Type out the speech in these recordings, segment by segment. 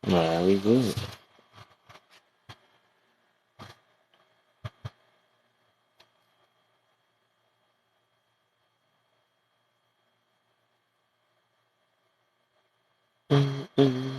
Nah, we good. Mm-mm.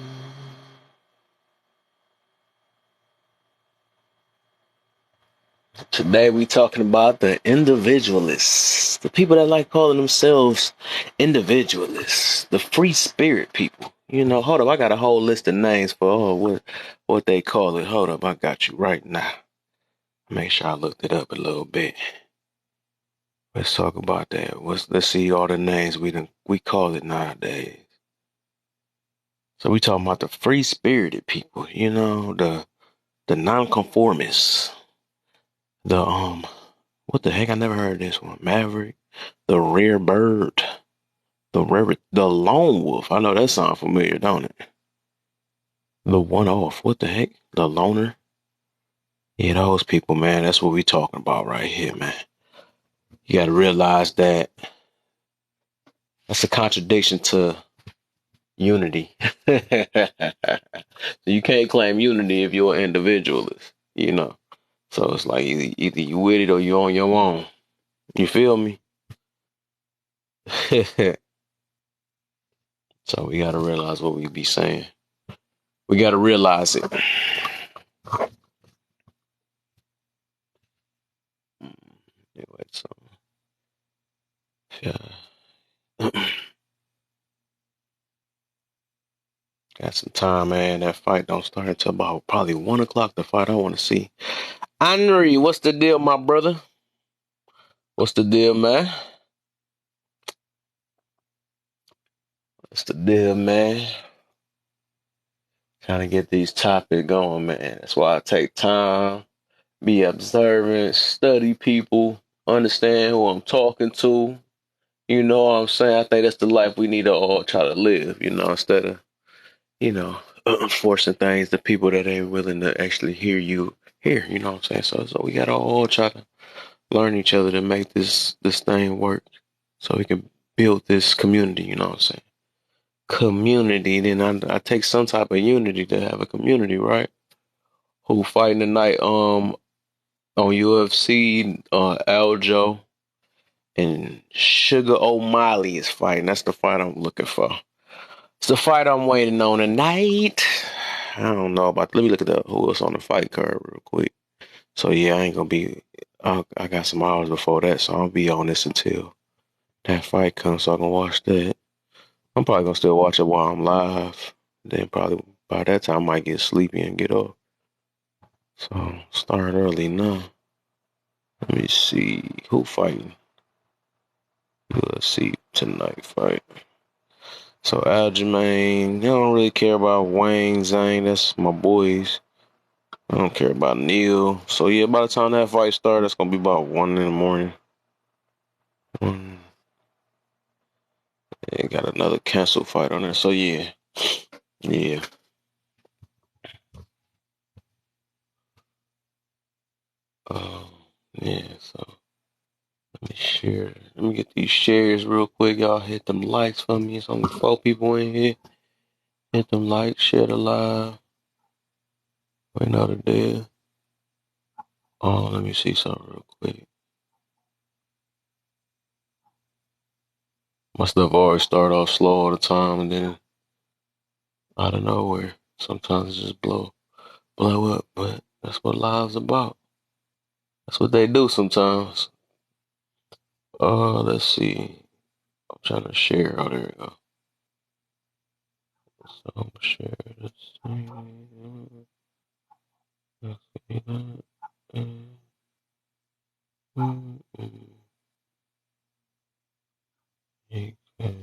Today we talking about the individualists, the people that like calling themselves individualists, the free spirit people. Hold up, I got a whole list of names for what they call it. Hold up, I got you right now. Make sure I looked it up a little bit. Let's talk about that. Let's see all the names we call it nowadays. So we talking about the free spirited people, the nonconformists, the what the heck? I never heard this one. Maverick, the rare bird, the lone wolf. I know that sounds familiar, don't it? The one off. What the heck? The loner. Yeah, those people, man. That's what we talking about right here, man. You got to realize that that's a contradiction to unity. So you can't claim unity if you're an individualist. So it's like either you with it or you on your own. You feel me? So we gotta realize what we be saying. We gotta realize it. Anyway, so yeah. Got some time, man. That fight don't start until about probably 1 o'clock. The fight I want to see. Henry, what's the deal, my brother? What's the deal, man? What's the deal, man? Trying to get these topics going, man. That's why I take time, be observant, study people, understand who I'm talking to. You know what I'm saying? I think that's the life we need to all try to live, instead of, you know, forcing things to people that ain't willing to actually hear you hear, you know what I'm saying? So we gotta all try to learn each other to make this thing work so we can build this community, you know what I'm saying? Community, then I take some type of unity to have a community, right? Who fighting tonight on UFC, Aljo and Sugar O'Malley is fighting. That's the fight I'm looking for. It's the fight I'm waiting on tonight. I don't know about. Let me look at who was on the fight card real quick. So yeah, I ain't gonna be. I got some hours before that, so I'll be on this until that fight comes, so I can watch that. I'm probably gonna still watch it while I'm live. Then probably by that time I might get sleepy and get up. So start early now. Let me see who fighting. UFC tonight fight. So Aljamain, I don't really care about Wayne Zhang. That's my boys. I don't care about Neil. So yeah, by the time that fight starts, it's gonna be about 1 in the morning. Yeah, got another cancel fight on there. So yeah, yeah. Um, yeah. So let me share. Let me get these shares real quick. Y'all hit them likes for me. It's only 4 people in here. Hit them likes, share the live. Wait another day. Oh, let me see something real quick. My stuff always start off slow all the time, and then out of nowhere, sometimes it just blow up. But that's what live's about. That's what they do sometimes. Let's see. I'm trying to share. Oh, there we go. So I'm gonna share this thing. Let's see that. Okay.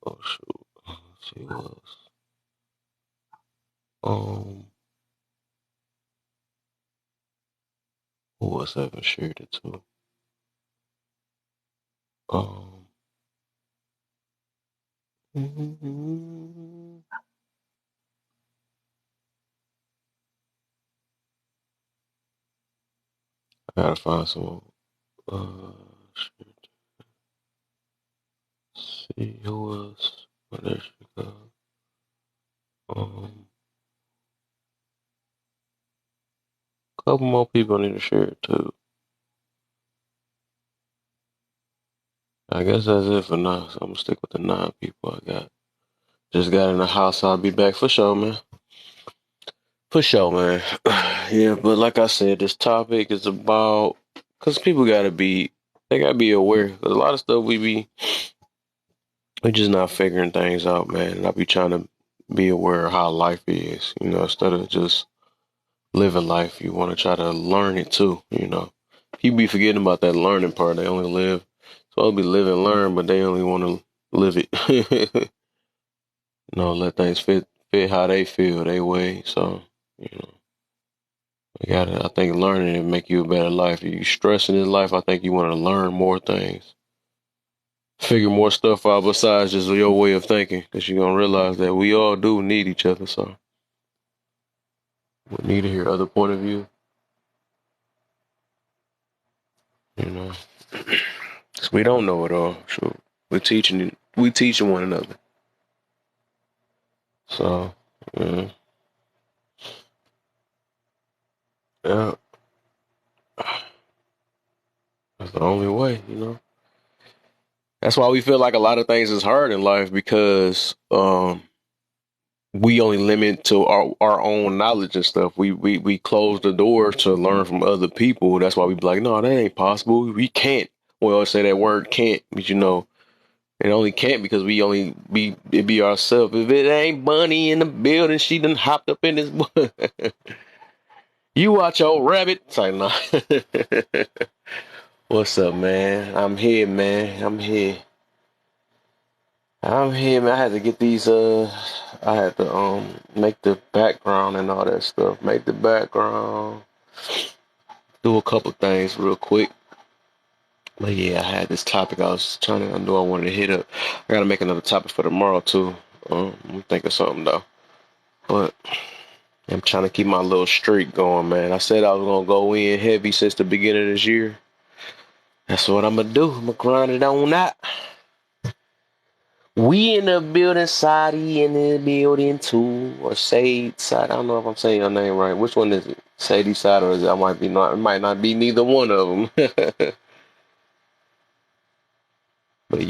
Oh shoot. Let's see what else. Um, who else I haven't shared it to? Um, I gotta find some. Uh, see who else. There she goes. Couple more people need to share it too. I guess that's it for now. So I'm gonna stick with the 9 people I got. Just got in the house. I'll be back for sure, man. For sure, man. Yeah, but like I said, this topic is about because people gotta be aware. 'Cause a lot of stuff we just not figuring things out, man. And I be trying to be aware of how life is, instead of just living life. You want to try to learn it too, People be forgetting about that learning part. They only live, so I'll be live and learn, but they only want to live it. Let things fit how they feel, they way. So, you know, I think learning it make you a better life. If you stressing in life, I think you want to learn more things. Figure more stuff out besides just your way of thinking, because you're going to realize that we all do need each other. So we need to hear other point of view, you know. Cause we don't know it all. So we teaching one another. So, yeah. Yeah. That's the only way. That's why we feel like a lot of things is hard in life because we only limit to our own knowledge and stuff. We close the door to learn from other people. That's why we be like, no, that ain't possible. We can't. We always say that word can't, but it only can't because we only be ourselves. If it ain't Bunny in the building, she done hopped up in this. You watch old rabbit. It's like, nah. What's up, man? I'm here, man. I'm here, man. I had to get these, I had to, make the background and all that stuff. Make the background. Do a couple things real quick. But yeah, I had this topic I knew I wanted to hit up. I gotta make another topic for tomorrow, too. I'm thinking something, though. But I'm trying to keep my little streak going, man. I said I was gonna go in heavy since the beginning of this year. That's what I'm gonna do. I'm gonna grind it on that. We in the building, Sadi in the building too, or Sade side. I don't know if I'm saying your name right. Which one is it? Sadie side, or is it? It might not be neither one of them. But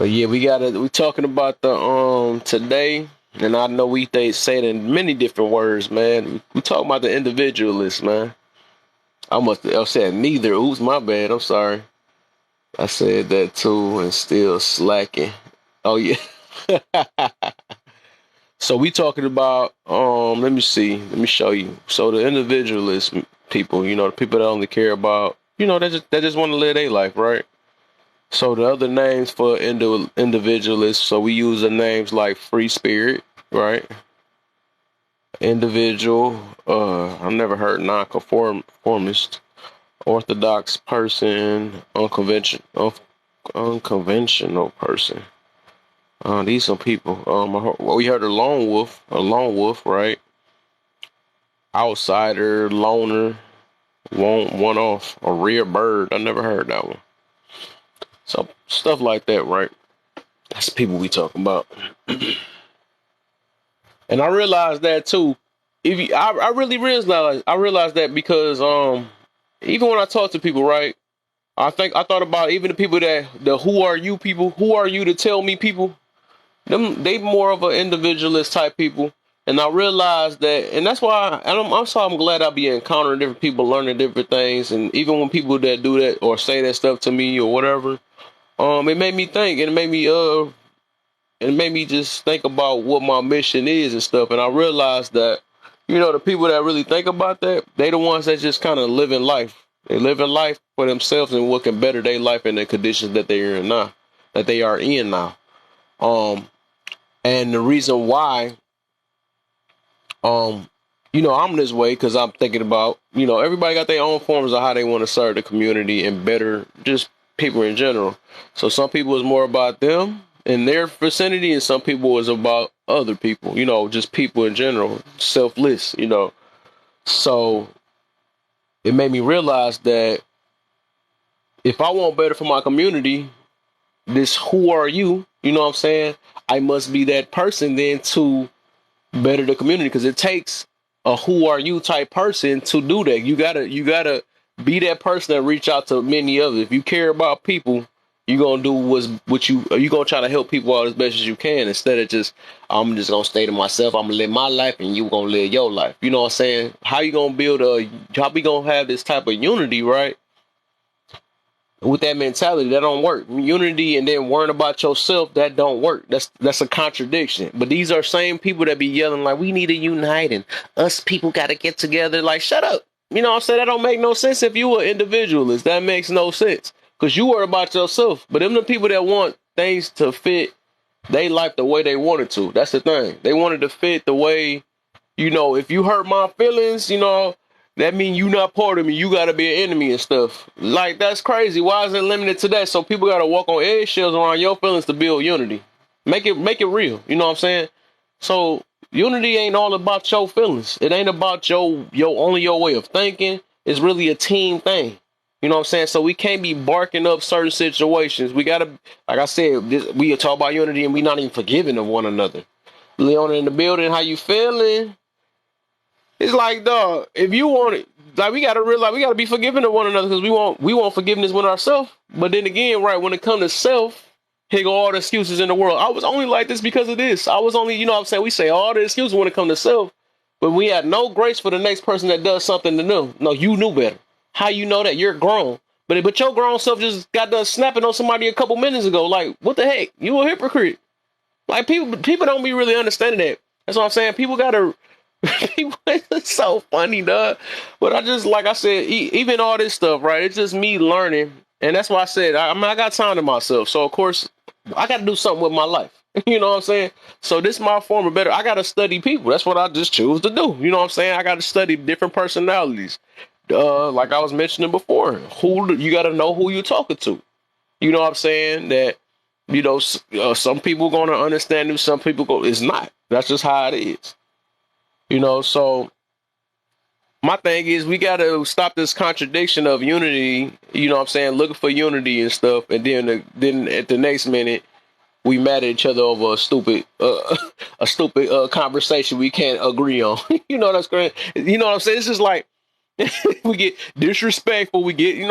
yeah, we talking about the today, and I know they say it in many different words, man. We talking about the individualist, man. I must have said neither. Oops, my bad. I'm sorry. I said that too, and still slacking. Oh yeah. So we talking about let me see, let me show you. So the individualist people, the people that only care about, they just want to live their life, right? So the other names for individualists, so we use the names like Freespirit, right? Individual, I've never heard nonconformist, orthodox person, unconventional person. These some people. We heard a lone wolf, right? Outsider, loner, one off, a rare bird. I never heard that one. So stuff like that, right? That's the people we talking about. And I realized that too. I really realized that because even when I talk to people, right? I thought about even the people the who are you people, who are you to tell me people. They more of an individualist type people, and I realized that, and that's why I'm glad I be encountering different people, learning different things, and even when people that do that or say that stuff to me or whatever, it made me think, and it made me just think about what my mission is and stuff, and I realized that, the people that really think about that, they the ones that just kind of live in life. They live in life for themselves and what can better their life in the conditions that they are in now. And the reason why, I'm this way because I'm thinking about, everybody got their own forms of how they want to serve the community and better just people in general. So some people is more about them in their vicinity, and some people is about other people, just people in general, selfless. So it made me realize that if I want better for my community, this who are you? You know what I'm saying? I must be that person then to better the community, because it takes a who are you type person to do that. You gotta be that person that reach out to many others. If you care about people, you gonna do you gonna try to help people out as best as you can, instead of just, I'm just gonna stay to myself, I'm gonna live my life and you gonna live your life. You know what I'm saying? How you gonna how we gonna have this type of unity, right? With that mentality, that don't work. Unity and then worrying about yourself, that don't work. That's a contradiction. But these are same people that be yelling like, we need to unite and us people got to get together. Like, shut up. You know what I'm saying? That don't make no sense. If you are individualist, that makes no sense, because you worry about yourself. But them the people that want things to fit they life the way they wanted to. That's the thing. They wanted to fit the way, if you hurt my feelings, that mean you not part of me. You gotta be an enemy and stuff. Like, that's crazy. Why is it limited to that? So people gotta walk on eggshells around your feelings to build unity. Make it real. You know what I'm saying? So unity ain't all about your feelings. It ain't about your way of thinking. It's really a team thing. You know what I'm saying? So we can't be barking up certain situations. We gotta, like I said, we talk about unity and we not even forgiving of one another. Leon in the building, how you feeling? It's like, dog, if you want it, like, we gotta realize we gotta be forgiving of one another, because we want forgiveness with ourselves. But then again, right, when it comes to self, here go all the excuses in the world. I was only like this because of this. I was only, what I'm saying? We say all the excuses when it comes to self, but we have no grace for the next person that does something to new. No, you knew better. How you know that? You're grown. But your grown self just got done snapping on somebody a couple minutes ago. Like, what the heck? You a hypocrite. Like, people don't be really understanding that. That's what I'm saying. People gotta it's so funny, dog. But I just, like I said, even all this stuff, right? It's just me learning. And that's why I said, I got time to myself. So, of course, I got to do something with my life. You know what I'm saying? So this is my form of better. I got to study people. That's what I just choose to do. You know what I'm saying? I got to study different personalities. Like I was mentioning before, you got to know who you're talking to. You know what I'm saying? That, some people going to understand you, some people it's not. That's just how it is. So my thing is, we got to stop this contradiction of unity, you know what I'm saying, looking for unity and stuff, and then at the next minute we mad at each other over a stupid conversation we can't agree on. You know what I'm saying? You know what I'm saying? It's just like we get disrespectful, we get,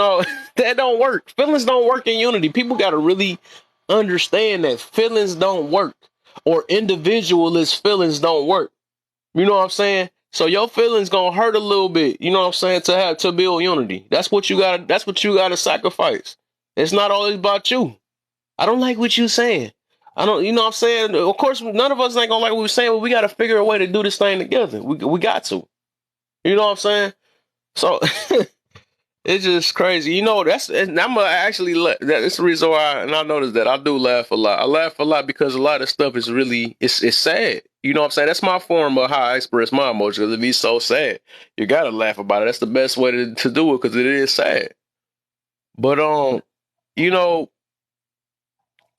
that don't work. Feelings don't work in unity. People got to really understand that feelings don't work, or individualist feelings don't work. You know what I'm saying? So your feelings gonna hurt a little bit, you know what I'm saying, to build unity. That's what you gotta sacrifice. It's not always about you. I don't like what you saying. I don't, you know what I'm saying? Of course, none of us ain't gonna like what we're saying, but we gotta figure a way to do this thing together. We got to. You know what I'm saying? So it's just crazy. I'm gonna actually that's the reason why, and I noticed that I do laugh a lot. I laugh a lot because a lot of stuff is really, it's sad. You know what I'm saying? That's my form of how I express my emotions. It be so sad. You gotta laugh about it. That's the best way to do it, because it is sad. But you know,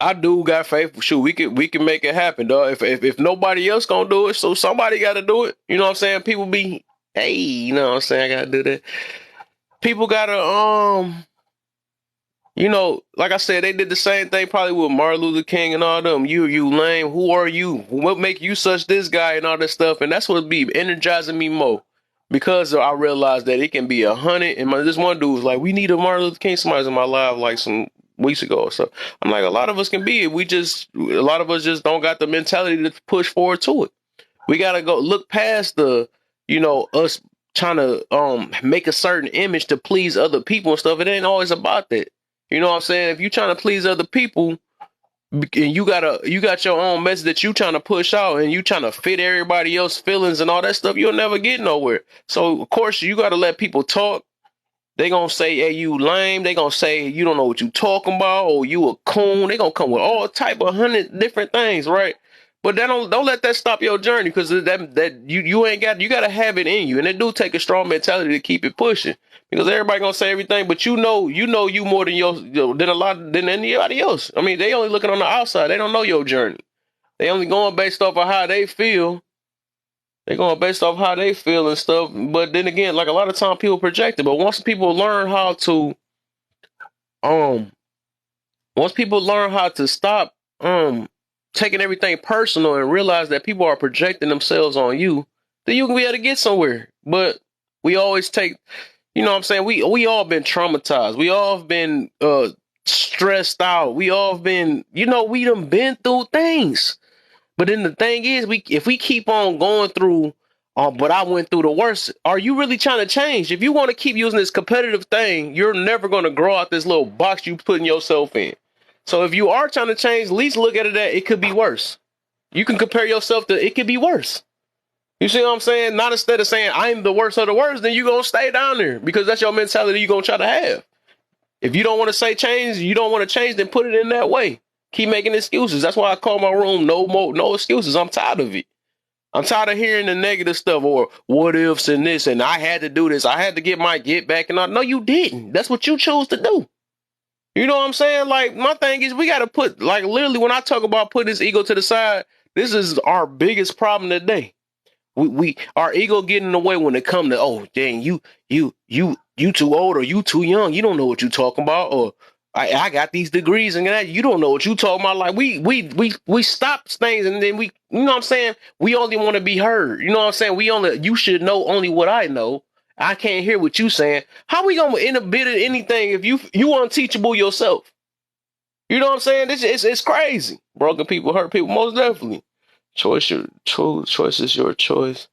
I do got faith. Shoot, we can make it happen, dog. If nobody else gonna do it, so somebody gotta do it. You know what I'm saying? People be, hey, you know what I'm saying? I gotta do that. People gotta like I said, they did the same thing probably with Martin Luther King and all them. You lame. Who are you? What make you such this guy and all that stuff? And that's what be energizing me more, because I realized that it can be 100. And this one dude was like, "We need a Martin Luther King." Somebody's in my live like some weeks ago or so. I'm like, a lot of us can be it. A lot of us just don't got the mentality to push forward to it. We gotta go look past us trying to make a certain image to please other people and stuff. It ain't always about that. You know what I'm saying? If you trying to please other people, and you got your own message that you trying to push out, and you trying to fit everybody else's feelings and all that stuff, you'll never get nowhere. So of course you got to let people talk. They gonna say, "Hey, you lame." They gonna say, "You don't know what you talking about," or "You a coon." They gonna come with all type of 100 different things, right? But don't let that stop your journey, because that you ain't got, you gotta have it in you, and it do take a strong mentality to keep it pushing, because everybody gonna say everything, but you more than than anybody else. I mean, they only looking on the outside. They don't know your journey. They only going based off of how they feel. They going based off how they feel and stuff. But then again, like, a lot of time people project it. But once people learn how to um once people learn how to stop taking everything personal and realize that people are projecting themselves on you, then you can be able to get somewhere. But we always take, you know what I'm saying? We all been traumatized. We all have been stressed out. We all have been, we done been through things. But then the thing is, if we keep on going through, but I went through the worst. Are you really trying to change? If you want to keep using this competitive thing, you're never going to grow out this little box you putting yourself in. So if you are trying to change, at least look at it that it could be worse. You can compare yourself to it could be worse. You see what I'm saying? Not instead of saying I'm the worst of the worst, then you're going to stay down there because that's your mentality you're going to try to have. If you don't want to say change, you don't want to change, then put it in that way. Keep making excuses. That's why I call my room no excuses. I'm tired of it. I'm tired of hearing the negative stuff or what ifs and this and I had to do this. I had to get my get back and all. No, you didn't. That's what you chose to do. You know what I'm saying? Like, my thing is we got to put, like, literally when I talk about putting this ego to the side, this is our biggest problem today. We our ego getting in the way when it come to, oh dang, you too old or you too young, you don't know what you talking about, or I got these degrees and that, you don't know what you talking about. Like we stop things and then we, you know what I'm saying, we only want to be heard. You know what I'm saying? You should know only what I know. I can't hear what you saying. How we gonna end up bidding anything if you unteachable yourself? You know what I'm saying? It's crazy. Broken people hurt people, most definitely. Choice is your choice.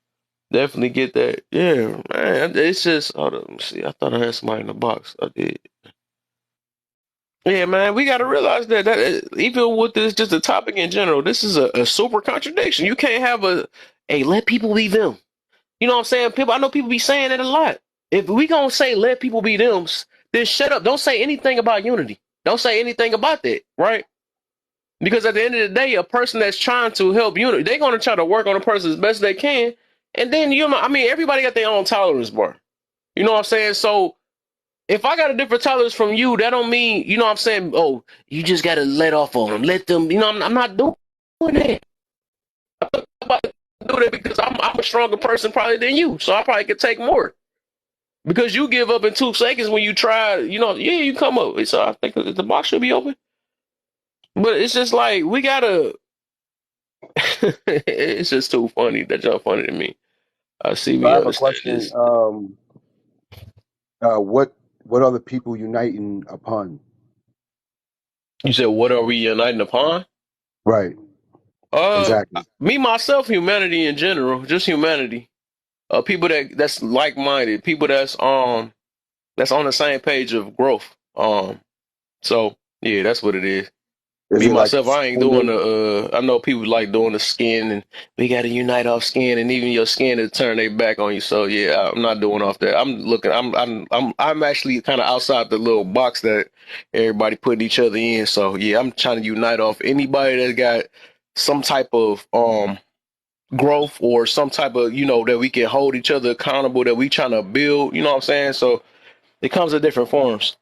Definitely get that. Yeah, man. It's just, hold on, let me see. I thought I had somebody in the box. I did. Yeah, man. We got to realize that even with this, just the topic in general, this is a super contradiction. You can't have a let people be them. You know what I'm saying? I know people be saying that a lot. If we gonna say let people be them, then shut up. Don't say anything about unity. Don't say anything about that, right? Because at the end of the day, a person that's trying to help unity, they're gonna try to work on a person as best they can. And then everybody got their own tolerance bar. You know what I'm saying? So if I got a different tolerance from you, that don't mean, you know what I'm saying, oh, you just gotta let off on them. Let them, I'm not doing that. I'm about to do that because I'm a stronger person probably than you. So I probably could take more. Because you give up in 2 seconds when you try, yeah, you come up. So I think the box should be open. But it's just like we gotta it's just too funny that y'all funny to me. I see I we have a understand question. this. What are the people uniting upon? You said, what are we uniting upon? Right. Exactly. Me, myself, humanity in general, just humanity. People that's like minded, people that's on the same page of growth. So yeah, that's what it is. Is Me it like myself, I ain't doing sending? the. I know people like doing the skin, and we got to unite off skin, and even your skin to turn their back on you. So yeah, I'm not doing off that. I'm looking. I'm actually kind of outside the little box that everybody putting each other in. So yeah, I'm trying to unite off anybody that got some type of growth or some type of that we can hold each other accountable, that we trying to build. You know what I'm saying? So it comes in different forms.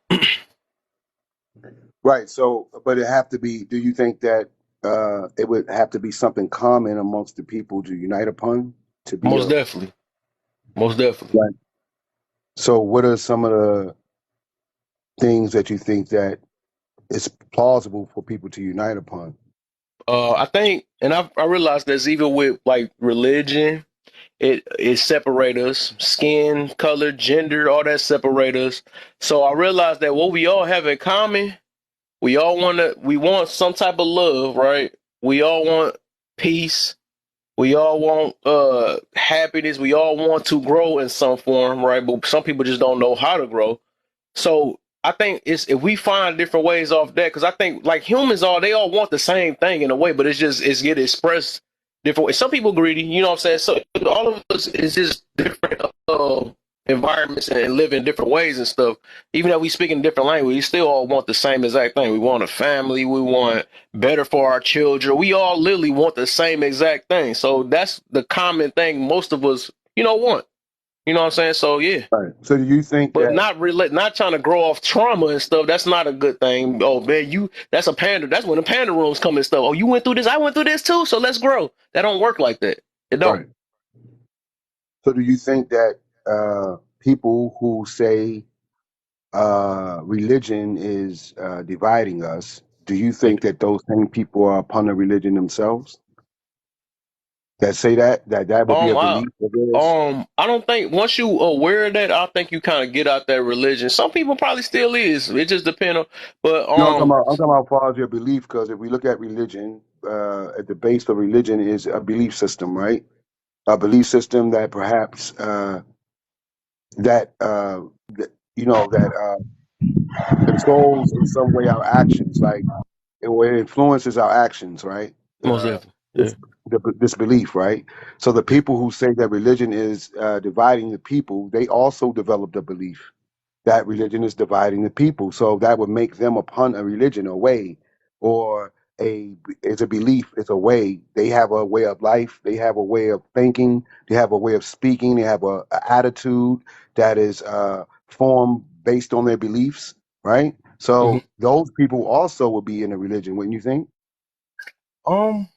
Right. So, but it have to be. Do you think that it would have to be something common amongst the people to unite upon to be Most a definitely. Most definitely. right? So, what are some of the things that you think that it's plausible for people to unite upon? I think, and I realized that even with like religion, it separate us. Skin, color, gender, all that separate us. So I realized that what we all have in common, we want some type of love, right? We all want peace. We all want happiness. We all want to grow in some form, right? But some people just don't know how to grow. So I think it's if we find different ways off that, because I think like humans they all want the same thing in a way, but it's get expressed different ways. Some people greedy, you know what I'm saying? So all of us is just different environments and live in different ways and stuff. Even though we speak in different language, we still all want the same exact thing. We want a family. We want better for our children. We all literally want the same exact thing. So that's the common thing most of us, want. You know what I'm saying? So yeah. Right. So, do you think But that not trying to grow off trauma and stuff. That's not a good thing. Oh man, that's a panda. That's when the panda rooms come and stuff. Oh, you went through this. I went through this too. So let's grow. That don't work like that. It don't. right? So, do you think that people who say religion is dividing us, do you Like, think that those same people are upon the religion themselves that say that would be a I belief of theirs? I don't think once you aware of that, I think you kind of get out that religion. Some people probably still is. It just depends on, but No, I'm talking about as far as your belief, because if we look at religion, at the base of religion is a belief system, right? A belief system that perhaps that, that that controls in some way our actions, like it influences our actions, right? most definitely, yeah. This this belief, right? So the people who say that religion is dividing the people, they also developed a belief that religion is dividing the people. So that would make them upon a religion, a way, or it's a belief, it's a way. They have a way of life, they have a way of thinking, they have a way of speaking, they have a attitude that is formed based on their beliefs, right? hmm So those people also would be in a religion, wouldn't you think? Um,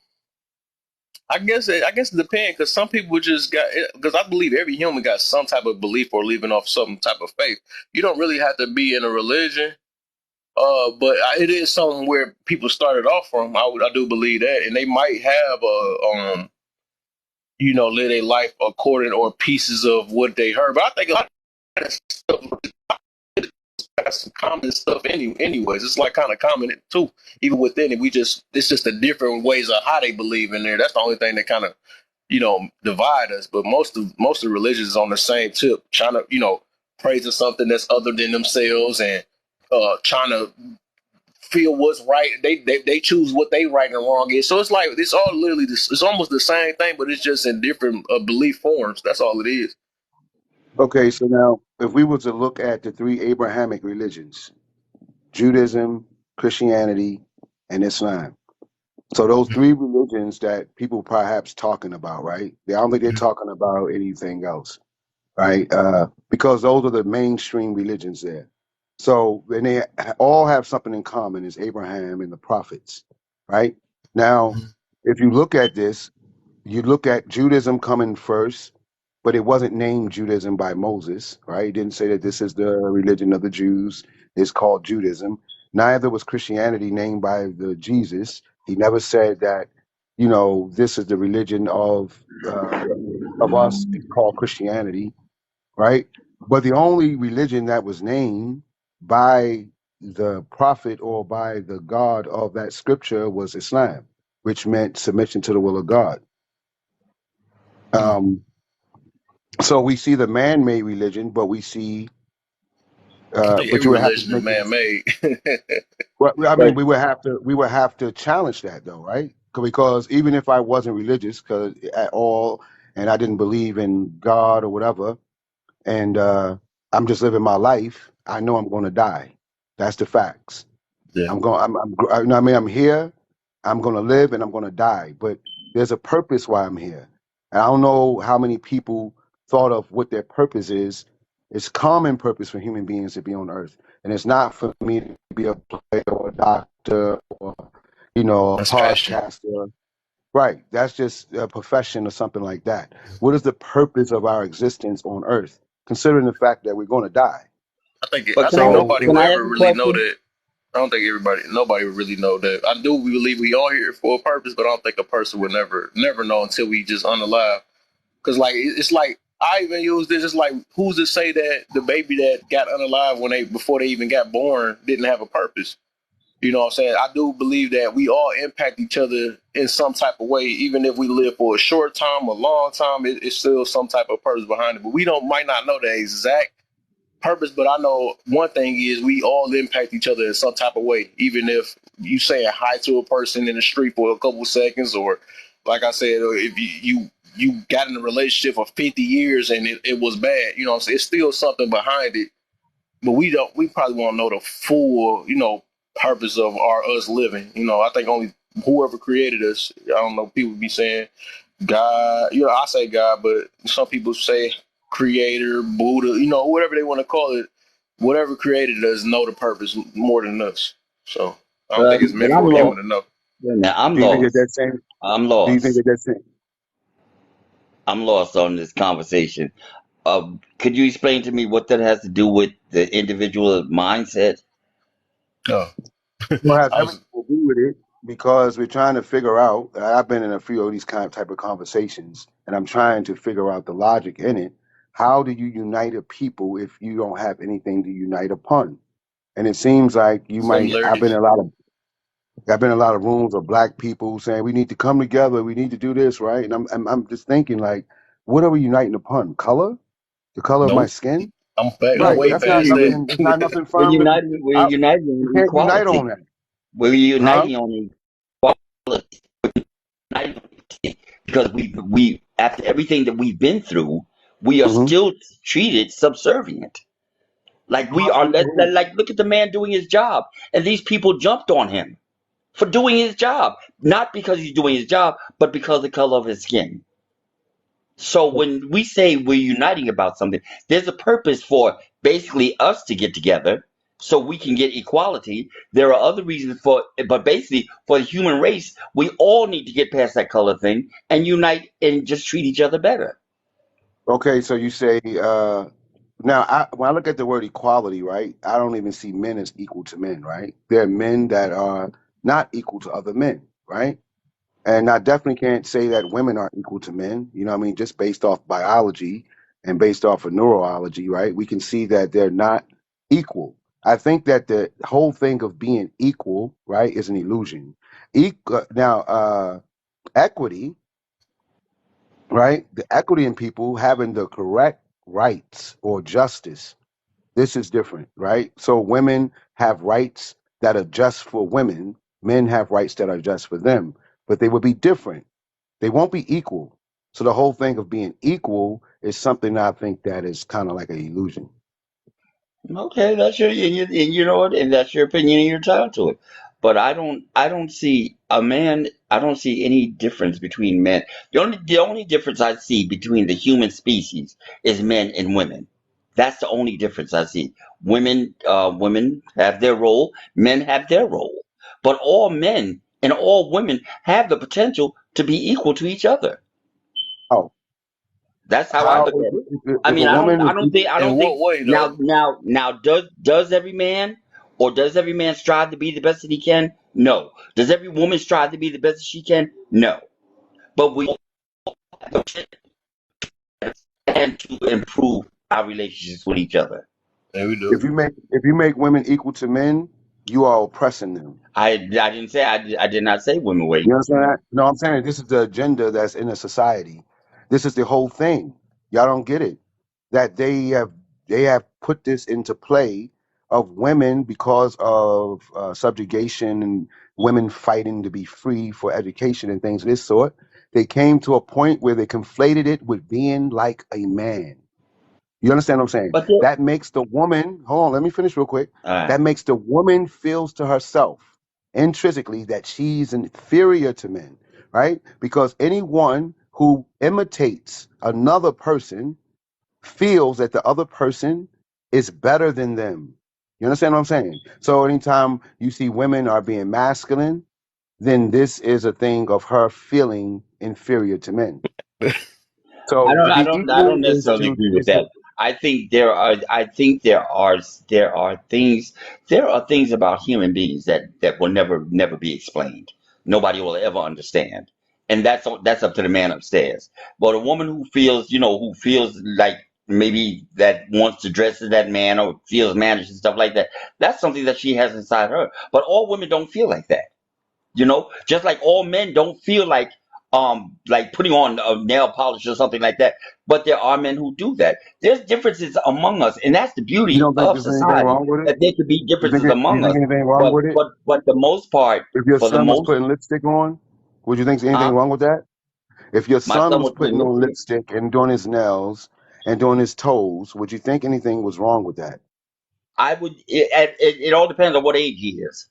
I guess it depends because some people just got because I believe every human got some type of belief or living off some type of faith. You don't really have to be in a religion. But it is something where people started off from. I do believe that, and they might have live their life according or pieces of what they heard. But I think a lot of that stuff got some common stuff anyways. It's like kind of common too. Even within it, it's just the different ways of how they believe in there. That's the only thing that kind of divide us. But most of the religions is on the same tip, trying to praising something that's other than themselves and trying to feel what's right. They choose what they right and wrong is. So it's like it's all literally this. It's almost the same thing, but it's just in different belief forms. That's all it is. Okay, so now if we were to look at the three Abrahamic religions, Judaism, Christianity, and Islam. So those three religions that people perhaps talking about, right? I don't think they're talking about anything else, right? Because those are the mainstream religions there. So and they all have something in common: is Abraham and the prophets, right? Now, if you look at this, you look at Judaism coming first, but it wasn't named Judaism by Moses, right? He didn't say that this is the religion of the Jews. It's called Judaism. Neither was Christianity named by the Jesus. He never said that, this is the religion of us. It's called Christianity, right? But the only religion that was named by the prophet or by the God of that scripture was Islam, which meant submission to the will of God. Um, so we see the man-made religion, but we see, I think but every you would have to religion is make man this. made. Well, I mean, But we would have to challenge that though, right? Because even if I wasn't religious, cause at all, and I didn't believe in God or whatever, and I'm just living my life, I know I'm going to die. That's the facts. Yeah, I'm going. You know what I mean, I'm here. I'm going to live, and I'm going to die. But there's a purpose why I'm here. And I don't know how many people thought of what their purpose is. It's common purpose for human beings to be on Earth, and it's not for me to be a player or a doctor or a that's passion. podcaster. Right. That's just a profession or something like that. What is the purpose of our existence on Earth, considering the fact that we're going to die? I but think So, nobody can will I ever ask a really know question? that. I don't think nobody would really know that. I do believe we all here for a purpose, but I don't think a person would never know until we just unalive. Because like it's like I even use this. It's like who's to say that the baby that got unalive before they even got born didn't have a purpose? You know what I'm saying? I do believe that we all impact each other in some type of way, even if we live for a short time, a long time. It's still some type of purpose behind it, but we don't might not know the exact purpose. But I know one thing is we all impact each other in some type of way, even if you saying hi to a person in the street for a couple seconds, or like I said, or if you got in a relationship for 50 years and it was bad, you know what I'm saying? It's still something behind it, but we probably won't know the full, purpose of us living. I think only whoever created us. I don't know, people be saying God, I say God, but some people say creator, Buddha, whatever they want to call it. Whatever created us know the purpose more than us. So I don't think it's But meant I'm for a human lost. to know. Wait a minute, I'm do you think that lost. that same? I'm Do you think lost. that that same? I'm lost on this conversation. Could you explain to me what that has to do with the individual mindset? Oh, Well, it has I everything was to do with it because we're trying to figure out. I've been in a few of these kind of type of conversations, and I'm trying to figure out the logic in it. How do you unite a people if you don't have anything to unite upon? And it seems like you might. similarities. I've been in a lot of rooms of black people saying we need to come together, we need to do this, right? And I'm just thinking like, what are we uniting upon? Color? The color of my Nope. skin? I'm Right. No, way That's not past nothing. that. It's not nothing we're firm to be. uniting. We're I, uniting you on can't unite on equality. that, We're huh? uniting on equality. Uniting because we after everything that we've been through, we are Mm-hmm. still treated subservient. Like we are. Like look at the man doing his job, and these people jumped on him for doing his job, not because he's doing his job, but because of the color of his skin. So when we say we're uniting about something, there's a purpose for basically us to get together so we can get equality. There are other reasons for, but basically for the human race, we all need to get past that color thing and unite and just treat each other better. Okay, so you say now when I look at the word equality, right? I don't even see men as equal to men, right? There are men that are not equal to other men, right? And I definitely can't say that women are equal to men. You know what I mean? Just based off biology and based off of neurology, right? We can see that they're not equal. I think that the whole thing of being equal, right, is an illusion. Equity, right? The equity in people having the correct rights or justice. This is different, right? So women have rights that are just for women. Men have rights that are just for them, but they will be different. They won't be equal. So the whole thing of being equal is something I think that is kind of like an illusion. Okay, that's and you know what, and that's your opinion, and you're entitled to it. But I don't see a man. I don't see any difference between men. The only difference I see between the human species is men and women. That's the only difference I see. Women have their role. Men have their role. But all men and all women have the potential to be equal to each other. Oh, That's how I how look at it. I if mean, a woman is I In don't think what way now, though? does every man or does every man strive to be the best that he can? No. Does every woman strive to be the best that she can? No. But we tend to improve our relationships with each other. There we do. if you make women equal to men, you are oppressing them. I didn't say I did not say women were You equal to understand men. that? No, I'm saying this is the agenda that's in a society. This is the whole thing. Y'all don't get it. That they have put this into play of women because of subjugation and women fighting to be free for education and things of this sort. They came to a point where they conflated it with being like a man. You understand what I'm saying? But there, That makes the woman, hold on, let me finish real quick. uh, That makes the woman feels to herself intrinsically that she's inferior to men, right? Because anyone who imitates another person feels that the other person is better than them. You understand what I'm saying? So anytime you see women are being masculine, then this is a thing of her feeling inferior to men. So to be I equal don't is necessarily to agree with is to that. I think there are things about human beings that will never be explained. Nobody will ever understand. And that's up to the man upstairs. But a woman who feels like maybe that wants to dress as that man or feels managed and stuff like that, that's something that she has inside her. But all women don't feel like that. Just like all men don't feel like putting on a nail polish or something like that, but there are men who do that. There's differences among us, and that's the you beauty don't think of there's anything society, wrong with it? that there could be differences Do you among think us. anything wrong but with it? but but the most part, If your for the son was most putting lipstick on, would you think there's anything huh wrong with that? If your my son son was was putting putting on lipstick. lipstick and doing his nails and doing his toes, would you think anything was wrong with that? I would it all depends on what age he is.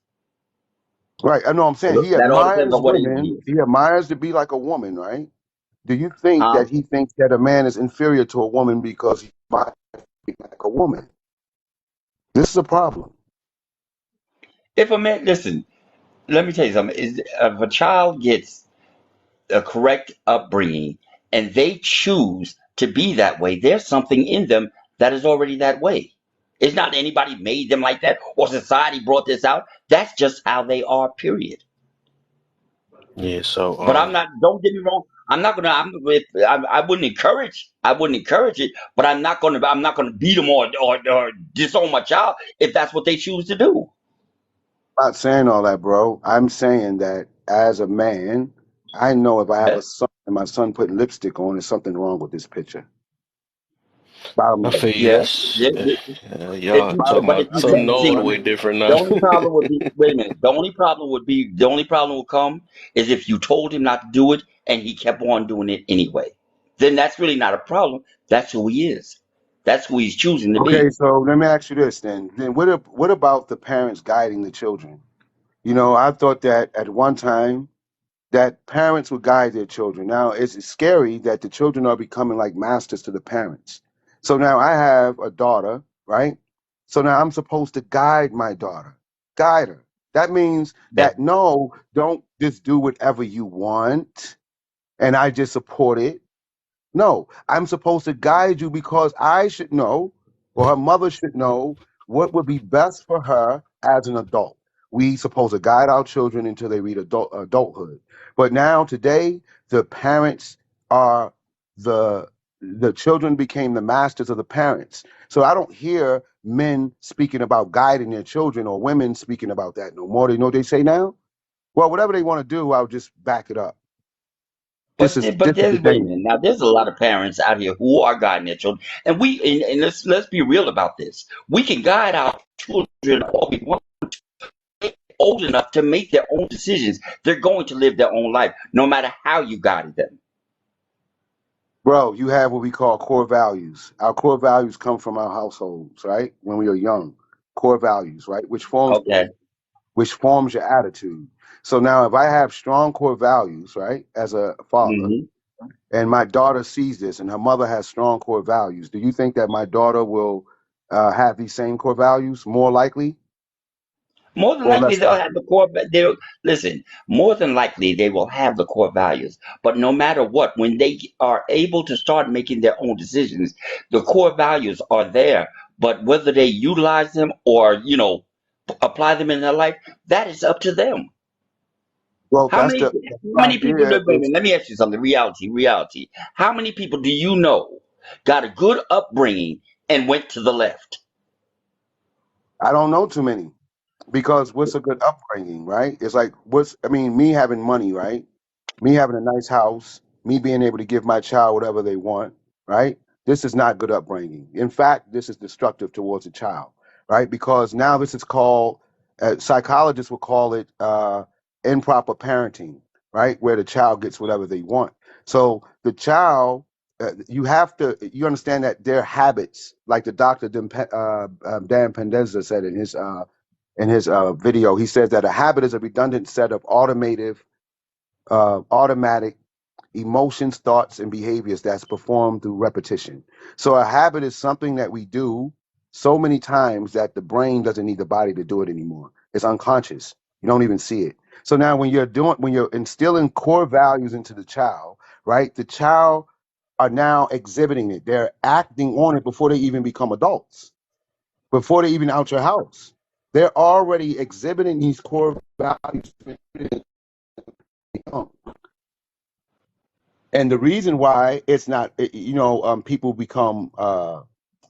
Right. I know I'm saying he That all depends admires on what age he women. is. He admires to be like a woman, right? Do you think Huh? that he thinks that a man is inferior to a woman because he might be like a woman? This is a problem. If a man Listen, let me tell you something. If a child gets a correct upbringing and they choose to be that way. There's something in them that is already that way. It's not anybody made them like that or society brought this out. That's just how they are, period. Yeah, so But I'm not, don't get me wrong. I'm not gonna. I wouldn't encourage. I wouldn't encourage it. But I'm not gonna. I'm not gonna beat them or disown my child if that's what they choose to do. I'm not saying all that, bro. I'm saying that as a man, I know if I have Yeah. a son and my son put lipstick on, there's something wrong with this picture. Bottom I line. feel you. Yeah. That's Yeah. If y'all you, Bottom talking but if line. about you I mean, something see, all the I way mean, different the now. only problem would be. Wait a minute. The only problem would be. The only problem would come is if you told him not to do it and he kept on doing it anyway. Then that's really not a problem. That's who he is. That's who he's choosing to okay, be. so let me ask you this then. Then what about the parents guiding the children? You know, I thought that at one time that parents would guide their children. Now it's scary that the children are becoming like masters to the parents. So now I have a daughter, right? So now I'm supposed to guide my daughter, guide her. That means Yeah. that no, don't just do whatever you want and I just support it. No, I'm supposed to guide you because I should know, or her mother should know, what would be best for her as an adult. We supposed to guide our children until they reach adulthood. But now today, the parents are the the children became the masters of the parents. So I don't hear men speaking about guiding their children or women speaking about that no more. You know what they say now? Well, whatever they want to do, I'll just back it up. But This is there's the wait a thing. minute. Now there's a lot of parents out here who are guiding their children, and and let's be real about this. We can guide our children all we want. They're old enough to make their own decisions. They're going to live their own life, no matter how you guided them. Bro, you have what we call core values. Our core values come from our households, right? When we are young, core values, right? Okay. Which forms your attitude. So now, if I have strong core values, right, as a father, hmm and my daughter sees this, and her mother has strong core values, do you think that my daughter will have these same core values more likely More than or likely, less they'll likely? have the core. They'll listen. More than likely, they will have the core values. But no matter what, when they are able to start making their own decisions, the core values are there. But whether they utilize them or apply them in their life, that is up to them. Well, How many that's how the many people idea. live? Wait a minute, let me ask you something. Reality. How many people do you know got a good upbringing and went to the left? I don't know too many. Because what's a good upbringing, right? It's like I mean, me having money, right? Me having a nice house, me being able to give my child whatever they want, right? This is not good upbringing. In fact, this is destructive towards a child, right? Because now this is called, psychologists will call it improper parenting, right? Where the child gets whatever they want. So the child, you understand that their habits, like the doctor Dan Pendenza said in his video, he says that a habit is a redundant set of automatic emotions, thoughts, and behaviors that's performed through repetition. So a habit is something that we do so many times that the brain doesn't need the body to do it anymore. It's unconscious. You don't even see it. So now when you're instilling core values into the child, right? The child are now exhibiting it. They're acting on it before they even become adults, before they even out your house. They're already exhibiting these core values. And the reason why it's not, people become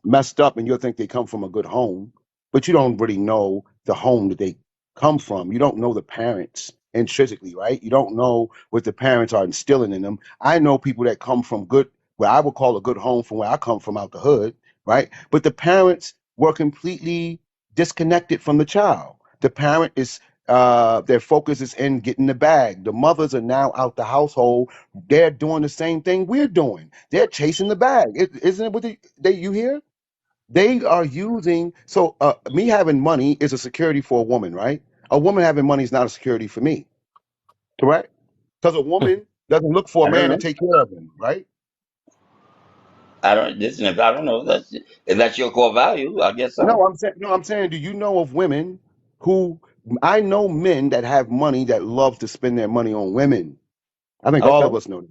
messed up, and you'll think they come from a good home, but you don't really know the home that they come from. You don't know the parents intrinsically, right? You don't know what the parents are instilling in them. I know people that come from good, what I would call a good home from where I come from out the hood, right? But the parents were completely disconnected from the child. The parent is their focus is in getting the bag. The mothers are now out the household. They're doing the same thing we're doing. They're chasing the bag. Isn't it what you hear? They are using, so me having money is a security for a woman, right? A woman having money is not a security for me, correct? Because a woman doesn't look for a I don't man to know. take care of him, right? I don't listen. If I don't know if that's your core value, I guess so. No, I'm saying, do you know of women who, I know men that have money that love to spend their money on women. I think all Okay. of us know that.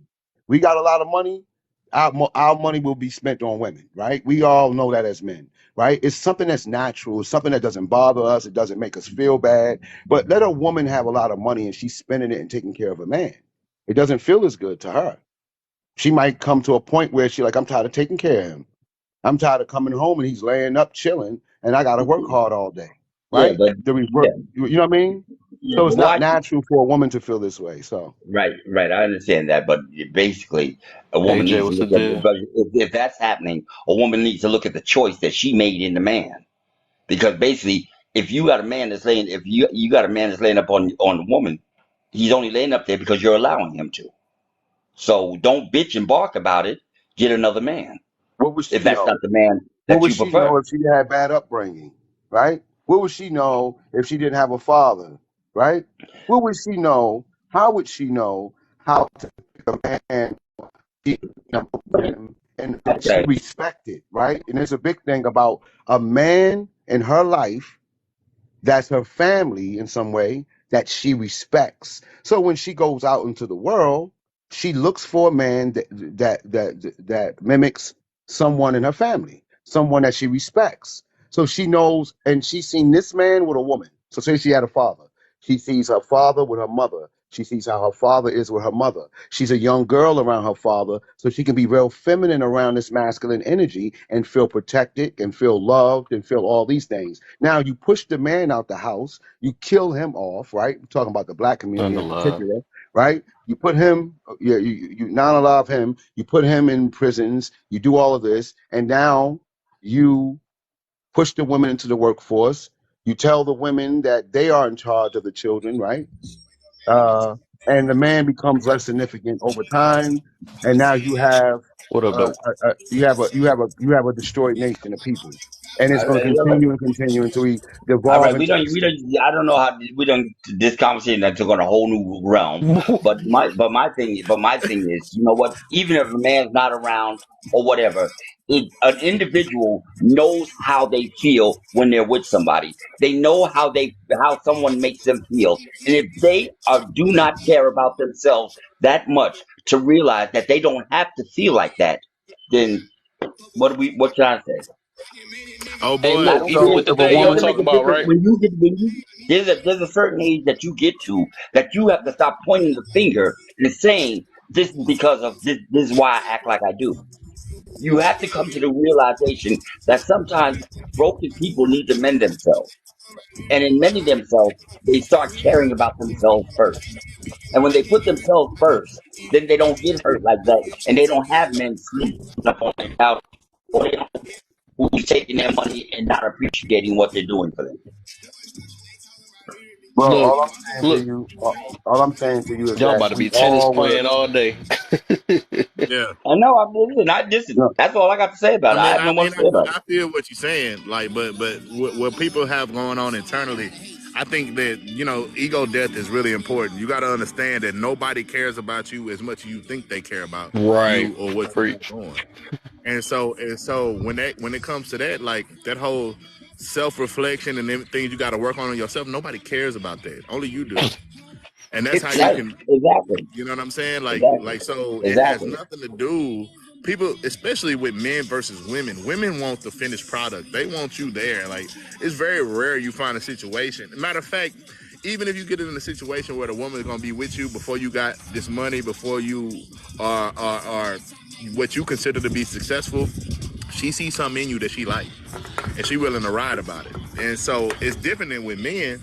We got a lot of money. our money will be spent on women, right? We all know that as men, right? It's something that's natural, it's something that doesn't bother us, it doesn't make us feel bad. But let a woman have a lot of money and she's spending it and taking care of a man. It doesn't feel as good to her. She might come to a point where she like, I'm tired of taking care of him. I'm tired of coming home and he's laying up chilling and I gotta work hard all day, Yeah, right? but The yeah, revert, you know what I mean? yeah, So it's but not watch. natural for a woman to feel this way. So Right, right. I understand that, but basically, a Hey woman Jay, needs to what's the look at. deal? But if that's happening, a woman needs to look at the choice that she made in the man. Because basically, if you got a man that's laying, if you got a man that's laying up on a woman, he's only laying up there because you're allowing him to. So don't bitch and bark about it. Get another man what would if she that's not know? the man What that would you she prefer. know if she had bad upbringing, right? What would she know if she didn't have a father, right? What would she know? How would she know how to pick a man she, and that she Okay. respected, right? And there's a big thing about a man in her life that's her family in some way that she respects. So when she goes out into the world, she looks for a man that mimics someone in her family, someone that she respects. So she knows, and she's seen this man with a woman. So say she had a father. She sees her father with her mother. She sees how her father is with her mother. She's a young girl around her father, so she can be real feminine around this masculine energy and feel protected and feel loved and feel all these things. Now you push the man out the house, you kill him off, right? I'm talking about the black community in Underlove. particular, right? You put him, you not allow him, you put him in prisons, you do all of this, and now you push the women into the workforce. You tell the women that they are in charge of the children, right? uh, and the man becomes less significant over time, and now What up, though? you have a destroyed nation of people, and it's All going to right. continue and continue until we All devolve right, into the we state. don't. I don't know how we don't. This conversation that took on a whole new realm. But my thing is, you know what? Even if a man's not around or whatever, an individual knows how they feel when they're with somebody. They know how someone makes them feel, and if they do not care about themselves that much to realize that they don't have to feel like that, then what can I say? Oh Hey, boy, I look, don't even care. with So the if a thing It you were doesn't woman, make talking a about, difference right? there's a certain age that you get to that you have to stop pointing the finger and saying this is because of this is why I act like I do. You have to come to the realization that sometimes broken people need to mend themselves. And in mending themselves, they start caring about themselves first. And when they put themselves first, then they don't get hurt like that and they don't have men sneaking up on their couch or they don't who's taking their money and not appreciating what they're doing for them. well, Look, all I'm saying to look, you, all I'm saying to you is y'all that about to we be tennis all were. playing all day. yeah. I know. Listen. No, That's all I got to say about it. I have no more to say about it. I feel what you're saying. Like, but what people have going on internally, I think that ego death is really important. You got to understand that nobody cares about you as much as you think they care about Right. you or what you got Preach. going. And so when it comes to that, like that whole self reflection and everything you got to work on yourself, nobody cares about that. Only you do, and that's how you Right. can. Exactly. You know what I'm saying? Exactly. So it has Exactly. nothing to do. People, especially with men versus women, women want the finished product. They want you there. Like it's very rare you find a situation. Matter of fact, even if you get in a situation where the woman is gonna be with you before you got this money, before you are what you consider to be successful, she sees something in you that she like, and she willing to ride about it. And so it's different than with men.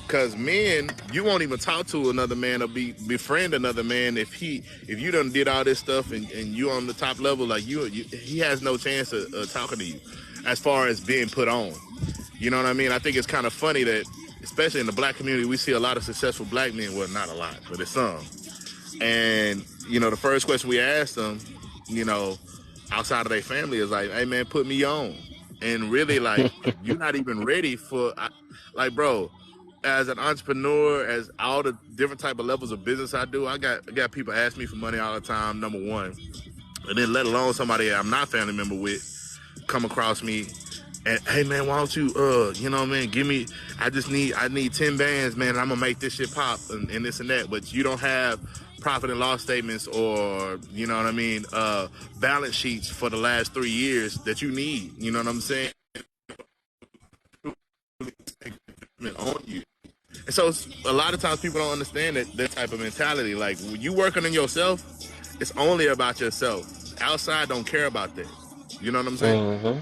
Cause men, you won't even talk to another man or befriend another man if you done did all this stuff and you on the top level like he has no chance of talking to you, as far as being put on. You know what I mean? I think it's kind of funny that, especially in the black community, we see a lot of successful black men. Well, not a lot, but it's some. And the first question we ask them, you know, outside of their family is like, "Hey man, put me on." And really, like, you're not even ready for, like, bro. As an entrepreneur, as all the different type of levels of business I got people ask me for money all the time. Number one, and then let alone somebody I'm not family member with come across me and hey man, why don't you man, give me I need 10 bands, man, and I'm gonna make this shit pop and this and that. But you don't have profit and loss statements or, you know what I mean, balance sheets for the last 3 years that you need. You know what I'm saying? On you. And so a lot of times people don't understand that type of mentality. Like when you working on yourself, it's only about yourself. Outside don't care about that. You know what I'm saying? Mm-hmm.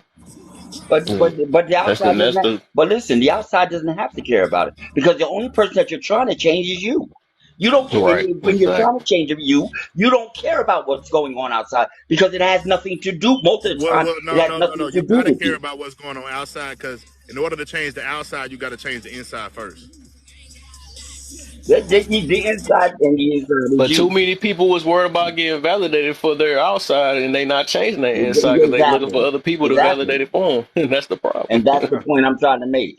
But the That's outside doesn't. that's the But listen, the outside doesn't have to care about it because the only person that you're trying to change is you. You don't care right. when you're trying to Exactly. change you. You don't care about what's going on outside because it has nothing to do. Most of the Well, time, well, it no, has no, no, nothing no. to You do gotta with care you. about what's going on outside because in order to change the outside, you got to change the inside first. The inside and the inside is But too you. many people was worried about getting validated for their outside, and they not changing their inside because they looking for Exactly, other people to exactly. validate it for them. And that's the problem. And that's the point I'm trying to make.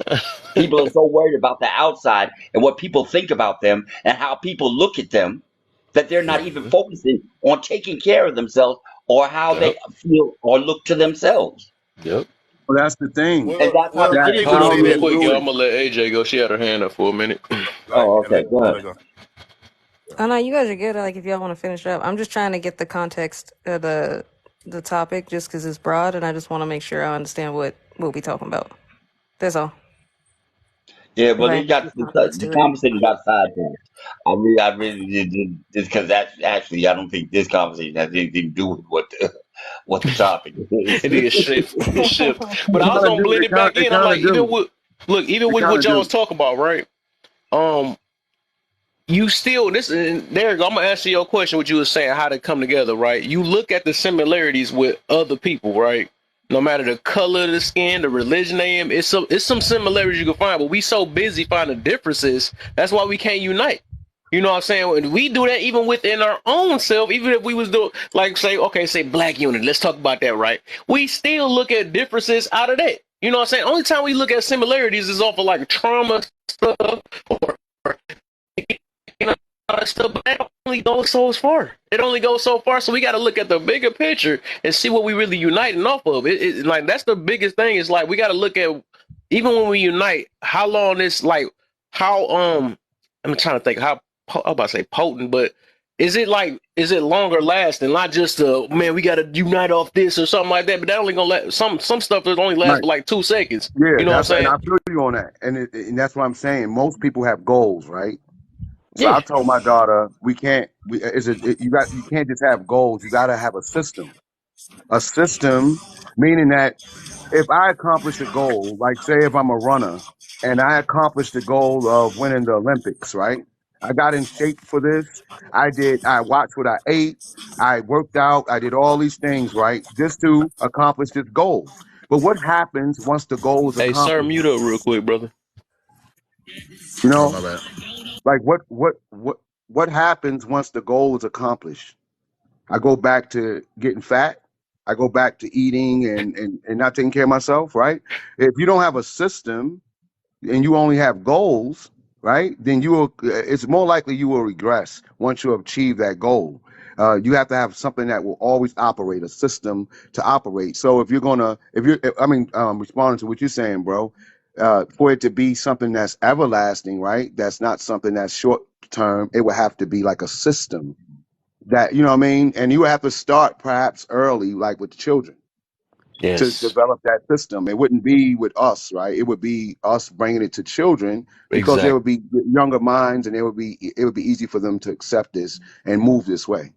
People are so worried about the outside and what people think about them and how people look at them that they're not even Mhm. focusing on taking care of themselves or how they Yep. feel or look to themselves. Yep. Well, that's the thing. And that's how they I get That think into we those Hold on, see real that. quick, y'all. I'm ruins. gonna let AJ go. She had her hand up for a minute. Right, Oh, and okay, go let ahead. her go. Oh no, you guys are good. Like if y'all want to finish up, I'm just trying to get the context of the topic, just because it's broad, and I just want to make sure I understand what we talking about. That's all. Yeah, If well, I they have got the context the to it. conversation got sidetracked. I really did this because that's actually I don't think this conversation has anything to do with what the topic is. It did shift, shift. But It I was kind of gonna do. blend it back It in. I'm kind like, of do. even It with kind what of y'all was do. talking about, right? Um, you still this and there you go. I'm gonna answer your question. What you were saying, how they come together, right? You look at the similarities with other people, right? No matter the color of the skin, the religion they in, it's some similarities you can find. But we so busy finding differences. That's why we can't unite. You know what I'm saying? And we do that even within our own self. Even if we was doing like say, okay, say black unity. Let's talk about that, right? We still look at differences out of that. You know what I'm saying? Only time we look at similarities is off of like trauma stuff or all that stuff, but that only goes so far. It only goes so far. So we got to look at the bigger picture and see what we really uniting off of. Like that's the biggest thing. Is like we got to look at even when we unite, how long this like how I'm trying to think how I'm about to say potent, but is it longer lasting? Not just man, we got to unite off this or something like that. But that only gonna let some stuff that only lasts Right. for like 2 seconds. Yeah. You know what I'm And saying? I feel you on that. And that's what I'm saying. Most people have goals, right? So I Yeah. told my daughter, we can't. You can't just have goals. You got to have a system. A system, meaning that if I accomplish a goal, like say if I'm a runner and I accomplished the goal of winning the Olympics, right? I got in shape for this. I watched what I ate. I worked out. I did all these things, right? Just to accomplish this goal. But what happens once the goal is Hey, sir, accomplished? mute up real quick, brother. You Oh, know, my bad. like what happens once the goal is accomplished? I go back to getting fat. I go back to eating and not taking care of myself, right? If you don't have a system and you only have goals, right? Then it's more likely you will regress once you achieve that goal. You have to have something that will always operate, a system to operate. So responding to what you're saying, bro, for it to be something that's everlasting, right? That's not something that's short term. It would have to be like a system that, you know what I mean? And you have to start perhaps early, like with children to Yes, develop that system. It wouldn't be with us, right? It would be us bringing it to children because there exactly. would be younger minds, and it would be easy for them to accept this and move this way.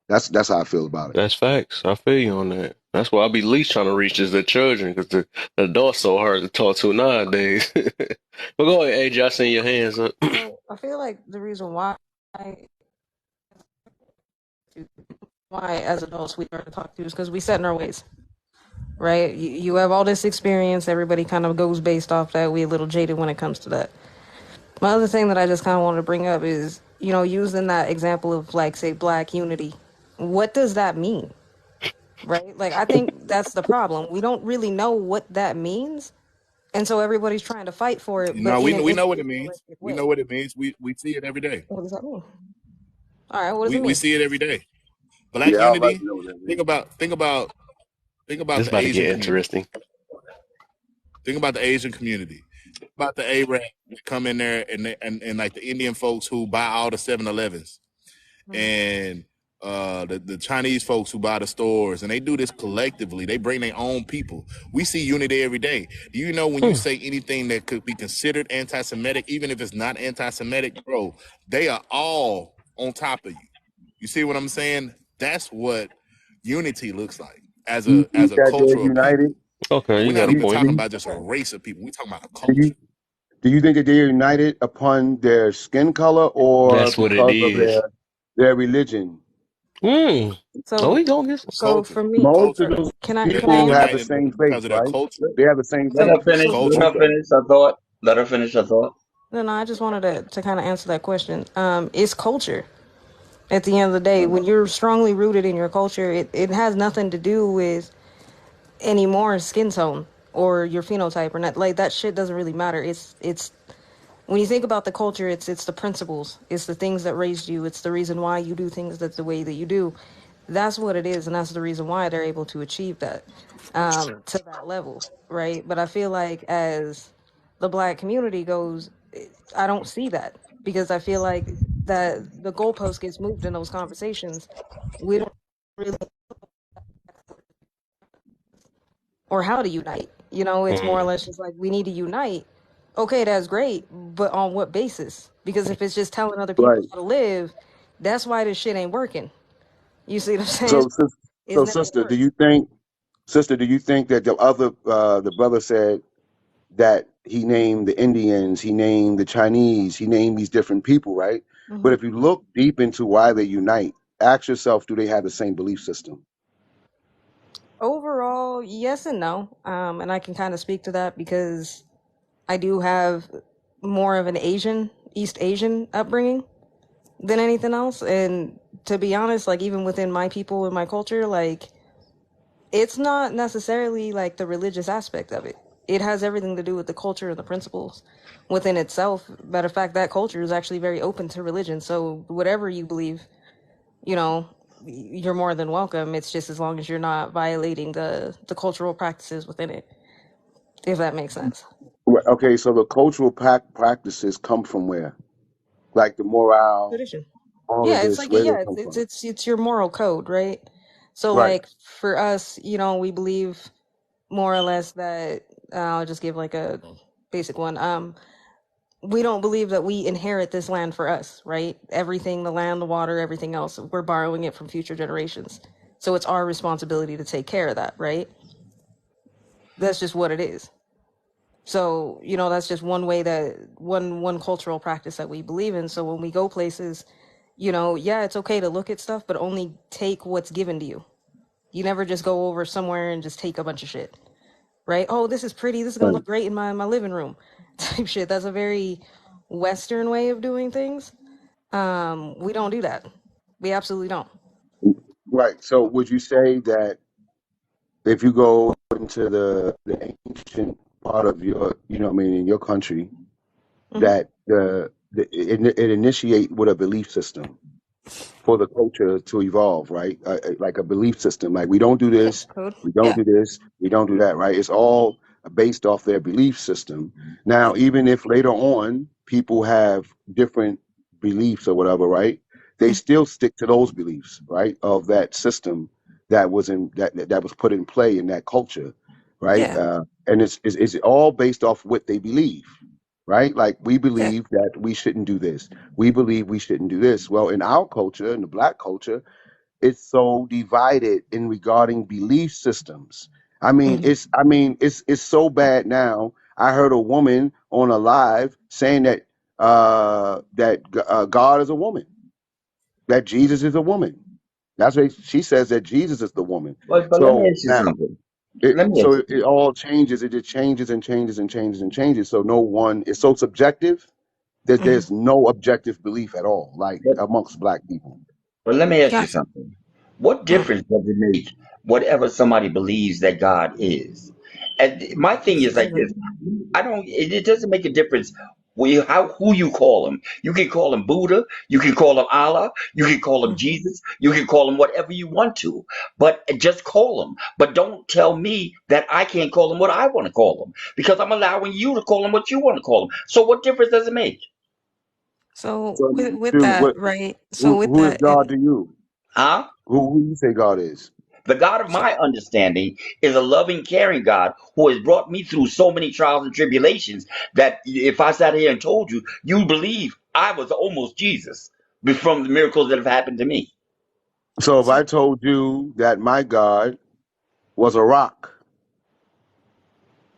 That's how I feel about it. That's facts. I feel you on that. That's why I be least trying to reach is the children because the adults so hard to talk to nowadays. But go ahead, AJ. I seen your hands up. Well, I feel like the reason why as adults we learn to talk to is because we set in our ways, right? You have all this experience. Everybody kind of goes based off that. We a little jaded when it comes to that. My other thing that I just kind of wanted to bring up is, using that example of like, say, black unity. What does that mean? Right? Like, I think that's the problem. We don't really know what that means. And so everybody's trying to fight for it, You but know, in an we know what it means. individualistic We way. know what it means. We see it every day. What does that mean? All right, what does it We mean? see it every day. Black Yeah, I'd like unity. to know what that Think means. about think about think about This the about to Asian get community. interesting. Think about the Asian community. Think about the Arab that come in there and like the Indian folks who buy all the 7-Elevens. and the Chinese folks who buy the stores, and they do this collectively. They bring their own people. We see unity every day. Do you know when you say anything that could be considered anti-Semitic, even if it's not anti-Semitic, bro, they are all on top of you. You see what I'm saying? That's what unity looks like as Do you a think that they're culture of people. united? Okay, We're you got not a even point. talking Do about just a race of people. We're talking about a you culture. do you think that they're united upon their skin color or That's what it because of is. their religion? Mm. Oh, we So, gonna get so Culture. for me, Most of Culture. those They're can I people answer? have the united same faith, because of their right? culture. They have the same Let faith. her finish. So Let Culture. her Okay. finish her thought. Let her finish her thought. no, I just wanted to kind of answer that question. It's culture. At the end of the day, when you're strongly rooted in your culture, it has nothing to do with any more skin tone or your phenotype or not. Like that shit doesn't really matter. It's when you think about the culture, it's the principles, it's the things that raised you, it's the reason why you do things that's the way that you do. That's what it is, and that's the reason why they're able to achieve that to that level, right? But I feel like as the black community goes, I don't see that because I feel like that the goalpost gets moved in those conversations. We don't really or how to unite. You know, it's more or less just like we need to unite. Okay, that's great, but on what basis? Because if it's just telling other people Right. how to live, that's why this shit ain't working. You see what I'm saying? So, It's so never gonna sister, work. do you think that the brother said that he named the Indians, he named the Chinese, he named these different people, right? But Hmm. if you look deep into why they unite, ask yourself, do they have the same belief system? Overall, yes and no. And I can kind of speak to that because I do have more of an East Asian upbringing than anything else. And to be honest, like even within my people and my culture, like it's not necessarily like the religious aspect of it. It has everything to do with the culture and the principles within itself. Matter of fact, that culture is actually very open to religion. So whatever you believe, you know, you're more than welcome. It's just as long as you're not violating the cultural practices within it, if that makes sense. Right, okay, so the cultural practices come from where? Like the morale, Tradition. all of Yeah, it's this, like where do they yeah, come from? it's your moral code, right? So Right. like for us, you know, we believe more or less that I'll just give like a basic one. We don't believe that we inherit this land for us, right? Everything, the land, the water, everything else, we're borrowing it from future generations. So it's our responsibility to take care of that, right? That's just what it is. So, you know, that's just one way that one cultural practice that we believe in. So when we go places, you know, yeah, it's okay to look at stuff, but only take what's given to you. You never just go over somewhere and just take a bunch of shit, right? Oh, this is pretty. This is gonna Right. look great in my living room, type shit. That's a very Western way of doing things. We don't do that. We absolutely don't. Right. So would you say that if you go into the ancient part of your, I mean, in your country, Hmm. that it initiate with a belief system for the culture to evolve, right? Like a belief system. Like we don't do Yeah, this, code. we don't Yeah. do this, we don't do that, right? It's all based off their belief system. Now, Yep. even if later on people have different beliefs or whatever, right? They Mhm. still stick to those beliefs, right? Of that system that was put in play in that culture, right? Yeah. And it's all based off what they believe, right? Like we Yeah. believe that we shouldn't do this, we believe we shouldn't do this. Well, in our culture, in the black culture, it's so divided in regarding belief systems. Hmm. It's so bad now. I heard a woman on a live saying that God is a woman, that Jesus is a woman. That's what she says, that Jesus is the woman. But let me So ask you now something. Let me so ask it, you it all changes. It just changes and changes and changes and changes. So no one, it's so subjective that Hmm. there's no objective belief at all, like something. amongst black people. But let me ask you Yeah. something. What difference does it make, whatever somebody believes that God is? And my thing is like this. I don't. It doesn't make a difference. Who you call him? You can call him Buddha. You can call him Allah. You can call him Hmm. Jesus. You can call him whatever you want to. But just call him. But don't tell me that I can't call him what I want to call him because I'm allowing you to call him what you want to call him. So what difference does it make? So So, with dude, that, right? So with who is that, God to you? Huh? Who you say God is? The God of so my understanding is a loving, caring God who has brought me through so many trials and tribulations that if I sat here and told you, you believe I was almost Jesus from the miracles that have happened to me. So if I so told you that my God was a rock,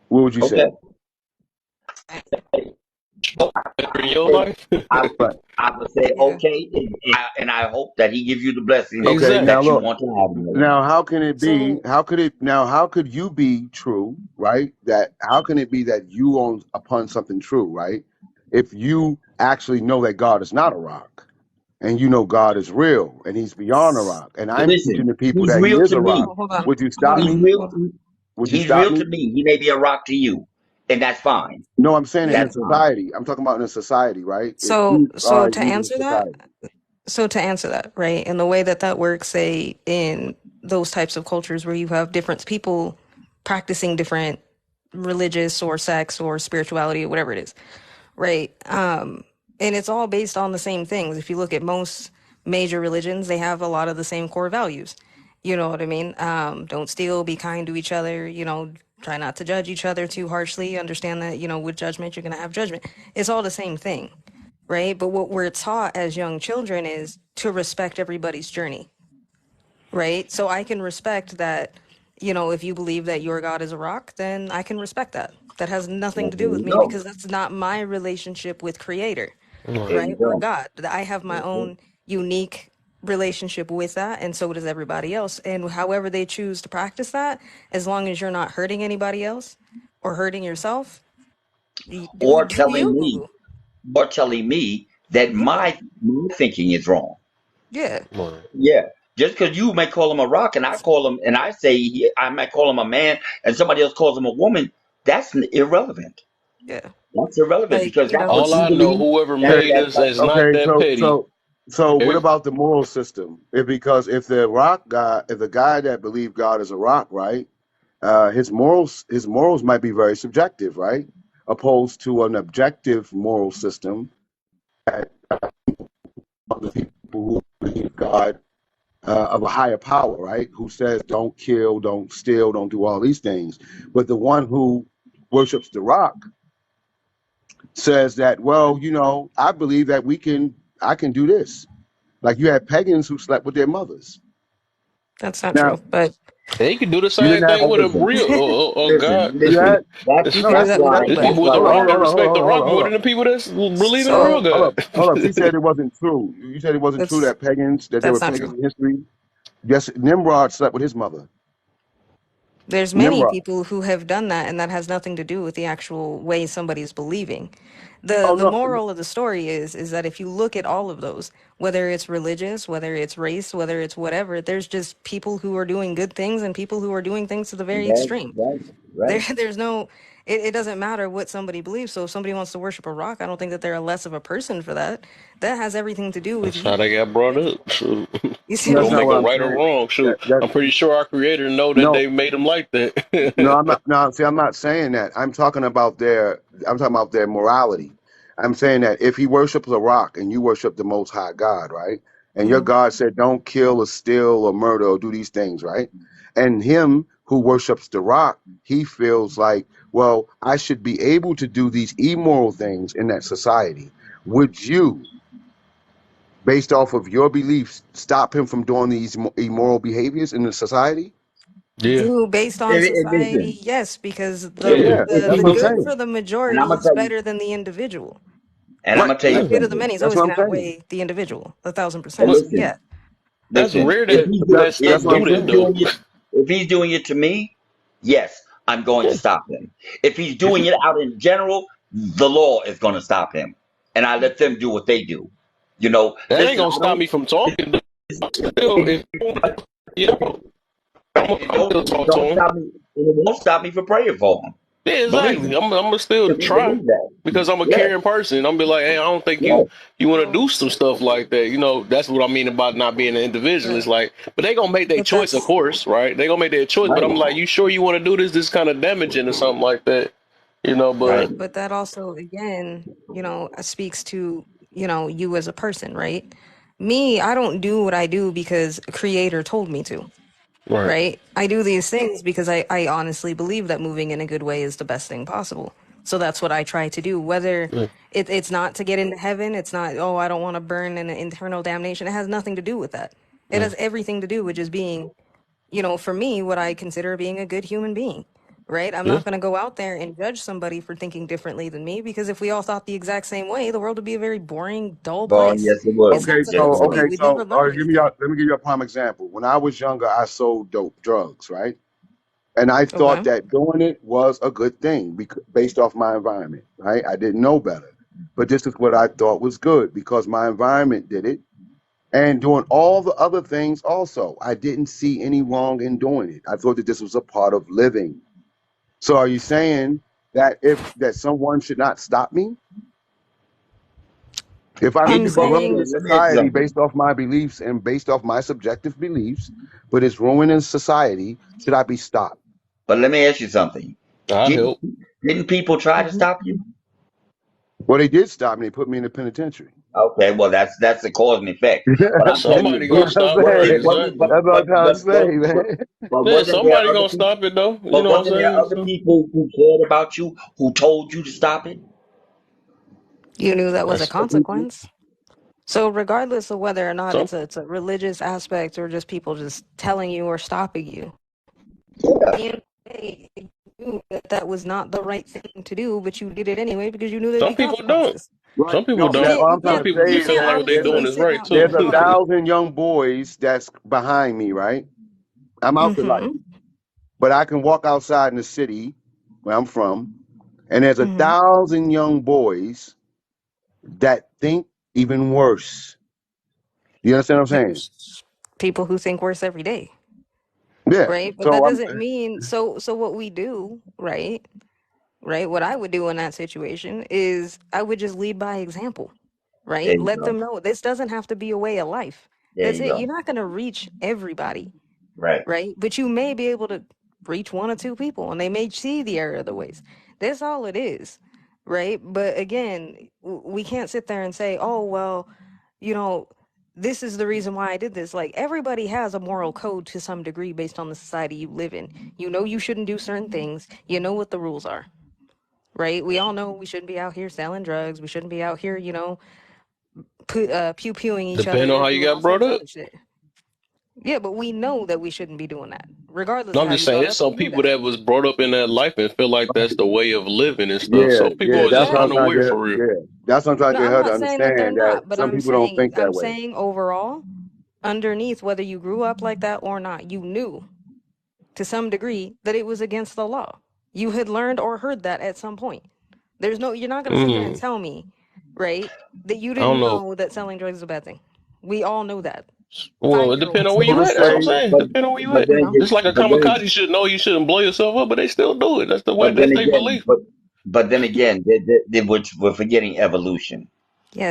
what would you Okay. say? In your life? I, Right. I would say, yeah. okay, and I hope that he gives you the blessings Okay. Now that Exactly. you look. want to have in your life. Now how can it be? So How could it? Now how could you be true? Right. That how can it be that you own upon something true? Right. If you actually know that God is not a rock, and you know God is real and He's beyond a rock, and I'm teaching Listen, the people he's that He real is to a rock. me. hold on, Would you hold stop He's on, me? real. hold on. Would you He's stop real me? to me. He may be a rock to you, and that's fine. No, I'm saying in Yeah. a That's fine. society. I'm talking about in a society, right? If So you so are to using answer that, society. right, and the way that that works, say in those types of cultures where you have different people practicing different religious or sex or spirituality or whatever it is, right? And it's all based on the same things. If you look at most major religions, they have a lot of the same core values. You know what I mean? Don't steal, be kind to each other, try not to judge each other too harshly. Understand that, with judgment, you're going to have judgment. It's all the same thing, right? But what we're taught as young children is to respect everybody's journey, right? So I can respect that, if you believe that your God is a rock, then I can respect that. That has nothing Well, to there do with you me go. because that's not my relationship with Creator, There Right. you right? Or go. God. I have my Okay. own unique relationship with that, and so does everybody else. And however they choose to practice that, as long as you're not hurting anybody else or hurting yourself, you do Or do telling you, boo me, boo. or telling me that Yeah, my thinking is wrong. yeah, Right. Yeah. Just because you may call him a rock, and I call him, and I say I might call him a man, and somebody else calls him a woman. That's irrelevant. yeah. That's irrelevant Like, because that's what All you I know, believe. whoever That's Okay, made that's us like is not okay, that petty. so what Every, about the moral system? Because if the rock guy, if the guy that believed God is a rock, right? His morals might be very subjective, right? Opposed to an objective moral system that of the people who believe God of a higher power, right? Who says don't kill, don't steal, don't do all these things. But the one who worships the rock says that, well, I believe that I can do this. Like you had pagans who slept with their mothers. that's not Now true, but they can do the you same didn't have thing Now with a listen, real listen, God. you listen. had That's you no can do that's that's that with why that's There's that's anybody. people with the hold why on, rock hold that on, hold on, hold respect on, the hold rock on, hold more on. than the people that believe in the So real hold up, God. hold up. She said it wasn't true. You said it wasn't true That's that pagans that there were that's not true. pagans in history. Yes, Nimrod slept with his mother. There's many Nimrod. people who have done that, and that has nothing to do with the actual way somebody's believing. The Oh the no, moral of the story is that if you look at all of those, whether it's religious, whether it's race, whether it's whatever, there's just people who are doing good things and people who are doing things to the very that's extreme. right, There right. there's no it doesn't matter what somebody believes. So if somebody wants to worship a rock, I don't think that they're less of a person for that. That has everything to do with That's how you. they got brought up. Shoot. You see what I'm that's Don't not make saying? what them I'm right or saying. wrong. That Shoot. that I'm pretty sure our creator know that no, they made them like no, that. I'm not. No, see, I'm not saying that. I'm talking about their morality. I'm saying that if he worships a rock and you worship the Most High God, right? And your Hmm. God said, "Don't kill or steal or murder or do these things," right? And him who worships the rock, he feels like, well, I should be able to do these immoral things in that society. Would you, based off of your beliefs, stop him from doing these immoral behaviors in the society? Yeah. Do based on Listen, society, yes, because if Yeah. he, Yeah, if the that's he, the what I'm good saying. for the and I'm majority gonna is tell you, better than the individual. and I'm Right. gonna tell The you That's good of the something. many is that's always what going I'm to saying. outweigh the individual, a thousand And percent. But So listen, yeah, that's listen. rare If that he's That, that if that's stuff what I'm do if that he's saying. though. doing it, if he's doing it to me, yes, I'm going to Yeah. stop him. If he's doing it out in general, the law is going to stop him, and I let them do what they do. That ain't Listen, gonna I stop don't. me from talking. Still, if yeah, It I'm don't. still It talk to don't him. stop me. It won't stop me from praying for him. Yeah, Believe exactly. me. I'm gonna still try Believe that. because I'm a Yes. caring person. I'm be like, hey, I don't think Yes. you want to well, do some stuff like that. That's what I mean about not being an individual. yeah, It's like, but they gonna make their but choice, of that's course, right? They gonna make their choice. But Right. I'm like, you sure you want to do this? This kind of damaging or something like that, Right. But but that also again, speaks to you as a person, right? Me, I don't do what I do because a creator told me to, Right. right? I do these things because I honestly believe that moving in a good way is the best thing possible. So that's what I try to do. Whether Yeah. it's not to get into heaven, it's not, oh, I don't want to burn in an eternal damnation. It has nothing to do with that. It Yeah. has everything to do with just being, for me, what I consider being a good human being, right? I'm Yeah. not going to go out there and judge somebody for thinking differently than me because if we all thought the exact same way, the world would be a very boring, dull Oh, place. yes, it would. It's Okay, not Yes, it supposed to be. would. We'd never learn anything. let me give you a prime example. When I was younger, I sold dope drugs, right? And I thought Okay. that doing it was a good thing based off my environment, right? I didn't know better. But this is what I thought was good because my environment did it. And doing all the other things also, I didn't see any wrong in doing it. I thought that this was a part of living. So are you saying that if that someone should not stop me? If I may I'm be Well, corrupting saying, the let me ask you society something. based off my beliefs and based off my subjective beliefs, but it's ruining society, should I be stopped? But let me ask you something. I Didn't help. didn't people try to Mhm. stop you? Well, they did stop me. They put me in the penitentiary. Okay, well that's the cause and effect. You know But I'm telling you, Somebody what gonna I'm stop it. saying? it wasn't. Exactly. That's what I'm trying to say, man. But Yeah, wasn't there somebody other gonna people? stop it though. You But know what wasn't there I'm saying? other So people who cared about you who told you to stop it? you knew that was a that's consequence. So regardless of whether or not some it's a religious aspect or just people just telling you or stopping you, at Yeah, the end of the day, you knew that that was not the right thing to do, but you did it anyway because you knew there'd some be people don't. consequences. Right. Some people No, You that don't. can't all you I'm trying Some to can't people say be you is can't feeling like that what they honestly doing is sit right down. too. there's a Hold on. thousand young boys that's behind me, right? I'm out the light, Mm-hmm. but I can walk outside in the city where I'm from, and there's a Mm-hmm. thousand young boys that think even worse. You understand what I'm saying? There's people who think worse every day, Yeah. right? But that So I'm. doesn't mean so what we do, right? Right? What I would do in that situation is I would just lead by example, there right? you Let go. them know this doesn't have to be a way of life. There That's you it. go. You're not going to reach everybody, Right. right? But you may be able to reach one or two people and they may see the error of the ways. That's all it is, right? But again, we can't sit there and say, oh, well, you know, this is the reason why I did this. Like everybody has a moral code to some degree based on the society you live in. You know, you shouldn't do certain things. You know what the rules are, right? We all know we shouldn't be out here selling drugs. We shouldn't be out here, pew pewing each Depending other, on how you doing all got brought sorts of up. other shit. Yeah, but we know that we shouldn't be doing that. Regardless No, of I'm how just you saying, brought it's up, some we knew people that. that was brought up in that life and feel like that's the way of living and stuff. Yeah, Some people yeah. are just That's what I'm trying to unaware get. for real. Yeah, that's what I'm trying No, to get I'm her to not saying that they're understand that not, but some I'm people don't saying think that I'm way. saying overall, underneath whether you grew up like that or not, you knew to some degree that it was against the law. You had learned or heard that at some point. You're not going to sit there and Mm, tell me, right, that you I don't didn't know. know that selling drugs is a bad thing. We all know that. Well, it depends on 5-year-olds where So you know to at. that. That's what I'm say, saying. But Depending on where you but at. then No. again, Just like a but then kamikaze should know you shouldn't blow yourself up, but they still do it. That's the way. but then That's their again, belief. but then again, we're forgetting evolution.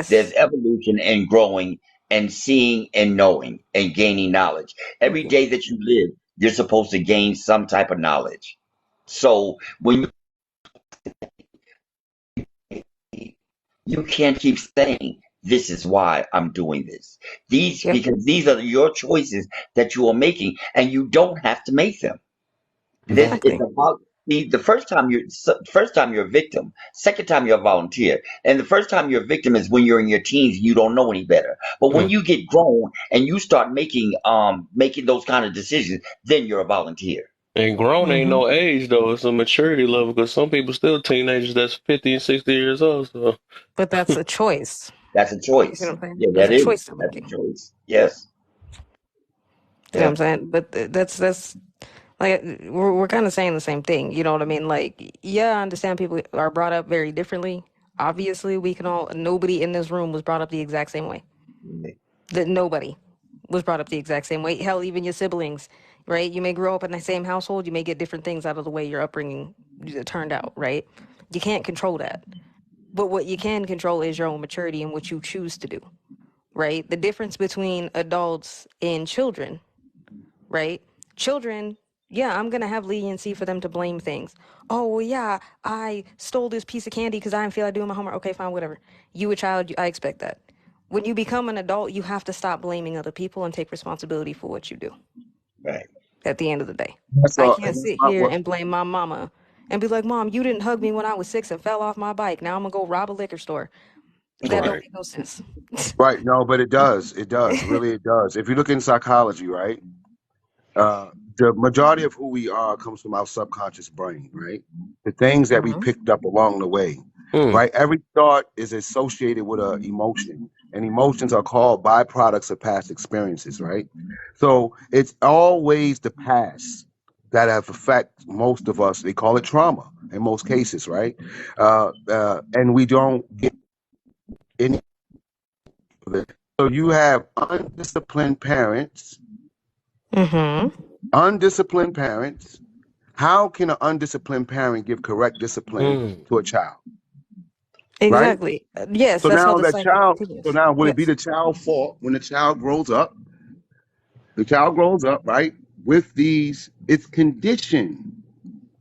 There's Yes. evolution and growing and seeing and knowing and gaining knowledge. Thank Every you. day that you live, you're supposed to gain some type of knowledge. So when you can't keep saying this is why I'm doing this. These Yep. because these are your choices that you are making, and you don't have to make them. This No. it's Exactly. about the first time you're a victim, second time you're a volunteer, and the first time you're a victim is when you're in your teens. You don't know any better, but when Mm. you get grown and you start making those kind of decisions, then you're a volunteer. And grown ain't Hmm. no age though. It's a maturity level because some people still teenagers that's 50 and 60 years old. So But that's a choice. That's a You see what choice. I'm saying? Yeah, That's that a choice is. they're That's a making. choice. Yes. You know what I'm Yeah. saying? But that's like we're kind of saying the same thing. You know what I mean? Like, yeah, I understand people are brought up very differently. Obviously, we can all. Nobody in this room was brought up the exact same way. That nobody was brought up the exact same way. Hell, even your siblings, right? You may grow up in the same household. You may get different things out of the way your upbringing turned out, right? You can't control that. But what you can control is your own maturity and what you choose to do, right? The difference between adults and children, right? Children, yeah, I'm gonna have leniency for them to blame things. Oh, well, yeah, I stole this piece of candy because I didn't feel like doing my homework. Okay, fine, whatever. You a child, I expect that. When you become an adult, you have to stop blaming other people and take responsibility for what you do. Right. At the end of the day, That's I all. can't And that's sit not here what. and blame my mama and be like, "Mom, you didn't hug me when I was 6 and fell off my bike. Now I'm gonna go rob a liquor store." That don't Right. make no sense. Right. No, but it does. It does. Really, it does. If you look in psychology, right? Uh, the majority of who we are comes from our subconscious brain, right? The things that we Mhm. picked up along the way, Mm. right? Every thought is associated with an emotion, and emotions are called byproducts of past experiences, right? So it's always the past that have affect most of us. They call it trauma in most cases, right? And we don't get any of it. So you have undisciplined parents, Mhm. undisciplined parents. How can an undisciplined parent give correct discipline Mm. to a child, right? Exactly. Yes, So that's how now the that cycle child, so continues. now would it be Yes. the child's fault when the child grows up? The child grows up, right? With these, it's conditioned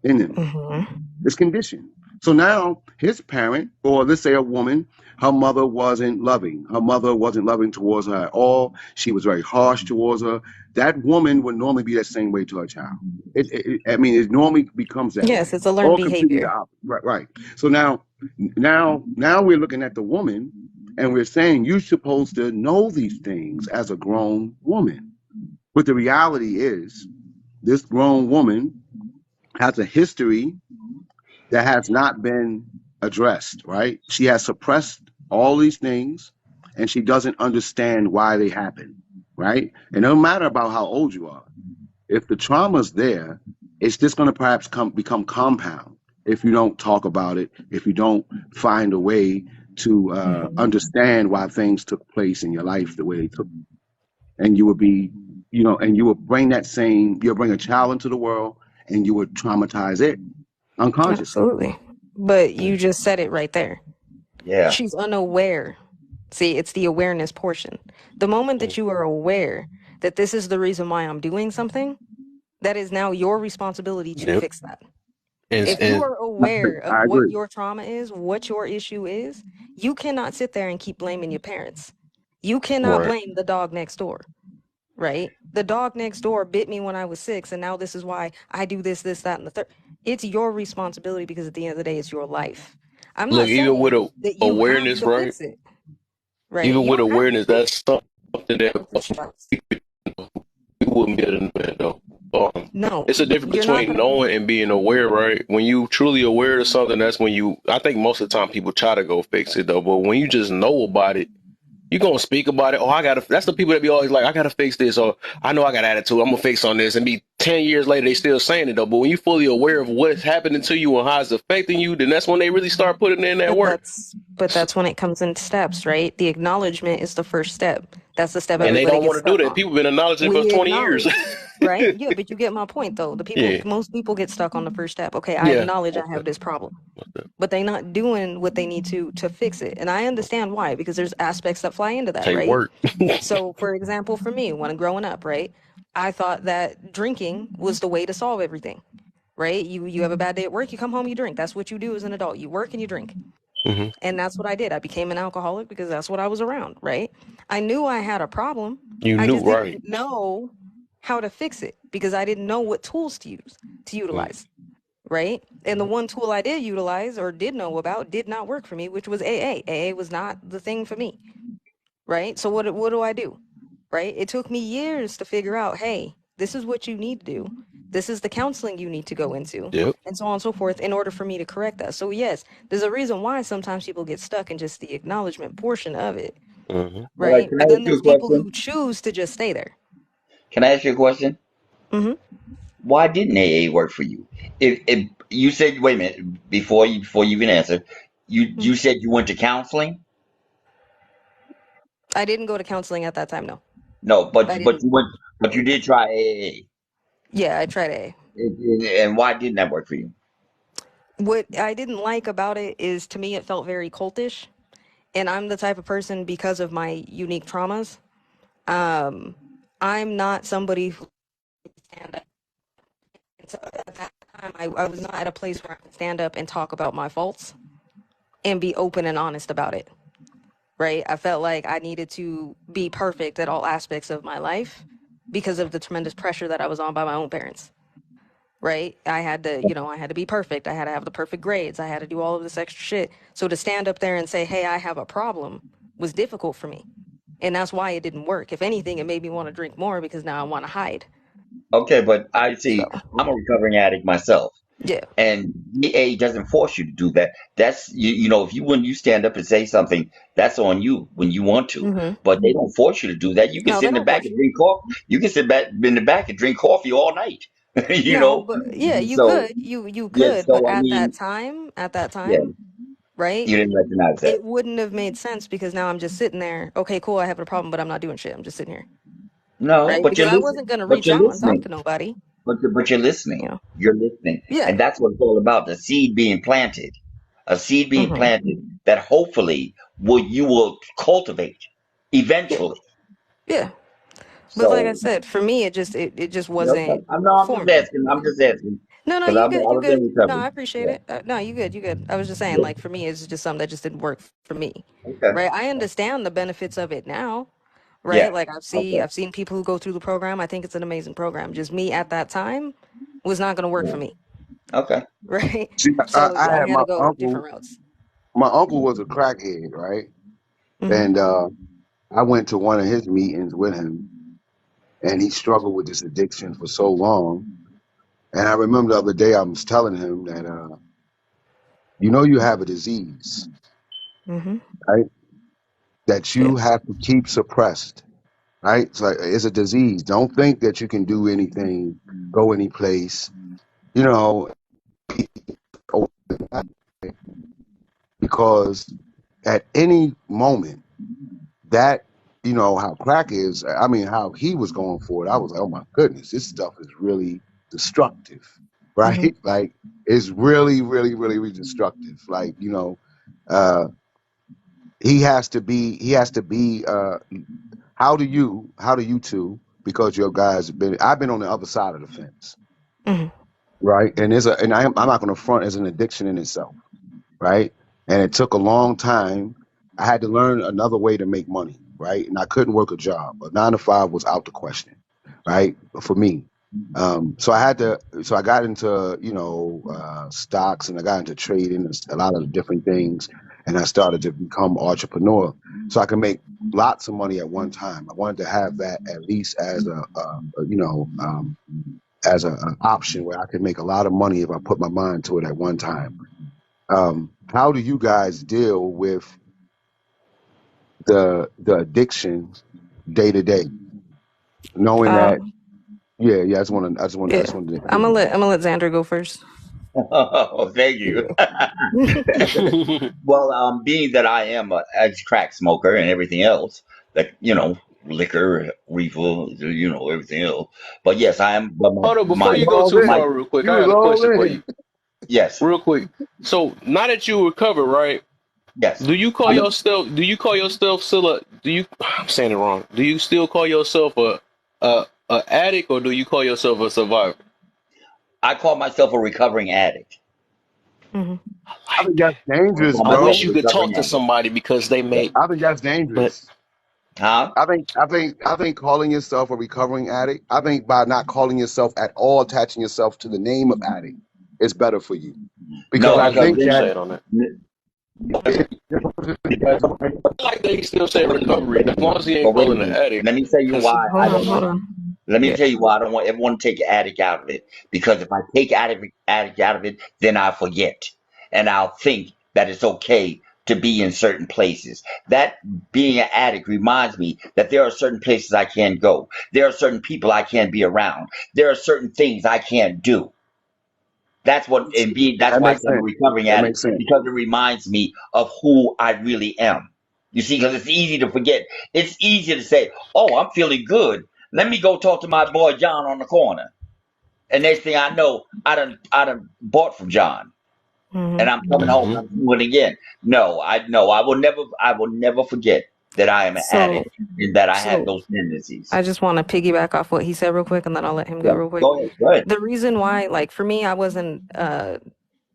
in him. Mhm. It's conditioned. So now his parent, or let's say a woman, her mother wasn't loving. Her mother wasn't loving towards her at all. She was very harsh towards her. That woman would normally be that same way to her child. I mean, it normally becomes that Yes, way, it's a learned or completely the behavior. opposite. Right, right. So now we're looking at the woman, and we're saying you're supposed to know these things as a grown woman. But the reality is, this grown woman has a history that has not been addressed, right? She has suppressed all these things and she doesn't understand why they happen, right? And no matter about how old you are, if the trauma's there, it's just going to perhaps become compound if you don't talk about it, if you don't find a way to Mhm. understand why things took place in your life the way they took. And you would be, and you would bring you'll bring a child into the world and you would traumatize it unconsciously. Absolutely. But you just said it right there. Yeah. She's unaware. See, it's the awareness portion. The moment that Mm. you are aware that this is the reason why I'm doing something, that is now your responsibility to Yep. fix that. And If you and are aware of I what agree. your trauma is, what your issue is, you cannot sit there and keep blaming your parents. You cannot right. blame the dog next door, right? The dog next door bit me when I was 6, and now this is why I do this, this, that, and the third. It's your responsibility because at the end of the day, it's your life. I'm Look, not even with saying that you have awareness, to right? fix it, right? Even You with don't have to awareness, fix that's something that it. Just trust. we wouldn't be able to do that though. No, It's a difference you're not between going to be. knowing and being aware, right? When you truly aware of something, that's when I think most of the time people try to go fix it though, but when you just know about it, you gonna speak about it. Oh, that's the people that be always like, I gotta fix this, or I know I got attitude, I'm gonna fix on this, and be 10 years later they still saying it though. But when you fully aware of what's happening to you and how it's affecting you, then that's when they really start putting in that But work. that's when it comes in steps, right? The acknowledgement is the first step. That's the step And they everybody don't gets want to do stuck that. on. People been acknowledging it for We 20 years. acknowledge, right? Yeah, but you get my point though. Yeah. Most people get stuck on the first step. Okay, I Yeah. acknowledge I Okay. have this problem, but they're not doing what they need to fix it. And I understand why, because there's aspects that fly into that, Take right? work. So, for example, for me, when growing up, right, I thought that drinking was the way to solve everything, right? You have a bad day at work, you come home, you drink. That's what you do as an adult. You work and you drink. Hmm. And that's what I did. I became an alcoholic because that's what I was around, right? I knew I had a problem. You I knew, just right? didn't know how to fix it because I didn't know what tools to use, to Mm. utilize, right? And the one tool I did utilize or did know about did not work for me, which was AA. AA was not the thing for me, right? So what do I do? Right? It took me years to figure out, hey, this is what you need to do. This is the counseling you need to go into, Yep. and so on and so forth in order for me to correct that. So yes, there's a reason why sometimes people get stuck in just the acknowledgement portion of it, Hmm. All right. right? Can I But then ask you there's a people question? who choose to just stay there. Can I ask you a question? Hmm. Why didn't AA work for you? If you said, wait a minute, before you even answer, you said you went to counseling. I didn't go to counseling at that time, no. No, I but didn't. you went, but you did try AA. Yeah, I tried AA. And why didn't that work for you? What I didn't like about it is, to me, it felt very cultish. And I'm the type of person, because of my unique traumas, um, I'm not somebody who stand up So at that time, I was not at a place where I could stand up and talk about my faults and be open and honest about it. Right? I felt like I needed to be perfect at all aspects of my life because of the tremendous pressure that I was on by my own parents. Right? I had to, I had to be perfect. I had to have the perfect grades. I had to do all of this extra shit. So to stand up there and say, hey, I have a problem was difficult for me. And that's why it didn't work. If anything, it made me want to drink more because now I want to hide. Okay, but I So, see. I'm a recovering addict myself, yeah. and DA doesn't force you to do that. That's you know, if you when you stand up and say something, that's on you when you want to. Mm-hmm. But they don't force you to do that. You can No, sit they in the don't back force and you. drink coffee. You can sit back in the back and drink coffee all night. you No, know. but yeah, you So could. You yeah. could, but So I mean, at that yeah, time, right? you didn't recognize that. It wouldn't have made sense because now I'm just sitting there. Okay, cool. I have a problem, but I'm not doing shit. I'm just sitting here, No, right? but Because you're I listening. wasn't gonna But reach you're out and talk listening. to nobody. But you're listening. You know? You're listening, Yeah. and that's what it's all about. The seed being planted, a seed being Mm-hmm. planted that hopefully you will cultivate Yeah. eventually. Yeah. But like I So said, for me, it just okay, wasn't I'm no, I'm just forming. asking. I'm just asking No, no, because you I good, you was good. in No, recovery. I appreciate Yeah, it. No, you good, you good. I was just saying, yeah. like for me, it's just something that just didn't work for me, Okay. right? I understand the benefits of it now, Yeah. right? Like Okay. I've seen people who go through the program. I think it's an amazing program. Just me at that time was not going to work Yeah. for me, Okay. right? See, So I I had had to go different routes. my uncle was a crackhead, right? Hmm. And I went to one of his meetings with him, and he struggled with this addiction for so long. And I remember the other day I was telling him that, you have a disease, Hmm. right? That Yeah. you have to keep suppressed, right? It's like it's a disease. Don't think that you can do anything, go any place, you know, because at any moment that how crack is, I mean how he was going for it, I was like, oh my goodness, this stuff is really destructive. Hmm. Right. Like it's really really really, really destructive. Like uh he has to be how do you two, because your guys have been, I've been on the other side of the fence, Hmm. right? And I'm not going to front as an addiction in itself, right? And it took a long time. I had to learn another way to make money, right? And I couldn't work a job. A 9 to 5 was out the question, right? For me. So I got into, stocks, and I got into trading and a lot of different things. And I started to become entrepreneur so I could make lots of money at one time. I wanted to have that at least as as an option where I could make a lot of money if I put my mind to it at one time. How do you guys deal with the addiction day to day, knowing that? Um. Yeah. I just Yeah. want to hear I'm gonna you. let Xander go first. Oh, thank you. Yeah. Well, being that I am a ex crack smoker and everything else, like liquor, reefer, everything else. But yes, I am. But Hold on, before my you You go all too my in. far, real quick, You I was got a all question for in. you, yes, real quick. So now that you recovered, right? yes. Do you call I'm a, yourself? Do you call yourself still a? Do you? I'm saying it wrong. Do you still call yourself a addict, or do you call yourself a survivor? I call myself a recovering addict. Hmm. I I like think that's that. I dangerous, call I myself wish a bro. you could talk recovering to addict. somebody because they Yeah. may. I think that's But dangerous. Huh? I think calling yourself a recovering addict, I think by not calling yourself at all, attaching yourself to the name of addict, is better for you. Because No, how I do you because think what you that then said on that? it, because I like that he still say recovery as long as he but ain't wait a calling it minute. addict. Let me tell you Because why I Hold on. don't Hold want. on. Let me Yeah. tell you why I don't want everyone to take addict out of it. Because if I take addict out of it, then I'll forget. And I'll think that it's okay to be in certain places. That being an addict reminds me that there are certain places I can't go. There are certain people I can't be around. There are certain things I can't do. That's that why I makes say I'm a sense. recovering That addict, makes sense. because it reminds me of who I really am. You see, because it's easy to forget. It's easy to say, "Oh, I'm feeling good. Let me go talk to my boy John on the corner." And next thing I know, I done bought from John, Hmm. and I'm coming home and I'm doing it again. No, I will never forget. that I am an So, addict and that I have so those tendencies. I just want to piggyback off what he said real quick, and then I'll let him go Yeah, real quick. go ahead. Go ahead. The reason why, like for me, I wasn't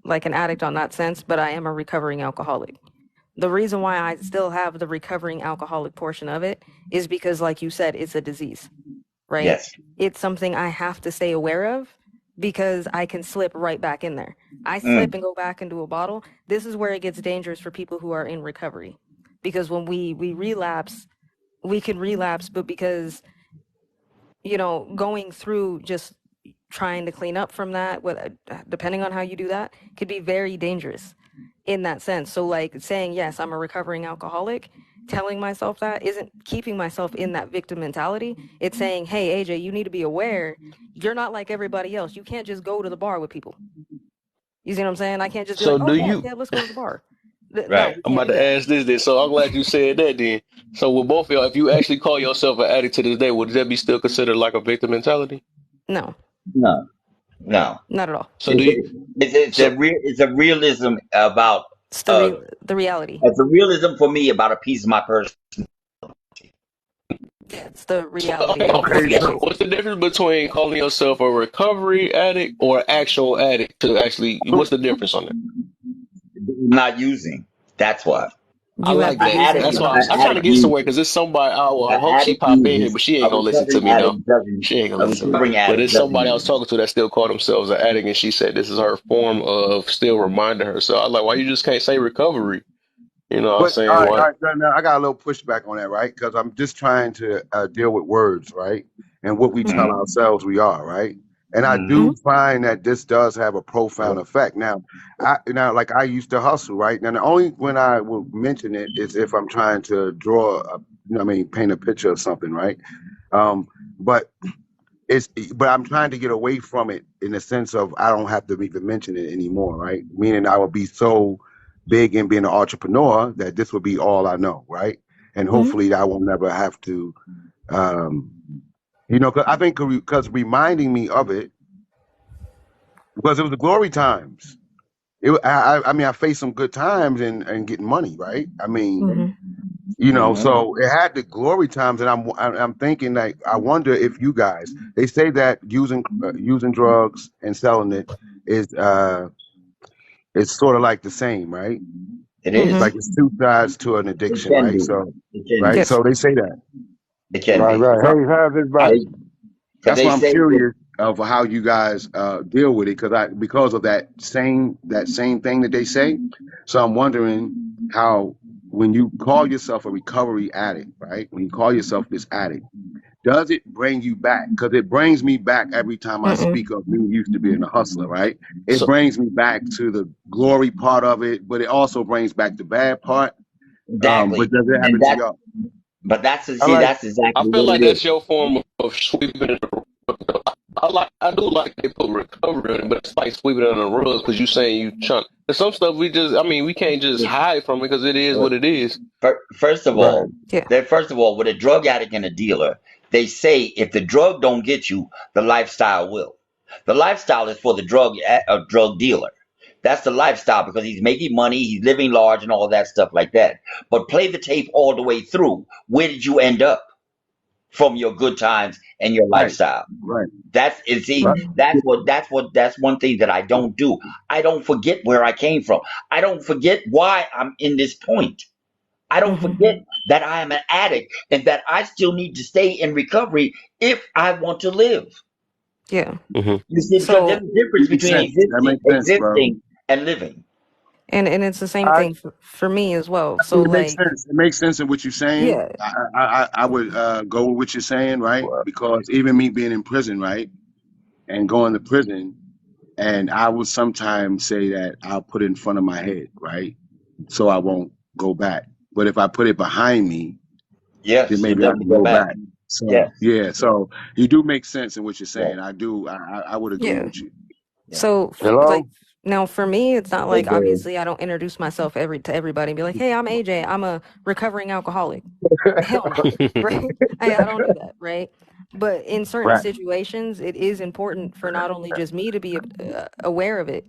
like an addict on that sense, but I am a recovering alcoholic. The reason why I still have the recovering alcoholic portion of it is because, like you said, it's a disease, right? Yes. It's something I have to stay aware of because I can slip right back in there. I slip Mm. and go back into a bottle. This is where it gets dangerous for people who are in recovery. Because when we relapse, we can relapse, but because, going through just trying to clean up from that, depending on how you do that, could be very dangerous in that sense. So, like saying, yes, I'm a recovering alcoholic, telling myself that isn't keeping myself in that victim mentality. It's saying, hey, AJ, you need to be aware. You're not like everybody else. You can't just go to the bar with people. You see what I'm saying? I can't just be like, So oh, do yeah, you? yeah, let's go to the bar. No, Right. we I'm can't about do to that. ask this. Then, so I'm glad you said that. Then, so with both of y'all, if you actually call yourself an addict to this day, would that be still considered like a victim mentality? No, No. No. not at all. So do you? So It's a realism about It's uh the reality. it's a realism for me about a piece of my person. Yeah, it's the So, reality okay, of the Okay, so so situation. what's the difference between calling yourself a recovery addict or actual addict to actually, what's the difference on it? Not using. That's what. I You have like to that. use it That's in why order I'm to An trying to addict recover. get somewhere uses. because it's somebody, I An hope she addict pop in here, uses. but she A ain't gonna listen to recovering me though. addict doesn't. She ain't gonna A listen to me. recovering But addict it's doesn't somebody I was use. talking to that still called themselves an addict and she said this is her form of still reminding herself. I was like, why you just can't say recovery? You know what I'm but saying? all What? right, now I got a little pushback on that, right? Because I'm just trying to deal with words, right? And what we tell Mm-hmm. Mm-hmm. ourselves we are, right? And I Mm-hmm. do find that this does have a profound effect. Like I used to hustle, right? Now, the only when I will mention it is if I'm trying to draw, paint a picture of something, right? Um, but but I'm trying to get away from it in the sense of I don't have to even mention it anymore, right? Meaning I will be so big in being an entrepreneur that this will be all I know, right? And Mm-hmm. hopefully I will never have to, um, 'cause I think because reminding me of it because it was the glory times. I mean, I faced some good times and getting money, right? I mean, Mm-hmm. Mm-hmm. so it had the glory times, and I'm thinking like I wonder if you guys they say that using drugs and selling it is it's sort of like the same, right? It It's Mm-hmm. is. like it's two sides to an It addiction, can right? be. So It can right, be. Yes. so they say that. It can Right, be. right. So Hey, how's I, everybody? They, because that's they why I'm say that. curious of how you guys deal with it because of that same thing that they say. So I'm wondering how when you call yourself a recovery addict, right? When you call yourself this addict, does it bring you back? Because it brings me back every time I Mm-mm. speak of me used to being a hustler, right? It So brings me back to the glory part of it, but it also brings back the bad part. But Exactly. does it And happen to that, y'all? but I like that's I exactly feel what like it is. that's your form of sweeping. I do like they put recovery on it, but it's like sweeping it under the rug because you saying you chunk. There's some stuff we can't just hide from it because it is what it is. First of right. all, Yeah. with a drug addict and a dealer, they say if the drug don't get you, the lifestyle will. The lifestyle is for the drug dealer. That's the lifestyle because he's making money, he's living large, and all that stuff like that. But play the tape all the way through. Where did you end up from your good times and your Right, lifestyle? right, Right. Mm-hmm. That's one thing that I don't do. I don't forget where I came from. I don't forget why I'm in this point. I don't Mm-hmm. forget that I am an addict and that I still need to stay in recovery if I want to live. Yeah. Hmm. You see, because there's So, a difference makes between sense. That makes sense, bro. existing and living. and it's the same I thing for me as well. I mean, So, it makes like, sense. It makes sense in what you're saying. yeah. I would go with what you're saying, right? Because even me being in prison, right, and going to prison, and I would sometimes say that I'll put it in front of my head, right, so I won't go back. But if I put it behind me, then Yes, you'll maybe I definitely can go go back. back. So Yes, yeah, so you do make sense in what you're yes, saying. I do. I would agree Yeah. with you. yeah. So, like, hello. now for me, it's not Hey, like Gary. obviously I don't introduce myself to everybody and be like, "Hey, I'm AJ. I'm a recovering alcoholic." Hell no, right? I don't do that, right? But in certain Right. situations, it is important for not only just me to be aware of it,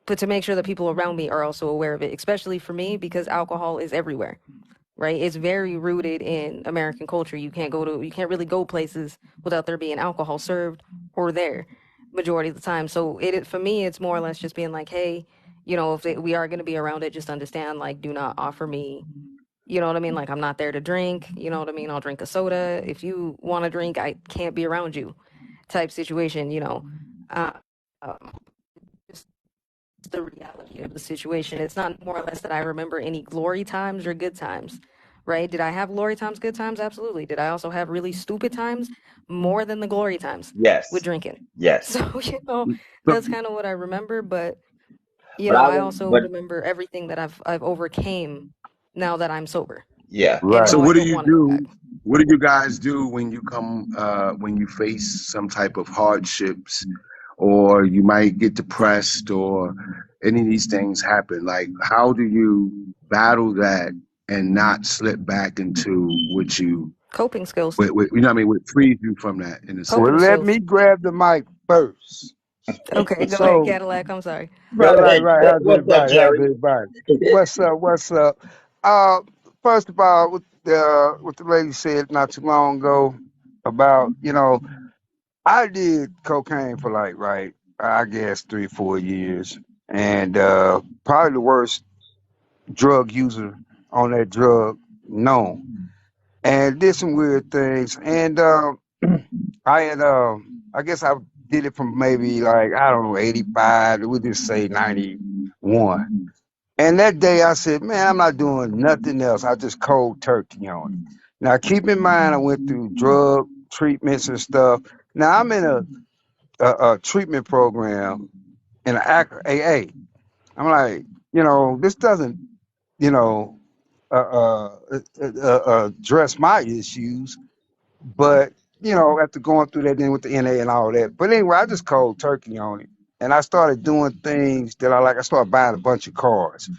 but to make sure that people around me are also aware of it, especially for me because alcohol is everywhere. right? It's very rooted in American culture. You can't really go places without there being alcohol served or there majority of the time. So for me, it's more or less just being like, hey, if we are going to be around it, just understand, like, do not offer me, you know what I mean? Like, I'm not there to drink, you know what I mean? I'll drink a soda. If you want to drink, I can't be around you type situation. Uh, um, just the reality of the situation. It's not more or less that I remember any glory times or good times, right? Did I have glory times, good times? Absolutely. Did I also have really stupid times? More than the glory times with Yes, drinking. yes. So, So, that's kind of what I remember. But, But I I was, also but remember everything that I've overcame now that I'm sober yeah. and right. how So I what do don't you want to go back. do? What do you guys do when you when you face some type of hardships, or you might get depressed, or any of these things happen? Like, how do you battle that and not slip back into Coping skills. you know what I mean, what frees you from that in a Coping Well, sense? let skills. me grab the mic first. Okay, go ahead, So, Cadillac. I'm sorry. Go right. ahead. How's What's up, everybody? How's Jerry? everybody? What's up? What's up? Uh, First of all, what the lady said not too long ago about, I did cocaine for like, right, I guess 3, 4 years, and probably the worst drug user on that drug known, and did some weird things, and I had I guess I did it from maybe like I don't know 85 we just say 91. And that day I said, man, I'm not doing nothing else. I just cold turkey on it. Now keep in mind I went through drug treatments and stuff. Now I'm in a treatment program in an AA. I'm like, this doesn't, you know, address my issues. But after going through that, then with the NA and all that. But anyway, I just cold turkey on it, and I started doing things that I like. I started buying a bunch of cars.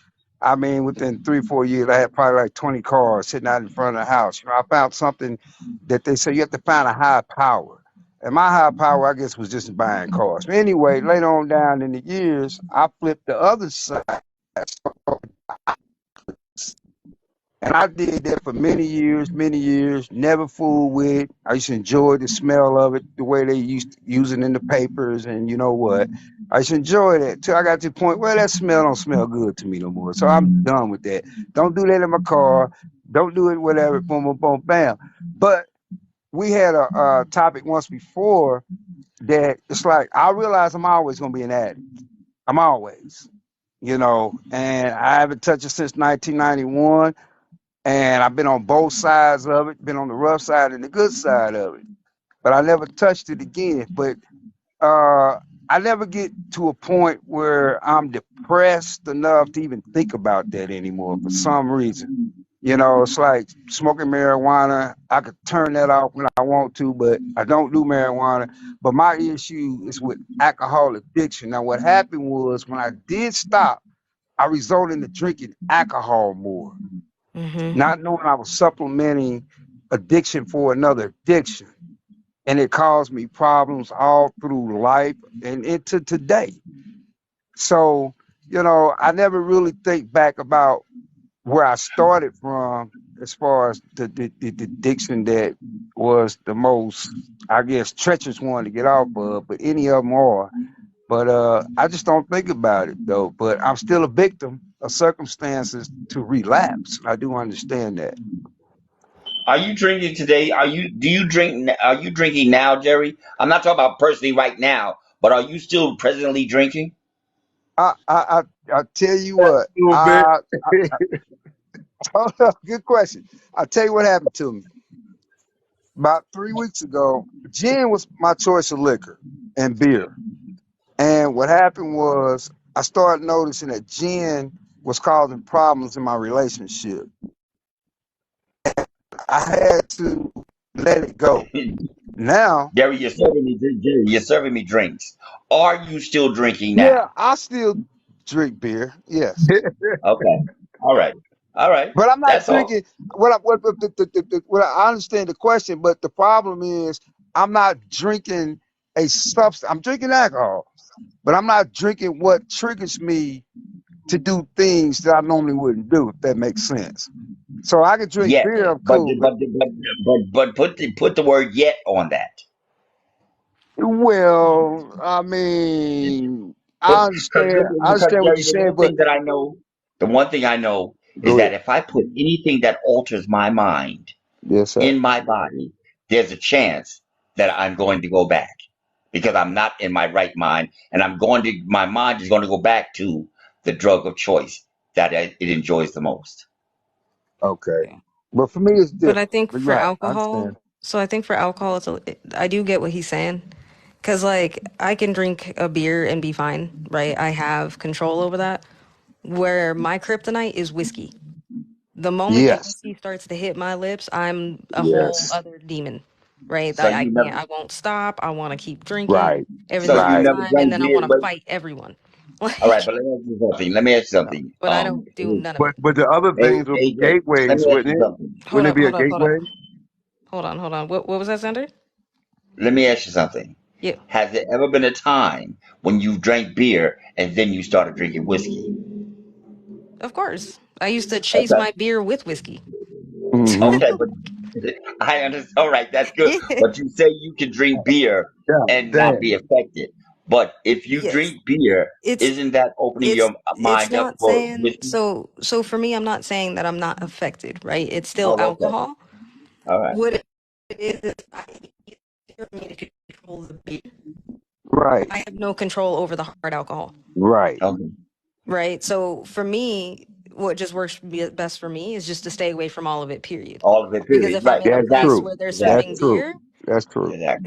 I mean, within 3, 4 years, I had probably like 20 cars sitting out in front of the house. I found something that they say you have to find a high power. And my high power, I guess, was just buying cars. But anyway, later on down in the years, I flipped the other side. And I did that for many years, never fooled with it. I used to enjoy the smell of it, the way they used to use it in the papers, and you know what? I used to enjoy that till I got to the point where that smell don't smell good to me no more. So I'm done with that. Don't do that in my car. Don't do it, whatever, boom, boom, boom, bam. But we had a topic once before that it's like, I realize I'm always going to be an addict. I'm always, and I haven't touched it since 1991. And I've been on both sides of it, been on the rough side and the good side of it, but I never touched it again. But I never get to a point where I'm depressed enough to even think about that anymore for some reason. It's like smoking marijuana. I could turn that off when I want to, but I don't do marijuana. But my issue is with alcohol addiction. Now, what happened was when I did stop, I resorted into drinking alcohol more, Mm-hmm. not knowing I was supplementing addiction for another addiction. And it caused me problems all through life and into today. So, I never really think back about where I started from as far as the addiction that was the most, I guess, treacherous one to get off of, but any of them are. But I just don't think about it though. But I'm still a victim of circumstances to relapse. I do understand that. Are you drinking today? Do you drink? Are you drinking now, Jerry? I'm not talking about personally right now, but are you still presently drinking? I tell you what. A little bit. Hold up, good question. I'll tell you what happened to me. About 3 weeks ago, gin was my choice of liquor and beer. And what happened was I started noticing that gin was causing problems in my relationship. I had to let it go. Now, Jerry, you're serving me drinks. Are you still drinking yeah, now? I still drink beer, yes. Okay. All right. All right. But I'm not That's all. drinking what I understand the question, but the problem is I'm not drinking a substance. I'm drinking alcohol, but I'm not drinking what triggers me to do things that I normally wouldn't do, if that makes sense. So I could drink Yet, beer, I'm but cool. But put the word yet on that. well, I mean, But I because understand. I because understand what Jerry, you're the saying, one but thing that I know, the one thing I know is go that ahead. if I put anything that alters my mind Yes, sir. in my body, there's a chance that I'm going to go back because I'm not in my right mind, and my mind is going to go back to the drug of choice that it enjoys the most. Okay. Yeah. But for me, it's But I different. think But for right, I alcohol, understand. so I think for alcohol, I do get what he's saying. Cause like I can drink a beer and be fine, right? I have control over that. Where my kryptonite is whiskey. The moment that Yes. whiskey starts to hit my lips, I'm a whole Yes. other demon, right? So That I you can't, never, I won't stop. I want to keep drinking. Right. so Everything's you Right. never fine, and drank then I beer, want to but fight everyone. all right. Like, But let me ask you something. Let me ask you something. but I don't do none of it. But the other things would be AJ, let gateways, me ask you wouldn't it? something. Hold Wouldn't it up, be a hold up, hold up. gateway? Hold on. What was that, Sender? Let me ask you something. Yeah, Has there ever been a time when you drank beer and then you started drinking whiskey? of course. I used to chase Okay. my beer with whiskey. Mm-hmm. Okay, but I understand. All right, that's good. Yeah. But you say you can drink beer Yeah. and not be Damn. affected. But if you Yes. drink beer, It's isn't that opening it's your it's mind up not for saying whiskey? so for me, I'm not saying that I'm not affected, right? It's still Oh, okay. alcohol. All right. What it is easier for me to control the beer. Right. I have no control over the hard alcohol, Right. Okay. right? So for me, what just works best for me is just to stay away from all of it, period. All of it, Because period. if I'm Right. in a That's place true. Exactly. where they're That's serving Exactly. true. beer, That's true. Exactly.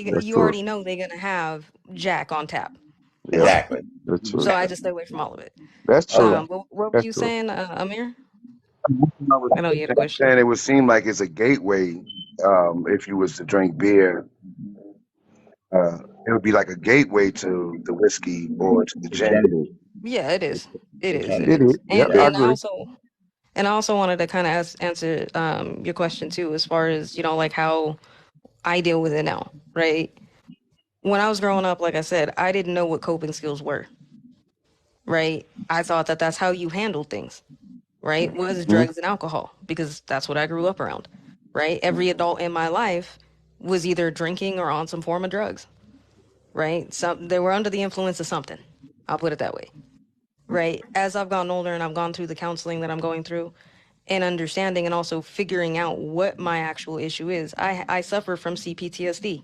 That's you true. already know they're gonna have Jack on tap. Yeah. Exactly. That's true. So I Exactly. just stay away from all of it. That's Okay. true. What were That's you true. saying, Amir? I was I know you had a question. saying it would seem like it's a gateway. If you was to drink beer, it would be like a gateway to the whiskey or to the It gin. can be. Yeah, it is. It It is. can It It be. is. is. Yep. And I Yeah. and agree. I also wanted to kind of answer your question too, as far as like how I deal with it now, right? When I was growing up, like I said, I didn't know what coping skills were, right? I thought that that's how you handled things, right? Was Mhm. drugs and alcohol because that's what I grew up around, right? Every adult in my life was either drinking or on some form of drugs, right? Some they were under the influence of something. I'll put it that way, right? As I've gotten older and I've gone through the counseling that I'm going through and understanding and also figuring out what my actual issue is, I suffer from CPTSD,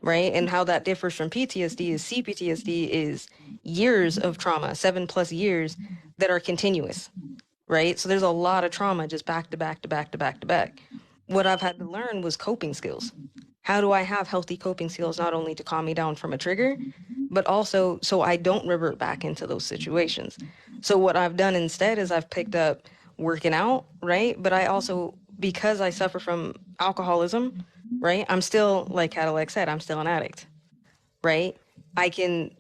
right? And how that differs from PTSD is CPTSD is years of trauma, 7+ years that are continuous, right? So there's a lot of trauma just back to back to back to back to back. What I've had to learn was coping skills. How do I have healthy coping skills not only to calm me down from a trigger, but also so I don't revert back into those situations? So what I've done instead is I've picked up working out, right? But I also, because I suffer from alcoholism, right? I'm still, like Cadillac said, I'm still an addict, right? I can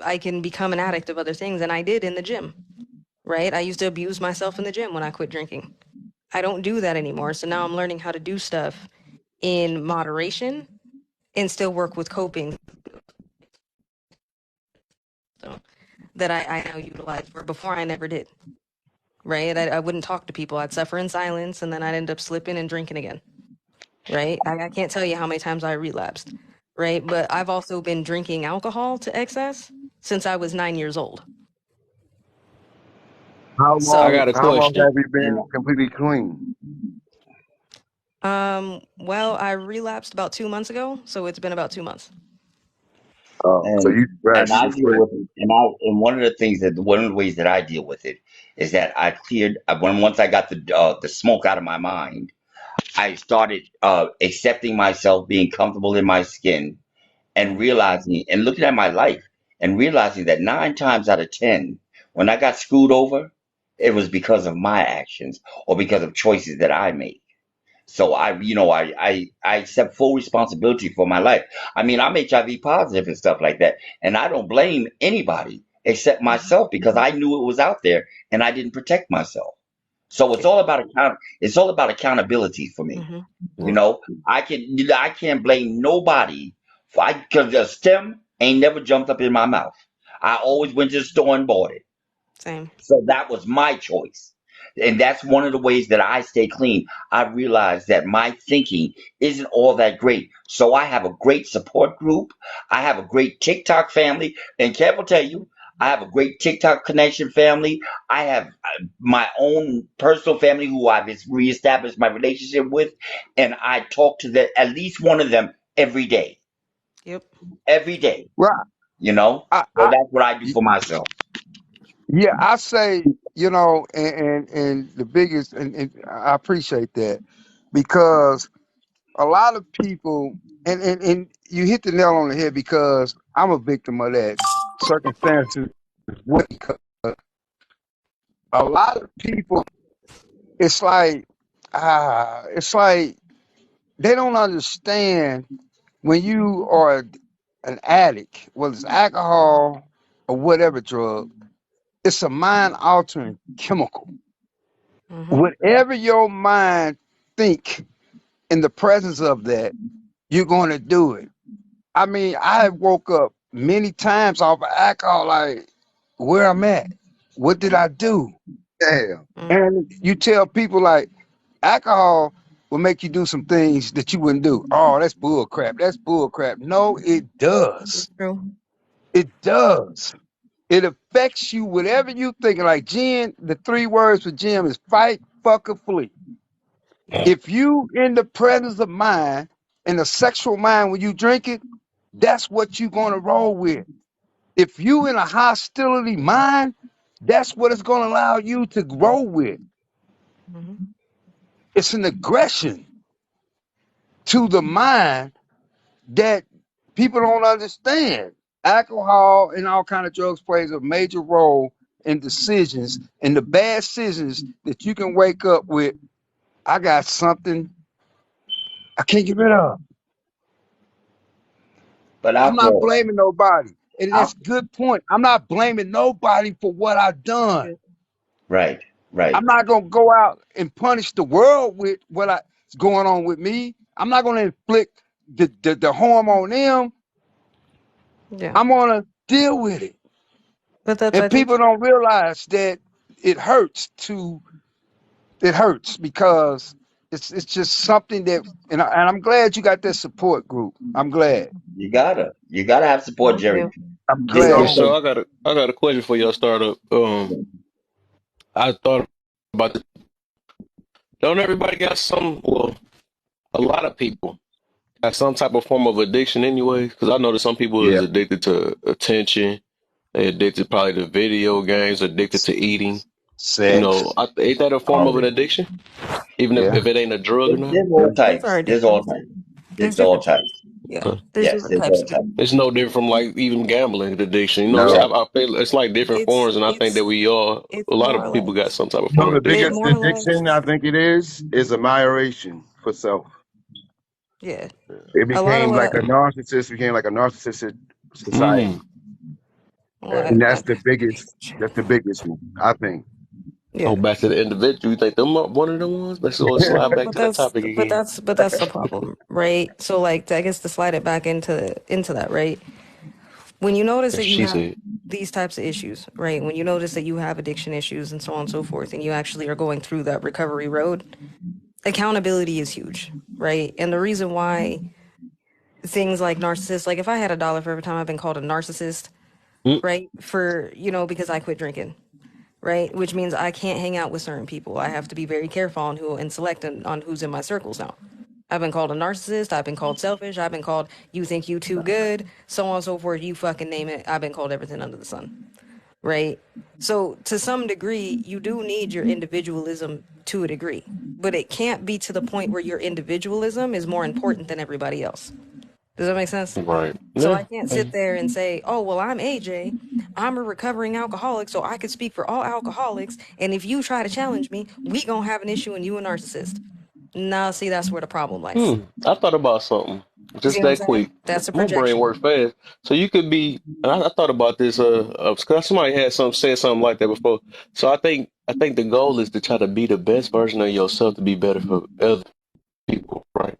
I can become an addict of other things, and I did in the gym, right? I used to abuse myself in the gym when I quit drinking. I don't do that anymore. So now I'm learning how to do stuff in moderation and still work with coping, so, that I now utilize where before I never did, right? I wouldn't talk to people. I'd suffer in silence and then I'd end up slipping and drinking again, right? I can't tell you how many times I relapsed, right? But I've also been drinking alcohol to excess since I was 9 years old. How I long? So, got a How long question. have you And been completely clean? well, I relapsed about 2 months ago, so it's been about 2 months. Oh, so you and fresh? I You deal fresh? with it, and one of the things that one of the ways that I deal with it is that I cleared when once I got the smoke out of my mind, I started accepting myself, being comfortable in my skin, and realizing and looking at my life and realizing that 9 times out of 10, when I got screwed over, it was because of my actions or because of choices that I made. So I accept full responsibility for my life. I mean, I'm HIV positive and stuff like that, and I don't blame anybody except myself because I knew it was out there and I didn't protect myself. So it's all about It's all about accountability for me. Mm-hmm. You Right. know, I can't blame nobody for because the stem ain't never jumped up in my mouth. I always went to the store and bought it. Same. So that was my choice. And that's one of the ways that I stay clean. I realize that my thinking isn't all that great. So I have a great support group. I have a great TikTok family. And Kev will tell you, I have a great TikTok connection family. I have my own personal family who I've reestablished my relationship with. And I talk to at least one of them every day. Yep. Every day. Well, You know? I, So I that's what I do for myself. yeah, I say, you know, and the biggest, and I appreciate that because a lot of people, and you hit the nail on the head because I'm a victim of that circumstances. What a lot of people, it's like they don't understand when you are an addict, whether it's alcohol or whatever drug, it's a mind altering chemical. Mm-hmm. Whatever your mind think in the presence of that, you're going to do it. I mean, I woke up many times off of alcohol, like where I'm at, what did I do? Damn. Mm-hmm. And you tell people like alcohol will make you do some things that you wouldn't do. Oh, that's bull crap. That's bull crap. No, it does. It's true. It does. It affects you, whatever you thinking. Like Jen, the three words for Jim is fight, fuck, or flee. Yep. If you in the presence of mind, in the sexual mind when you drink it, that's what you're gonna roll with. If you in a hostility mind, that's what it's gonna allow you to grow with. Mm-hmm. It's an aggression to the mind that people don't understand. Alcohol and all kind of drugs plays a major role in decisions and the bad decisions that you can wake up with. I got something I can't get rid of. But I'm after not blaming nobody. And I, that's a good point. I'm not blaming nobody for what I've done. Good. right, right. I'm not gonna go out and punish the world with what's going on with me. I'm not gonna inflict the harm on them. Yeah. I'm gonna deal with it. But that's, And I think, people don't realize that it hurts it hurts because it's just something that and I'm glad you got that support group. I'm glad. You gotta have support, thank Jerry. you. I'm Just glad Hey, don't because so I got a question for your startup. I thought about this. Don't everybody got some? Well, a lot of people got some type of form of addiction, anyway. Because I know that some people is Yeah. addicted to attention. They addicted probably to video games. Addicted to eating. You sex. know, ain't that a form All of an that. addiction? Even Yeah. if it ain't a drug or not. there's Yeah. all Those are types. There's all addictions. types. There's There's all different. types. Yeah. Uh, There's Yes, different there's types all of types. It's no different from like even gambling addiction. You know what I'm No. Right. saying? I feel it's like different It's forms, and I think it's that we all, it's a lot more or of people got less. some type of No, form of the It addiction. biggest more or less. addiction I think it is admiration for self. Yeah. It A lot of became like what. a narcissist, became like a narcissistic society. Mm. Well, And I that's the biggest one, I think. yeah. Oh, back to the individual. You think them one of them ones? Let's go slide back But to that that's topic but again. that's but that's the problem, right? So like I guess to slide it back into that, right? When you notice And that you she have said, these types of issues, right? When you notice that you have addiction issues and so on and so forth, and you actually are going through that recovery road, accountability is huge, right? And the reason why things like narcissists, like if I had $1 for every time I've been called a narcissist, mm, right? For, because I quit drinking, right? Which means I can't hang out with certain people. I have to be very careful on who and select on who's in my circles now. I've been called a narcissist. I've been called selfish. I've been called you think you too good, so on and so forth. You fucking name it. I've been called everything under the sun, right? So to some degree, you do need your individualism to a degree, but it can't be to the point where your individualism is more important than everybody else. Does that make sense? right. So Yeah. I can't sit there and say, oh, well, I'm AJ. I'm a recovering alcoholic, so I could speak for all alcoholics. And if you try to challenge me, we gonna have an issue and you a narcissist. Now, see, that's where the problem lies. I thought about something You see just what I'm that saying? quick. That's a My brain projection. works fast. So you could be, and I thought about this, cause somebody had said something like that before. So I think the goal is to try to be the best version of yourself to be better for other people, right?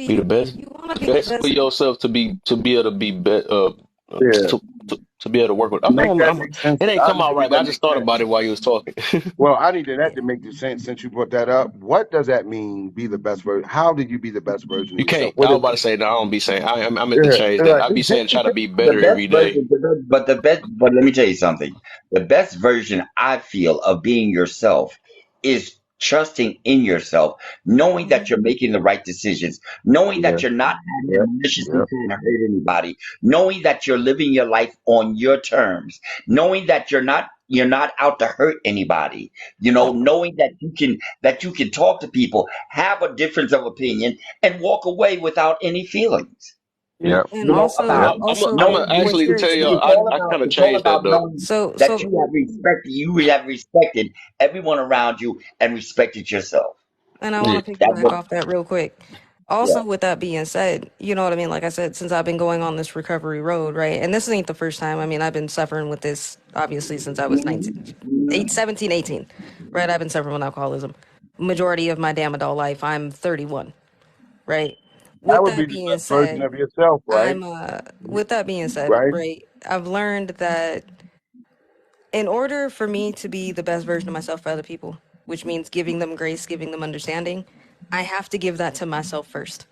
Be the We, best, you want to be the best for best. yourself to be able to be, Yeah. to, to be able to work with. Make that make sense. It ain't I come need to out get right, but that I make just thought sense. about it while you was talking. Well, I needed that to make sense since you brought that up. What does that mean? Be the best version. How did you be the best version of You can't. yourself? What I was is about it? to say no. I don't be saying. I meant to Yeah, change that. right. I be saying try to be The better best every day. version, but let me tell you something. The best version I feel of being yourself is trusting in yourself, knowing that you're making the right decisions, knowing Yeah. that you're not acting Yep. maliciously Yep. trying to hurt anybody, knowing that you're living your life on your terms, knowing that you're not out to hurt anybody, knowing that you can talk to people, have a difference of opinion, and walk away without any feelings Yep. And And Yep. also, I'm like gonna knowing what actually you're tell it's y'all. saying. all I about kind of it's all changed that about though. knowing So that so you have respected everyone around you and respected yourself. And I Yeah. want to That's piggyback what. off that real quick. Yeah. Also, with that being said, you know what I mean? Like I said, since I've been going on this recovery road, right? And this ain't the first time. I mean, I've been suffering with this, obviously, since I was 19, 17, 18, right? I've been suffering with alcoholism. Majority of my damn adult life, I'm 31, right? That With would be that the being best version said, of yourself, right? with that being said, Right. right? I've learned that in order for me to be the best version of myself for other people, which means giving them grace, giving them understanding, I have to give that to myself first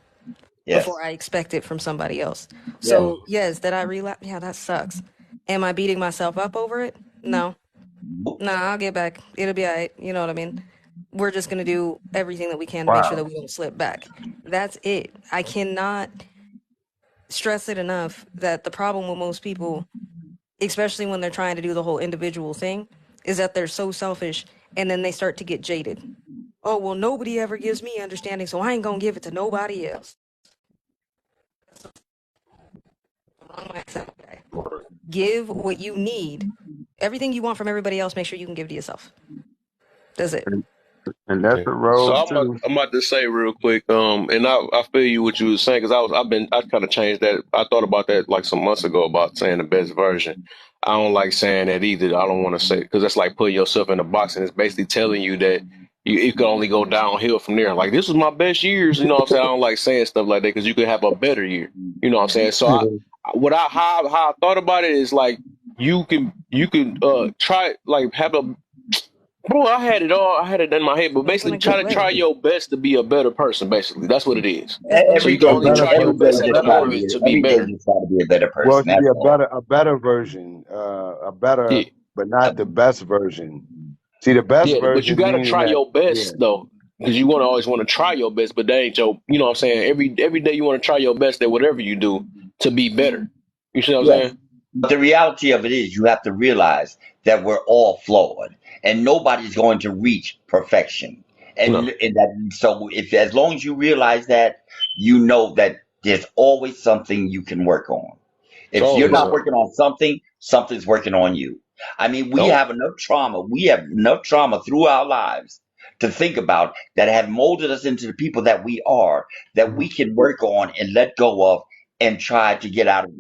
Yes. before I expect it from somebody else. Yes. So, yes, that I relapse, yeah, that sucks. Am I beating myself up over it? No. No, I'll get back. It'll be all right. You know what I mean? We're just going to do everything that we can to make sure Wow. that we don't slip back. That's it. I cannot stress it enough that the problem with most people, especially when they're trying to do the whole individual thing, is that they're so selfish and then they start to get jaded. Oh, well, nobody ever gives me understanding, so I ain't gonna give it to nobody else. Give what you need. Everything you want from everybody else, make sure you can give to yourself. That's it. And that's Okay. the So road too. I'm about to say real quick, and I feel you what you were saying because I kind of changed that. I thought about that like some months ago about saying the best version. I don't like saying that either. I don't want to say because that's like putting yourself in a box and it's basically telling you that it can only go downhill from there. Like this was my best years, you know what I'm saying? I don't like saying stuff like that because you could have a better year, you know what I'm saying? So how I thought about it is like you can try like have a bro, I had it all. I had it in my head, but But it's in basically, a good try to try way. your best to be a better person. Basically, that's what it is. That's So you Every can A basically only day, better try your every person. day, best A at just the better try to moment person. be. to be Every day, better. just try to be a better Well, it person. should be That's a all. better version, a better, Yeah, but not the best version. See, the best yeah. But you version got to meaning try that, your yeah, best though, because you want to always want to try your best. But that ain't your. You know what I'm saying? Every day you want to try your best at whatever you do to be better. You see what I'm Yes. saying? But the reality of it is, you have to realize that we're all flawed, and nobody's going to reach perfection. No, And that, so if as long as you realize that, you know that there's always something you can work on. it's If you're always not something. working on something, something's working on you. I mean, we Oh, have enough trauma. We have enough trauma through our lives to think about that have molded us into the people that we are, that we can work on and let go of and try to get out of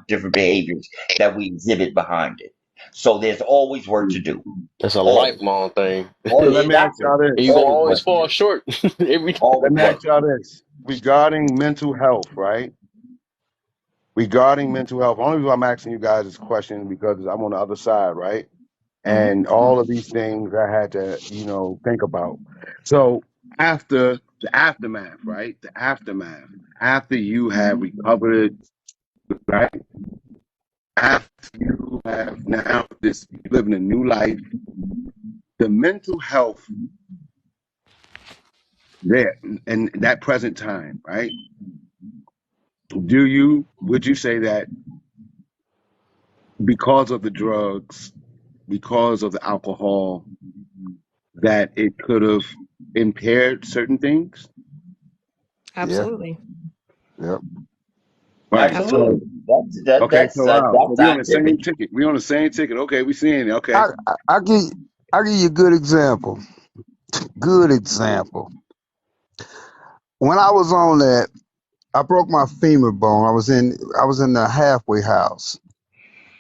different behaviors that we exhibit behind it. So there's always work to do. it's a Always. lifelong thing, So Always, let me ask exactly. y'all and this. you gonna Always always work to fall do. short every. Let Always me work ask to y'all do. this. Regarding mental health, right? Regarding mental health, only reason I'm asking you guys this question because I'm on the other side, right? Hmm. And all of these things I had to, think about. So after the aftermath, right? The aftermath, after you have recovered, right? After you have now this living a new life, the mental health there in that present time, right? Would you say that because of the drugs, because of the alcohol, that it could have impaired certain things? Yeah. Absolutely. Yep. Right. Absolutely. So, Absolutely. okay. So, wow. So That's we on the scientific. same ticket. We on the same ticket. Okay. We seeing it. Okay. I give you a good example. Good example. When I was on that, I broke my femur bone. I was in the halfway house,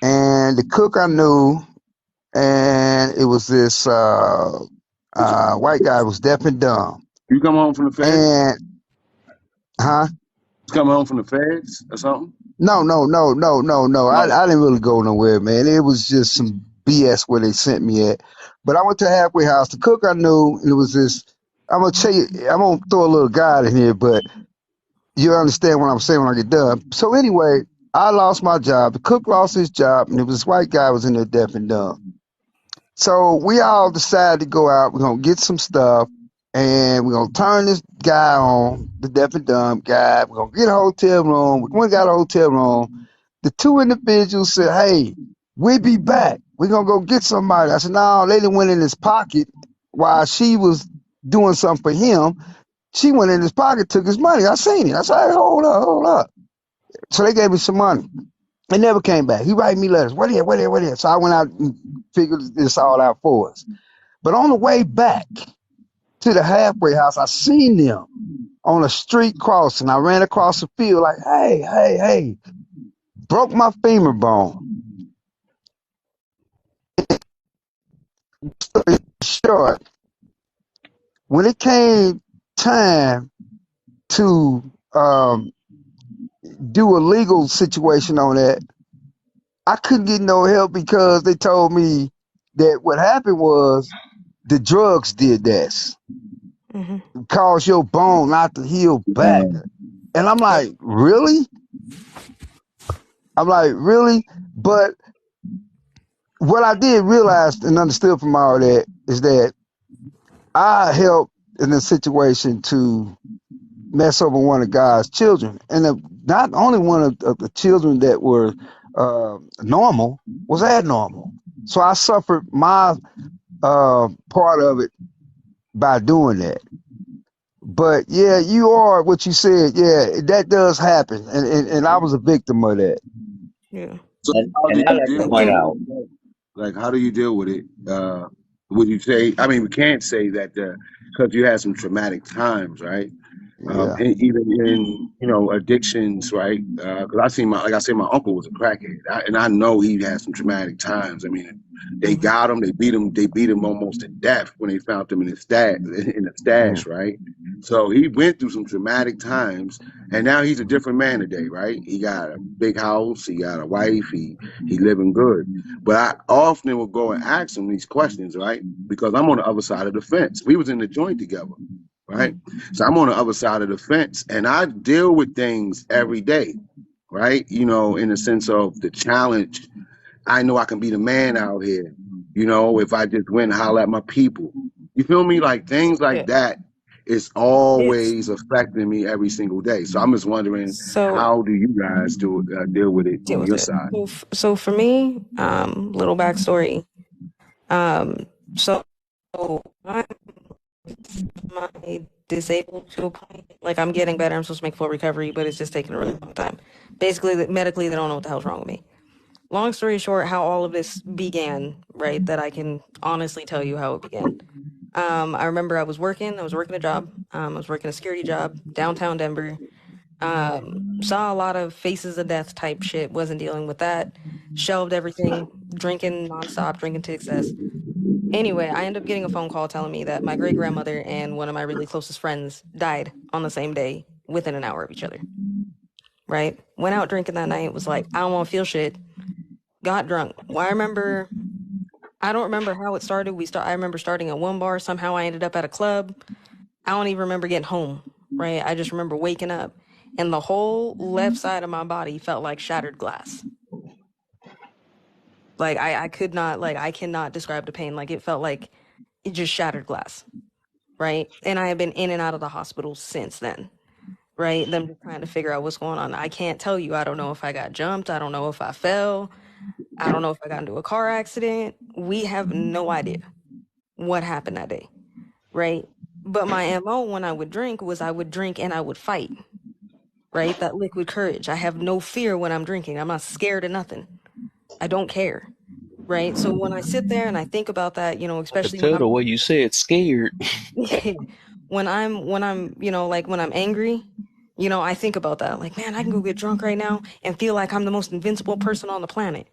and the cook I knew, and it was this Did you, white guy was deaf and dumb. come home from the feds? And huh? You come home from the feds or something? No. No. I didn't really go nowhere, man. It was just some BS where they sent me at. But I went to a halfway house. The cook I knew, and it was this. I'm gonna tell you. I'm gonna throw a little guide in here, but you understand what I'm saying when I get done. So anyway, I lost my job. The cook lost his job, and it was this white guy was in there deaf and dumb. So we all decided to go out. We're gonna get some stuff, and we're gonna turn this guy on, the deaf and dumb guy. We're gonna get a hotel room. We went and got a hotel room. The two individuals said, "Hey, we'll be back. We're gonna go get somebody." I said, "No, they didn't went in his pocket while she was doing something for him. She went in his pocket, took his money. I seen it. I said, hey, hold up. So they gave me some money. They never came back. He write me letters. What here? So I went out and figured this all out for us. But on the way back to the halfway house, I seen them on a street crossing. I ran across the field like, hey, broke my femur bone. Short. When it came time to do a legal situation on that, I couldn't get no help because they told me that what happened was the drugs did this. Mm-hmm. Caused your bone not to heal back. And I'm Yep. like, really? I'm like, really? But what I did realize and understood from all that is that I helped in a situation to mess over one of God's children. And not only one of the children that were normal was abnormal. So I suffered my part of it by doing that. But yeah, you are what you said. Yeah, that does happen, and I was a victim of that. Yeah. So how And did I you like to deal point with And out. it? Like, how do you deal with it? Would you say? I mean, we can't say that because you had some traumatic times, right? Yeah. And even in addictions, right? Because I seen like I said, my uncle was a crackhead, and I know he had some traumatic times. I mean, they mm-hmm. got him, they beat him almost to death when they found him in his Mm. stash, right? So he went through some traumatic times, and now he's a different man today, right? He got a big house, he got a wife, he living good. But I often will go and ask him these questions, right? Because I'm on the other side of the fence. We was in the joint together, right? Mm-hmm. So I'm on the other side of the fence and I deal with things every day, right? In the sense of the challenge. I know I can be the man out here, if I just went and holler at my people. You feel me? Like things like Yeah. that is It's always affecting me every single day. So I'm just wondering, so how do you guys deal with it deal on with your it. side? So for me, little backstory. So I'm disabled to a point. Like I'm getting better. I'm supposed to make full recovery, but it's just taking a really long time. Basically, medically, they don't know what the hell's wrong with me. Long story short, how all of this began, right? That I can honestly tell you how it began. I remember I was working. I was working a job. I was working a security job downtown Denver. Saw a lot of faces of death type shit. Wasn't dealing with that. Shelved everything. Drinking nonstop. Drinking to excess. Anyway, I ended up getting a phone call telling me that my great grandmother and one of my really closest friends died on the same day within an hour of each other. Right? Went out drinking that night. Was like, I don't want to feel shit. Got drunk. Well, I don't remember how it started. I remember starting at one bar. Somehow I ended up at a club. I don't even remember getting home. Right? I just remember waking up, and the whole left side of my body felt like shattered glass. Like I could not like I cannot describe the pain. Like it felt like it just shattered glass. Right? And I have been in and out of the hospital since then. Right? Them just trying to figure out what's going on. I can't tell you. I don't know if I got jumped. I don't know if I fell. I don't know if I got into a car accident. We have no idea what happened that day. Right? But my MO when I would drink was I would drink and I would fight. Right? That liquid courage. I have no fear when I'm drinking. I'm not scared of nothing. I don't care. Right? So when I sit there and I think about that, I could especially when tell the I'm way you said scared. when I'm like when I'm angry, I think about that. Like, man, I can go get drunk right now and feel like I'm the most invincible person on the planet.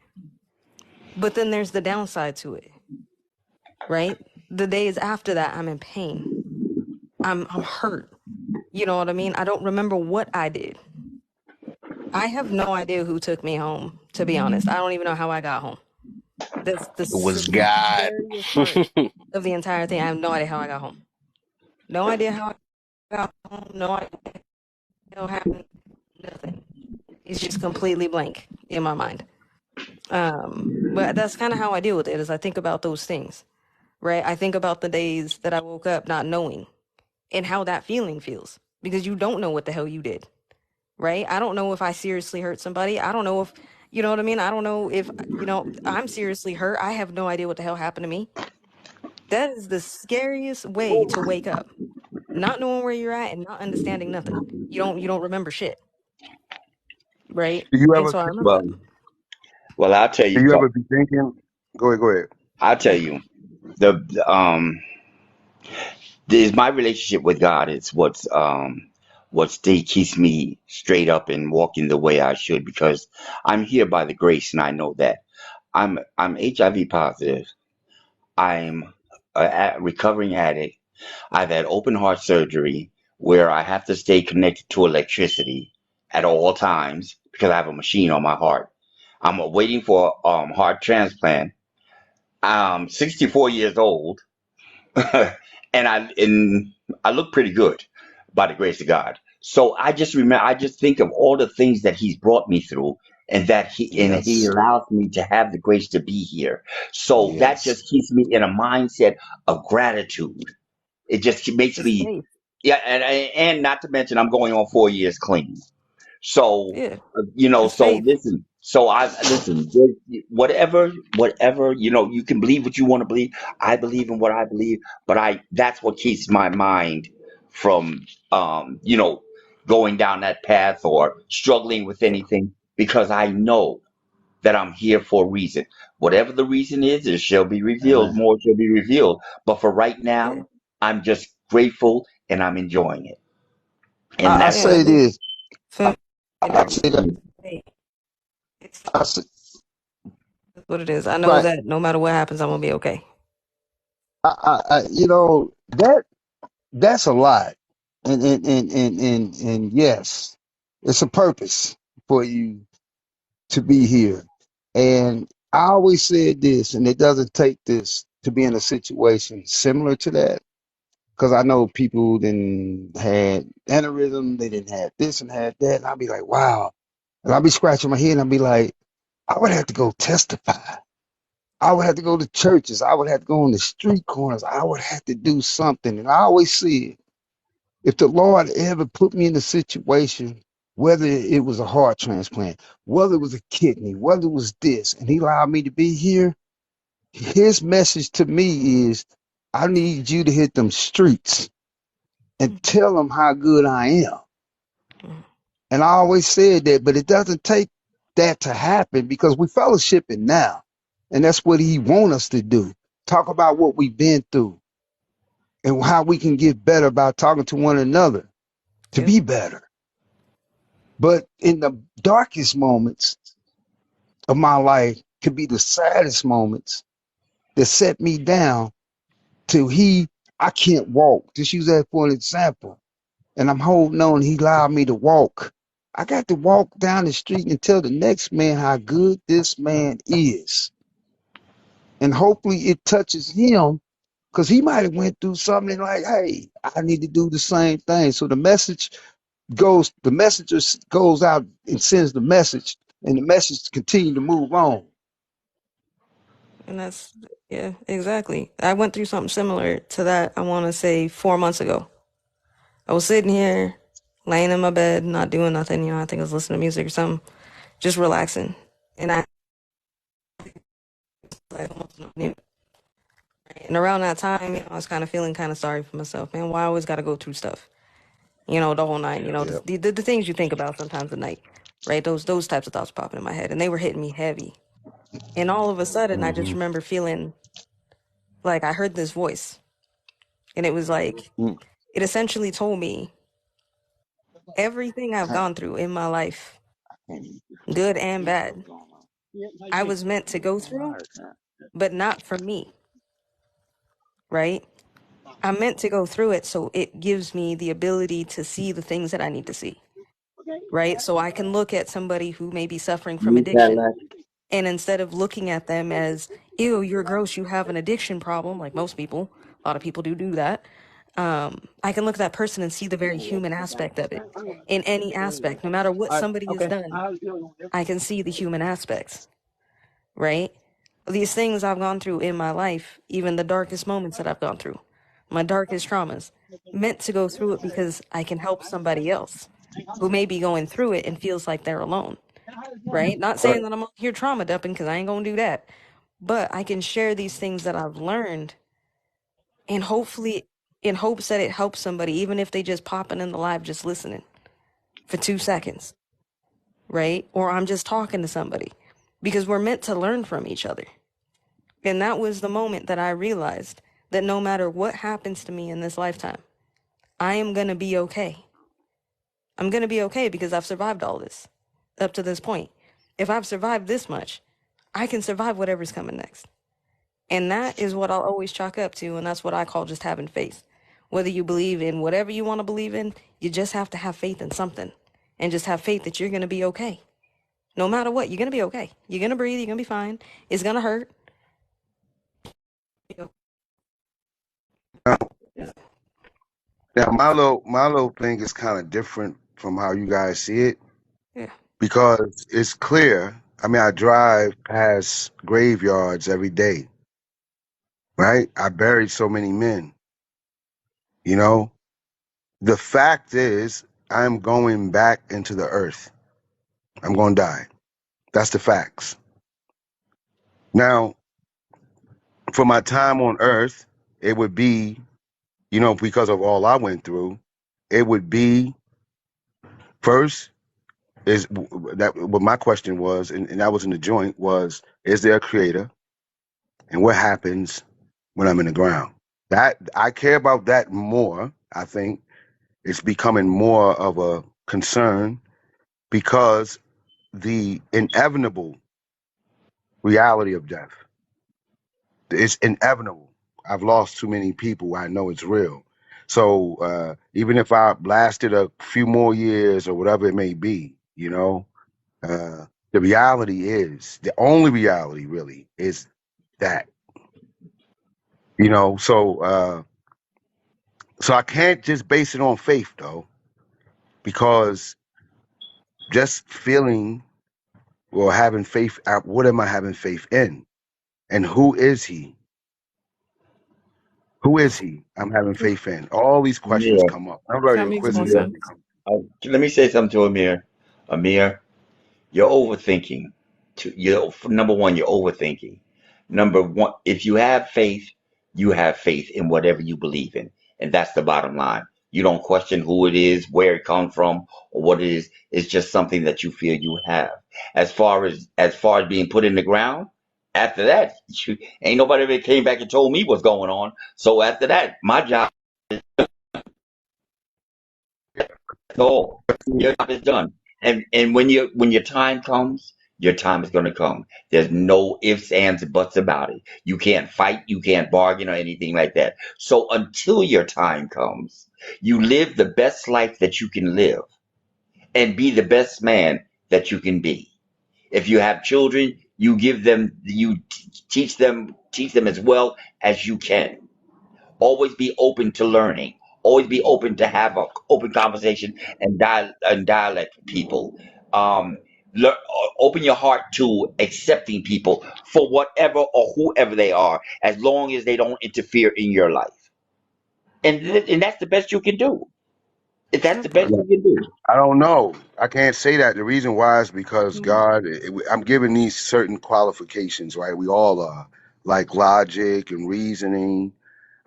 But then there's the downside to it, right? The days after that, I'm in pain. I'm hurt. You know what I mean? I don't remember what I did. I have no idea who took me home, to be honest. I don't even know how I got home. That's the It was God. scariest part of the entire thing. I have no idea how I got home. No idea how I got home. No idea what happened. Nothing. It's just completely blank in my mind. But that's kind of how I deal with it. Is I think about those things, right? I think about the days that I woke up not knowing and how that feeling feels because you don't know what the hell you did, right? I don't know if I seriously hurt somebody. I don't know if, you know what I mean? I don't know if, I'm seriously hurt. I have no idea what the hell happened to me. That is the scariest way to wake up. Not knowing where you're at and not understanding nothing. You don't remember shit, right? Do you And ever so I remember Well, that. well, I'll tell do you you ever something. be thinking? Go ahead, go ahead. I'll tell you the is my relationship with God is what still keeps me straight up and walking the way I should because I'm here by the grace and I know that I'm HIV positive. I'm a recovering addict. I've had open heart surgery where I have to stay connected to electricity at all times because I have a machine on my heart. I'm waiting for heart transplant. I'm 64 years old, and I look pretty good by the grace of God. So I just remember, I just think of all the things that He's brought me through, and that He Yes, allows me to have the grace to be here. So that yes. just keeps me in a mindset of gratitude. It just makes It's me, faith. yeah, and not to mention I'm going on 4 years clean. So, Yeah. It's so faith. listen, so I listen, whatever, you can believe what you want to believe. I believe in what I believe, but that's what keeps my mind from, going down that path or struggling with Yeah. anything because I know that I'm here for a reason. Whatever the reason is, it shall be revealed, Amen. more shall be revealed. But for right Yeah. now, I'm just grateful and I'm enjoying it. And I that's Yeah. what say it is. this. For me, I say that. hey, it's I say, what it is. I know right. that no matter what happens, I'm gonna be okay. That's a lot, and yes, it's a purpose for you to be here. And I always said this, and it doesn't take this to be in a situation similar to that, because I know people didn't had aneurysm, they didn't have this and had that, and I'll be like, wow, and I'll be scratching my head, and I'll be like, I would have to go testify. I would have to go to churches. I would have to go on the street corners. I would have to do something. And I always said, if the Lord ever put me in a situation, whether it was a heart transplant, whether it was a kidney, whether it was this, and He allowed me to be here, His message to me is, I need you to hit them streets and tell them how good I am. Mhm. And I always said that, but it doesn't take that to happen because we fellowshipping now. And that's what He want us to do. Talk about what we've been through and how we can get better by talking to one another to Yep. be better. But in the darkest moments of my life could be the saddest moments that set me down to I can't walk. Just use that for an example. And I'm holding on. He allowed me to walk. I got to walk down the street and tell the next man how good this man is. And hopefully it touches him because he might have went through something like, hey, I need to do the same thing. So the messenger goes out and sends the message, and the message continue to move on. And that's yeah, exactly. I went through something similar to that. I want to say 4 months ago. I was sitting here, laying in my bed, not doing nothing. I think I was listening to music or something, just relaxing. And I like almost nothing. And around that time, I was kind of feeling kind of sorry for myself. Man, why I always got to go through stuff? The whole nine. Yeah. The things you think about sometimes at night, right? Those types of thoughts popping in my head, and they were hitting me heavy. And all of a sudden, I just Hmm. remember feeling like I heard this voice, and it was like it essentially told me everything I've gone through in my life, good and bad, I was meant to go through, but not for me, right? I'm meant to go through it so it gives me the ability to see the things that I need to see. right? So I can look at somebody who may be suffering from Mute addiction, that and instead of looking at them as, ew, you're gross, you have an addiction problem, like most people, a lot of people do that, I can look at that person and see the very human aspect of it. In any aspect, no matter what somebody has done, I can see the human aspects, right? These things I've gone through in my life, even the darkest moments that I've gone through, my darkest traumas, meant to go through it because I can help somebody else who may be going through it and feels like they're alone, right? Not Right. saying that I'm out here trauma dumping because I ain't gonna do that, but I can share these things that I've learned and hopefully in hopes that it helps somebody, even if they just popping in the live just listening for 2 seconds, right? Or I'm just talking to somebody because we're meant to learn from each other. And that was the moment that I realized that no matter what happens to me in this lifetime, I am going to be okay. I'm going to be okay because I've survived all this up to this point. If I've survived this much, I can survive whatever's coming next. And that is what I'll always chalk up to. And that's what I call just having faith. Whether you believe in whatever you want to believe in, you just have to have faith in something and just have faith that you're going to be okay. No matter what, you're going to be okay. You're going to breathe. You're going to be fine. It's going to hurt. Now, my little thing is kind of different from how you guys see it Yeah. because it's clear. I mean, I drive past graveyards every day, right? I buried so many men, you know? The fact is, I'm going back into the earth. I'm going to die. That's the facts. Now, for my time on earth, it would be, you know, because of all I went through, it would be first is that what my question was, and that was in the joint was, is there a creator? And what happens when I'm in the ground? That I care about that more. I think it's becoming more of a concern because the inevitable reality of death is inevitable. I've lost too many people. I know it's real. So even if I blasted a few more years or whatever it may be, you know, the reality is the only reality really is that, you know. So I can't just base it on faith though, because just feeling or having faith, what am I having faith in? And who is he? Who is he? I'm having faith in. All these questions Amir, come up. I'm very That makes more inquisitive. Amir, sense. let me say something to Amir. Amir, you're overthinking. Number one, you're overthinking. Number one, if you have faith, you have faith in whatever you believe in, and that's the bottom line. You don't question who it is, where it comes from, or what it is. It's just something that you feel you have. As far as being put in the ground, after that, ain't nobody ever came back and told me what's going on. So after that, my job is all. Your job is done. And when your time comes, your time is going to come. There's no ifs, ands, and buts about it. You can't fight, you can't bargain or anything like that. So until your time comes, you live the best life that you can live and be the best man that you can be. If you have children, teach them as well as you can. Always be open to learning. Always be open to have an open conversation and dialect with people. Um, Open your heart to accepting people for whatever or whoever they are, as long as they don't interfere in your life. And that's the best you can do. That's the Simple. best you can do. I don't know. I can't say that. The reason why is because God, I'm giving these certain qualifications, right? We all are, like logic and reasoning.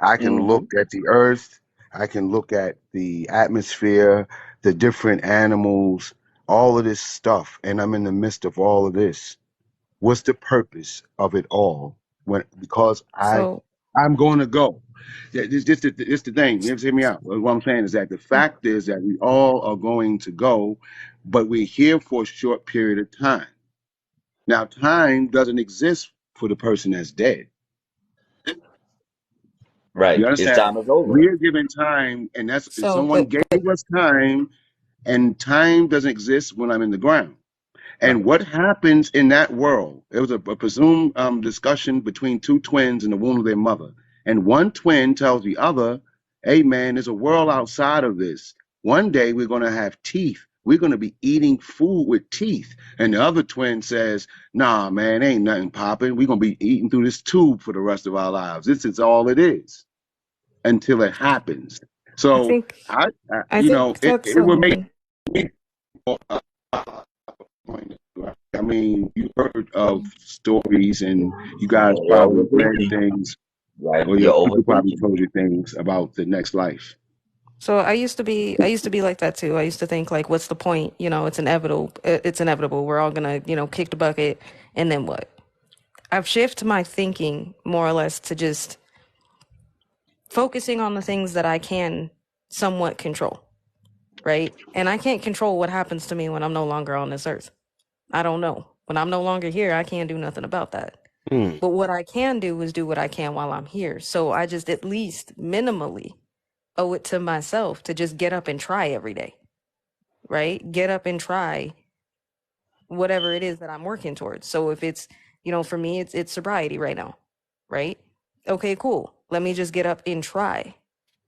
I can Hmm. look at the earth, I can look at the atmosphere, the different animals, all of this stuff, and I'm in the midst of all of this. What's the purpose of it all? When because So, I'm going to go. This the thing. You have to hear me out. What I'm saying is that the yeah. fact is that we all are going to go, but we're here for a short period of time. Now, time doesn't exist for the person that's dead. Right. You His understand? time is over. We're given time, and that's if So someone the gave us time and time doesn't exist when I'm in the ground. And Right. what happens in that world? It was a presumed discussion between two twins in the womb of their mother. And one twin tells the other, hey, man, there's a world outside of this. One day we're going to have teeth. We're going to be eating food with teeth. And the other twin says, nah, man, ain't nothing popping. We're going to be eating through this tube for the rest of our lives. This is all it is until it happens. I So, think I you know, think that's it would make me point. I mean, you heard of stories and you guys You're probably read overthinking. things, Right. or your You're people probably overthinking. told you things about the next life. so. I used to be like that too. I used to think like, what's the point? You know, it's inevitable. It's inevitable. We're all gonna, kick the bucket, and then what? I've shifted my thinking more or less to just focusing on the things that I can somewhat control, right? And I can't control what happens to me when I'm no longer on this earth. I don't know. When I'm no longer here, I can't do nothing about that. Hmm. But what I can do is do what I can while I'm here. So I just at least minimally owe it to myself to just get up and try every day, right? Get up and try whatever it is that I'm working towards. So if it's, for me, it's sobriety right now, right? Okay, cool. Let me just get up and try,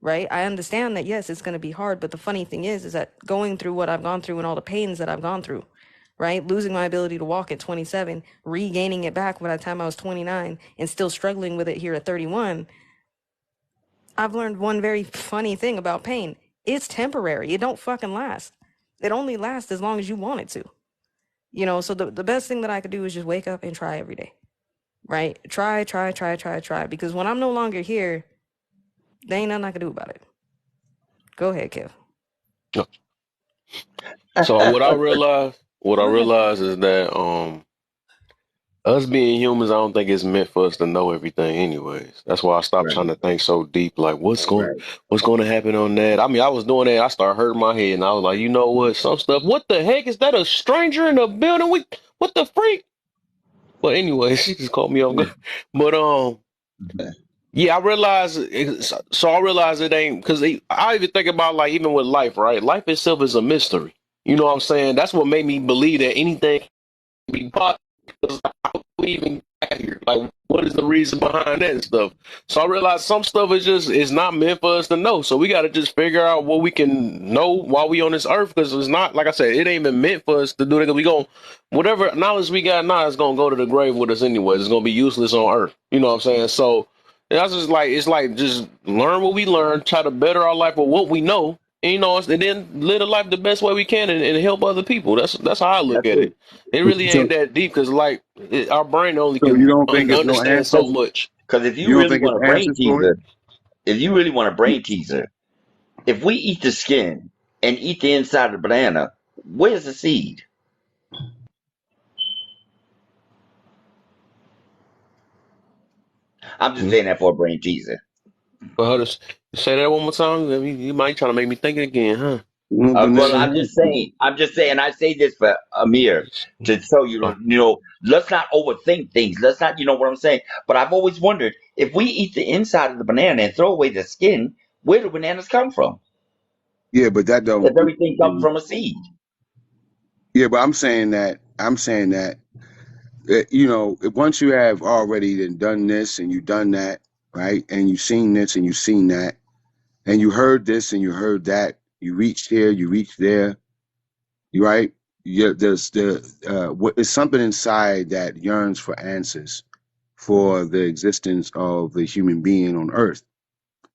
right? I understand that yes, it's going to be hard, but the funny thing is that going through what I've gone through and all the pains that I've gone through, right? Losing my ability to walk at 27, regaining it back by the time I was 29, and still struggling with it here at 31. I've learned one very funny thing about pain. It's temporary. It don't fucking last. It only lasts as long as you want it to. So the best thing that I could do is just wake up and try every day. Right? Try, try, try, try, try. Because when I'm no longer here, there ain't nothing I can do about it. Go ahead, Kev. So what I Go ahead. realized is that us being humans, I don't think it's meant for us to know everything anyways. That's why I stopped Right. trying to think so deep, like Right. what's going to happen on that. I mean, I was doing that, I started hurting my head, and I was like, you know what, some stuff, what the heck, is that a stranger in the building? What the freak? But anyway, she just called me off guard. But yeah, I realized it ain't, because I even think about, like, even with life, right? Life itself is a mystery. You know what I'm saying? That's what made me believe that anything can be possible. Because how we even got here? Like, what is the reason behind that and stuff? So I realized some stuff is not meant for us to know. So we got to just figure out what we can know while we on this earth. Because it's not, like I said, it ain't even meant for us to do that. Because we going whatever knowledge we got now is gonna go to the grave with us anyways. It's gonna be useless on earth. You know what I'm saying? So that's just like, it's like, just learn what we learn, try to better our life with what we know, and and then live the life the best way we can, and help other people. That's how I look That's at it. it. It really So, ain't that deep, because like our brain only so you can don't think it's no understand so answers? much. Because if You you don't really think it's want a brain answers for it? teaser, if you really want a brain teaser, if we eat the skin and eat the inside of the banana, where's the seed? I'm just saying that for a brain teaser. But how to say that one more time? I mean, you might try to make me think it again, huh? Well, I'm just saying. I'm just saying. I say this for Amir to show you. Let's not overthink things. Let's not. You know what I'm saying. But I've always wondered if we eat the inside of the banana and throw away the skin, where do bananas come from? Yeah, but that don't. If everything comes from a seed. Yeah, but I'm saying that once you have already done this and you done that, right, and you've seen this and you've seen that, and you heard this and you heard that, you reached here, you reached there, you right. Yeah, there's it's something inside that yearns for answers for the existence of the human being on Earth,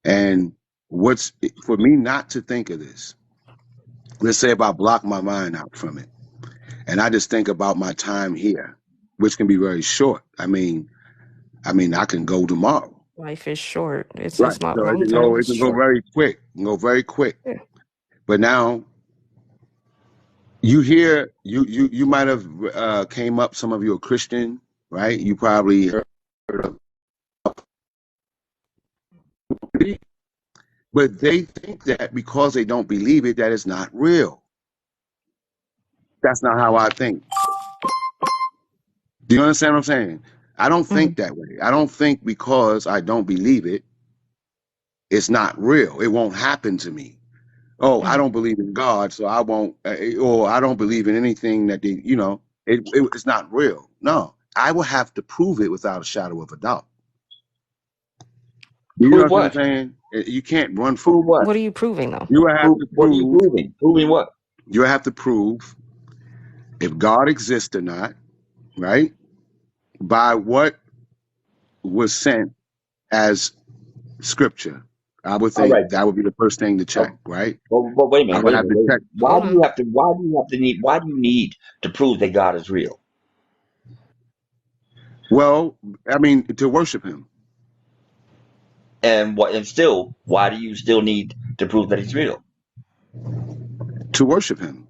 and what's for me not to think of this. Let's say if I block my mind out from it, and I just think about my time here, which can be very short. I can go tomorrow. Life is short. Right. It's not So long term. it It's can go short. very quick. It can go very quick. Yeah. But now you might have came up. Some of you are Christian, right? You probably heard of it, but they think that because they don't believe it, that it's not real. That's not how I think. Do you understand what I'm saying? I don't Mhm. think that way. I don't think because I don't believe it, it's not real. It won't happen to me. oh, I Mhm. don't believe in God, so I won't, or I don't believe in anything that they, it's not real. No, I will have to prove it without a shadow of a doubt. You know Prove what I'm what? saying? You can't run from Prove it. what? What are you proving though? You will have to What are you prove. proving? Proving what? You will have to prove if God exists or not, right? By what was sent as scripture. I would All right. think that would be the first thing to check, Oh, right? but wait a I minute. would Wait a have minute. to Wait a check. minute. Hold on. Why do you need to prove that God is real? Well, I mean, to worship Him, And what? And still, why do you still need to prove that He's real? to worship Him.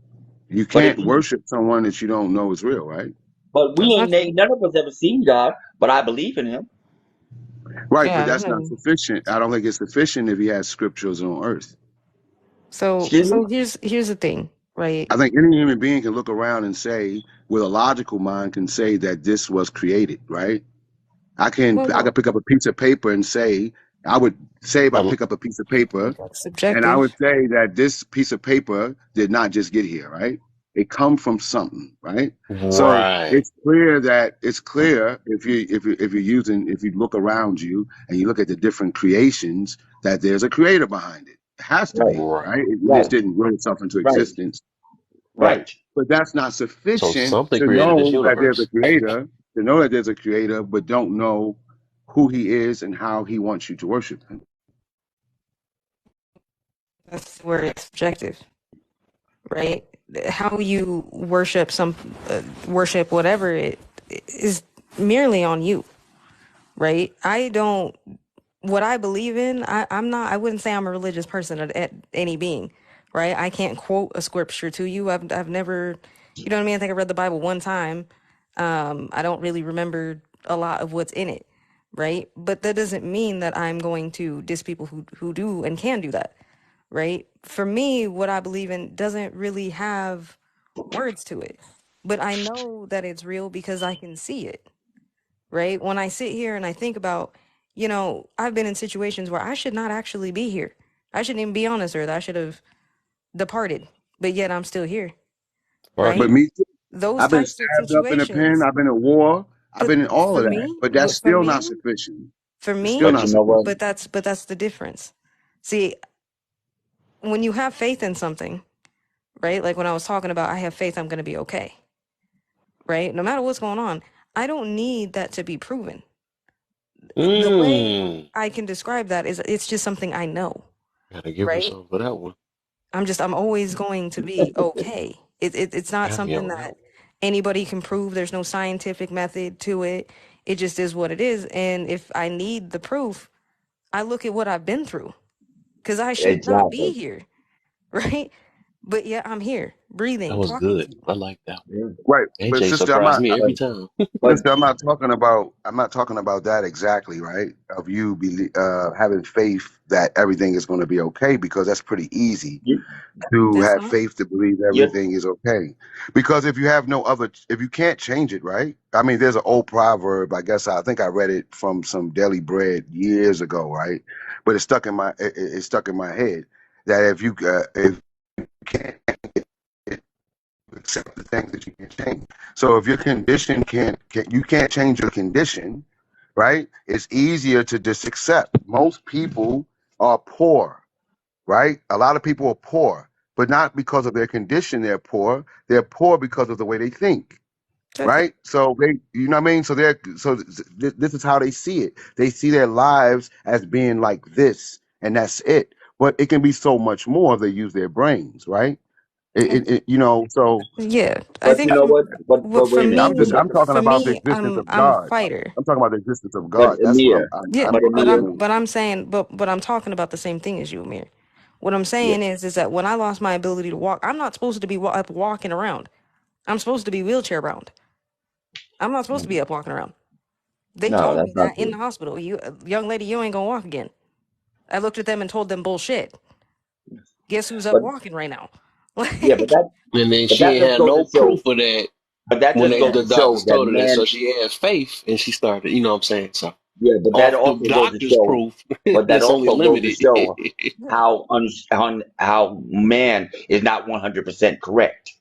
You But if can't worship someone that you don't know is real, right? but we That's not ain't true. none of us ever seen God, but I believe in Him. Right, but Yeah. that's not sufficient. I don't think it's sufficient if He has scriptures on earth. So Excuse me. so here's the thing, right? I think any human being can look around and say, with a logical mind, can say that this was created, right? Well, I no, could pick up a piece of paper and say, I would say if I Um, pick up a piece of paper that's and I subjective. would say that this piece of paper did not just get here, right? It come from something, right? So right. it's clear if you look around you and you look at the different creations that there's a creator behind it. It has to Right, be, Right. right? It just right, didn't will itself into right, existence. But right. but that's not So sufficient something to created this know that there's a universe. creator, but don't know who he is and how he wants you to worship him. That's where it's subjective, right? How you worship worship whatever it is merely on you, right? I don't what I believe in. I'm not. I wouldn't say I'm a religious person at any being, right? I can't quote a scripture to you. I've never, you know what I mean. I think I read the Bible one time. I don't really remember a lot of what's in it, right? But that doesn't mean that I'm going to diss people who do and can do that, right? For me, what I believe in doesn't really have words to it, but I know that it's real because I can see it, right? When I sit here and I think about, I've been in situations where I should not actually be here. I shouldn't even be on this earth. I should have departed, but yet I'm still here, Right. But right? me too. Those I've been types of stabbed up in a pen. situations. I've been in war. I've But been in all of for that. me, But that's but for still not me, sufficient. for It's still me, But not you know what? sufficient. but that's the difference. See, when you have faith in something, right? Like when I was talking about, I have faith I'm going to be okay, right? No matter what's going on, I don't need that to be proven. The way Mm. I can describe that is it's just something I know, Gotta give her right? something for that one. I'm always going to be okay. It's not Gotta give something her that that anybody can prove. There's no scientific method to it. It just is what it is. And if I need the proof, I look at what I've been through because I should not be Exactly. here, right? But yeah, I'm here, That breathing, was talking good. to you. I like that one. Yeah. Right. But AJ sister, surprised me But, every time. but I'm not talking about that exactly, right? Of you having faith that everything is going to be okay, because that's pretty easy you, to It's have not. faith to believe you, everything is okay. Because if you can't change it, right? I mean, there's an old proverb, I think I read it from some Daily Bread years ago, right? But it stuck in my head that if you can't accept the things that you can change. So if your condition you can't change your condition, right? It's easier to just accept. Most people are poor, right? A lot of people are poor, but not because of their condition. They're poor. They're poor because of the way they think, Exactly. right? So you know what I mean. This is how they see it. They see their lives as being like this, and that's it. But it can be so much more if they use their brains, right? So Yeah, I but think you know what? But for wait a minute. me, I'm talking about the existence of I'm a God. fighter. I'm talking about the existence of But God. That's what Amir, Yeah, but I'm Amir, saying. but I'm saying, but I'm talking about the same thing as you, Amir. What I'm yeah, saying is that when I lost my ability to walk, I'm not supposed to be up walking around. I'm supposed to be wheelchair bound. I'm not supposed to be up walking around. They no, told me that's not that in true. the hospital. You, young lady, you ain't gonna walk again. I looked at them and told them bullshit. Guess who's up But walking right now? yeah, Like, And then but she that ain't just had goes to no show. proof of that But that when just the goes to show doctors that told her that. So man. she had faith and she started, you know what I'm saying? So Yeah, but that off the also goes to doctor's show. proof. But that That's only also goes to limited. show how man is not 100% correct.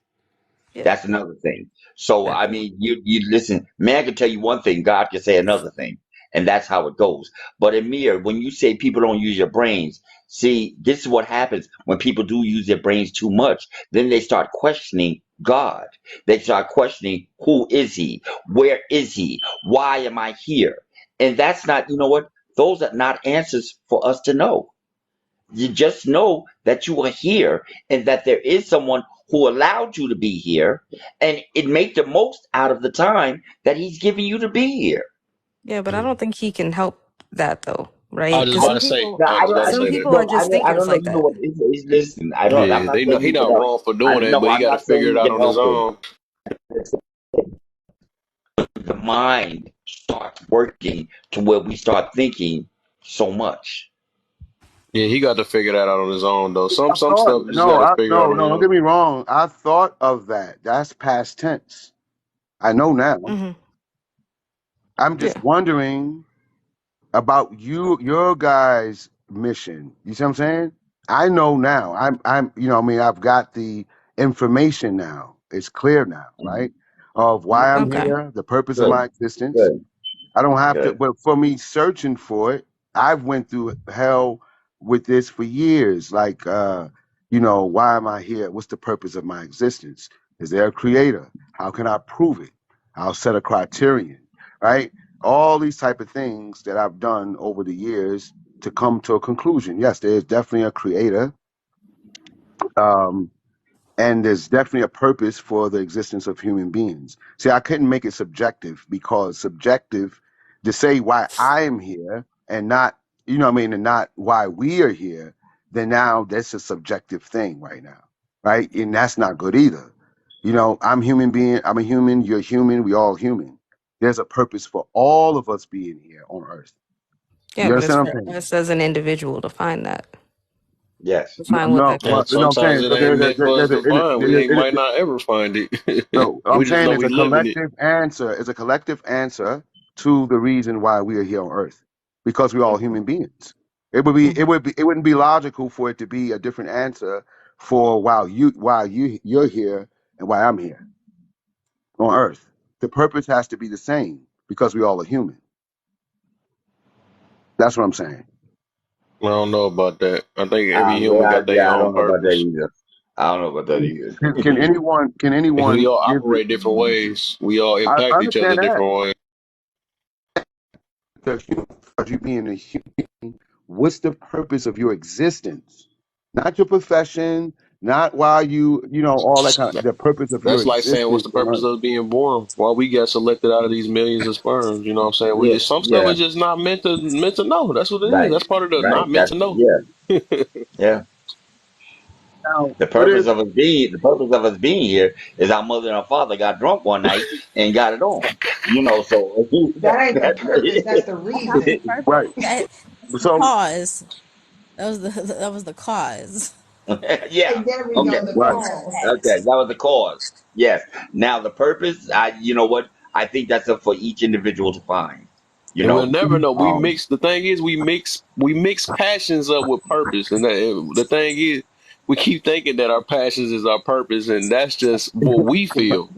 Yeah. That's another thing. So I Exactly. mean, you listen. Man can tell you one thing, God can say another thing, and that's how it goes. But Amir, when you say people don't use your brains, see, this is what happens when people do use their brains too much. Then they start questioning God. They start questioning, who is He? Where is He? Why am I here? And that's not, you know what? Those are not answers for us to know. You just know that you are here and that there is someone who allowed you to be here, and it make the most out of the time that he's giving you to be here. Yeah, but I don't think he can help that though, I right? was just Because about some to say. people, Now, I was about to some say that. people are just I thinkers don't know. like You know that. what? Listen, I don't. I'm Yeah, not they know saying he you can not help. wrong for I doing that, no, but he I'm got to not saying figure it you out can on his help him. own. The mind starts working to where we start thinking so much. Yeah, he got to figure that out on his own though. I Some thought stuff you just got to figure out on no, your don't get own. me wrong. I thought of that. That's past tense. I know now. Hmm. I'm Yeah. just wondering about your guys' mission. You see what I'm saying? I know now. I mean, I've got the information now. It's clear now, Mhm. right? Of why I'm Okay. here, the purpose of my Good, existence. good, I don't have to, good. but for me searching for it, I've went through hell with this for years. Like, why am I here? What's the purpose of my existence? Is there a creator? How can I prove it? I'll set a criterion, right? All these type of things that I've done over the years to come to a conclusion. Yes, there is definitely a creator. Um, and there's definitely a purpose for the existence of human beings. See, I couldn't make it subjective because subjective to say why I am here and not, what I mean, and not why we are here, then now that's a subjective thing right now, right? And that's not good either. I'm human being, I'm a human, you're human, we all human. There's a purpose for all of us being here on earth. Yeah, You but it's understand what for I'm saying? us as an individual to find that, Yes. to No, find what no, that And you know purpose what I'm sometimes saying? it ain't meant for us to find. We ain't, It, might not ever find it. No, I'm We just saying know it's we a live in it. collective answer. It's a collective answer to the reason why we are here on Earth, because we're all is. human beings. It wouldn't be logical for it to be a different answer for you're here and why I'm here on Earth. The purpose has to be the same because we all are human. That's what I'm saying. I don't know about that. I think every human got their Yeah, I own don't know about that purpose. either. I don't know about that either. Can anyone can Because we anyone all give it? operate different ways. We all I impact each other understand that different ways. because you being a human, what's the purpose of your existence? Not your profession, not why all that kind of the purpose of your That's like saying, what's existence the on purpose earth. of being born? Why we get selected out of these millions of sperms? You know what I'm saying? Yeah, Some stuff yeah, is just not meant to know. That's what it is. right, That's part of the right. not meant That's to know. yeah, yeah. Now, The what if purpose of us being here is our mother and our father got drunk one night and got it on. So That ain't the that, purpose. That's the Not the reason. right? purpose. That So cause. That was the cause. yeah. And there we Okay. go, the right. cause. Okay. That was the cause. Yes. Now the purpose, you know what? I think that's up for each individual to find. You And we'll know. never know. Um. The thing is, we mix passions up with purpose. And the thing is, we keep thinking that our passions is our purpose, and that's just what we feel.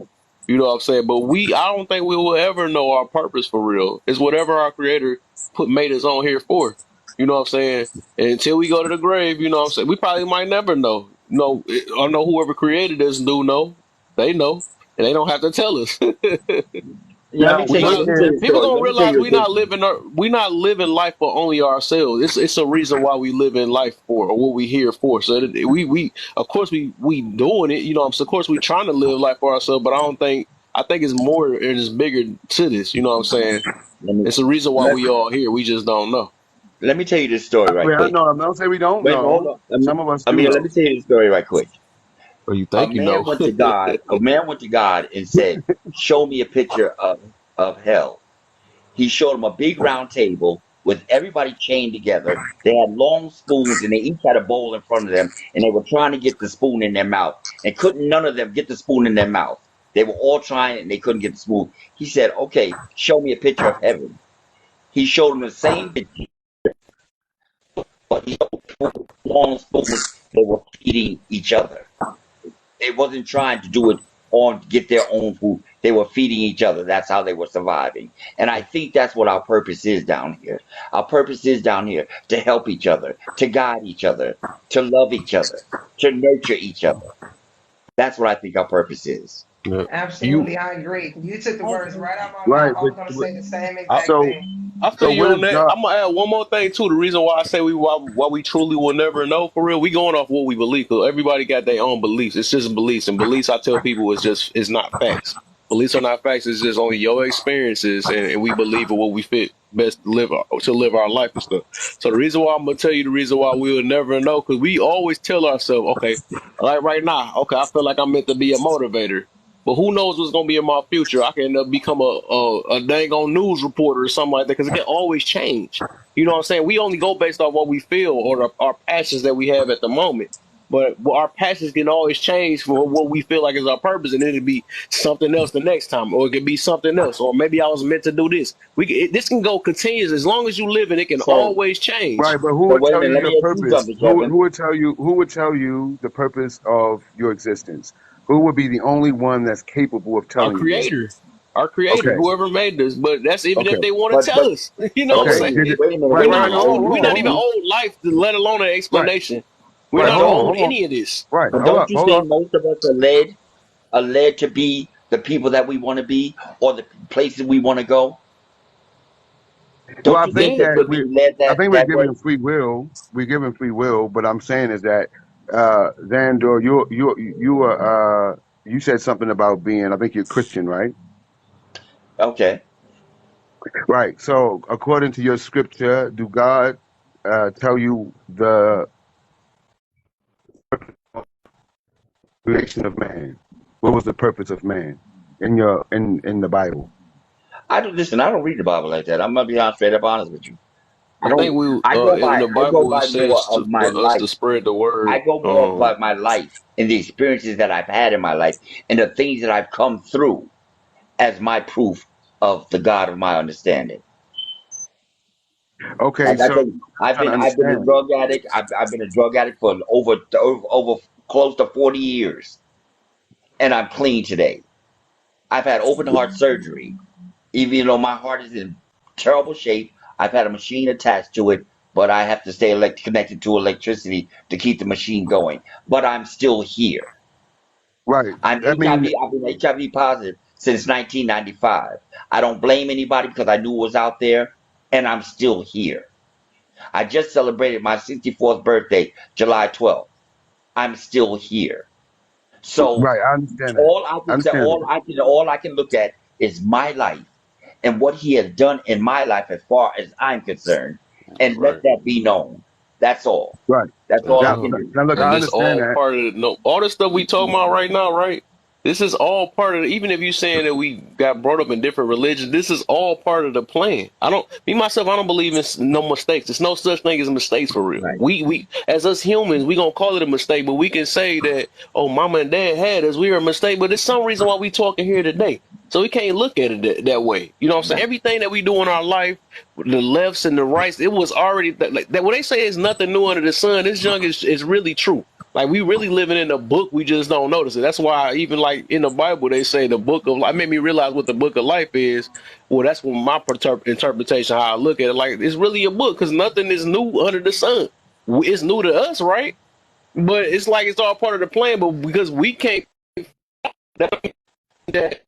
You know what I'm saying? But I don't think we will ever know our purpose for real. It's whatever our creator made us on here for. You know what I'm saying? And until we go to the grave, you know what I'm saying? We probably might never know. No, I know whoever created us do know. They know. And they don't have to tell us. Yeah. Now, We what gonna Let me tell if you a People story. gonna Let me tell realize you a good. we not living life for only ourselves. It's a reason why we live in life for, or what we here for. So that we of course we doing it. You know, of course we trying to live life for ourselves. But I think it's more, it's bigger to this. You know what I'm saying? Let me It's a reason why let we all here. We just don't know. Let me tell you this story right well, quick. no, I'm not saying we don't Wait, hold know. on. Some of us I do mean, let me know. tell you this story right quick. Or you A think you man know? went to God. A man went to God and said, "Show me a picture of hell." He showed him a big round table with everybody chained together. They had long spoons and they each had a bowl in front of them, and they were trying to get the spoon in their mouth, and couldn't none of them get the spoon in their mouth. They were all trying and they couldn't get the spoon. He said, "Okay, show me a picture of heaven." He showed them the same video, but he showed people long spoon, they were feeding each other. They wasn't trying to do it on get their own food. They were feeding each other. That's how they were surviving. And I think that's what our purpose is down here. Our purpose is down here to help each other, to guide each other, to love each other, to nurture each other. That's what I think our purpose is. Yeah. You, Absolutely, I agree. You took the I words agree. right out of my Right, mouth. I was going to say the same I, exact so thing. I so feel you what on is that. God? I'm gonna add one more thing too. The reason why I say why we truly will never know for real. We going off what we believe. Cause everybody got their own beliefs. It's just beliefs, and beliefs. I tell people it's not facts. Beliefs are not facts. It's just only your experiences, and we believe in what we fit best to live our life and stuff. So the reason why I'm gonna tell you the reason why we will never know, because we always tell ourselves, okay, like right now, okay, I feel like I'm meant to be a motivator. But who knows what's gonna be in my future? I can become a dang on news reporter or something like that because it can always change. You know what I'm saying? We only go based off what we feel or our passions that we have at the moment. But our passions can always change for what we feel like is our purpose, and it'll be something else the next time, or it could be something else, or maybe I was meant to do this. This can go continuous as long as you live, and it can So, always change. Right, but who so would wait a tell minute. you Let your me ask you purpose? something, Kevin. Who would tell you the purpose of your existence? Who would be the only one that's capable of Our telling you this? creator, our creator, Okay, whoever made this. But that's even if okay, they want to But tell us. You know what I'm wait a okay. saying? minute. Wait a minute. Right, We're Wait a right, not minute. hold on, And old. hold We're on, not hold even on. don't old life, let alone an Right, explanation. We're right, not hold on, old hold on. any of this. Right, but hold don't up, you hold say up. most of us are led to be the people that we want to be or the places we want to go? Well, Don't I you think think Yeah, that that we're we, being led I think we're that given way? free will. We're given free will, but I'm saying is that, Xandor, you said something about being. I think you're Christian, right? Okay. Right. So, according to your scripture, do God tell you the creation of man? What was the purpose of man in in the Bible? I don't listen. I don't read the Bible like that. I'm gonna be honest, straight up honest with you. I I think don't. we in the I go Bible it by more says of my for us to life. spread the I word. go more by my life and the experiences that I've had in my life and the things that I've come through as my proof of the God of my understanding. Okay, Like I so think I'm trying to I've been a understand. drug addict. I've been a drug addict for over close to 40 years, and I'm clean today. I've had open heart surgery, even though my heart is in terrible shape. I've had a machine attached to it, but I have to stay connected to electricity to keep the machine going. But I'm still here. Right. I'm I mean, HIV. I've been HIV positive since 1995. I don't blame anybody because I knew it was out there, and I'm still here. I just celebrated my 64th birthday, July 12th. I'm still here. So right. I understand that. I understand that. all I can look at is my life and what he has done in my life as far as I'm concerned, and let Right. that be known. That's all. Right. That's That's all I Now, can all. do. now, look, And I this understand all that. part of the no all the stuff we talking about right now, right? This is all part of even if you saying that we got brought up in different religions, this is all part of the plan. I don't believe in no mistakes. There's no such thing as mistakes for real. Right. We as us humans, we gonna call it a mistake, but we can say that, oh, mama and dad had us, we were a mistake, but there's some reason why we talking here today. So we can't look at it that way. You know what I'm saying? Right. Everything that we do in our life, the lefts and the rights, it was already like that. When they say it's nothing new under the sun, this junk is really true. Like we really living in a book, we just don't notice it. That's why even like in the Bible they say the book of life made me realize what the book of life is. Well, that's what my interpretation how I look at it. Like it's really a book because nothing is new under the sun. It's new to us, right? But it's like it's all part of the plan. But because we can't, that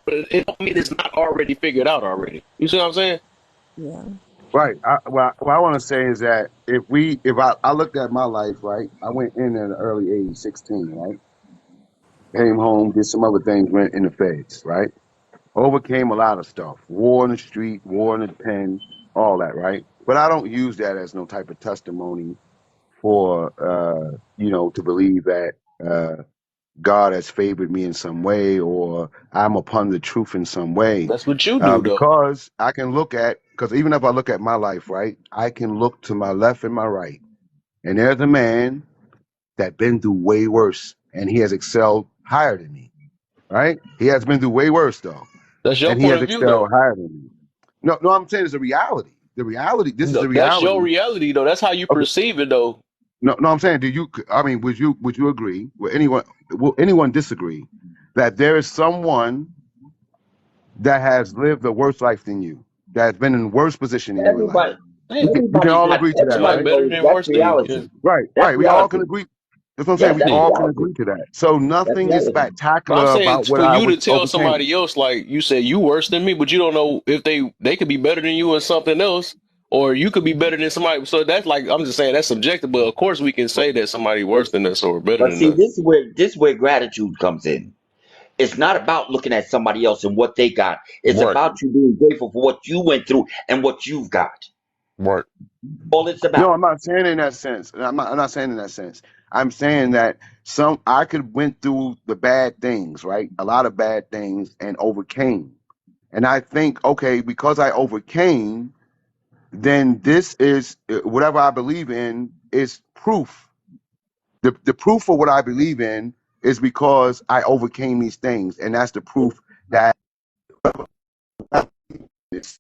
it don't mean it's not already figured out already. You see what I'm saying? Yeah. Right. What I want to say is that if I looked at my life, right, I went in at an early age, 16, right, came home, did some other things, went in the feds, right, overcame a lot of stuff, war in the street, war in the pen, all that, right. But I don't use that as no type of testimony for, to believe that, God has favored me in some way or I'm upon the truth in some way. That's what you do, though. Because I can because even if I look at my life, right, I can look to my left and my right. And there's a man that been through way worse and he has excelled higher than me, right? He has been through way worse though. That's your And he point has of view, excelled though. higher than me. No, no, I'm saying it's a reality. The reality. This is No, the that's your reality. reality, though. That's how you Okay. perceive it, though. No, no, I'm saying, do you? I mean, would you agree? Would anyone disagree that there is someone that has lived a worse life than you, that has been in a worse position in your life? Everybody, Hey, We can all agree to that, somebody right? better knows than that's worse than you. reality. Yeah. Right, That's right. We all can reality. agree. That's what I'm saying. Yeah, We that's Yeah. all can reality. agree to that. So That's nothing is reality. But I'm spectacular saying about what for I you was to tell overcame. somebody else, like you said, you worse than me, but you don't know if they could be better than you in something else, or you could be better than somebody. So that's like I'm just saying that's subjective. But of course, we can But, say that somebody but, worse than us or better but than see, us. this is where gratitude comes in. It's not about looking at somebody else and what they got. It's Right. about you being grateful for what you went through and what you've got. Right. All it's No, about. I'm not saying in that sense. I'm not saying in that sense. I'm saying that I could went through the bad things, right? A lot of bad things and overcame. And I think, okay, because I overcame, then this is whatever I believe in is proof. The proof of what I believe in is because I overcame these things, and that's the proof that this.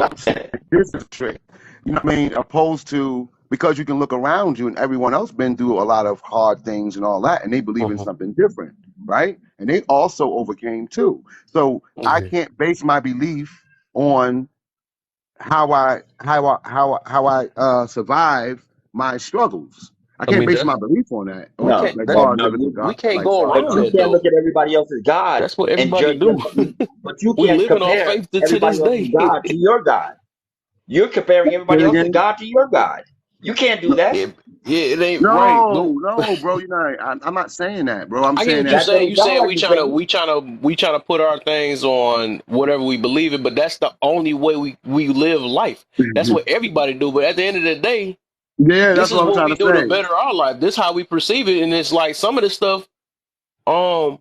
I'm saying this is trick. You know what I mean? Opposed to because you can look around you and everyone else been through a lot of hard things and all that, and they believe in Mhm. something different, right? And they also overcame too. So I Mhm. can't base my belief on how I survive my struggles. I I can't mean, base my belief on that, we or No, can't like that no, far as no. living to God, we can't like go far as around But you God. that can't though. look at everybody else as God That's what and everybody judge do. them. But you We can't living off compare faith to everybody this else's day. God to your God. You're comparing Say it everybody else's again. God to your God. You can't do No, that. Yeah, yeah, it ain't right. no, No, no, bro. You're not. I'm not saying that, bro. I'm I get saying what you're that. That's what saying. it You sounds saying like you're saying. we trying to put our things on whatever we believe in, but that's the only way we live life. That's what everybody do. But at the end of the day, Yeah, this that's is what I'm what trying we to do to say. better our life. This how we perceive it, and it's like some of this stuff. Um,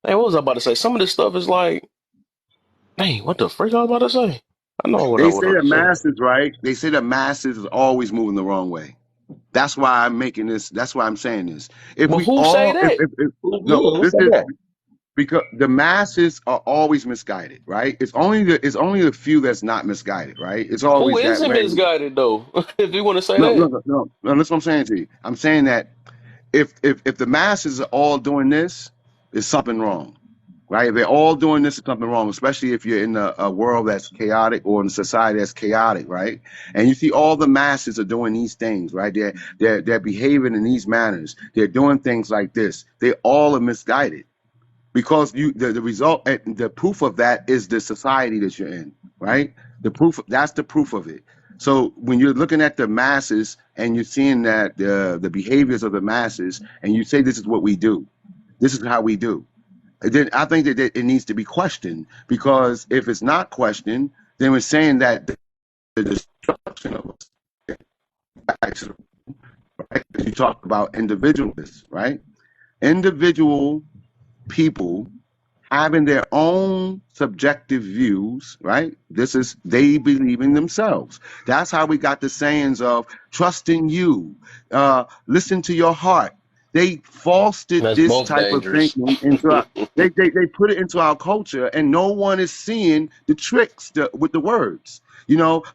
man, what was I about to say? Some of this stuff is like, dang, what the frick I was about to say? I know what I They was say about the to say. masses, right? They say the masses is always moving the wrong way. That's why I'm making this. That's why I'm saying this. If But we who say all, that? if no, Who this said is that? because the masses are always misguided, right? It's only the few that's not misguided, right? It's Who always that isn't way. misguided though? If you want to say No, no, that, no, no, no. That's what I'm saying to you. I'm saying that if the masses are all doing this, there's something wrong, right? If they're all doing this, there's something wrong, especially if you're in a world that's chaotic or in a society that's chaotic, right? And you see all the masses are doing these things, right? They're behaving in these manners. They're doing things like this. They all are misguided because the result and the proof of that is the society that you're in, right? That's the proof of it. So when you're looking at the masses and you're seeing that the behaviors of the masses and you say this is what we do, this is how we do, then I think that it needs to be questioned, because if it's not questioned, then we're saying that the destruction of us, actually, right? You talk about individualists, right? Individual people having their own subjective views, right? This is they believe in themselves. That's how we got the sayings of trust in you, listen to your heart. They fostered that's this both type of dangerous. thinking into our, they put it into our culture, and no one is seeing the tricks with the words.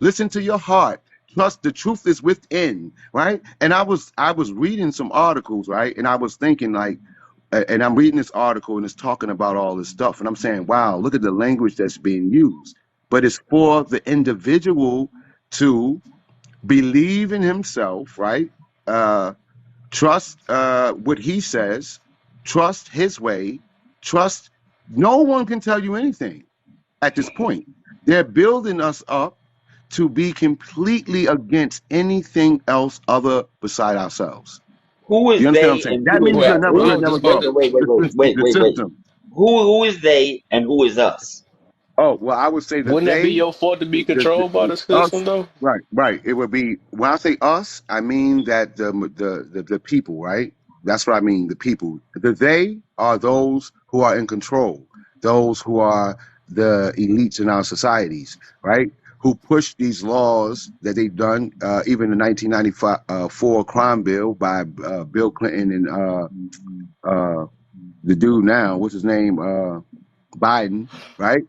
Listen to your heart. Trust, the truth is within, right? And I was reading some articles, right? And I was thinking like, and I'm reading this article and it's talking about all this stuff, and I'm saying, wow, look at the language that's being used. But it's for the individual to believe in himself, right? Trust what he says, trust his way, trust. No one can tell you anything at this point. They're building us up to be completely against anything else other beside ourselves. Who You is understand what I'm they saying? and That who is means us? Well, you'll I Who? was never just Wait, about grow. to. wait, wait, wait, wait, The wait, wait. system. Who is they and who is us? Oh, well, I would say that Wouldn't that be they, your fault to be the controlled by the us, system though? right, right. It would be, when I say us, I mean that the people, right? That's what I mean, the people. The they are those who are in control, those who are the elites in our societies, right? Who push these laws that they've done, even the 1995 four crime bill by Bill Clinton and the dude now, what's his name, Biden, right?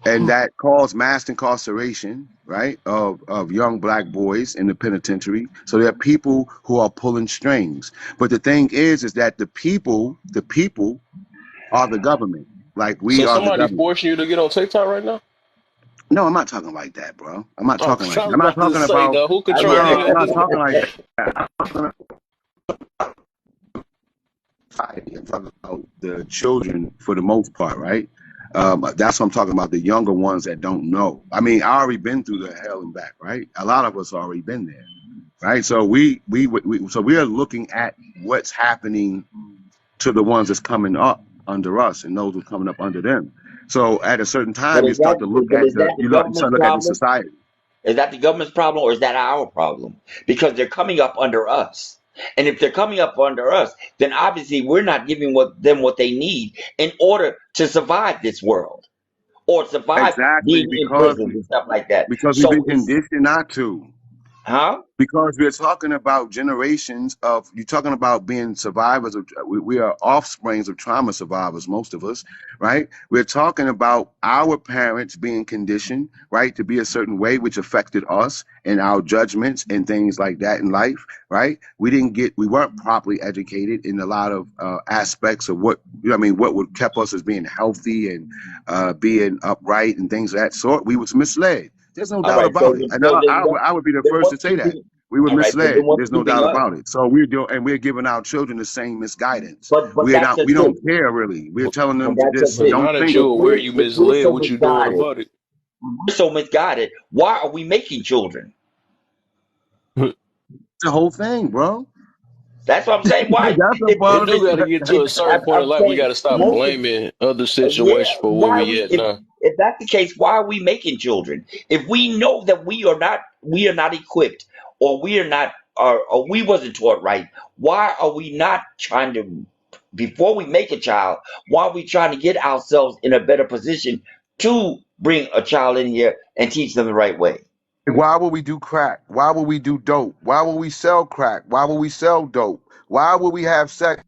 and that caused mass incarceration, right, of young black boys in the penitentiary. So there are people who are pulling strings. But the thing is that the people are the government. Like we So are the somebody government. forcing you to get on TikTok right now? No, I'm not talking like that, bro. I'm not Oh, talking like I that. was I'm not about to talking say, about. though, who I control get No, you I'm to not do talking that? like that. I'm talking society. I'm talking about the children for the most part, right? That's what I'm talking about. The younger ones that don't know. I mean, I already been through the hell and back, right? A lot of us already been there, right? So we are looking at what's happening to the ones that's coming up under us and those who are coming up under them. So at a certain time, you start to look at is that the you start government's to look at the problem? society. Is that the government's problem or is that our problem? Because they're coming up under us. And if they're coming up under us, then obviously we're not giving them what they need in order to survive this world or survive Exactly being in prisons and stuff like that. because we've been So it's, conditioned not to. huh? Because we're talking about generations of, you're talking about being survivors of, we are offsprings of trauma survivors, most of us, right? We're talking about our parents being conditioned, right, to be a certain way, which affected us and our judgments and things like that in life, right? We weren't properly educated in a lot of aspects of what, you know what I mean, what would kept us as being healthy and being upright and things of that sort. We was misled. There's no All doubt right. So, about it. And so then I would be the then first to what's say that. keeping, We were all right. So then misled. what's There's no keeping doubt us? about it. So we're giving our children the same misguidance. But that's We just don't it. care really. We're telling But them to that's just just But it. don't now that think. you're aware you If we're misled, so what you doing misguided, about it? why are we making children? It's the whole thing, bro. That's what I'm saying. Why? That's a We part of do got to it. get to a certain point in I'm life. We got saying to stop most of, blaming other yeah. situations for where Why are we we? at now. If that's the case, why are we making children? If we know that we are not equipped, or we are not, or we wasn't taught right, why are we not trying to? Before we make a child, why are we trying to get ourselves in a better position to bring a child in here and teach them the right way? Why would we do crack? Why would we do dope? Why would we sell crack? Why would we sell dope? Why would we have sex?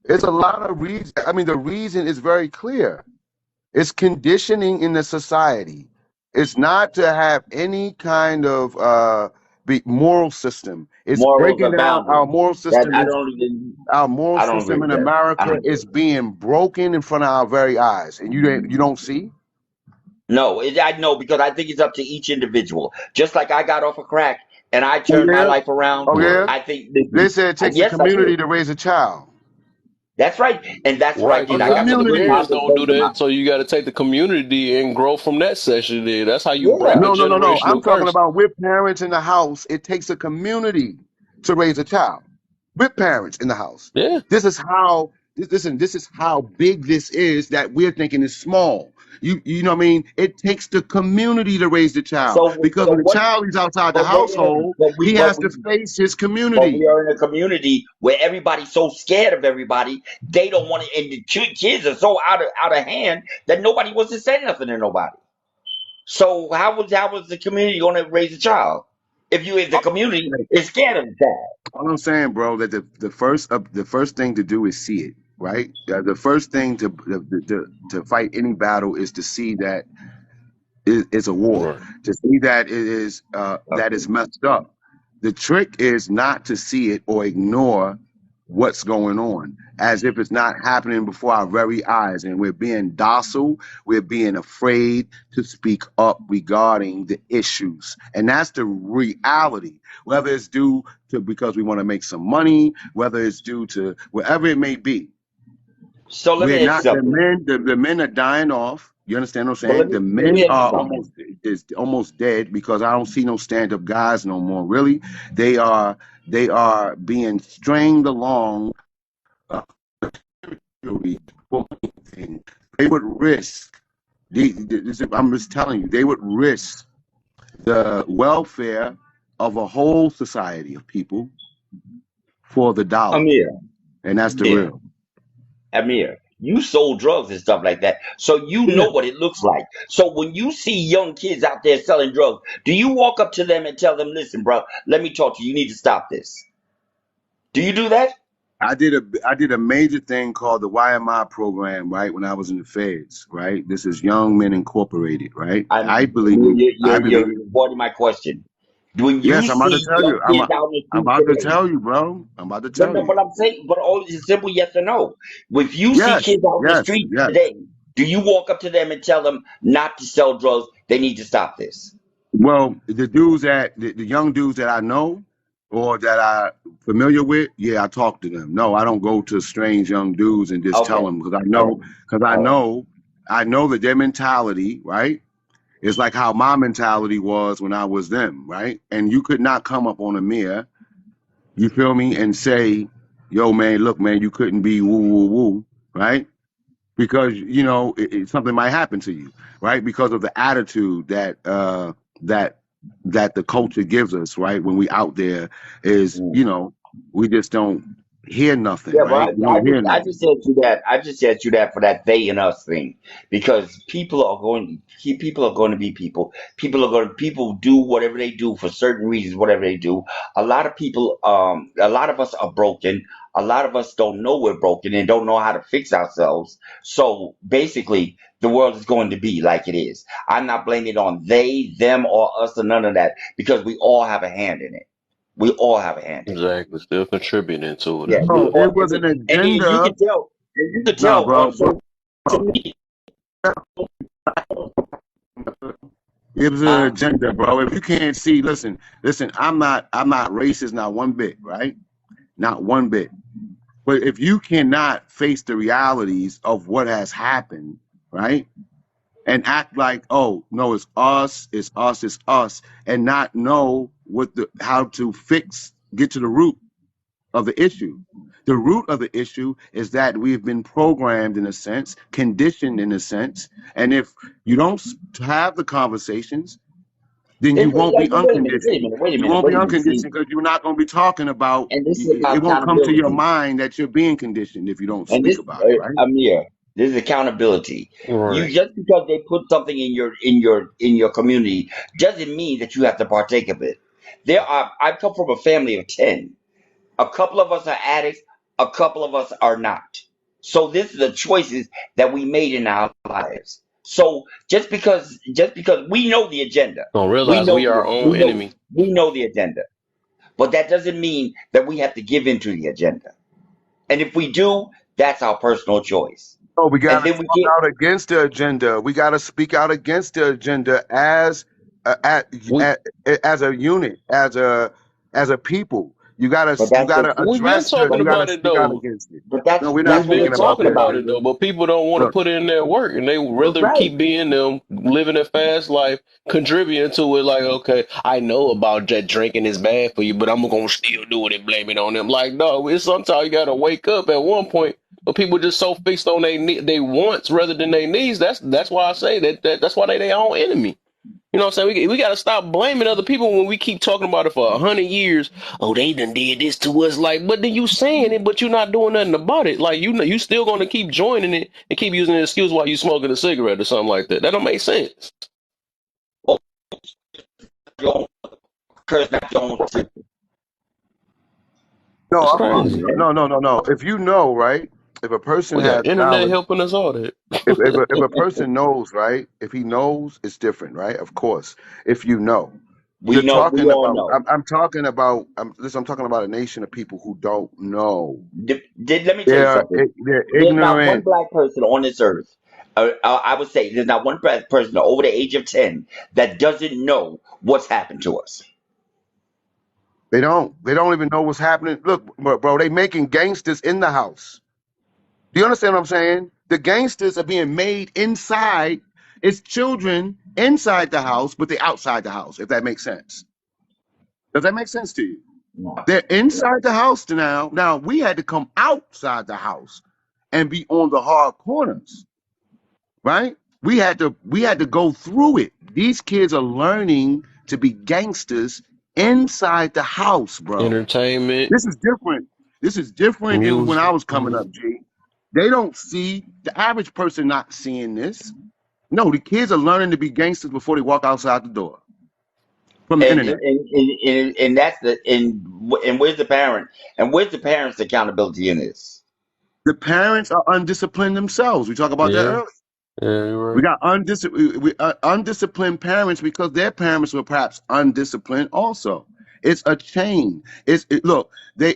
It's a lot of reasons. I mean, the reason is very clear. It's conditioning in the society. It's not to have any kind of moral system. It's Morals breaking are down our boundaries. moral That system. I Is don't even. our moral I don't agree system with in that. I America don't agree. is being broken in front of our very eyes, and you don't see. No, I know because I think it's up to each individual. Just like I got off of crack and I Oh turned my yeah, life around, oh yeah. Right. I think, They listen, said it takes a yes, I community did. to raise a child. That's right, and that's what I Right, A did. because I got with a obviously good community. parents positive. don't do Both of my, that, so you got to take the community and grow from that section. There, that's how you break yeah. a No, no, no, no. I'm generational talking curse. about with parents in the house. It takes a community to raise a child. With parents in the house. Yeah, This is how. Listen, this is how big this is that we're thinking is small. You know what I mean? It takes the community to raise the child because So when the what? child is outside the But household, he has to face his but we community. are in a community where everybody's so scared of everybody. They don't want to, and the kids are so out of hand that nobody wants to say nothing to nobody. So how was the community going to raise a child if the community is scared of the child? All I'm saying, bro, that the first thing to do is see it, right? The first thing to fight any battle is to see that it's a war. right. To see that it is that Okay. is messed up. The trick is not to see it or ignore what's going on as if it's not happening before our very eyes, and we're being docile. We're being afraid to speak up regarding the issues, and that's the reality. Whether it's due to because we want to make some money, whether it's due to whatever it may be, So let me we're ask you not the something. men. The men are dying off. You understand what I'm But saying? The let men me ask you are something. almost dead because I don't see no stand up guys no more. Really, they are being stringed along. Uh, they would risk. I'm just telling you, they would risk the welfare of a whole society of people for the dollar, Amir, and that's the Amir, real. Amir, you sold drugs and stuff like that, so you Yeah. know what it looks like. So when you see young kids out there selling drugs, do you walk up to them and tell them, "Listen, bro, let me talk to you. You need to stop this." Do you do that? I did a major thing called the YMI program, right? When I was in the feds, right? This is Young Men Incorporated, right? I believe, I You're believe. avoiding my question. When you Yes, I'm about to see tell young you. kids out in the I'm street about to today, tell you, bro. I'm about to no, tell no, you. but I'm saying, but all is a simple yes or no. If you see Yes, kids out in the yes, street yes. today, do you walk up to them and tell them not to sell drugs? They need to stop this. Well, the young dudes that I know or that I familiar with, yeah, I talk to them. No, I don't go to strange young dudes and just tell Okay, them all right, because all right. I know that their mentality, right? It's like how my mentality was when I was them, right? And you could not come up on a mirror, you feel me, and say, "Yo, man, look, man, you couldn't be woo woo woo," right? Because something might happen to you, right? Because of the attitude that that the culture gives us, right? When we out there, is Mm. we just don't hear nothing, Yeah, but right? We don't hear I just nothing. said you that. I just said you that for that they and us thing, because people are going to be people. People do whatever they do for certain reasons. Whatever they do, a lot of us are broken. A lot of us don't know we're broken and don't know how to fix ourselves. So basically, the world is going to be like it is. I'm not blaming it on they, them, or us, or none of that, because we all have a hand in it. We all have a hand in it. Exactly. Still contributing to it. Yeah, we No, all, it was an and you agenda. can tell, and you can No, tell bro, on bro, social media. it was an Huh? agenda, bro. If you can't see, listen. I'm not racist, not one bit, right? Not one bit. But if you cannot face the realities of what has happened, right? And act like, oh no, it's us, it's us, it's us, and not know how to get to the root of the issue. The root of the issue is that we've been programmed in a sense, conditioned in a sense, and if you don't have the conversations, then you won't be Wait a minute, wait a unconditioned. minute, wait a You minute, won't be wait a minute. See, unconditioned because you're not going to be talking about. and this is It about won't come to your accountability. mind that you're being conditioned if you don't And speak this, about it, right? Amir, this is accountability. You, Right. just because they put something in your community doesn't mean that you have to partake of it. I come from a family of 10. A couple of us are addicts, a couple of us are not. So this is the choices that we made in our lives. So just because we know the agenda, Don't we realize know we our own enemy. we know the agenda, but that doesn't mean that we have to give into the agenda. And if we do, that's our personal choice. No, we got And to then we talk get, out against the agenda. We got to speak out against the agenda uh, at, We at, as a unit, as a people. but You that's gotta we've been address talking you gotta about it speak out though. against it. but No, we're not that's We've what been we're speaking about talking talking that, about about. it though, brother. but people don't want to Look, put in their work, and they rather Right. keep being them, living a fast life, contributing to it. Like, okay, I know about that drinking is bad for you, but I'm gonna still do it and blame it on them. Like, no, it's sometimes you gotta wake up at one point. But people just so fixed on they wants rather than their needs. That's why I say that's why they their own enemy. You know what I'm saying? We got to stop blaming other people when we keep talking about it for 100 years. Oh, they done did this to us. Like, but then you saying it, but you're not doing nothing about it. Like, you still gonna keep joining it and keep using an excuse while you smoking a cigarette or something like that. That don't make sense. Your own curse, not your own sin. no, That's crazy. no. If you know, right? If a person We got has internet knowledge, helping us all that. if a person knows, right? If he knows, it's different, right? Of course. If you know. You're We talking all about. know. I'm talking about. Listen, I'm talking about a nation of people who don't know. Let me tell you something. They're There's not one ignorant. black person on this earth. I would say there's not one black person over the age of 10 that doesn't know what's happened to us. They don't. They don't even know what's happening. Look, bro, they making gangsters in the house. Do you understand what I'm saying? The gangsters are being made inside. It's children inside the house, but they outside the house. If that makes sense. Does that make sense to you? No. They're inside the house now. Now we had to come outside the house and be on the hard corners, right? We had to go through it. These kids are learning to be gangsters inside the house, bro. Entertainment, This is different. This is different than when I music. was coming up, G. They don't see the average person not seeing this. No, the kids are learning to be gangsters before they walk outside the door. from the internet. And that's and where's the parent? And where's the parents' accountability in this? The parents are undisciplined themselves. We talked about that Yeah, earlier. yeah, you're We right. got undisciplined parents because their parents were perhaps undisciplined also. It's a chain. Look.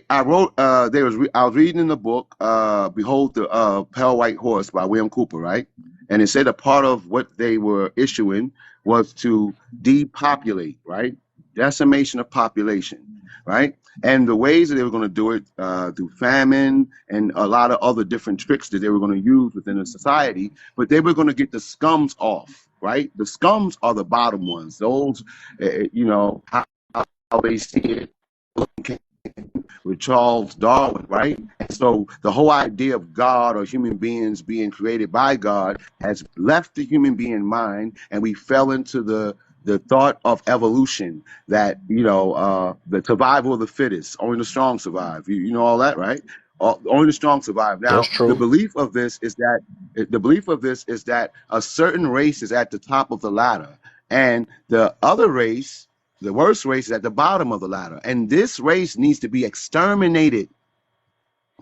I was reading in the book, "Behold the Pale White Horse" by William Cooper, right? And it said a part of what they were issuing was to depopulate, right? Decimation of population, right? And the ways that they were going to do it through famine and a lot of other different tricks that they were going to use within the society, but they were going to get the scums off, right? The scums are the bottom ones. Those, how they see it with Charles Darwin, right? And so the whole idea of God or human beings being created by God has left the human being mind, and we fell into the thought of evolution that the survival of the fittest, only the strong survive. You know all that, right? Only the strong survive. That's Now, true. the belief of this is that a certain race is at the top of the ladder, and the other race, the worst race, is at the bottom of the ladder, and this race needs to be exterminated.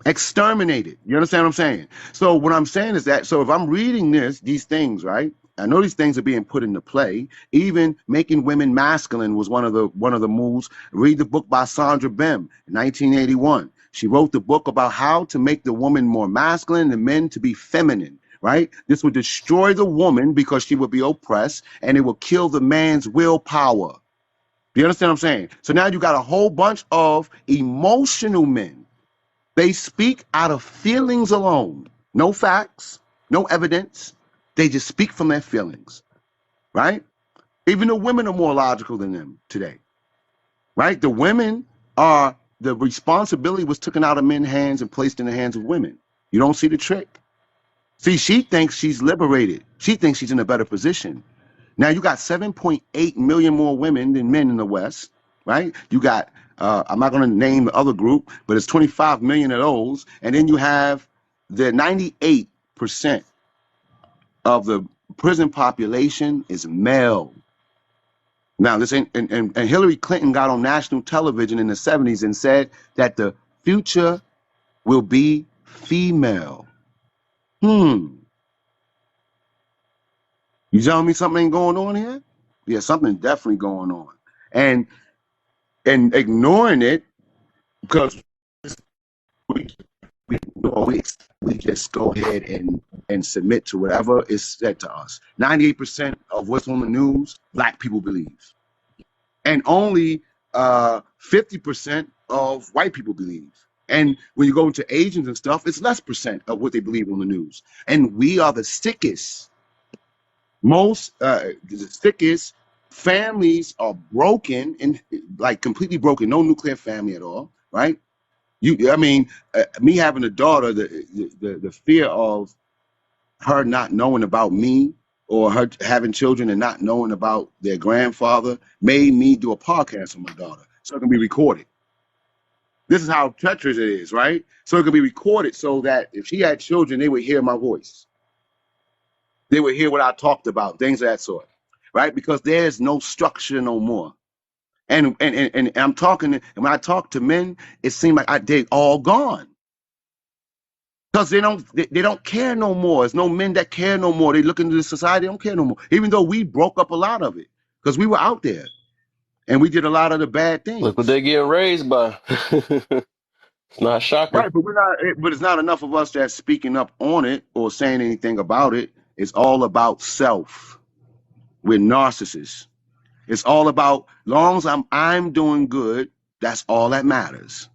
Exterminated. You understand what I'm saying? So what I'm saying is that, so if I'm reading these things, right? I know these things are being put into play. Even making women masculine was one of the moves. Read the book by Sandra Bem in 1981. She wrote the book about how to make the woman more masculine and men to be feminine. Right? This would destroy the woman because she would be oppressed, and it will kill the man's willpower. Do you understand what I'm saying? So now you got a whole bunch of emotional men. They speak out of feelings alone. No facts, no evidence. They just speak from their feelings, right? Even the women are more logical than them today, right? The responsibility was taken out of men's hands and placed in the hands of women. You don't see the trick. See, she thinks she's liberated. She thinks she's in a better position. Now you got 7.8 million more women than men in the West, right? You got, I'm not going to name the other group, but it's 25 million of those. And then you have the 98% of the prison population is male. Now, this ain't, and Hillary Clinton got on national television in the 70s and said that the future will be female. You telling me something ain't going on here? Yeah, something definitely going on. And ignoring it because we we just go ahead and submit to whatever is said to us. 98% of what's on the news, black people believe, and only 50% of white people believe. And when you go into Asians and stuff, it's less percent of what they believe on the news. And we are the sickest. The sickest families are broken and like completely broken. No nuclear family at all, right? Me having a daughter, the fear of her not knowing about me or her having children and not knowing about their grandfather made me do a podcast on my daughter so it can be recorded. This is how treacherous it is, right? So it can be recorded so that if she had children, they would hear my voice. They would hear what I talked about, things of that sort, right? Because there's no structure no more. And I'm talking, and when I talk to men, it seems like they all gone. Because they don't care no more. There's no men that care no more. They look into the society, they don't care no more. Even though we broke up a lot of it. Because we were out there and we did a lot of the bad Look what things. they getting raised by. It's not shocking. Right, but it's not enough of us that's speaking up on it or saying anything about it. It's all about self. We're narcissists. It's all about long as I'm doing good, that's all that matters.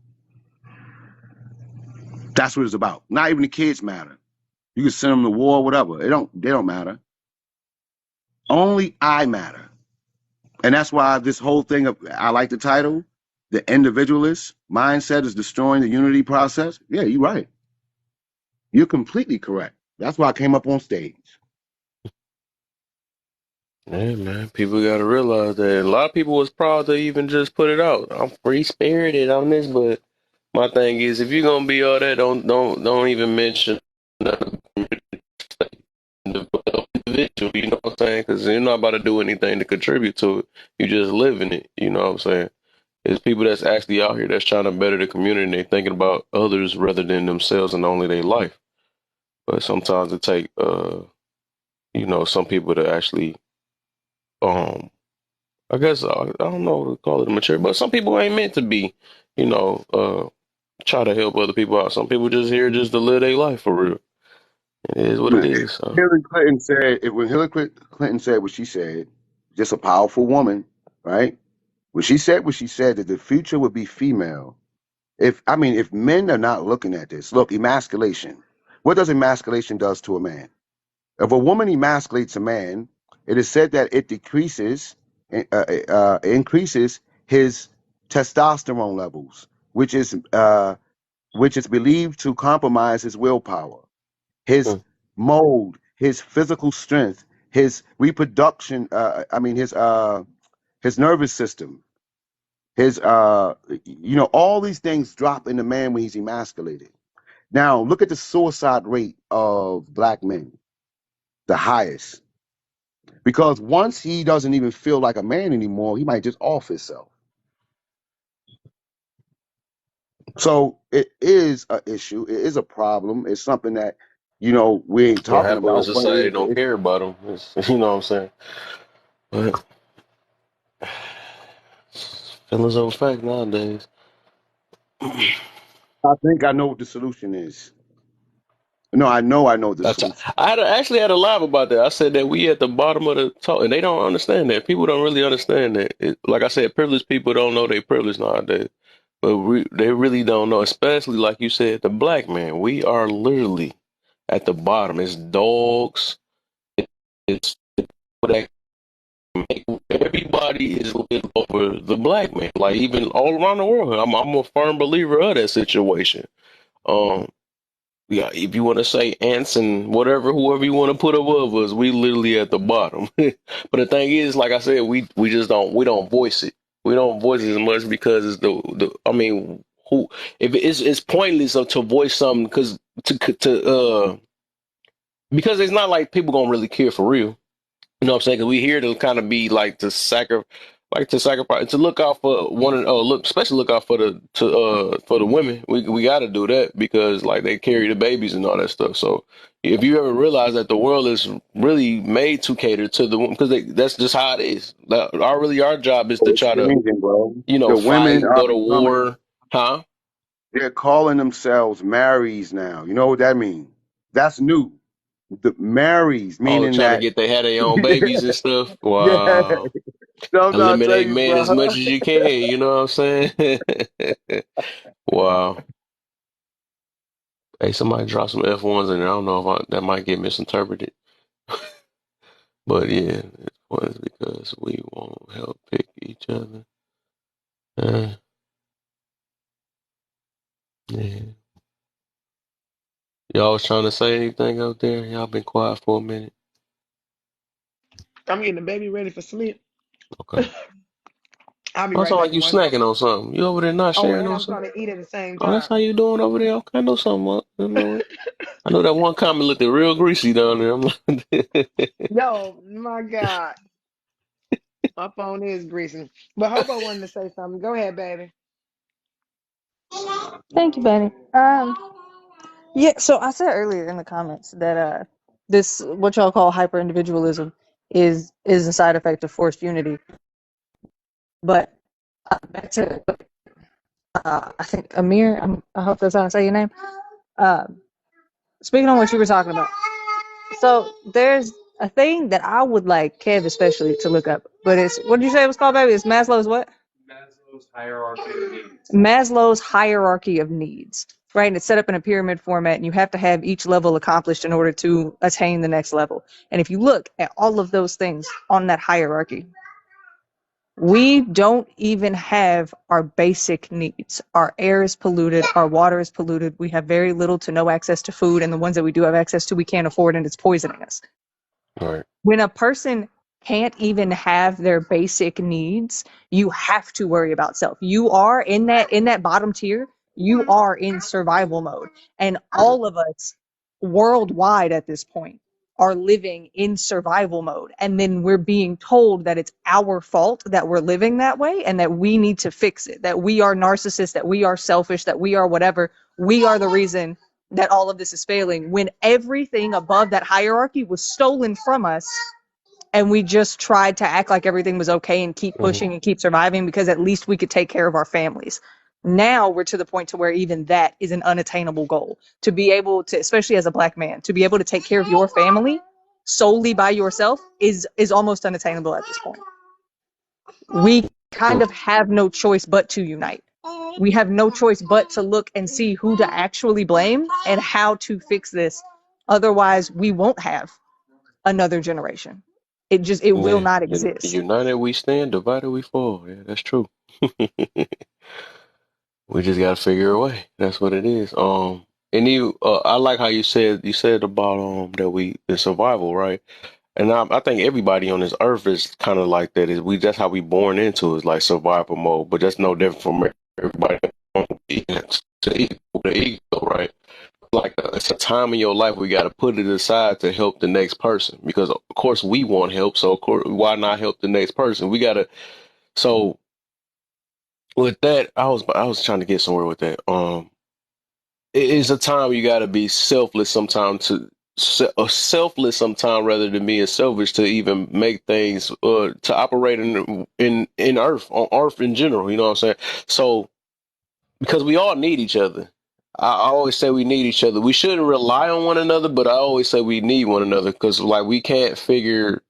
That's what it's about. Not even the kids matter. You can send them to war, whatever. They don't matter. Only I matter. And that's why this whole thing I like the title, the individualist mindset is destroying the unity process. Yeah, you're right. You're completely correct. That's why I came up on stage. Yeah, man. People got to realize that a lot of people was proud to even just put it out. I'm free spirited on this, but my thing is, if you're gonna be all that, don't even mention the individual, you know what I'm saying? Because you're not about to do anything to contribute to it. You just live in it, you know what I'm saying? It's people that's actually out here that's trying to better the community and they thinking about others rather than themselves and only their life. But sometimes it take, some people to actually, um, I guess, I don't know what to call it mature, but some people ain't meant to be, you know, try to help other people out. Some people just here just to live their life for real. It is what it Man, is. So. Hillary Clinton said, when Hillary Clinton said what she said, just a powerful woman, right? When she said what she said, that the future would be female. If men are not looking at this, look, emasculation. What does emasculation does to a man? If a woman emasculates a man, it is said that it increases his testosterone levels, which is believed to compromise his willpower, his mold, his physical strength, his reproduction. His nervous system, his all these things drop in the man when he's emasculated. Now look at the suicide rate of black men, the highest. Because once he doesn't even feel like a man anymore, he might just off himself. So it is an issue. It is a problem. It's something that we ain't What talking happened when about, but it society is an don't care issue. about them? You know what I'm saying? But feelings over fact nowadays. I think I know what the solution is. No, I know what the solution. Actually had a live about that. I said that we at the bottom of the talk, and they don't understand that. People don't really understand that. Like I said, privileged people don't know they privileged nowadays, but they really don't know. Especially like you said, the black man. We are literally at the bottom. It's dogs. It's that everybody is looking over the black man. Like even all around the world, I'm a firm believer of that situation. Um, Yeah, if you want to say ants and whatever, whoever you want to put above us, we literally at the bottom. But the thing is, like I said, we just don't voice it. We don't voice it as much because it's who if it's pointless to voice something because it's not like people gonna really care for real. You know what I'm saying? 'Cause we here to kind of be like to sacrifice, to look out for especially look out for for the women. We got to do that because like they carry the babies and all that stuff. So if you ever realize that the world is really made to cater to the women, because that's just how it is. Our job is to It's try to changing, bro. The women fight, are go to becoming. war, huh? They're calling themselves Marys now. You know what that means? That's new. The Marys, Oh, meaning trying to that. get their own babies and stuff. Yeah. Wow. So I'm trying to tell Eliminate you, men bro. as much as you can. You know what I'm saying? Wow. Hey, somebody drop some F1s in there. I don't know if that might get misinterpreted. But yeah, it was because we won't help pick each other. Uh, yeah. Y'all was trying to say anything out there? Y'all been quiet for a minute. I'm getting the baby ready for sleep. Okay. I'll be Oh, it right sound back like in you one second. snacking on something. You over there not Oh, sharing and on I'm something? trying to eat at the same Oh, that's time. how you doing over there? Okay, I know something. I know that one comment looked real greasy down there. I'm like, Yo, my God. My phone is greasing. But Hobo wanted to say something. Go ahead, baby. Thank you, Benny. Yeah. So I said earlier in the comments that this what y'all call hyper individualism is a side effect of forced unity. But back to I think Amir. I hope that's how I say your name. Um, Speaking on what you were talking about. So there's a thing that I would like Kev especially to look up, but it's what did you say it was called, baby? It's Maslow's what? Maslow's hierarchy of needs. Maslow's hierarchy of needs, right? And it's set up in a pyramid format, and you have to have each level accomplished in order to attain the next level. And if you look at all of those things on that hierarchy, we don't even have our basic needs. Our air is polluted. Our water is polluted. We have very little to no access to food. And the ones that we do have access to, we can't afford, and it's poisoning us. right. When a person can't even have their basic needs, you have to worry about self. You are in that bottom tier, you are in survival mode. And all of us worldwide at this point are living in survival mode. And then we're being told that it's our fault that we're living that way and that we need to fix it, that we are narcissists, that we are selfish, that we are whatever. We are the reason that all of this is failing, when everything above that hierarchy was stolen from us, and we just tried to act like everything was okay and keep Mhm. pushing and keep surviving because at least we could take care of our families. Now we're to the point to where even that is an unattainable goal. To be able to, especially as a black man, to be able to take care of your family solely by yourself is almost unattainable at this point. We kind So, of have no choice but to unite. We have no choice but to look and see who to actually blame and how to fix this. Otherwise, we won't have another generation. It will yeah, not exist. united we stand, divided we fall. Yeah, that's true. We just gotta figure a way. That's what it is. And I like how you said about that we in survival, right? And I think everybody on this earth is kind of like that. That's how we born into is like survival mode, but that's no different from everybody to equal the ego, right? Like it's a time in your life we got to put it aside to help the next person because of course we want help. So of course why not help the next person? We gotta. So with that, I was trying to get somewhere with that. It is a time you got to be selfless sometimes selfless sometime rather than being selfish to even make things to operate in earth on earth in general, you know what I'm saying? So because we all need each other. I always say we need each other. We shouldn't rely on one another, but I always say we need one another because like we can't figure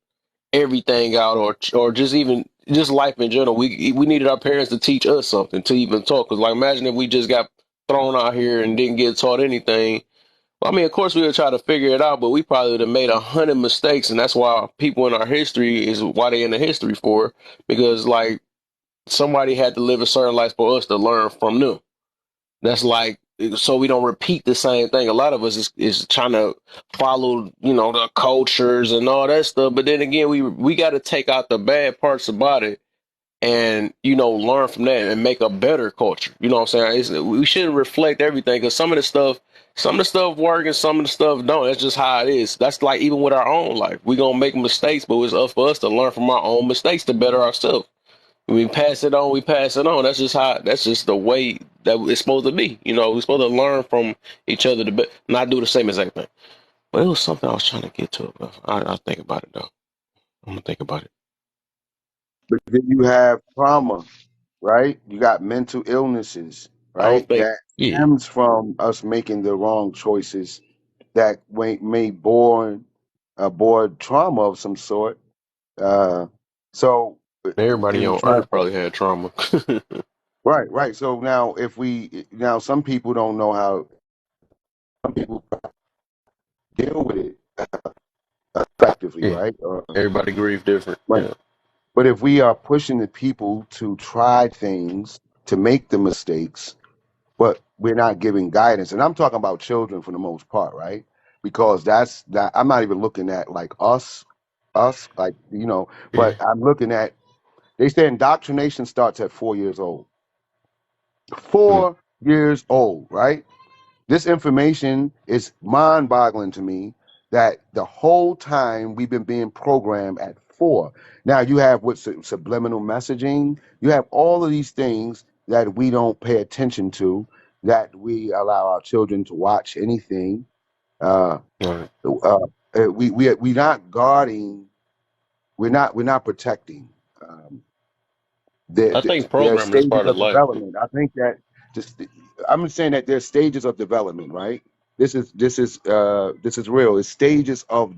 everything out or just even just life in general. We needed our parents to teach us something to even talk. Because like imagine if we just got thrown out here and didn't get taught anything. Well, I mean, of course we would try to figure it out, but we probably would have made 100 mistakes, and that's why people in our history is why they in the history for because like somebody had to live a certain life for us to learn from them. That's like so we don't repeat the same thing. A lot of us is trying to follow, the cultures and all that stuff. But then again, we got to take out the bad parts about it and learn from that and make a better culture. You know what I'm saying? We shouldn't reflect everything because some of the stuff work and some of the stuff don't. That's just how it is. That's like even with our own life, we gonna make mistakes, but it's up for us to learn from our own mistakes to better ourselves. We pass it on, we pass it on. That's just the way that it's supposed to be. We're supposed to learn from each other to not do the same exact thing. But it was something I was trying to get to. But I'll think about it though. I'm gonna think about it. But then you have trauma, right? You got mental illnesses, I don't right? think, That yeah, stems from us making the wrong choices that may born trauma of some sort. Uh, so everybody in on trying, Earth probably had trauma. right. So now, some people don't know how. Some people deal with it effectively, Yeah, right? everybody grieve different. Right. Yeah, But if we are pushing the people to try things, to make the mistakes, but we're not giving guidance, and I'm talking about children for the most part, right? Because that's that. I'm not even looking at like us, like yeah, but I'm looking at. They say indoctrination starts at 4 years old. mm, 4 years old, right? This information is mind boggling to me that the whole time we've been being programmed at 4. Now you have with subliminal messaging, you have all of these things that we don't pay attention to, that we allow our children to watch anything. Uh, all right. we not guarding, we're not protecting. Um, I think there are programming is stages part of of life. development. I think that just I'm saying that there's stages of development, right? This is real. It's stages of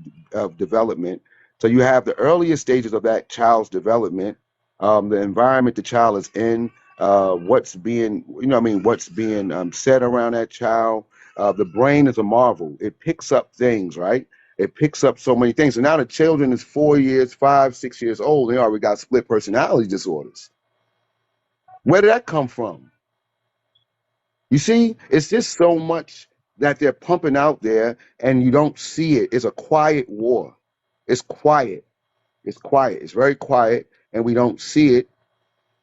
development. So you have the earliest stages of that child's development, the environment the child is in, what's being, what's being said around that child. The brain is a marvel. It picks up things, right? It picks up so many things. And now the children is 4 years, 5, 6 years old. They already got split personality disorders. Where did that come from? You see, it's just so much that they're pumping out there and you don't see it. It's a quiet war. It's quiet. It's quiet. It's very quiet and we don't see it.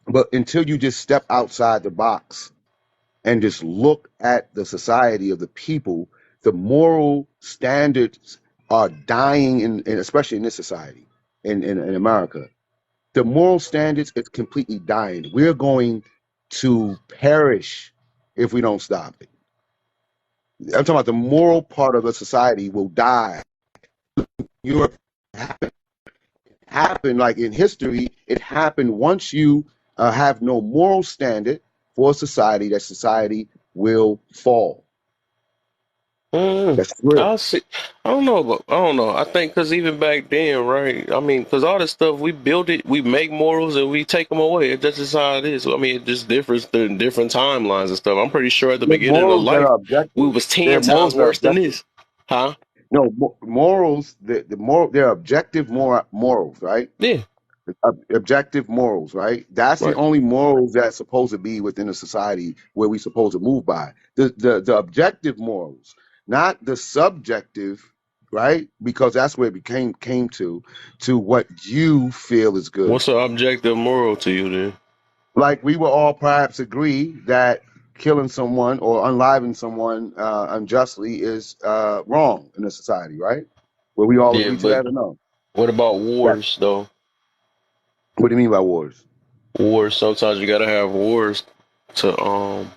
But until you just step outside the box and just look at the society of the people, the moral standards are dying especially in this society, in America. The moral standards is completely dying. We're going to perish if we don't stop it. I'm talking about the moral part of the society will die. Europe happened like in history. It happened once you have no moral standard for society. That society will fall. Mm, That's real. I see. I don't know. I think because even back then, right? I mean, because all this stuff we build it, we make morals and we take them away. That's just how it is. I mean, it just differs in different timelines and stuff. I'm pretty sure at the They're beginning of morals that life, are we objective. was They're 10 morals times that are worse than objective. this, huh? No, morals. They're objective morals, right? Yeah, Objective morals, right? That's the right. only morals that's supposed to be within a society where we supposed to move by. The objective morals, not the subjective, right? Because that's where it came to what you feel is good. What's the objective moral to you then? Like we will all perhaps agree that killing someone or unliving someone unjustly is wrong in a society, right? Will we all Yeah, agree to but that or no? what about That, wars though? what do you mean by wars? Wars. Sometimes you gotta have wars to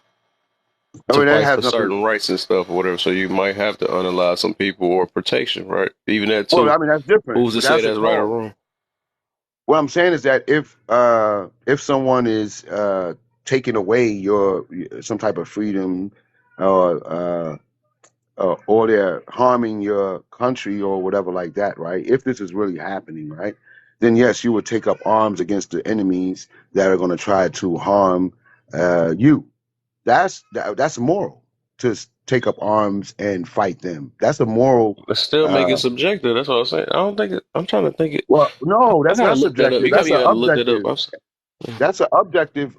I to mean, that fight has for nothing. certain rights and stuff or whatever. So you might have to unalive some people or protection, right? Even that Well, too. I mean, that's different, Who's to but say that's a that's right or cause. wrong? What I'm saying is that if someone is taking away your some type of freedom, or or they're harming your country or whatever like that, right? If this is really happening, right, then yes, you would take up arms against the enemies that are going to try to harm you. That's moral to take up arms and fight them. That's a moral. But still make it Uh, subjective. That's what I'm saying. I don't think it. I'm trying to think it. well, no, I that's gotta not look that up. subjective. You got That's me. an Got to look that up. objective. That's an objective.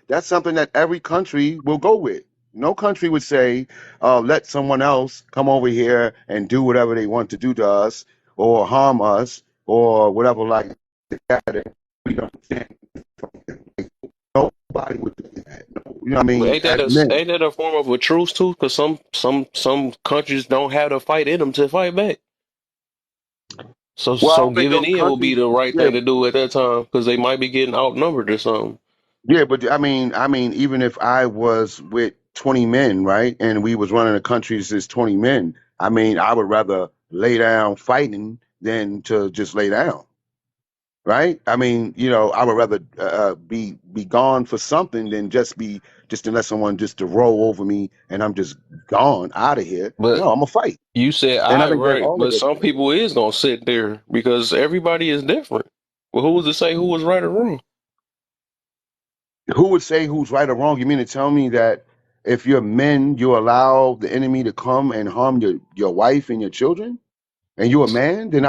That's something that every country will go with. No country would say, "Let someone else come over here and do whatever they want to do to us, or harm us, or whatever like that." We don't think nobody would do that. No, you know what I But mean? As men. ain't that a form of a truce too? Because some countries don't have the fight in them to fight back. Well, I So don't think giving those in will countries. be the right Yeah, thing to do at that time because they might be getting outnumbered or something. yeah, but I mean, even if I was with 20 men, right, and we was running the countries as 20 men, I mean, I would rather lay down fighting than to just lay down, right? I mean, I would rather be gone for something than just to let someone just to roll over me and I'm just gone out of here. But No, I'm gonna fight, you said and I I think that right, all of but us. some people is gonna sit there because everybody is different. Well, who was to say who was right or wrong? Who would say who's right or wrong? You mean to tell me that if you're men, you allow the enemy to come and harm your wife and your children? And you're a man, then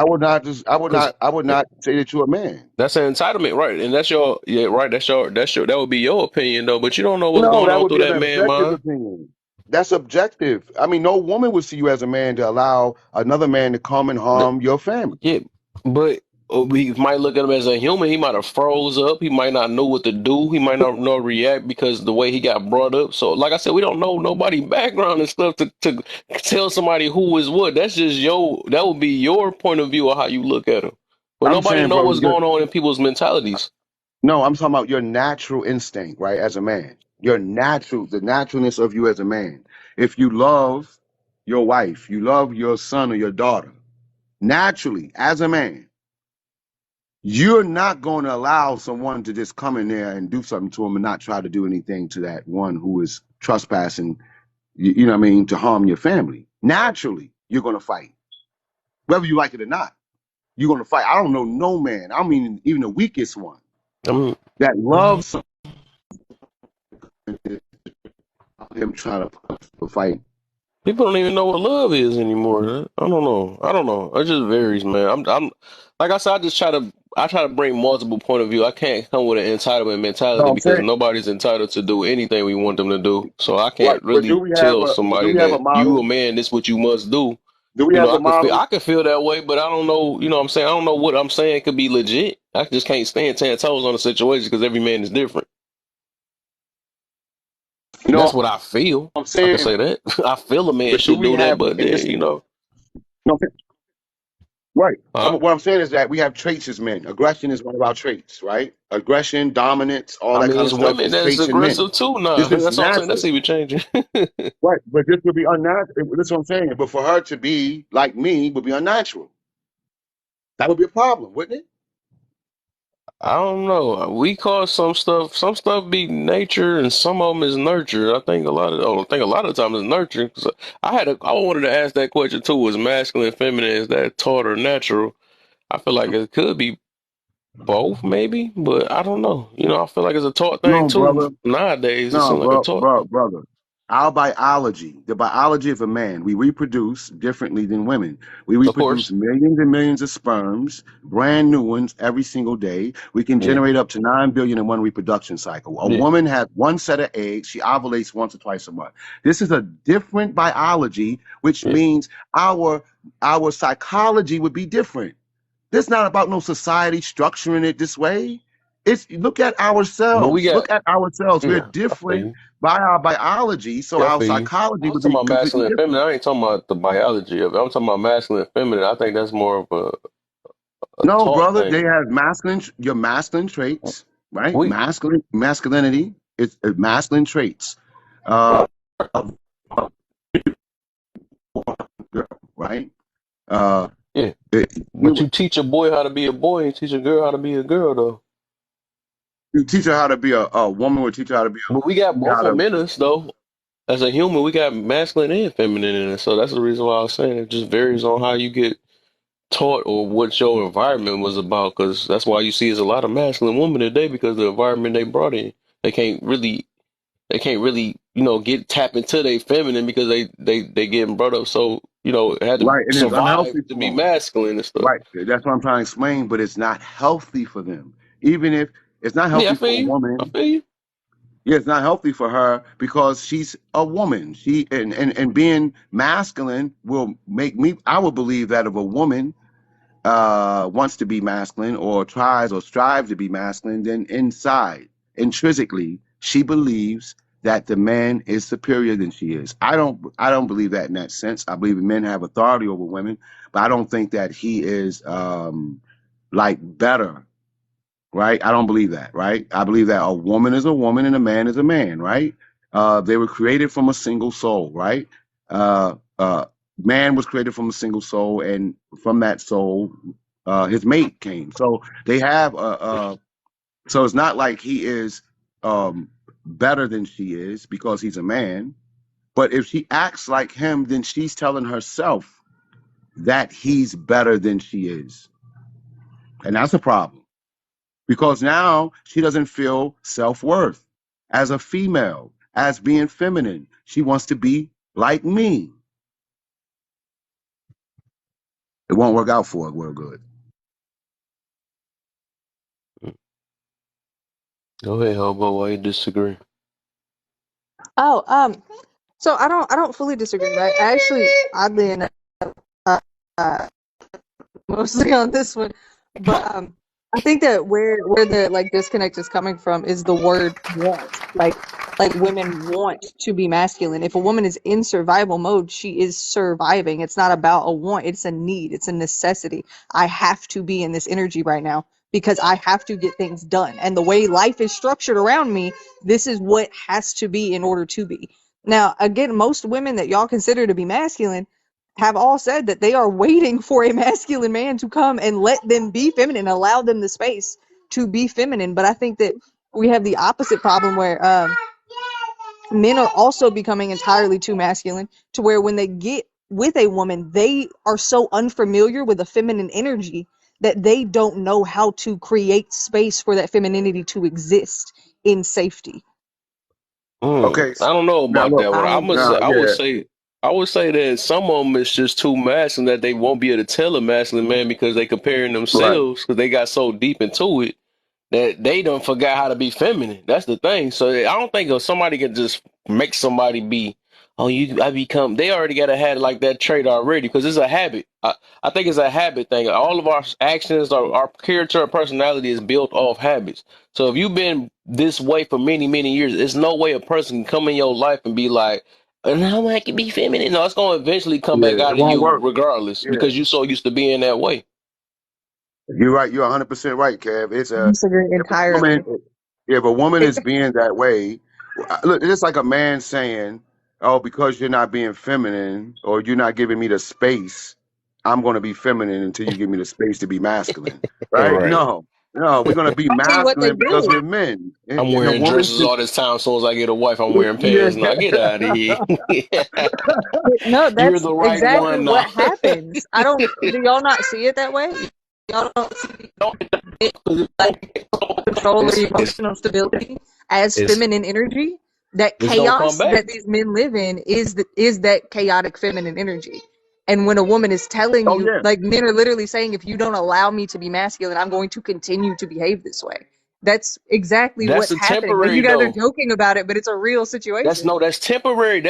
Because I would not say that you're a man. that's an entitlement, right? And that's your yeah, right. That's your that would be your opinion though. But you don't know what's No, going that on would through be an that man objective mind. opinion. That's objective. I mean, no woman would see you as a man to allow another man to come and harm your family. Yeah, but we might look at him as a human. He might have froze up. He might not know what to do. He might not know react because the way he got brought up. So, like I said, we don't know nobody background and stuff to tell somebody who is what. That's just that would be your point of view of how you look at him. But I'm nobody saying know from what's your going on in people's mentalities. no, I'm talking about your natural instinct, right? As a man, the naturalness of you as a man. If you love your wife, you love your son or your daughter, naturally, as a man, you're not going to allow someone to just come in there and do something to them and not try to do anything to that one who is trespassing, you know what I mean, to harm your family. Naturally, you're going to fight. Whether you like it or not, you're going to fight. I don't know no man, I mean, even the weakest one, I mean, that loves someone, him trying to fight. people don't even know what love is anymore. Huh? I don't know. I don't know. It just varies, man. I'm like I said. I try to bring multiple point of view. I can't come with an entitlement mentality No, I'm because saying, nobody's entitled to do anything we want them to do. So I right? can't But really tell do somebody we have a that you a model? man, this what you must do. Do we have a model? I could feel that way, but I don't know. You know what I'm saying? I don't know what I'm saying could be legit. I just can't stand 10 toes on the situation because every man is different. That's No, what I feel. I'm I can saying, say that. I feel a man but do should we do that, have but in then this? you know. No, Right. Huh? What I'm saying is that we have traits as men. Aggression is one of our traits, right? Aggression, dominance, all I that mean, kind of it's stuff women is that's traits in men. aggressive too now. This is That's what I'm saying. natural. That's even changing. Right. But this would be unnatural. That's what I'm saying. But for her to be like me would be unnatural. That would be a problem, wouldn't it? I don't know. We call some stuff be nature, and some of them is nurture. I think a lot of times it's nurture. 'Cause I wanted to ask that question too. Was masculine, feminine, is that taught or natural? I feel like it could be both, maybe, but I don't know. I feel like it's a taught thing No, too brother. nowadays. It No, seems like a bro, taught bro, thing. brother. Our biology, the biology of a man, we reproduce differently than women. We Of reproduce course, millions and millions of sperms, brand new ones every single day. We can yeah, generate up to 9 billion in one reproduction cycle. A yeah, woman has one set of eggs. She ovulates once or twice a month. This is a different biology, which yeah. means our psychology would be different. This is not about no society structuring it this way. It's look at But we ourselves. got, Look at ourselves. We're yeah, I feel different you. by our biology, so Yeah, I our feel you. I psychology was would talking be about completely masculine and different. feminine. I ain't talking about the biology of it. I'm talking about masculine and feminine. I think that's more of a No, taught brother, they thing. have your masculine traits, right? We, Masculinity is masculine traits. Uh, of- of girl, right? Uh, yeah. But you, you teach a boy how to be a boy and teach a girl how to be a girl, though. you teach her how to be a woman, would teach her how to be But we got how both of to them in us, though. As a human, we got masculine and feminine in us. So that's the reason why I was saying it just varies on how you get taught or what your environment was about. Because that's why you see there's a lot of masculine women today because the environment they brought in. They can't really they can't really, get tap into their feminine because they getting brought up so, had to right, and it's survive unhealthy to for be them. masculine and stuff. Right. That's what I'm trying to explain, but it's not healthy for them. Even if it's not Yeah, I healthy feel for a you. I woman. feel you. Yeah, it's not healthy for her because she's a woman. And being masculine will make me I would believe that if a woman wants to be masculine or tries or strives to be masculine, then inside, intrinsically, she believes that the man is superior than she is. I don't believe that in that sense. I believe men have authority over women, but I don't think that he is like better, right? I don't believe that, right? I believe that a woman is a woman and a man is a man, right? They were created from a single soul, right? Uh, uh, man was created from a single soul, and from that soul, his mate came. So they have so it's not like he is um, better than she is because he's a man. But if she acts like him, then she's telling herself that he's better than she is, and that's a problem. Because now she doesn't feel self worth as a female, as being feminine. She wants to be like me. It won't work out for her real good. Go ahead, hobo. Why you disagree? Oh, so I don't fully disagree, right? I actually, oddly enough, uh, mostly on this one, but I think that where the like disconnect is coming from is the word want. Like women want to be masculine. If a woman is in survival mode, she is surviving. It's not about a want, it's a need, it's a necessity. I have to be in this energy right now because I have to get things done. And the way life is structured around me, this is what has to be in order to be. Now, again, most women that y'all consider to be masculine have all said that they are waiting for a masculine man to come and let them be feminine, allow them the space to be feminine. But I think that we have the opposite problem where men are also becoming entirely too masculine to where when they get with a woman, they are so unfamiliar with a feminine energy that they don't know how to create space for that femininity to exist in safety. Okay. I don't know Now about look, that one. now yeah, I would say that some of them is just too masculine that they won't be able to tell a masculine man because they comparing right. themselves because they got so deep into it that they don't forgot how to be feminine. That's the thing. So I don't think if somebody can just make somebody be, oh, I become. They already got to have like that trait already because it's a habit. I think it's a habit thing. All of our actions, our character, our personality is built off habits. So if you've been this way for many, many years, there's no way a person can come in your life and be like, And how I can be feminine? No, it's going to eventually come Yeah, back it out of won't you work. regardless Yeah, because you're so used to being that way. you're right. You're 100% right, Kev. It's a Disagree if a woman, entirely. if a woman is being that way, look, it's like a man saying, "Oh, because you're not being feminine or you're not giving me the space, I'm going to be feminine until you give me the space to be masculine." Right? Right. No, no, we're going to be Actually, what they masculine because do. we're men, I'm and the wearing woman dresses should. all this time. As soon as I get a wife, I'm wearing Yeah, pants. Now get out of here. No, You're that's the right exactly one what now. happens. I don't. Do y'all not see it that way? Y'all don't see it like control or it's, emotional stability as it's, feminine energy. That it's going to come chaos back. that these men live in is that chaotic feminine energy. And when a woman is telling oh you, yeah, like men are literally saying, if you don't allow me to be masculine, I'm going to continue to behave this way. That's exactly That's what's a happening. Like you temporary, guys are though. joking about it, but it's a real situation. That's temporary.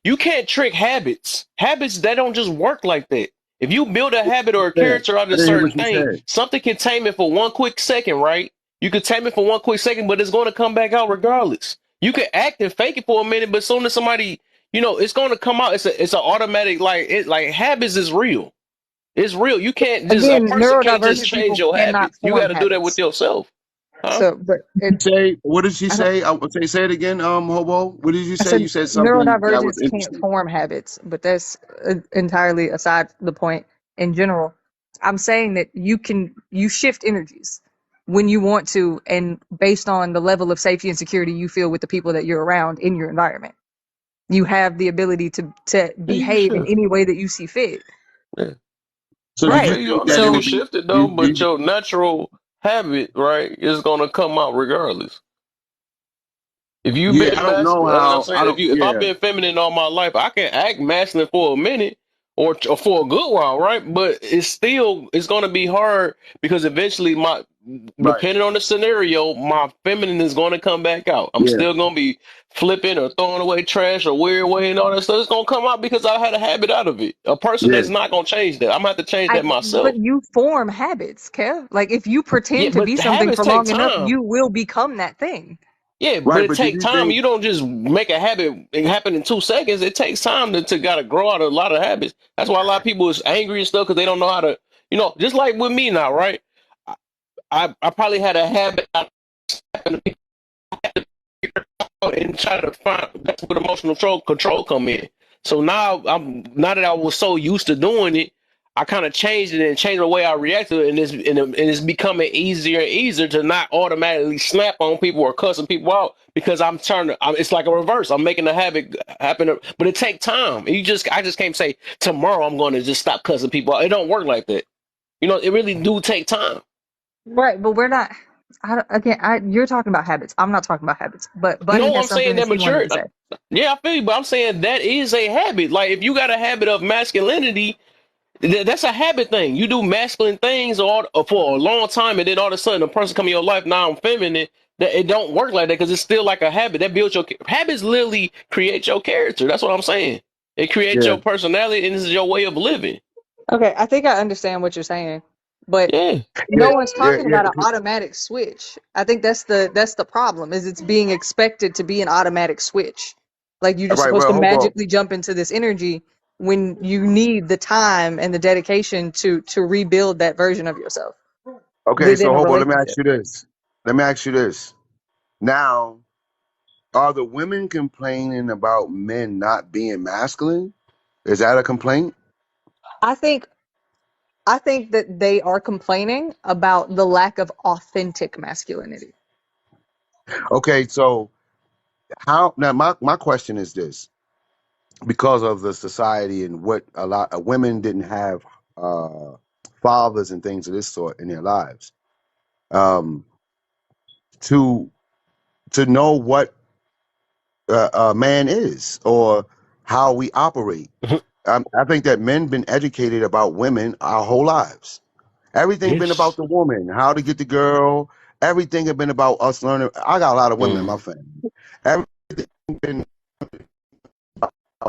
You can't trick habits. Habits, they don't just work like that. If you build a habit or a said. character out I of a didn't hear certain what you thing, said. something can tame it for one quick second, right? You can tame it for one quick second, but it's going to come back out regardless. You can act and fake it for a minute, but soon as somebody, it's going to come out. It's an automatic, like habits is real. It's real. A Again, person can't just neurodivergent change people your cannot habits. You got form to do that with habits. yourself. Huh? So, but it, Say, what did she I don't. say? I would say it again, Hobo. What did you I say? said You said something that was neurodivergents can't interesting. form habits, but that's entirely aside the point. In general, I'm saying that you shift energies when you want to, and based on the level of safety and security you feel with the people that you're around in your environment, you have the ability to Yeah, you behave in should. any way that you see fit. Yeah. So do I you feel Right. you think on that that. it You can would So be? shift it though, Do but you, your natural habit, right, is gonna come out regardless. If you've yeah, I been don't know masculine, that's what I'm how. I saying. don't. If I've Yeah, been feminine all my life, I can act masculine for a minute or for a good while, right? But it's gonna be hard because eventually right. depending on the scenario, my feminine is gonna come back out. I'm Yeah, still gonna be flipping or throwing away trash or weird way and all that stuff. It's gonna come out because I had a habit out of it. A person yeah, that's not gonna change that. I'm gonna have to change that but myself. you form habits, Kev. Like if you Yeah, pretend to be but something habits for take long enough, time. you will become that thing. Yeah, but right. it But do takes you time. think? You don't just make a habit and happen in 2 seconds. It takes time to gotta grow out of a lot of habits. That's why a lot of people is angry and stuff because they don't know how to, just like with me now, right? I probably had a habit and try to find that's where emotional control come in. So now that I was so used to doing it, I kind of changed it and changed the way I react to it, and it's becoming easier and easier to not automatically snap on people or cussing people out because it's like a reverse. I'm making the habit happen, but it takes time. I just can't say tomorrow I'm going to just stop cussing people out. It don't work like that. It really do take time. Right, but we're not. You're talking about habits. I'm not talking about habits. But Bunny No, has I'm something saying that that she wanted mature. to say. Yeah, I feel you, but I'm saying that is a habit. Like if you got a habit of masculinity, that's a habit thing. You do masculine things or for a long time, and then all of a sudden a person come in your life now I'm feminine. That it don't work like that because it's still like a habit that builds habits. Literally create your character. That's what I'm saying. It creates Yeah, your personality, and this is your way of living. Okay, I think I understand what you're saying, but Yeah, yeah, no one's yeah, talking yeah. about an automatic switch. I think that's the problem. Is it's being expected to be an automatic switch. Like you're All just right. supposed Well, to Hobo. magically jump into this energy when you need the time and the dedication to rebuild that version of yourself Okay, so within a Hobo, let me relationship. ask you this. Let me ask you this. Now, are the women complaining about men not being masculine? Is that a complaint? I think I think that they are complaining about the lack of authentic masculinity. Okay, so how now my question is this: because of the society and what a lot of women didn't have uh fathers and things of this sort in their lives, um to know what a man is or how we operate. I think that men been educated about women our whole lives. Everything been about yes. the woman, how to get the girl. Everything have been about us learning. I got a lot of women in my Mm. family. Everything been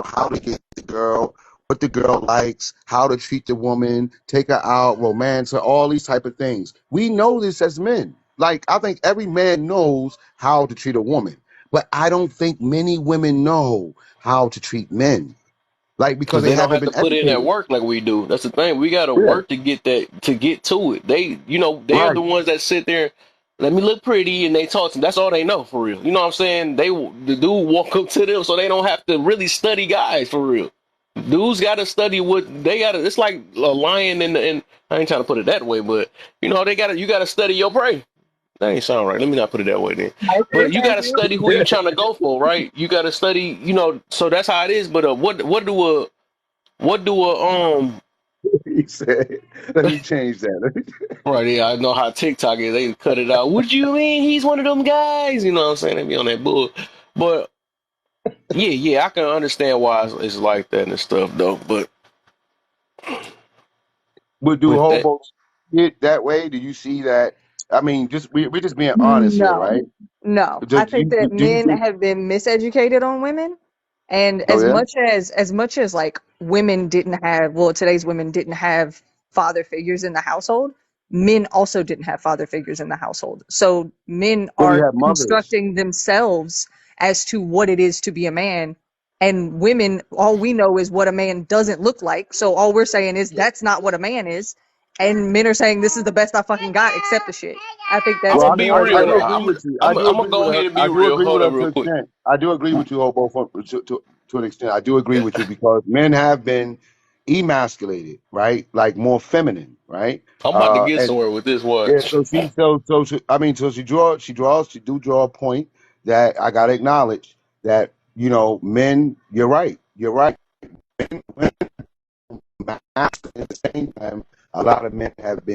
how to get the girl, what the girl likes, how to treat the woman, take her out, romance her, all these type of things. We know this as men. Like I think every man knows how to treat a woman. But I don't think many women know how to treat men, like because Because they they don't haven't have to been put in that educated. work like we do. That's the thing. We got to Yeah, work to get that, to get to it. They, they're right. the ones that sit there, let me look pretty, and they talk to them. That's all they know for real. You know what I'm saying? The dude walk up to them so they don't have to really study guys for real. Dudes got to study what they got to. It's like a lion and I ain't trying to put it that way, but you got to study your prey. That ain't sound right. Let me not put it that way then. But you got to study who you trying to go for, right? You got to study, so that's how it is. But what do He said, "Let me change that." right, yeah, I know how TikTok is. They cut it out. What you mean he's one of them guys? You know what I'm saying? They be on that bull. But yeah, I can understand why it's like that and stuff though. But But do with that, hobos see it that way? Do you see that? I mean, we're just being honest here, No, right? no. Do I think that you men think? have been miseducated on women, and Oh yeah. as much as like women didn't have, well, today's women didn't have father figures in the household. Men also didn't have father figures in the household. So men So we are have mothers. constructing themselves as to what it is to be a man. And women, all we know is what a man doesn't look like. So all we're saying is that's not what a man is. And men are saying this is the best I fucking got, accept the shit. I think I'm that's Well, gonna I, be I, more I real so do though. it. agree with you. I do I'm gonna agree go with her. ahead and be I do real. agree with Hold her up, to real an quick. extent. I do agree with you, Hobo, to an extent. I do agree with you because men have been emasculated, right? Like more feminine, right? I'm about to get And somewhere with this. yeah, What? she do draw a point that I gotta acknowledge that men. You're right. At the same time, a lot of men have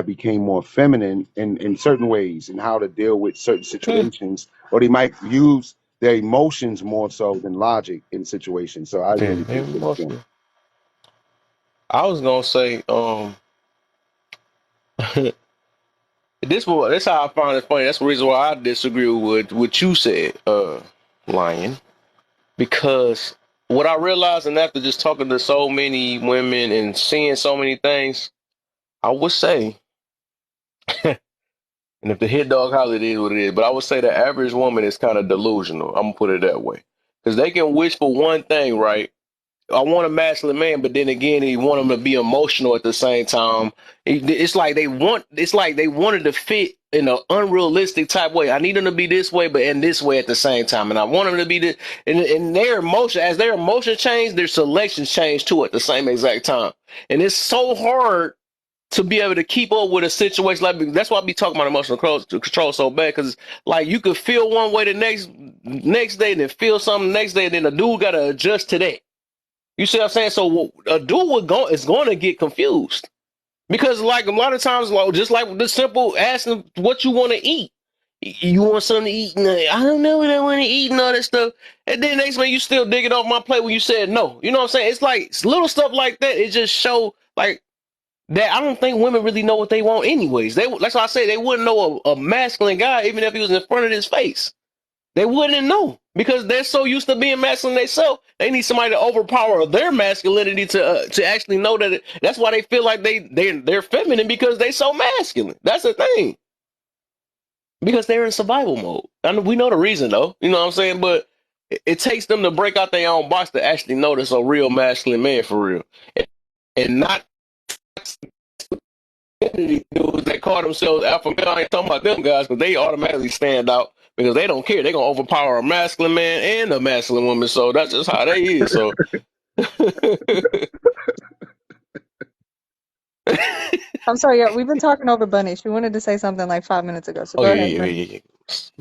became more feminine in certain ways and how to deal with certain situations, or they might use their emotions more so than logic in situations. So I agree Yeah, with you maybe to an extent. mostly. I was gonna say, this how I find it funny. That's the reason why I disagree with what you said, Lion. Because what I realized, and after just talking to so many women and seeing so many things, I would say, and if the hit dog holler, it is what it is. But I would say the average woman is kind of delusional. I'm gonna put it that way, because they can wish for one thing, right? I want a masculine man, but then again, he want him to be emotional at the same time. It's like they wanted to fit in an unrealistic type way. I need him to be this way, but in this way at the same time, and I want him to be this. And their emotion, as their emotions change, their selections change too at the same exact time. And it's so hard to be able to keep up with a situation like that's why I be talking about emotional control so bad, because like you could feel one way the next day, and then feel something the next day, and then the dude got to adjust to that. You see what I'm saying? So a dude is going to get confused because, like a lot of times, like just like the simple asking what you want to eat. You want something to eat? And I don't know what I want to eat and all that stuff. And then next man, you still digging off my plate when you said no. You know what I'm saying? It's like it's little stuff like that. It just show like that. I don't think women really know what they want, anyways. That's why I say they wouldn't know a masculine guy even if he was in front of his face. They wouldn't know because they're so used to being masculine themselves. They need somebody to overpower their masculinity to actually know that. That's why they feel like they're feminine, because they so masculine. That's the thing, because they're in survival mode. I mean, we know the reason though. You know what I'm saying? But it takes them to break out their own box to actually notice a real masculine man for real, and not dudes that call themselves alpha male. I ain't talking about them guys, because they automatically stand out because they don't care. They're gonna overpower a masculine man and a masculine woman. So that's just how they is. So I'm sorry, yeah, we've been talking over Bunny. She wanted to say something like 5 minutes ago. So oh go yeah, ahead, yeah, Bunny. yeah, yeah, yeah.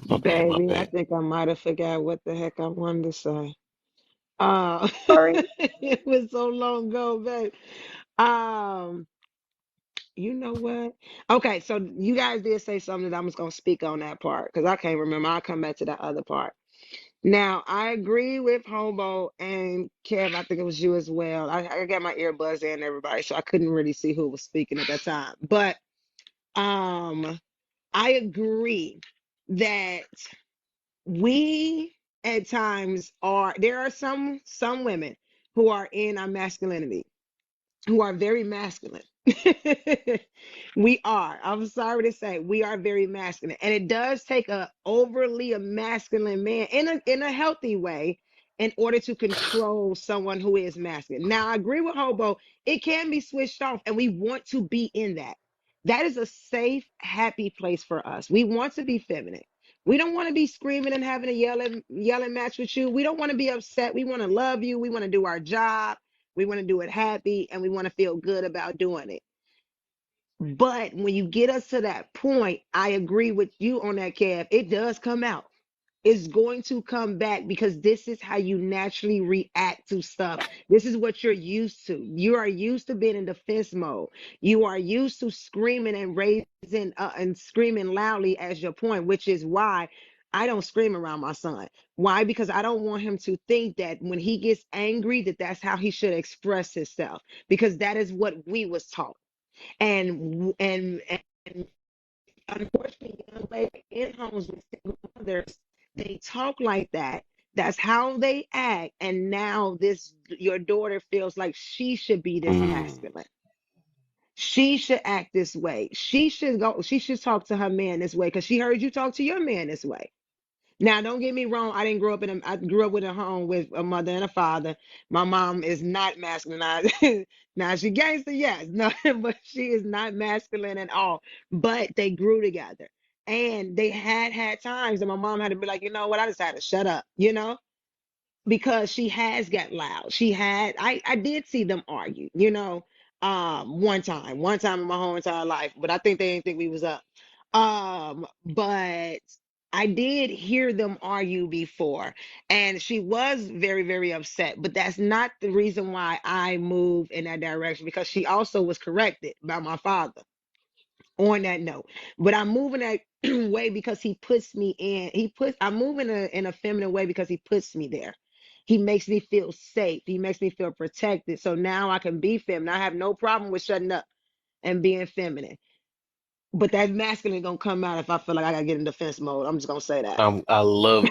My bad, my Baby, I bad. think I might have forgot what the heck I wanted to say. Sorry. It was so long ago, babe. Um, you know what? Okay, so you guys did say something that I'm just gonna speak on that part because I can't remember. I'll come back to that other part. Now, I agree with Hobo and Kev. I think it was you as well. I got my earbuds in, everybody, so I couldn't really see who was speaking at that time. But um, I agree that we at times are. There are some women who are in our masculinity, who are very masculine. We are. I'm sorry to say we are very masculine. And it does take a overly a masculine man in a healthy way in order to control someone who is masculine. Now I agree with Hobo. It can be switched off, and we want to be in that. That is a safe, happy place for us. We want to be feminine. We don't want to be screaming and having a yelling match with you. We don't want to be upset. We want to love you. We want to do our job. We want to do it happy, and we want to feel good about doing it. But when you get us to that point, I agree with you on that, Kev. It does come out. It's going to come back because this is how you naturally react to stuff. This is what you're used to. You are used to being in defense mode. You are used to screaming and raising and screaming loudly as your point, which is why I don't scream around my son. Why? Because I don't want him to think that when he gets angry, that that's how he should express himself. Because that is what we was taught. And unfortunately, young ladies in homes with single mothers, they talk like that. That's how they act. And now this your daughter feels like she should be this Mm. masculine. She should act this way. She should talk to her man this way because she heard you talk to your man this way. Now, don't get me wrong. I grew up with a home with a mother and a father. My mom is not masculine. Now she gangster, yes, no, but she is not masculine at all. But they grew together, and they had times that my mom had to be like, you know what, I just had to shut up, because she has got loud. I did see them argue, one time in my whole entire life, but I think they didn't think we was up. But I did hear them argue before, and she was very, very upset. But that's not the reason why I moved in that direction, because she also was corrected by my father on that note. But I'm moving that way because he puts me in. I move in a feminine way because he puts me there. He makes me feel safe. He makes me feel protected. So now I can be feminine. I have no problem with shutting up and being feminine. But that masculine gonna come out if I feel like I gotta get in defense mode. I'm just gonna say that. I love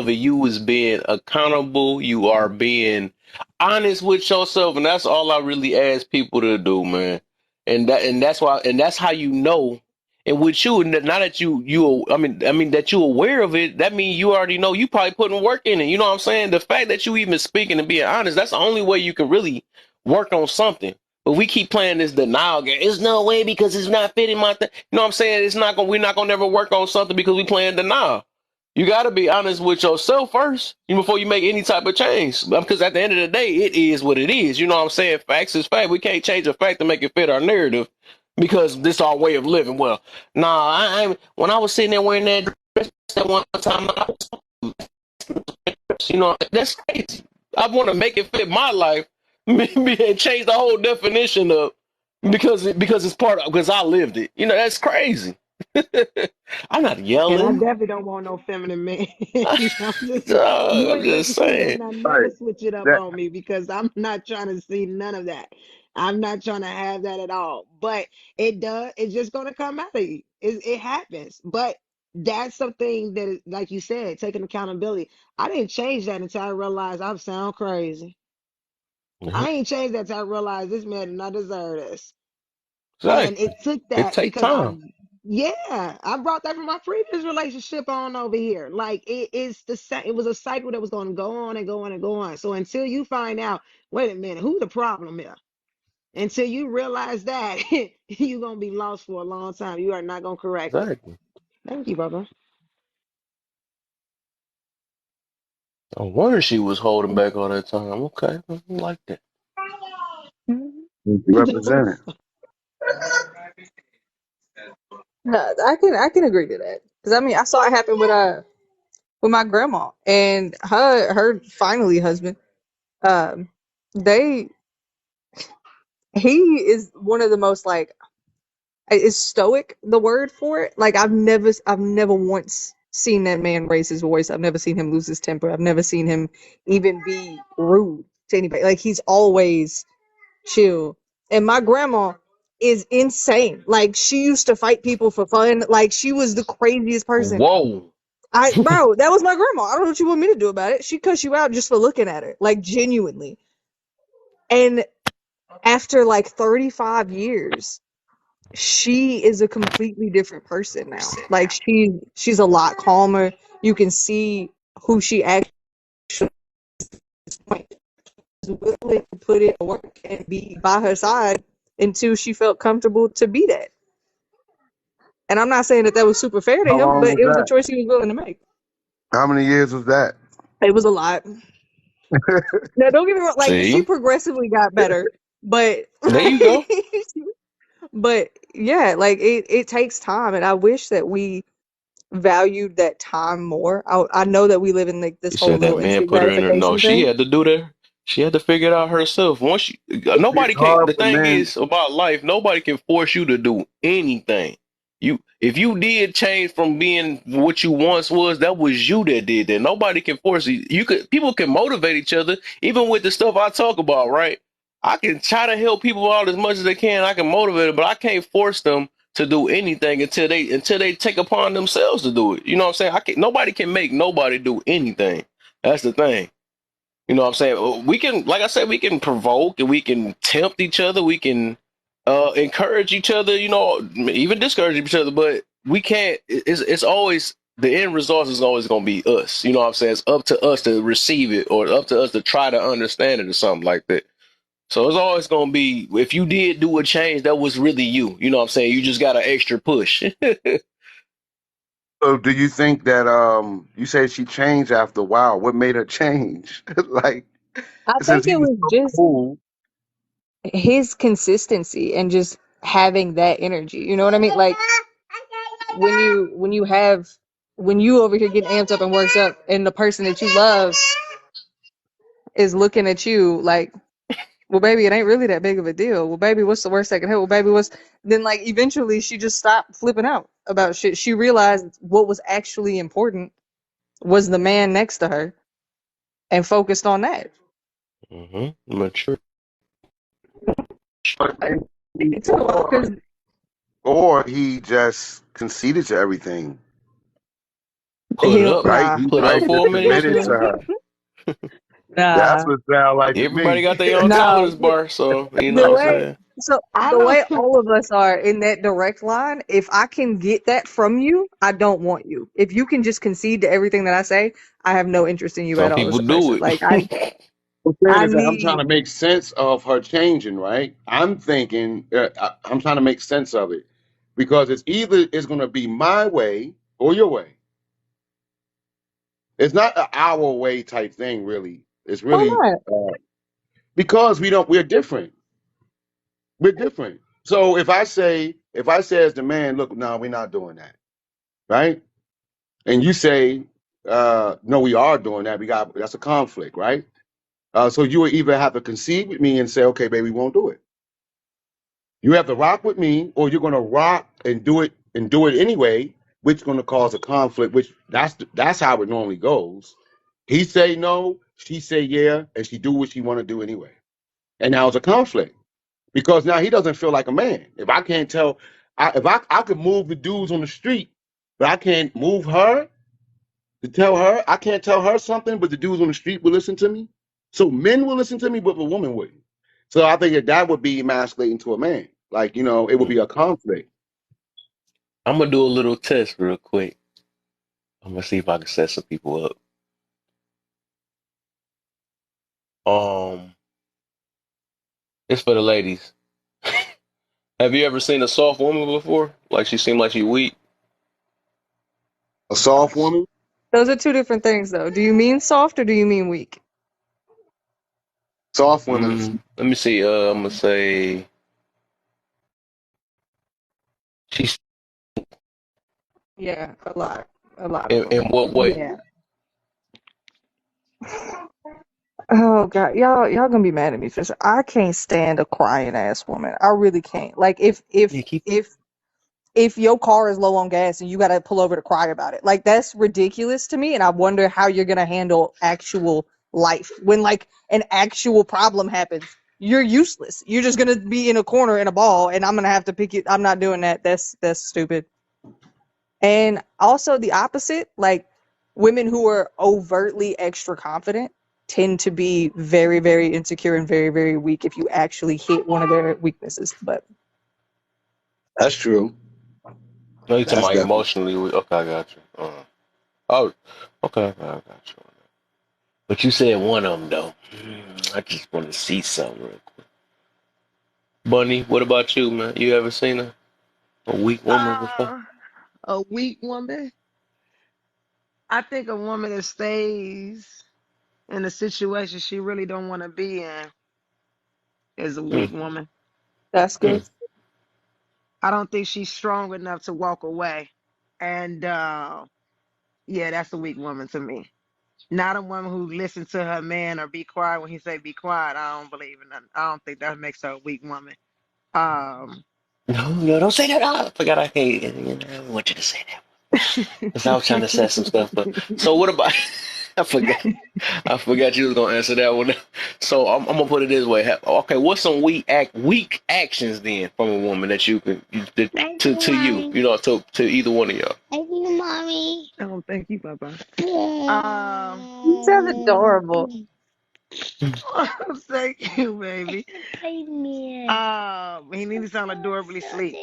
it. You was being accountable. You are being honest with yourself, and that's all I really ask people to do, man. And that's how you know. And with you, now that I mean that you aware of it, that means you already know you probably putting work in it. You know what I'm saying? The fact that you even speaking and being honest, that's the only way you can really work on something. But we keep playing this denial game. It's no way because it's not fitting my thing. You know what I'm saying? We're not gonna never work on something because we playing denial. You got to be honest with yourself first before you make any type of change. Because at the end of the day, it is what it is. You know what I'm saying? Facts is fact. We can't change a fact to make it fit our narrative because this our way of living. Well, nah, when I was sitting there wearing that dress at one time, that's crazy. I want to make it fit my life maybe and change the whole definition of because it's part of because I lived it. That's crazy. I'm not And I yelling. definitely don't want no feminine man. You I'm ain't just never see that, saying. and I never Right. switch it up That on me because I'm not trying to see none of that. I'm not trying to have that at all. But it does. It's just gonna come out of you. It happens. But that's something that, like you said, taking accountability. I didn't change that until I realized I sound crazy. Yeah, I ain't changed that until I realized this man did not deserve this. And exactly. it took It that take because time. yeah, I brought that from my previous relationship on over here. Like it was a cycle that was going to go on and go on and go on. So until you find out, wait a minute, who the problem here? Until you realize that, you're going to be lost for a long time. You are not going to correct it. Exactly. Thank you, Bubba. No wonder she was holding back all that time. Okay, I like that. represented. No, I can agree to that because I mean I saw it happen with my grandma and her finally husband. Um, they he is one of the most like is stoic the word for it. Like I've never once seen that man raise his voice. I've never seen him lose his temper. I've never seen him even be rude to anybody. Like he's always chill. And my grandma is insane. Like she used to fight people for fun. Like she was the craziest person. Whoa. Bro, that was my grandma. I don't know what you want me to do about it. She cuss you out just for looking at her. Like genuinely. And After like 35 years, she is a completely different person now. Like she's a lot calmer. You can see who she actually is, willing to put in work and be by her side until she felt comfortable to be that. And I'm not saying that that was super fair to How him, long but was it was a that? choice he was willing to make. How many years was that? It was a lot. Now, don't get me wrong. Like she See, progressively got better, but there you go. but yeah, like it takes time, and I wish that we valued that time more. I know that we live in like this You whole said that little man instant put her in her. No, gratification she thing. had to do that. She had to figure it out herself. Once she, nobody It's can. hard The for thing men. is about life, nobody can force you to do anything. If you did change from being what you once was, that was you that did that. Nobody can force you. People can motivate each other, even with the stuff I talk about, right? I can try to help people out as much as they can. I can motivate them, but I can't force them to do anything until they take upon themselves to do it. You know what I'm saying? Nobody can make nobody do anything. That's the thing. You know what I'm saying? We can, like I said, we can provoke and we can tempt each other. We can encourage each other, even discourage each other, but we can't, it's always, the end result is always going to be us. You know what I'm saying? It's up to us to receive it or up to us to try to understand it or something like that. So it's always going to be, if you did do a change, that was really you. You know what I'm saying? You just got an extra push. So do you think that you said she changed after a while? What made her change? Like I since think he it was was so just cool. his consistency and just having that energy. You know what I mean? Like when you over here getting amped up and worked up, and the person that you love is looking at you like, well, baby, it ain't really that big of a deal. Well, baby, what's the worst that can happen? Well, baby, what's then like eventually she just stopped flipping out about shit. She realized what was actually important was the man next to her and focused on that. Mature. It took a while Or, 'cause or he just conceded to everything, Put up. right? nah. He Put up like for just a minute, you committed to said? her. That's Nah. what it sound like to Everybody me. got their own No. tolerance bar, so you know The what I'm way saying? so I the way don't. all of us are in that direct line, if I can get that from you, I don't want you. If you can just concede to everything that I say, I have no interest in you Some at all as people a person. do Like it. I'm saying I is that I'm trying need to make sense of her changing, right? I'm thinking, I'm trying to make sense of it because it's going to be my way or your way. It's not an our way type thing, really. It's why really not? because we're different. We're different. So if I say as the man, look, no, we're not doing that, right? And you say, no, we are doing that. That's a conflict, right? So you would either have to concede with me and say, okay, baby, we won't do it. You have to rock with me, or you're going to rock and do it anyway, which is going to cause a conflict. Which that's how it normally goes. He say no, she say yeah, and she do what she want to do anyway. And now it's a conflict because now he doesn't feel like a man. If I can't tell, if I could move the dudes on the street, but I can't move her to tell her, I can't tell her something, but the dudes on the street will listen to me. So men will listen to me, but the woman wouldn't. So I think that would be emasculating to a man. Like, it would be a conflict. I'm gonna do a little test real quick. I'm gonna see if I can set some people up. It's for the ladies. Have you ever seen a soft woman before? Like she seemed like she weak. A soft woman, Those are two different things though. Do you mean soft or do you mean weak? soft women, Let me see. I'm gonna say she's Yeah, a lot. A lot of in them. what way? Yeah. Oh God, y'all gonna be mad at me for this. I can't stand a crying ass woman. I really can't. Like Yeah, keep. if your car is low on gas and you gotta pull over to cry about it, like that's ridiculous to me. And I wonder how you're gonna handle actual life when like an actual problem happens. You're useless. You're just gonna be in a corner in a ball, and I'm gonna have to pick it. I'm not doing that. That's stupid. And also the opposite, like women who are overtly extra confident. tend to be very, very insecure and very, very weak if you actually hit one of their weaknesses. But That's true. No, you talking That's about definitely. emotionally. Okay, I got you. Oh, okay, I got you. But you said one of them though. I just want to see something real quick. Bunny, what about you, man? You ever seen a weak woman before? Uh, a weak woman. I think a woman that stays in a situation she really don't want to be in is a Mm, weak woman. that's good. mm. I don't think she's strong enough to walk away. And yeah, that's a weak woman to me. Not a woman who listens to her man or be quiet when he say be quiet. I don't believe in that. I don't think that makes her a weak woman. Um No, no, don't say that. I forgot I can't. I don't want you to say that. Cause I was trying to set some stuff up. So what about? I forgot. I forgot you was gonna answer that one. So I'm gonna put it this way. Okay, what's some weak actions then from a woman that you can to you, to either one of y'all? Thank you, mommy. Oh, thank you, Papa. You sound adorable. Thank you, baby. He needs to sound adorably sweet.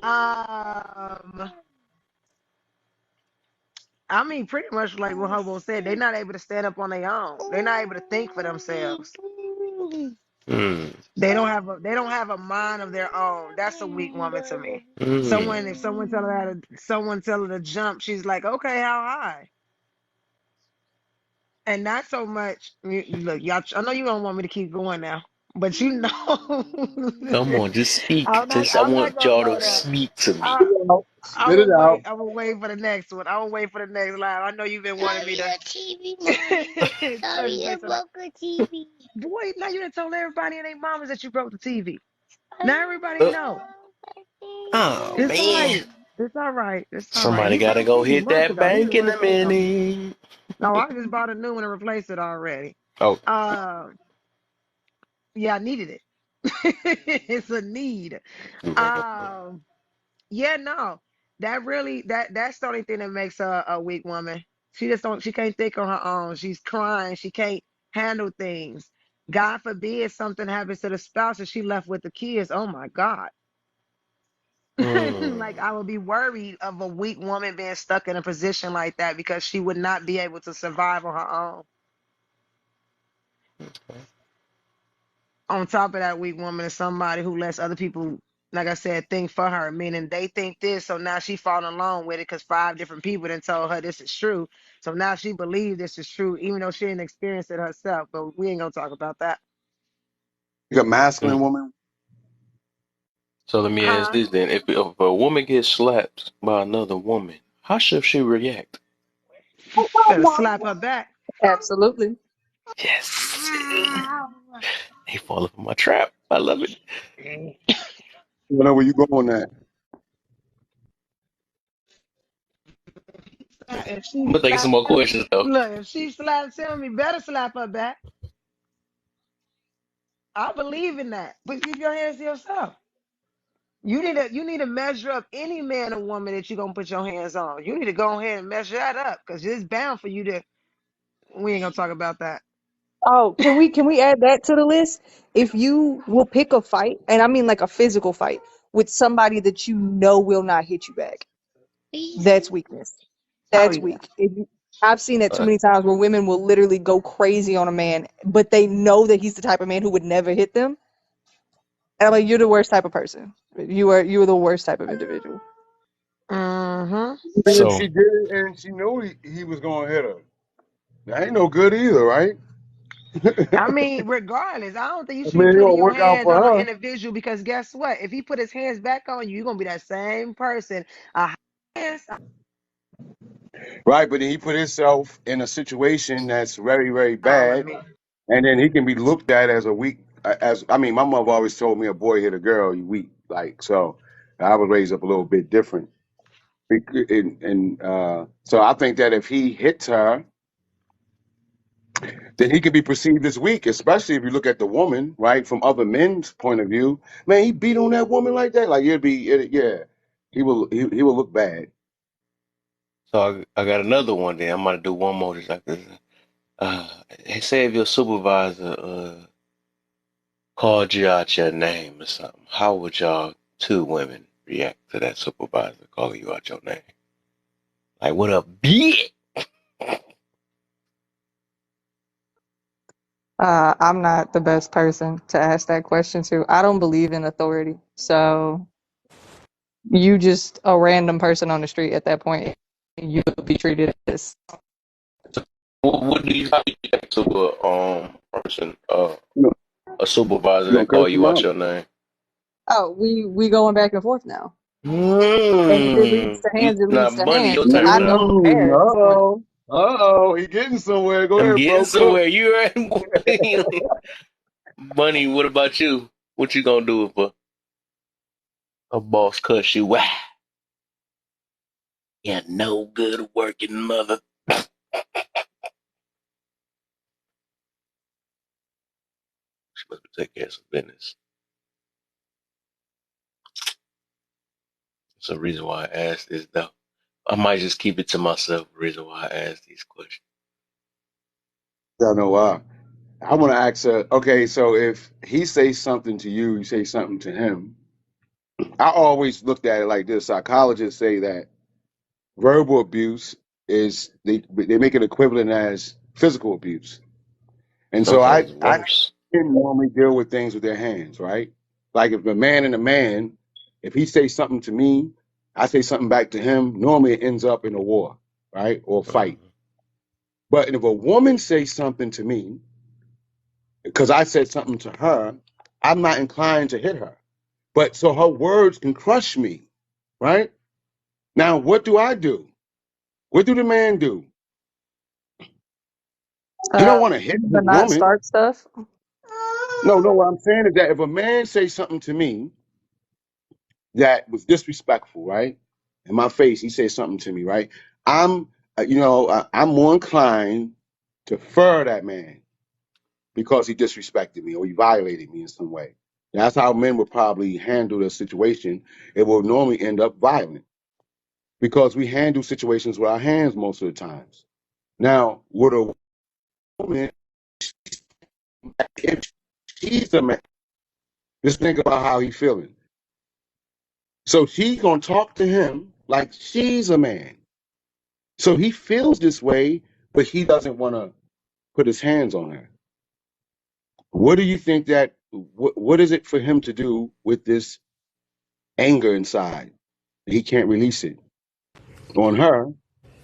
Um, I mean, pretty much like what Hobo said, they're not able to stand up on their own. They're not able to think for themselves. Mm, They don't have a mind of their own. That's a weak woman to me. If someone tell her to jump, she's like, okay, how high? And not so much. Look, y'all. I know you don't want me to keep going now, but you know, come on, just speak. I'm not. Just I I'm not want gonna y'all go to there. speak to me. I, I Spit it will wait. out. I will wait for the next one. I will wait for the next live. I know you've been wanting me to. TV, mommy. Sorry, I broke the TV. Boy, now you done told everybody and their mamas that you broke the TV. Now everybody Uh, know. oh It's all man, right. It's all right. It's all right. somebody He broke gotta the go TV hit months that ago. He bank didn't in want a to say something. minute. No, I just bought a new one and replaced it already. Oh, Uh, yeah, I needed it. It's a need. Um, yeah, no, that's the only thing that makes her a weak woman. She can't think on her own. She's crying. She can't handle things. God forbid something happens to the spouse and she left with the kids. Oh my God. mm. Like I would be worried of a weak woman being stuck in a position like that because she would not be able to survive on her own. On top of that, weak woman is somebody who lets other people, like I said, think for her, meaning they think this, so now she falling along with it because 5 different people then told her this is true. So now she believes this is true, even though she didn't experience it herself. But we ain't gonna talk about that. You got masculine Mm. woman. So let me ask Huh? this then: if a woman gets slapped by another woman, how should she react? Better slap her back. Absolutely. Yes, he falling for my trap. I love it. You know where you going at. If I'm she gonna think of some slaps more him, questions though. look, if she slaps him, he better slap her back. I believe in that. But keep your hands to yourself. You need to measure up any man or woman that you're gonna put your hands on. You need to go ahead and measure that up because it's bound for you to. We ain't gonna talk about that. Oh, can we add that to the list? If you will pick a fight, and I mean like a physical fight, with somebody that you know will not hit you back, that's weakness. Oh That's yeah. weak. I've seen that too Uh, many times where women will literally go crazy on a man, but they know that he's the type of man who would never hit them. And I'm like, you're the worst type of person. You are the worst type of individual. Mm-hmm. And if so she did it and she knew he was gonna hit her, that ain't no good either, right? I mean, regardless, I don't think you I should be mean, it putting don't your work out hands for on an her. individual because guess what? If he put his hands back on you, you're gonna be that same person. Yes. Right, but then he put himself in a situation that's very, very Oh, let bad, me. and then he can be looked at as a weak. As I mean, my mother always told me, a boy hit a girl, you weak. Like so, I was raised up a little bit different. And so I think that if he hits her, then he could be perceived as weak, especially if you look at the woman, right, from other men's point of view. Man, he beat on that woman like that, like yeah, he will look bad. So I got another one there. I'm gonna do one more just like this. Uh, say if your supervisor called you out your name or something, how would y'all two women react to that supervisor calling you out your name? Like, what up, bitch? I'm not the best person to ask that question to. I don't believe in authority. So you just a random person on the street at that point. You'll be treated as. What do you react to a person, You know, a supervisor you gonna that call curse him you out out? your name? Oh, we going back and forth now. And if it leads Hmm. to hands, it Now, leads to Bunny, hands. your But turn I now. don't care at this point. Uh-oh. Uh-oh. He getting somewhere. Go I'm ahead, getting bro. Cook. somewhere. You right, Bunny? What about you? What you gonna do if a boss cuss you? Wow, you no good working mother. She must be taking care of some business. That's the reason why I asked this, though. I might just keep it to myself. The reason why I asked these questions. I know why. I want to ask her, okay, so if he says something to you, you say something to him. I always looked at it like this. Psychologists say that verbal abuse is they make it equivalent as physical abuse. And so Sometimes I worse. can normally deal with things with their hands, right? Like if a man and a man, if he says something to me, I say something back to him, normally it ends up in a war, right? Or a fight. Mm-hmm. But if a woman says something to me, because I said something to her, I'm not inclined to hit her. But so her words can crush me, right? Now, what do I do? What do the man do? He don't want to hit But his not woman. start stuff. No, no, what I'm saying is that if a man says something to me that was disrespectful, right? In my face, he said something to me, right? I'm, I'm more inclined to fur that man because he disrespected me or he violated me in some way. That's how men would probably handle the situation. It will normally end up violent because we handle situations with our hands most of the times. Now, with a woman, if she's a man, just think about how he's feeling. So she's gonna talk to him like she's a man. So he feels this way, but he doesn't want to put his hands on her. What do you think that? What is it for him to do with this anger inside? He can't release it on her.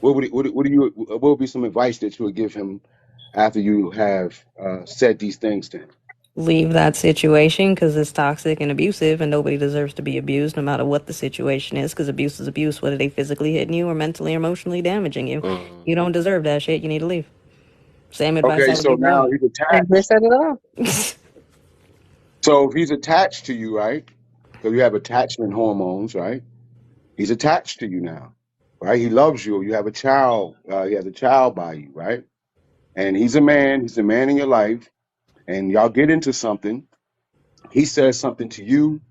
What would be some advice that you would give him after you have said these things to him? Leave that situation because it's toxic and abusive, and nobody deserves to be abused, no matter what the situation is. Because abuse is abuse, whether they physically hitting you or mentally or emotionally damaging you. You don't deserve that shit. You need to leave. Same advice Okay, I would so give now them. he's And they attached. said it all. So if he's attached to you, right? Because you have attachment hormones, right? He's attached to you now, right? He loves you. You have a child. He has a child by you, right? And he's a man. He's a man in your life, and y'all get into something. He says something to you,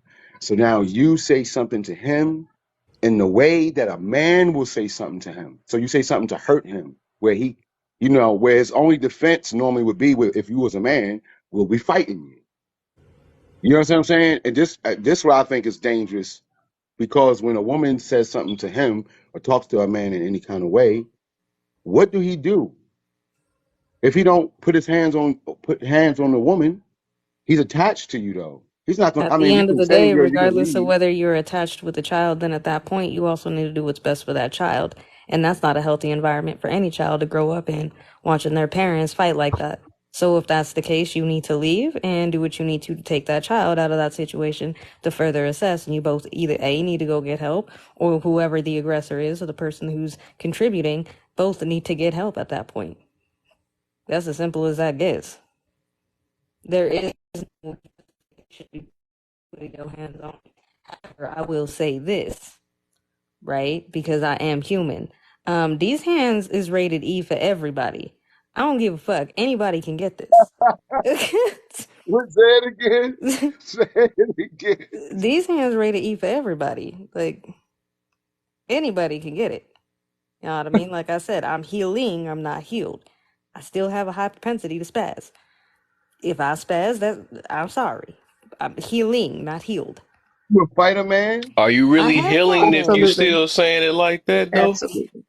so now you say something to him in the way that a man will say something to him. So you say something to hurt him, where he, where his only defense normally would be, if you was a man, will be fighting you. You know what I'm saying? And this what I think is dangerous because when a woman says something to him or talks to a man in any kind of way, what do he do? If he don't put hands on the woman, he's attached to you though. He's not gonna. At I the mean, he end of can the say, day, "Yeah, you can regardless of leave." whether you're attached with a child, then at that point, you also need to do what's best for that child. And that's not a healthy environment for any child to grow up in, watching their parents fight like that. So if that's the case, you need to leave and do what you need to take that child out of that situation to further assess. And you both either A, need to go get help, or whoever the aggressor is or the person who's contributing, both need to get help at that point. That's as simple as that gets. There is no should be putting your hands on. However, I will say this, right? Because I am human. These hands is rated E for everybody. I don't give a fuck. Anybody can get this. What? Say it again. Say it again. These hands rated E for everybody. Like anybody can get it. You know what I mean? Like I said, I'm healing, I'm not healed. I still have a high propensity to spaz. If I spaz, I'm sorry. I'm healing, not healed. You a fighter, man? Are you I really have healing fought if you men. Absolutely. still saying it like that though? Absolutely.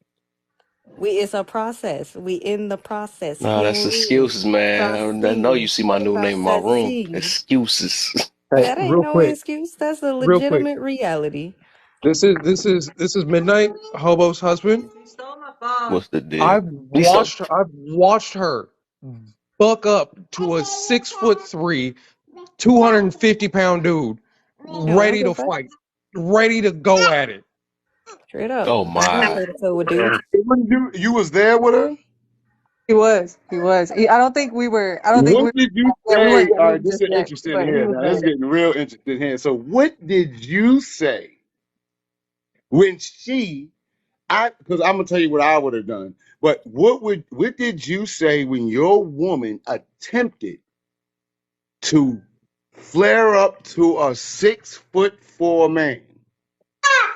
It's a process. We in the process. Nah, that's Healing. excuses, man. I know you Processing. see my new name in my room. Processing. Excuses. Hey, That ain't real no quick, excuse. That's a real quick. legitimate reality. This is Midnight, Hobo's husband. You stole my phone. What's the deal? I've watched her buck up to a 6'3", 250-pound dude, No, I ready to get that. fight, ready to go at it. Straight up. Oh I can go my. toe to toe with dudes. You was there with her? He was. He was. I don't think we were. I don't think we. What did you Yeah, we weren't say? All right, dating this just is yet, interesting but he here. was Now, this is there. getting real interesting here. So, what did you say when because I'm gonna tell you what I would have done, but what did you say when your woman attempted to flare up to a 6'4" man?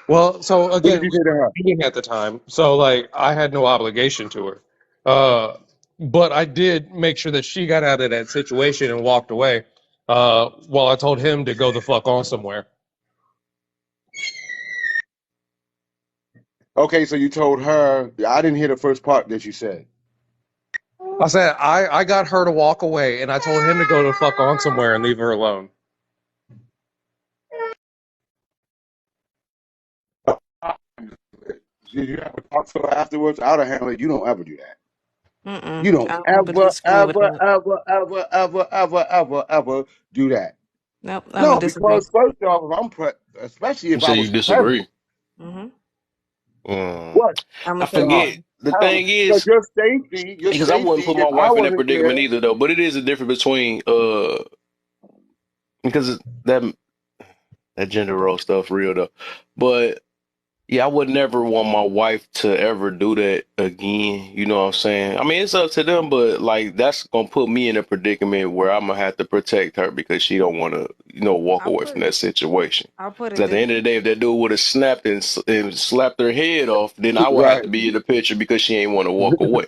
Well, so What did again, you we say to were her? dating at the time, so like I had no obligation to her. But I did make sure that she got out of that situation and walked away. While I told him to go the fuck on somewhere. Okay, so you told her. I didn't hear the first part that you said. I said I got her to walk away, and I told him to go the fuck on somewhere and leave her alone. Did you ever talk to her afterwards? I would have handled it. You don't ever do that. Mm-mm. You don't I would ever, disagree with ever, that. ever, ever, ever, ever, ever, ever do that. Nope, I would No, disagree. because first off, especially You if I say you was present, disagree. Mm-hmm. Mm. what? I'm I gonna tell you No, why. forget. The thing because is, your because I wouldn't safety. put my If I wife in that wasn't predicament there, either though. But it is a difference between because that gender role stuff real though. But yeah, I would never want my wife to ever do that again. You know what I'm saying? I mean, it's up to them, but like that's gonna put me in a predicament where I'm gonna have to protect her because she don't want to, walk I'll away put from that situation. I'll put Because it at the this end of the way. day, if that dude would have snapped and slapped her head off, then I would have right? to be in the picture because she ain't want to walk away.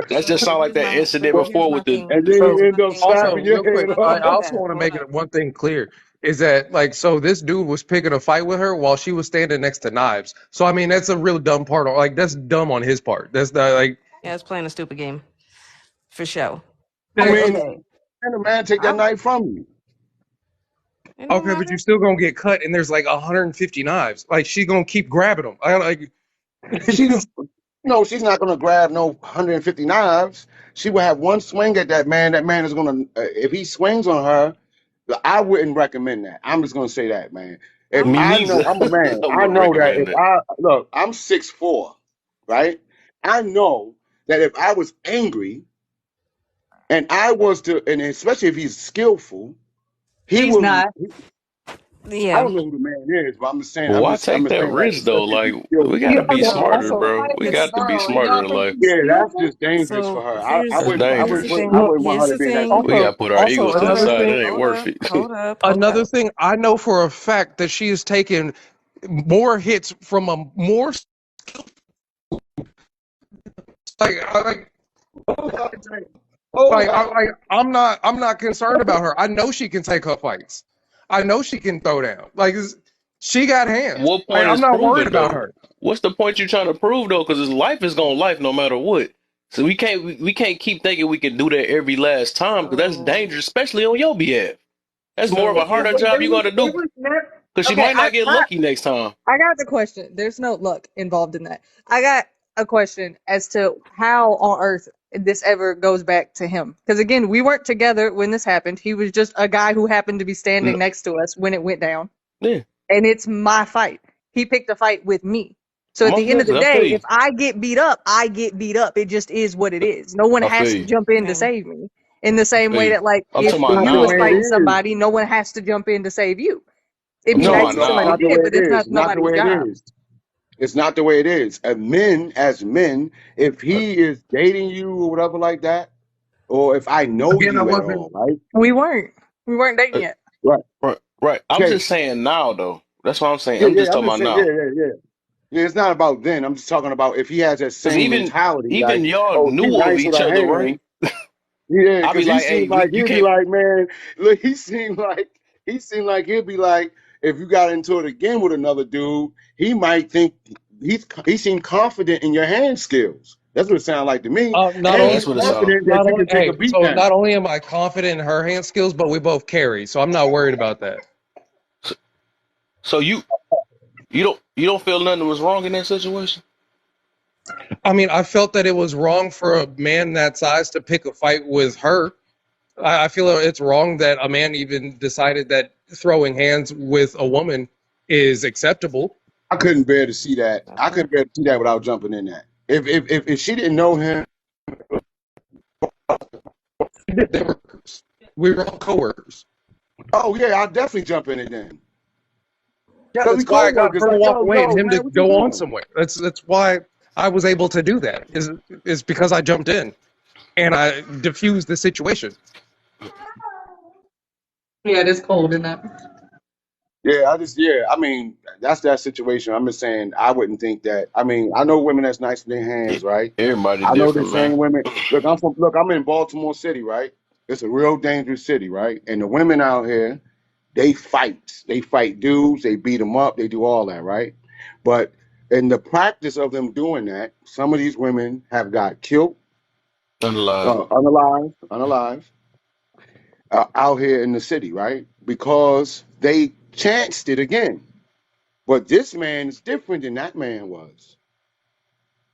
That's just sound like that incident But here's before my with the. thing. And then Here's So you my end up thing with also, snapping that. your real quick, head Hold I off. up, also Dad. want to Hold make up. it one thing clear is that like so this dude was picking a fight with her while she was standing next to knives. So I mean that's a real dumb part. Like that's dumb on his part. That's not like Yeah, it's playing a stupid game for sure. I Cause mean, okay, and the man take that I knife from you. it don't okay, but you're matter. still gonna get cut, and there's like 150 knives. Like she gonna keep grabbing them. I like. She no, she's not gonna grab no 150 knives. She will have one swing at that man. That man is gonna, if he swings on her, I wouldn't recommend that. I'm just gonna say that, man. If I'm Me I not. know, neither. I'm a man. I I wouldn't know that recommend if that. I look, I'm 6'4", right? I know that if I was angry and I was to, and especially if he's skillful, he He's will. not. I Yeah. don't know who the man is, but I'm just saying. But I'm why just. I'm take just that saying that, risk though? especially if Like he's we skillful. got You to don't be know So smarter, also bro. fight We with a got to be girl and smarter y'all in think life. he's Yeah, that's skillful? just dangerous for so her. here's That's here's the dangerous. thing. I Look, wouldn't want Here's her to the be in that thing. We got to also, situation. put our also egos to the Hold another up. side. It thing. ain't Hold worth up. it. Hold up. Hold Another up. thing, I know for a fact that she has taken more hits from a more like Hold up. I'm not concerned about her. I know she can take her fights. I know she can throw down. She got hands. What Like point I'm is not worried proven about though? her. What's the point you trying to prove though? Because his life is gonna life no matter what. So we can't keep thinking we can do that every last time because that's So dangerous, especially on your behalf. That's more of so a here's harder the job you got to There do was never. because she Okay, might not get lucky next time. I got the question. There's no luck involved in that. I got a question as to how on earth this ever goes back to him. Because again, we weren't together when this happened. He was just a guy who happened to be N- standing next to us when it went down. Yeah, And it's my fight. He picked a fight with me. So at most the end of the definitely. I day, feel if you. I get beat up, I get beat up. It just is what it is. No one I feel has to you. jump in to okay. save me. In the I same feel way you. that, like, I'm if talking It's about not you the now was way it fighting though. is. somebody, no one has to jump in to save you. It'd I'm be talking No, nice about if no, it's somebody now. not the did, way but it it's is. not Not the nobody's way it job. is. It's not the way it is. And men, as men, if he is dating you or whatever like that, or if I know Again, I you at wasn't. all, right? We weren't. We weren't dating Uh, yet. Right. right, right. I'm Okay. just saying now though. That's what I'm saying. Yeah, I'm yeah. just I'm talking just about saying. Yeah, now. yeah, yeah. Yeah, it's not about then. I'm just talking about if he has that Because same mentality, like, even y'all oh, she knew of nice with each her other, right? hands. Yeah, I be because he like, seemed hey, like you he'd be can't. like, man, look, he seemed like he'd be like, if you got into it again with another dude, he might think he seemed confident in your hand skills. That's what it sounded like to me, Not Yeah, and only that's he's what it sounds. confident that not you only can take a hey, beat so down. not only am I confident in her hand skills, but we both carry, so I'm not worried about that. So, so you don't feel nothing was wrong in that situation? I mean, I felt that it was wrong for a man that size to pick a fight with her. I feel it's wrong that a man even decided that throwing hands with a woman is acceptable. I couldn't bear to see that. That I part. couldn't bear to see that without jumping in that. If she didn't know him, They were, we were all coworkers. oh yeah, I'll definitely jump in it then. Yeah, Cause we that's why I got co-workers, her to like, walk away and yo, him to man, what you go on doing? somewhere. That's why I was able to do that. Is because I jumped in and I diffused the situation. Yeah, it is cold in that. Yeah, I mean, that's that situation. I'm just saying, I wouldn't think that. I mean, I know women that's nice with their Yeah, hands, right? everybody I know the different, man. same women. Look, I'm in Baltimore City, right? It's a real dangerous city, right? And the women out here, they fight. They fight dudes. They beat them up. They do all that, right? But in the practice of them doing that, some of these women have got killed, Unalive. unalive, out here in the city, right? Because they chanced it again. But this man is different than that man was.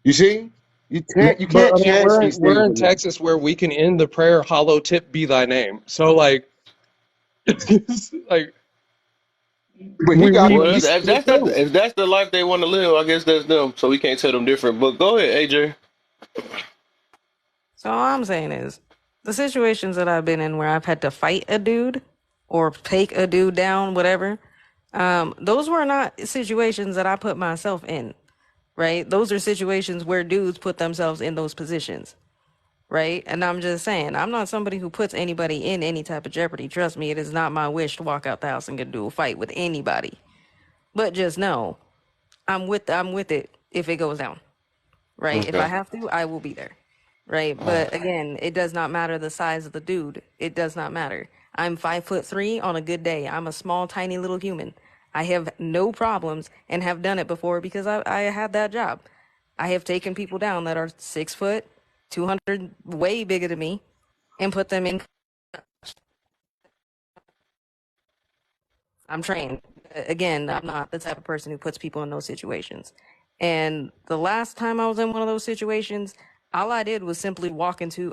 You see, Yeah, you but can't I mean, chance these we're things in enough. Texas where we can end the prayer, "Hollow tip be thy name." So like, it's like But he we got we Well, them we used to it too. if that's the life they want to live, I guess that's them. So we can't tell them different. But go ahead, AJ. So all I'm saying is, the situations that I've been in where I've had to fight a dude or take a dude down, whatever, those were not situations that I put myself in, right? Those are situations where dudes put themselves in those positions, right? And I'm just saying, I'm not somebody who puts anybody in any type of jeopardy. Trust me, it is not my wish to walk out the house and get into a fight with anybody. But just know, I'm with it if it goes down, right? If I Okay. have to, I will be there. Right. All But right. again, it does not matter the size of the dude. It does not matter. I'm 5'3" on a good day. I'm a small, tiny little human. I have no problems and have done it before because I had that job. I have taken people down that are 6 foot, 200, way bigger than me, and put them in. I'm trained. Again, I'm not the type of person who puts people in those situations. And the last time I was in one of those situations, all I did was simply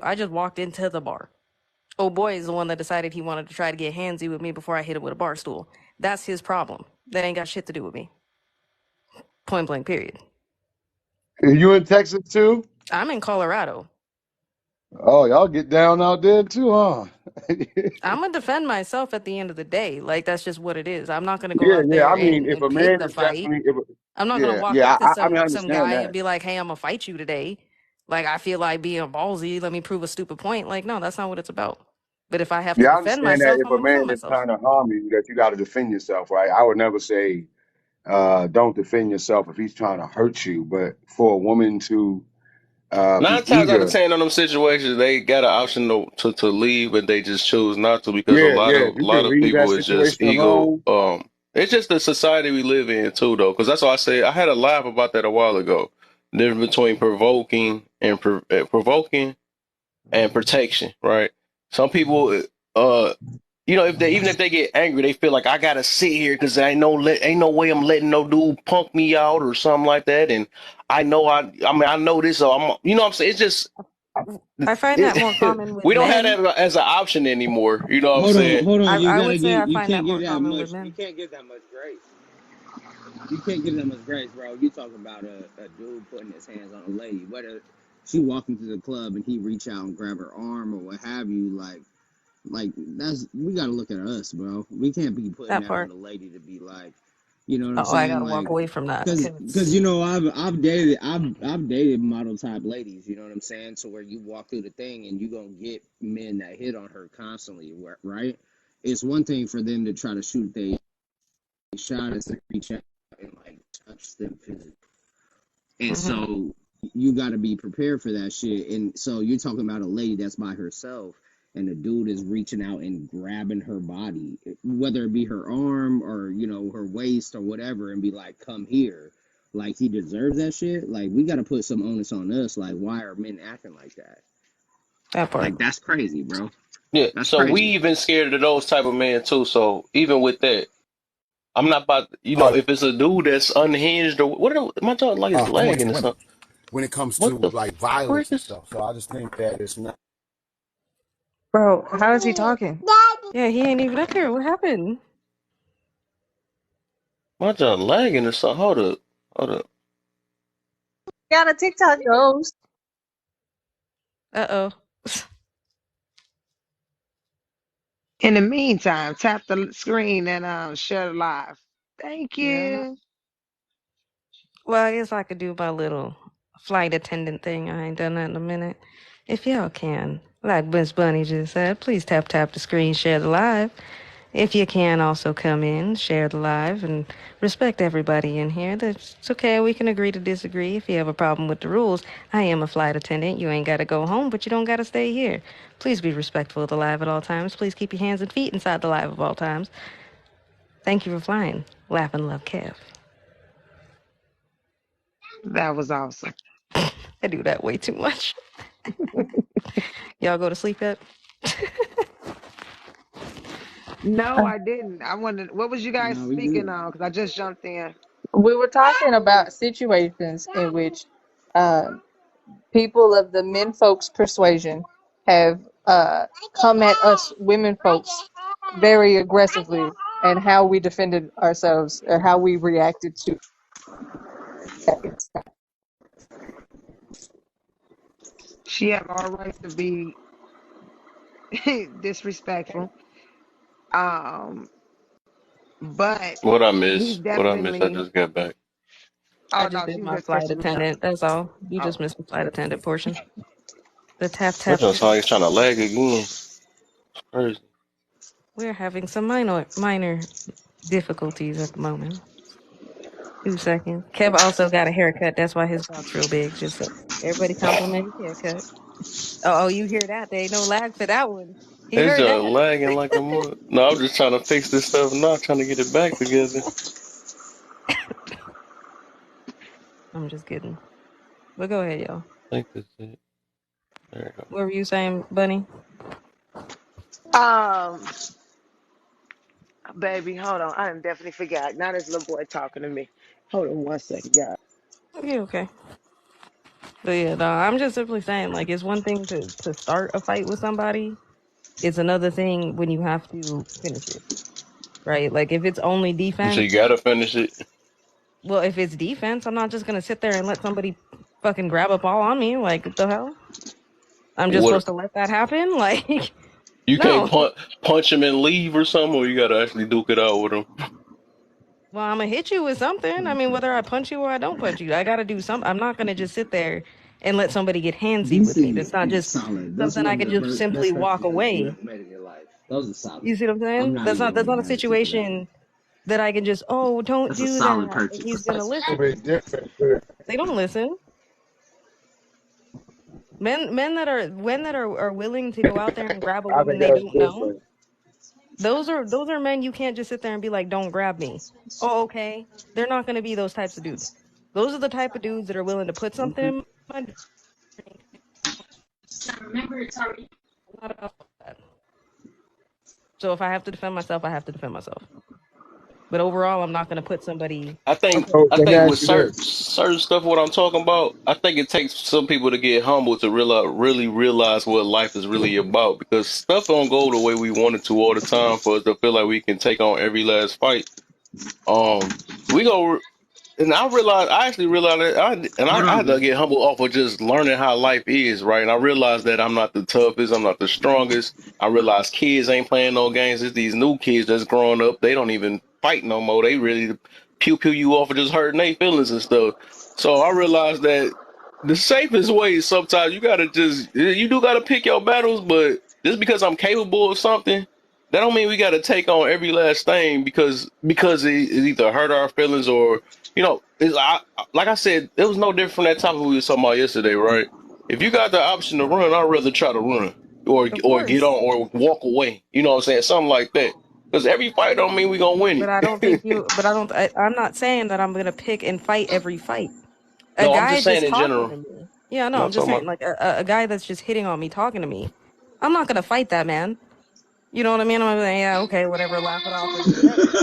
I just walked into the bar. Oh boy is the one that decided he wanted to try to get handsy with me before I hit it with a bar stool. That's his problem. That ain't got shit to do with me. Point blank, period. Are you in Texas too? I'm in Colorado. Oh, y'all get down out there too, huh? yeah, I'm gonna defend myself at the end of the day. Like, that's just what it is. I'm not gonna go out yeah. there I mean, if and a pick man the is fight. definitely, if, I'm not gonna yeah, walk yeah. up to I mean, I some understand guy and that. be like, "Hey, I'm gonna fight you today." Like, I feel like being ballsy. Let me prove a stupid point. Like, no, that's not what it's about. But if I have to Yeah, I defend understand that myself, if I'm a gonna defend man is myself. trying to harm you, that you got to defend yourself, right? I would never say don't defend yourself if he's trying to hurt you, but for a woman to be 9 times out of eager, 10 on them situations, they got an option to leave, but they just choose not to because a yeah, lot yeah. of If a you lot can of leave that people is just situation ego. alone, It's just the society we live in too, though. Because that's why I said I had a laugh about that a while ago. The difference between provoking and protection, right? Some people, if they even if they get angry, they feel like I gotta sit here because ain't no way I'm letting no dude punk me out or something like that. And I know this, so what I'm saying. It's just I find that more common with we don't have men. that as an option anymore. You know what I'm Hold on, saying? hold on. You I gotta would say give. I You find that can't more give that common with much. You men. can't give that much grace. You can't give that much grace, bro. You talking about a dude putting his hands on a lady, whether she walking to the club and he reach out and grab her arm or what have you. Like that's we gotta look at us, bro. We can't be putting That that on part. the lady to be like, you know what I'm Oh, I saying? gotta walk Like, away from that cause because you know I've dated model type ladies. You know what I'm saying? So where you walk through the thing and you gonna get men that hit on her constantly, right? It's one thing for them to try to shoot they shot as they reach out and like touch them physically. And Hmm. so you got to be prepared for that shit. And so you're talking about a lady that's by herself, and the dude is reaching out and grabbing her body, whether it be her arm or her waist or whatever, and be like, "Come here." Like he deserves that shit. Like we got to put some onus on us. Like why are men acting like that? That part. Like that's crazy, bro. Yeah, That's so we crazy. even scared of those type of men too. So even with that, I'm not about if it's a dude that's unhinged or my dog like it's towards lagging or women something. when it comes What to the like frick violence and is stuff. So I just think that it's not. Bro, how is he talking? Yeah, he ain't even up here. What happened? my dog lagging or something? Hold up. Got a TikTok goes. Uh In the meantime, tap the screen and share the live. Thank oh. you. Well, I guess I could do my little flight attendant thing. I ain't done that in a minute. If y'all can, like Miss Bunny just said, please tap the screen, share the live. If you can, also come in, share the live, and respect everybody in here. It's okay. We can agree to disagree. If you have a problem with the rules, I am a flight attendant. You ain't got to go home, but you don't got to stay here. Please be respectful of the live at all times. Please keep your hands and feet inside the live at all times. Thank you for flying. Laugh and love, Kev. That was awesome. I do that way too much. Y'all go to sleep yet? No, I didn't. I wanted. What was you guys No, we speaking good. on? Because I just jumped in. We were talking about situations in which uh, people of the men folks persuasion have come at us women folks very aggressively, and how we defended ourselves or how we reacted to it. She have all rights to be disrespectful. Um, but What I he miss? What I miss? I definitely. just got back. I Oh just no, did she was my just flight catching me up. attendant. That's all. You Oh, just missed the flight attendant portion. The My tap. dog sound like he's trying to lag again. Crazy. We're having some minor difficulties at the moment. 2 seconds. Kev also got a haircut. That's why his box real big. Just so everybody compliment his haircut. Oh, you hear that? There ain't no lag for that one. He It's heard just that. lagging like a mother. No, I'm just trying to fix this stuff now, trying to get it back together. I'm just kidding. But go ahead, y'all. I think that's it. There you go. What were you saying, Bunny? um, baby, hold on. I am definitely forgot. Now this little boy talking to me. Hold on 1 second, guys. Yeah, okay. But yeah, no, I'm just simply saying, like, it's one thing to start a fight with somebody. It's another thing when you have to finish it, right? Like, if it's only You say defense, you gotta finish it. well, if it's defense, I'm not just gonna sit there and let somebody fucking grab up all on me. Like, what the hell? I'm just What supposed to let that happen? Like, you can't no. punch him and leave or something, or you gotta actually duke it out with him. Well, I'm gonna hit you with something. I mean, whether I punch you or I don't punch you, I gotta do something. I'm not gonna just sit there and let somebody get handsy with me. DC That's not is just solid. Those are something I one of can the just simply best walk purchases you away. ever made in your life. Those are solid. You see what I'm I'm saying? not That's even not a mad at you for that. situation that I can just, oh, don't That's a do solid that, and purchase. he's gonna A little listen. bit different. But They don't listen. Men that are willing to go out there and grab a I woman think they that's don't know. different. Those are men you can't just sit there and be like, don't grab me. Oh, okay. They're not gonna be those types of dudes. Those are the type of dudes that are willing to put something in my drink. I'm not about that. So if I have to defend myself, I have to defend myself. But overall, I'm not gonna put somebody. I think So I let me think ask with you certain this. certain stuff, what I'm talking about, I think it takes some people to get humble to really realize what life is really about. Because stuff don't go the way we want it to all the time for us to feel like we can take on every last fight. We go. And I actually realized that Hold I on, had to bro. get humble off of just learning how life is, right? And I realized that I'm not the toughest, I'm not the strongest. I realized kids ain't playing no games. It's these new kids that's growing up. They don't even fight no more. They really pew pew you off of just hurting their feelings and stuff. So I realized that the safest way is sometimes you do gotta pick your battles, but just because I'm capable of something. That don't mean we got to take on every last thing because it either hurt our feelings or like I said, it was no different from that topic we were talking about yesterday, right? If you got the option to run, I'd rather try to run Of or get course. on or walk away. You know what I'm saying? Something like that. Because every fight don't mean we gonna win But I don't think it. you. But I don't. I'm not saying that I'm gonna pick and fight every fight. A No, I'm guy just saying just in talking general. to me. Yeah, I'm no, I'm not just talking saying about. like a guy that's just hitting on me, talking to me. I'm not gonna fight that man. You know what I mean? I'm gonna be like, yeah, okay, whatever, laugh it off or do whatever.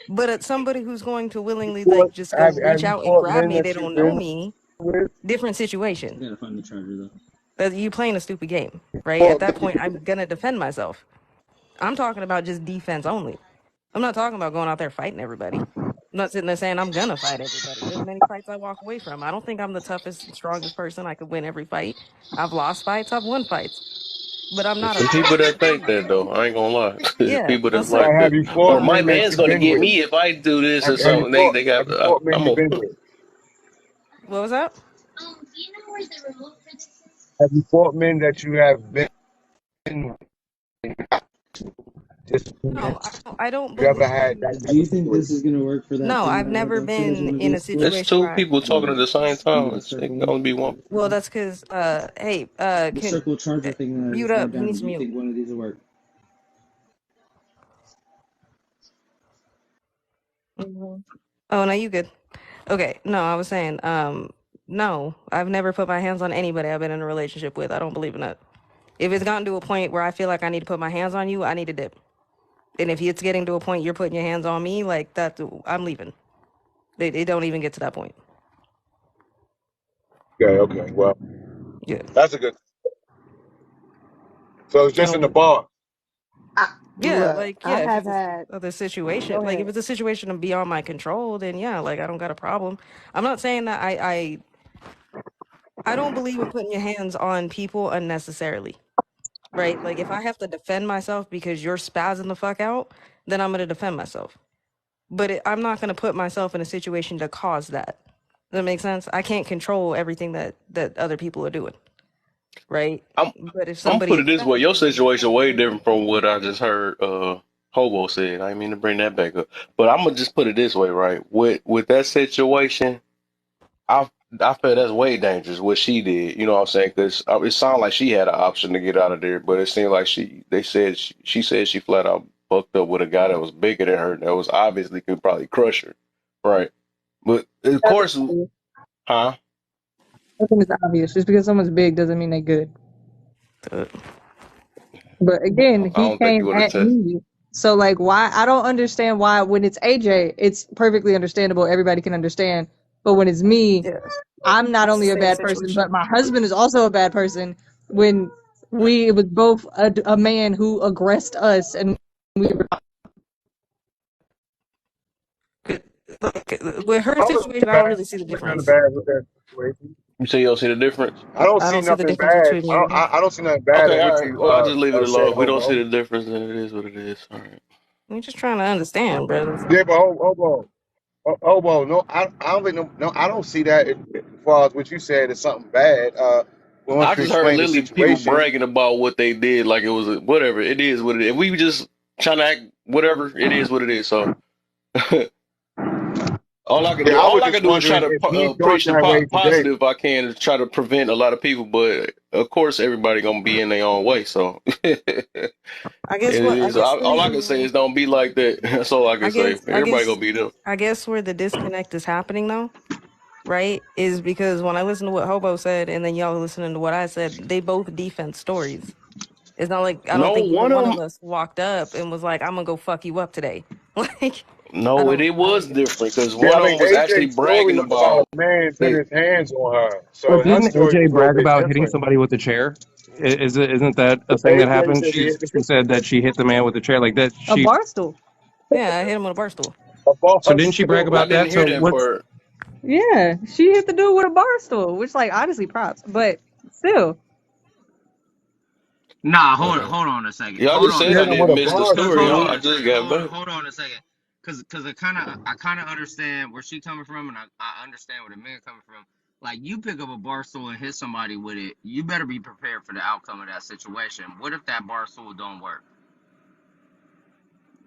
But it's somebody who's going to willingly like just go Have reach you out and fought grab men me. that They you've don't know been me. with? Different I situation. gotta find the charger though. But you playing a stupid game, right? At Fought that men point, I'm gonna defend myself. I'm talking about just defense only. I'm not talking about going out there fighting everybody. I'm not sitting there saying I'm gonna fight everybody. There's many fights I walk away from. I don't think I'm the toughest and strongest person. I could win every fight. I've lost fights. I've won fights. But I'm There's not a some people fighter. that think that though. I ain't gonna lie. There's Yeah, people that's most certainly. like Like, have that. you Or fought my men that man's you've gonna been get with? me if I do this or something. They Have got. you fought men I'm you've a. been with? What was that? Have you fought men that you have been with? Just No, I don't you ever believe had that in. Do type you of think this is situation? gonna work for that No, thing I've that I was never upstairs been want to in do a for That's us? situation two where I. people talking at The the same time. the It circle can one, only be one. Well, that's because. Hey, the can circle charger thing that I mute just got up? You down. need Do to you mute. think one of these will work? Mhm. Oh no, you good? Okay, no, I was saying, no, I've never put my hands on anybody I've been in a relationship with. I don't believe in that. If it's gotten to a point where I feel like I need to put my hands on you, I need to dip. And if it's getting to a point you're putting your hands on me, like that, I'm leaving. It don't even get to that point. Okay, okay. Well, Yeah, that's a good. So it's I just in the don't. bar. Yeah, Look, like I yeah, if have it's had. the situation, Go like if ahead. it's a situation beyond my control, then yeah, like I don't got a problem. I'm not saying that I don't believe in putting your hands on people unnecessarily. Right? Like if I have to defend myself because you're spazzing the fuck out, then I'm gonna defend myself. But I'm not gonna put myself in a situation to cause that. Does that make sense? I can't control everything that other people are doing, right? I'm. But if I'm gonna somebody put it this way. Your expects me situation way to, different from what I just heard. Hobo said. I didn't mean to bring that back up, but I'm gonna just put it this way, right? With that situation. I I feel that's way dangerous what she did. You know what I'm saying? Because it sounded like she had an option to get out of there, but it seemed like she said she flat out fucked up with a guy that was bigger than her that was obviously could probably crush her, right? But of That's course, obvious. huh? I think it's obvious. Just because someone's big doesn't mean they're good. uh, But again, I he don't think you came would have at tested. me. So like why I don't understand why when it's AJ, it's perfectly understandable, everybody can understand. But when it's me, yeah, I'm not it's the only a same bad person, situation. but my husband is also a bad person when it was both a man who aggressed us and we were Like, with her I don't see situation, I don't bad. really see the Nothing difference. bad with that situation. You say you don't see the difference? I don't I see don't see the nothing difference bad. between me and her. I don't see nothing bad in Okay, what all right. you Well, I'll just leave it said, alone. If we don't see homo. the difference, then it is what it is. All right. I'm just trying to understand, brother. Yeah, but homo, homo. No, I don't think no. I don't see that as far as what you said is something bad. I Once you just heard explain the literally people situation, bragging about what they did, like it was whatever. It is what it is. If we just trying to act whatever, it is what it is. So yeah, I was all I can just do is try wondering to if he thought preach the that way today. positive if I can to try to prevent a lot of people. But of course, everybody gonna be in their own way. So it I guess what I is. guess the All I can say reason is don't be like that. That's all I can I say. guess I Everybody guess gonna be them. I guess where the disconnect is happening though, right? Is because when I listen to what Hobo said and then y'all listening to what I said, they both defense stories. It's not like I don't No think either one one of of them. us walked up and was like, "I'm gonna go fuck you up today." Like, No, it I was don't get different because Yeah, one I of mean them was actually AJ's story bragging was about about a man they. putting his hands on her, But so her didn't story AJ was a little brag bit about hitting different. somebody with a chair? Isn't that a thing that AJ happened? said he She hit she said that she hit the man with the chair like that. a barstool. Yeah, I hit him with a bar stool. a So didn't she brag I about barstool. didn't that? hear So that what's part. Yeah, she hit the dude with a bar stool, which like honestly props. But still, Nah, Uh, hold on a second. yeah, I Hold just on She a said I hit him second. with didn't a miss the Cause story. hold I barstool. on, just got back. hold on a second. Cause I kind of understand where she coming from, and I understand where the man coming from. Like you pick up a bar stool and hit somebody with it, you better be prepared for the outcome of that situation. What if that bar stool don't work?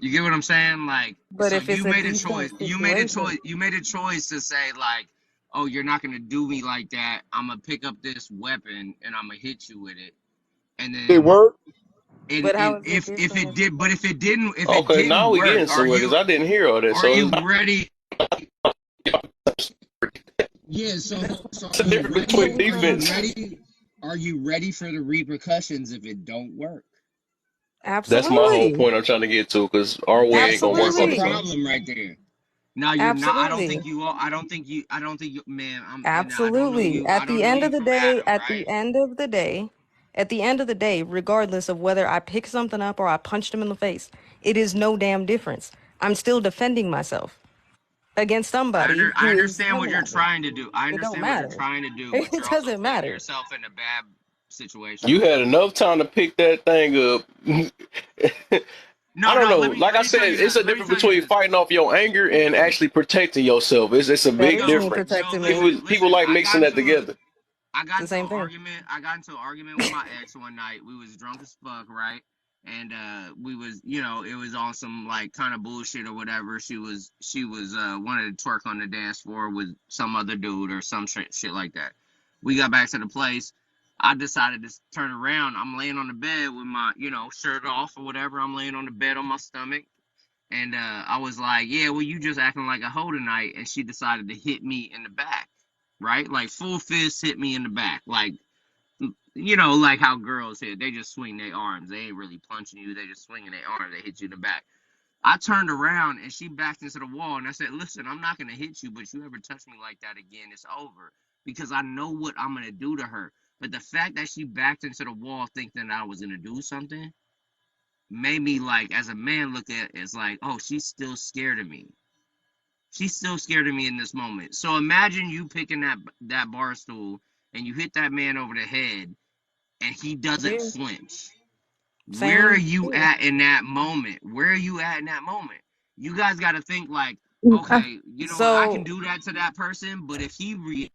You get what I'm saying? Like, But so if it's you a made a decent choice. You made a situation, choice. You made a choice to say like, oh, you're not gonna do me like that. I'm gonna pick up this weapon and I'm gonna hit you with it. And It then, worked. but how is it if different it if did, it's but a if it Okay, now didn't we work, getting somewhere because I didn't hear all that. are So it's you not ready? Yeah. So the difference between defense. Are you ready for the repercussions if it don't work? That's my whole absolutely, point I'm trying to get to because our way ain't gonna work That's on the the absolutely, song. problem right there. Now you're not. I don't absolutely. think you all. I don't think you. Man, I don't know Absolutely. you. I At don't the know end you of the from day, Adam, at right? the end of the day, at the end of the day, regardless of whether I pick something up or I punched him in the face, it is no damn difference. I'm still defending myself against somebody I who is understand what coming you're at me. trying to do. I It don't understand what you're matter. trying to do, but It you're also doesn't putting matter. yourself in a bad situation. You had enough time to pick that thing up. I No, don't no. know. Like I Let me said, tell you it's this. a Let me difference tell you between this. fighting off your anger and actually protecting yourself. It's a That big is me difference. Yo, protecting me. People listen, people listen. like mixing that together. I It's got the into an same thing. argument. I got into an argument with my ex one night. We was drunk as fuck, right? And we was, it was on some like kind of bullshit or whatever. She was wanted to twerk on the dance floor with some other dude or some shit like that. We got back to the place. I decided to turn around. I'm laying on the bed with my, shirt off or whatever. I'm laying on the bed on my stomach. And I was like, yeah, well, you just acting like a hoe tonight. And she decided to hit me in the back, right? Like full fist hit me in the back. Like, like how girls hit. They just swing their arms. They ain't really punching you. They just swinging their arms. They hit you in the back. I turned around and she backed into the wall. And I said, listen, I'm not going to hit you, but you ever touch me like that again, it's over. Because I know what I'm going to do to her. But the fact that she backed into the wall thinking that I was going to do something made me like, as a man, look at it as like, oh, she's still scared of me. She's still scared of me in this moment. So imagine you picking that bar stool and you hit that man over the head and he doesn't Yeah. flinch. Where are Same you here. at in that moment? Where are you at in that moment? You guys got to think like, I, okay, I can So do that to that person, but if he reacts,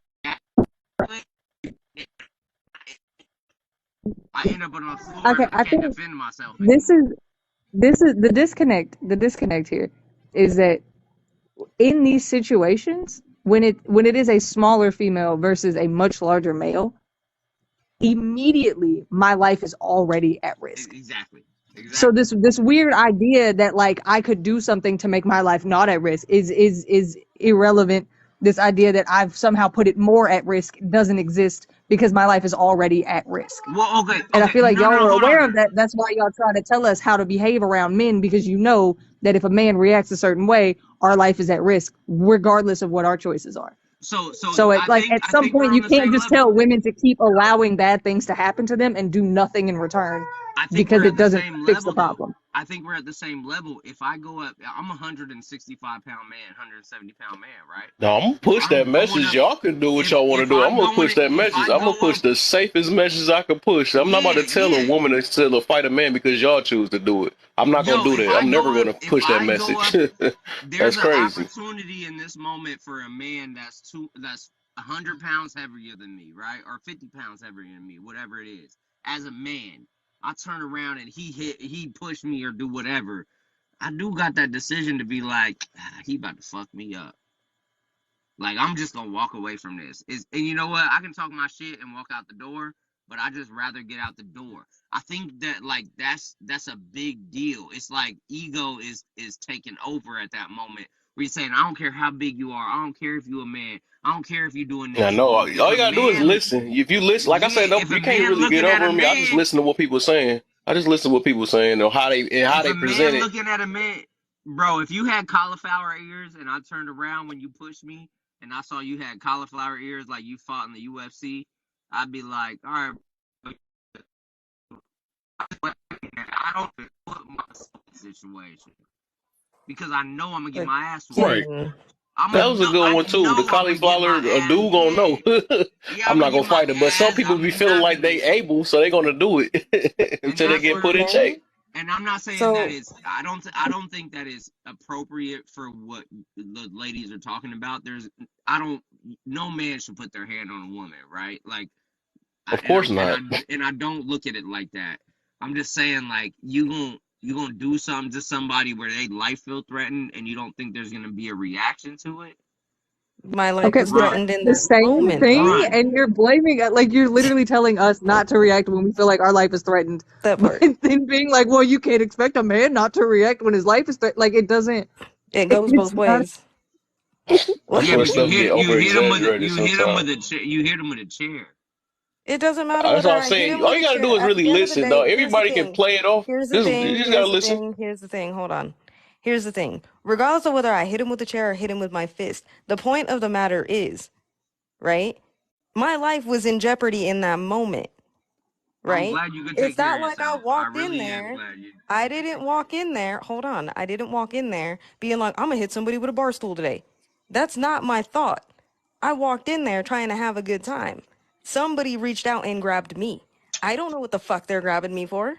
I end up on the floor and okay, I I can't think defend myself this is anymore. this is the disconnect. The disconnect here is that in these situations, when it is a smaller female versus a much larger male, immediately my life is already at risk. Exactly. So Exactly. this weird idea that like I could do something to make my life not at risk is irrelevant. This idea that I've somehow put it more at risk doesn't exist because my life is already at risk. Well, okay, And I okay. feel like No, y'all no, no. are Hold on aware of there. that. That's why y'all try to tell us how to behave around men because you know that if a man reacts a certain way, our life is at risk, regardless of what our choices are. So So I at think some we're point, on you the can't same just tell level. women to keep allowing bad things to happen to them and do nothing in return I think we're because at it the doesn't same fix the level though. problem. I think we're at the same level. If I go up, I'm a 165-pound man, 170-pound man, right? No, I'm gonna If push that I'm going message. up, Y'all can do what y'all want to if do. I'm I'm gonna going, push that if message. I I'm gonna go push up, the safest message I can push. I'm not about yeah, to tell a yeah. woman to fight a man because y'all choose to do it. I'm not gonna Yo, do that. I'm never gonna if push that I go message. up, That's there's an crazy. opportunity in this moment for a man that's 100 pounds heavier than me, right, or 50 pounds heavier than me, whatever it is. As a man, I turn around and he pushed me or do whatever. I do got that decision to be like, he about to fuck me up. Like I'm just gonna walk away from this. And you know what? I can talk my shit and walk out the door, but I just rather get out the door. I think that like that's a big deal. It's like ego is taking over at that moment. Where you're saying, I don't care how big you are, I don't care if you're a man, I don't care if you're doing I this. know. All If a you gotta do is man, listen. If you listen, like I yeah, said, if a you can't man really get looking at over a me. I just man, listen to what people saying. I just listen to what people saying or how if they a present man it. looking at a man, bro, if you had cauliflower ears and I turned around when you pushed me and I saw you had cauliflower ears like you fought in the UFC, I'd be like, all right, I don't put myself in the situation because I know I'm gonna get but my ass whooped. Right. King, That was a good I one too. The know I'm gonna get my cauliflower, a ass. dude gonna know. Yeah, yeah, I'm I'm gonna not get gonna my fight it, but some ass. people be I'm feeling not like gonna they able, so they gonna do it and until they that's get where put in check. King. and I'm not saying that So it's I don't think that is appropriate for what the ladies are talking about. I don't no man should put their hand on a woman, right? Like Of course not. and I don't look at it like that. I'm just saying like you gonna do something to somebody where they life feel threatened, and you don't think there's gonna be a reaction to it? My life Okay, was but Run, threatened in the that same moment, thing, though. run. and you're blaming like you're literally telling us not to react when we feel like our life is threatened, That but part. then being like, well, you can't expect a man not to react when his life is threatened. Like it doesn't. It goes It's both not. ways. That's Yeah, where but Like, stuff get you over hit him with exaggerated you hit him sometimes. with a you hit him with a chair. it doesn't matter That's whether all I'm I hit saying. him All with you a gotta chair. do is At really the end of the listen, day, dog. here's the Everybody can thing. play it off. Here's the Just you thing. just gotta Here's the listen. thing. Here's the thing. Hold on. Here's the thing. Regardless of whether I hit him with a chair or hit him with my fist, the point of the matter is, right? My life was in jeopardy in that moment, I'm right? glad you can take It's care not of like I yourself. I walked in really am there. glad you. I didn't walk in there. Hold on. I didn't walk in there being like, I'm gonna hit somebody with a bar stool today. That's not my thought. I walked in there trying to have a good time. Somebody reached out and grabbed me. I don't know what the fuck they're grabbing me for.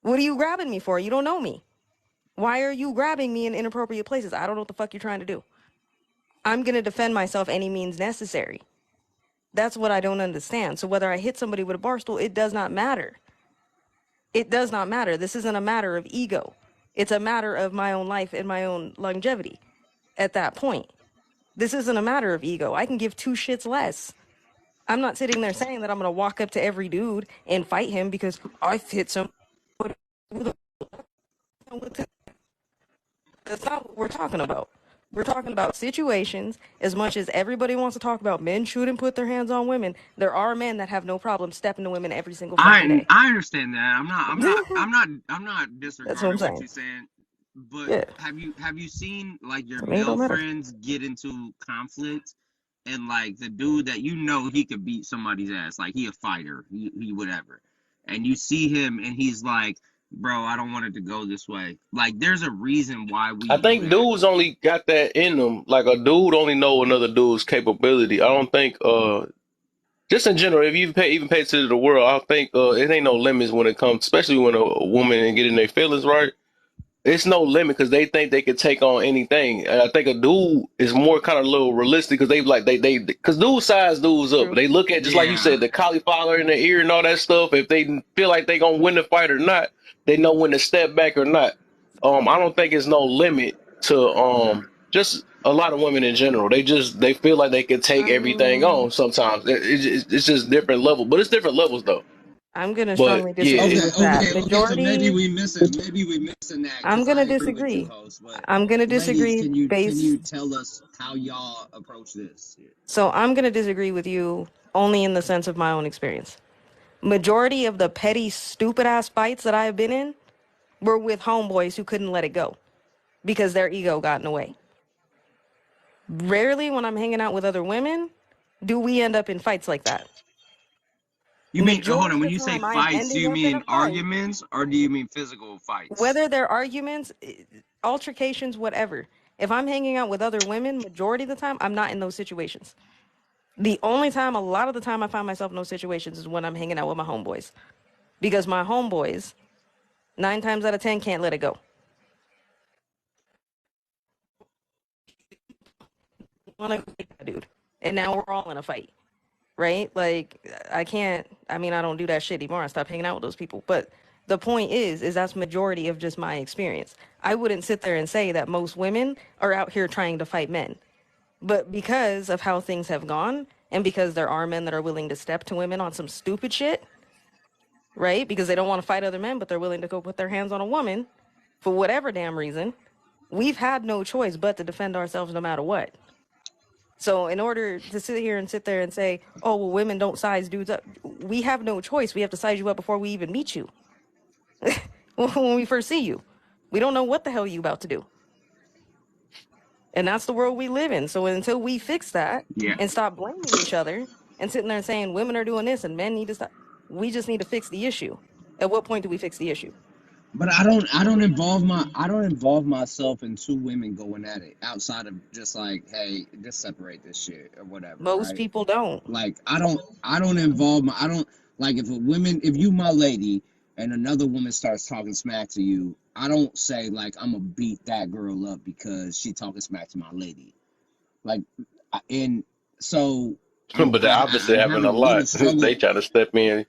What are you grabbing me for? You don't know me. Why are you grabbing me in inappropriate places? I don't know what the fuck you're trying to do. I'm gonna defend myself any means necessary. That's what I don't understand. So whether I hit somebody with a bar stool, it does not matter. It does not matter. This isn't a matter of ego. It's a matter of my own life and my own longevity at that point. This isn't a matter of ego. I can give two shits less. I'm not sitting there saying that I'm going to walk up to every dude and fight him because I hit some. That's not what we're talking about. We're talking about situations. As much as everybody wants to talk about men shouldn't put their hands on women, there are men that have no problem stepping to women every single fucking day. I understand that. I'm not That's what I'm disregarding what saying. you're saying. But Yeah. have you seen like your I mean, it male don't matter. friends get into conflict, and like the dude that you know he could beat somebody's ass, like he a fighter, he whatever, and you see him and he's like, bro, I don't want it to go this way. Like there's a reason why we I do think that. dudes only got that in them. Like a dude only know another dude's capability. I don't think just in general, if you even pay attention to the world, I think it ain't no limits when it comes, especially when a woman and getting their feelings right. It's no limit because they think they could take on anything. And I think a dude is more kind of a little realistic because they because dudes size dudes up. True. They look at just like you Yeah. said the cauliflower in their ear and all that stuff. If they feel like they gonna win the fight or not, they know when to step back or not. I don't think it's no limit to just a lot of women in general. They feel like they can take I everything mean, on. Sometimes it's just different level, but it's different levels though. I'm gonna But strongly yeah, disagree with that. Okay. So Majority, maybe we missing that I'm because gonna I agree with you, disagree. host. But I'm gonna ladies, disagree can you based. tell us how y'all approach this? So I'm gonna disagree with you only in the sense of my own experience. Majority of the petty, stupid ass fights that I have been in were with homeboys who couldn't let it go because their ego got in the way. Rarely, when I'm hanging out with other women, do we end up in fights like that. You mean hold Majority on? of When the you say time, I'm fights, do ending you up in a mean fight. arguments or do you mean physical fights? Whether they're arguments, altercations, whatever. If I'm hanging out with other women, majority of the time, I'm not in those situations. The only time, a lot of the time, I find myself in those situations is when I'm hanging out with my homeboys. Because my homeboys, 9 times out of 10, can't let it go. Want to fight that dude. And now we're all in a fight, right? Like, I can't, I mean, I don't do that shit anymore. I stopped hanging out with those people. But the point is that's majority of just my experience. I wouldn't sit there and say that most women are out here trying to fight men. But because of how things have gone, and because there are men that are willing to step to women on some stupid shit, right? Because they don't want to fight other men, but they're willing to go put their hands on a woman for whatever damn reason, we've had no choice but to defend ourselves no matter what. So in order to sit there and say, oh, well, women don't size dudes up, we have no choice. We have to size you up before we even meet you. When we first see you, we don't know what the hell you about to do. And that's the world we live in. So until we fix that Yeah. and stop blaming each other and sitting there and saying women are doing this and men need to stop, we just need to fix the issue. At what point do we fix the issue? But I don't involve myself in two women going at it outside of just like, hey, just separate this shit or whatever, Most right? people don't. Like I don't involve my I don't like if you my lady and another woman starts talking smack to you, I don't say like I'm gonna beat that girl up because she talking smack to my lady. Like and so but the opposite I'm happen a having a little lot. struggle. They try to step in.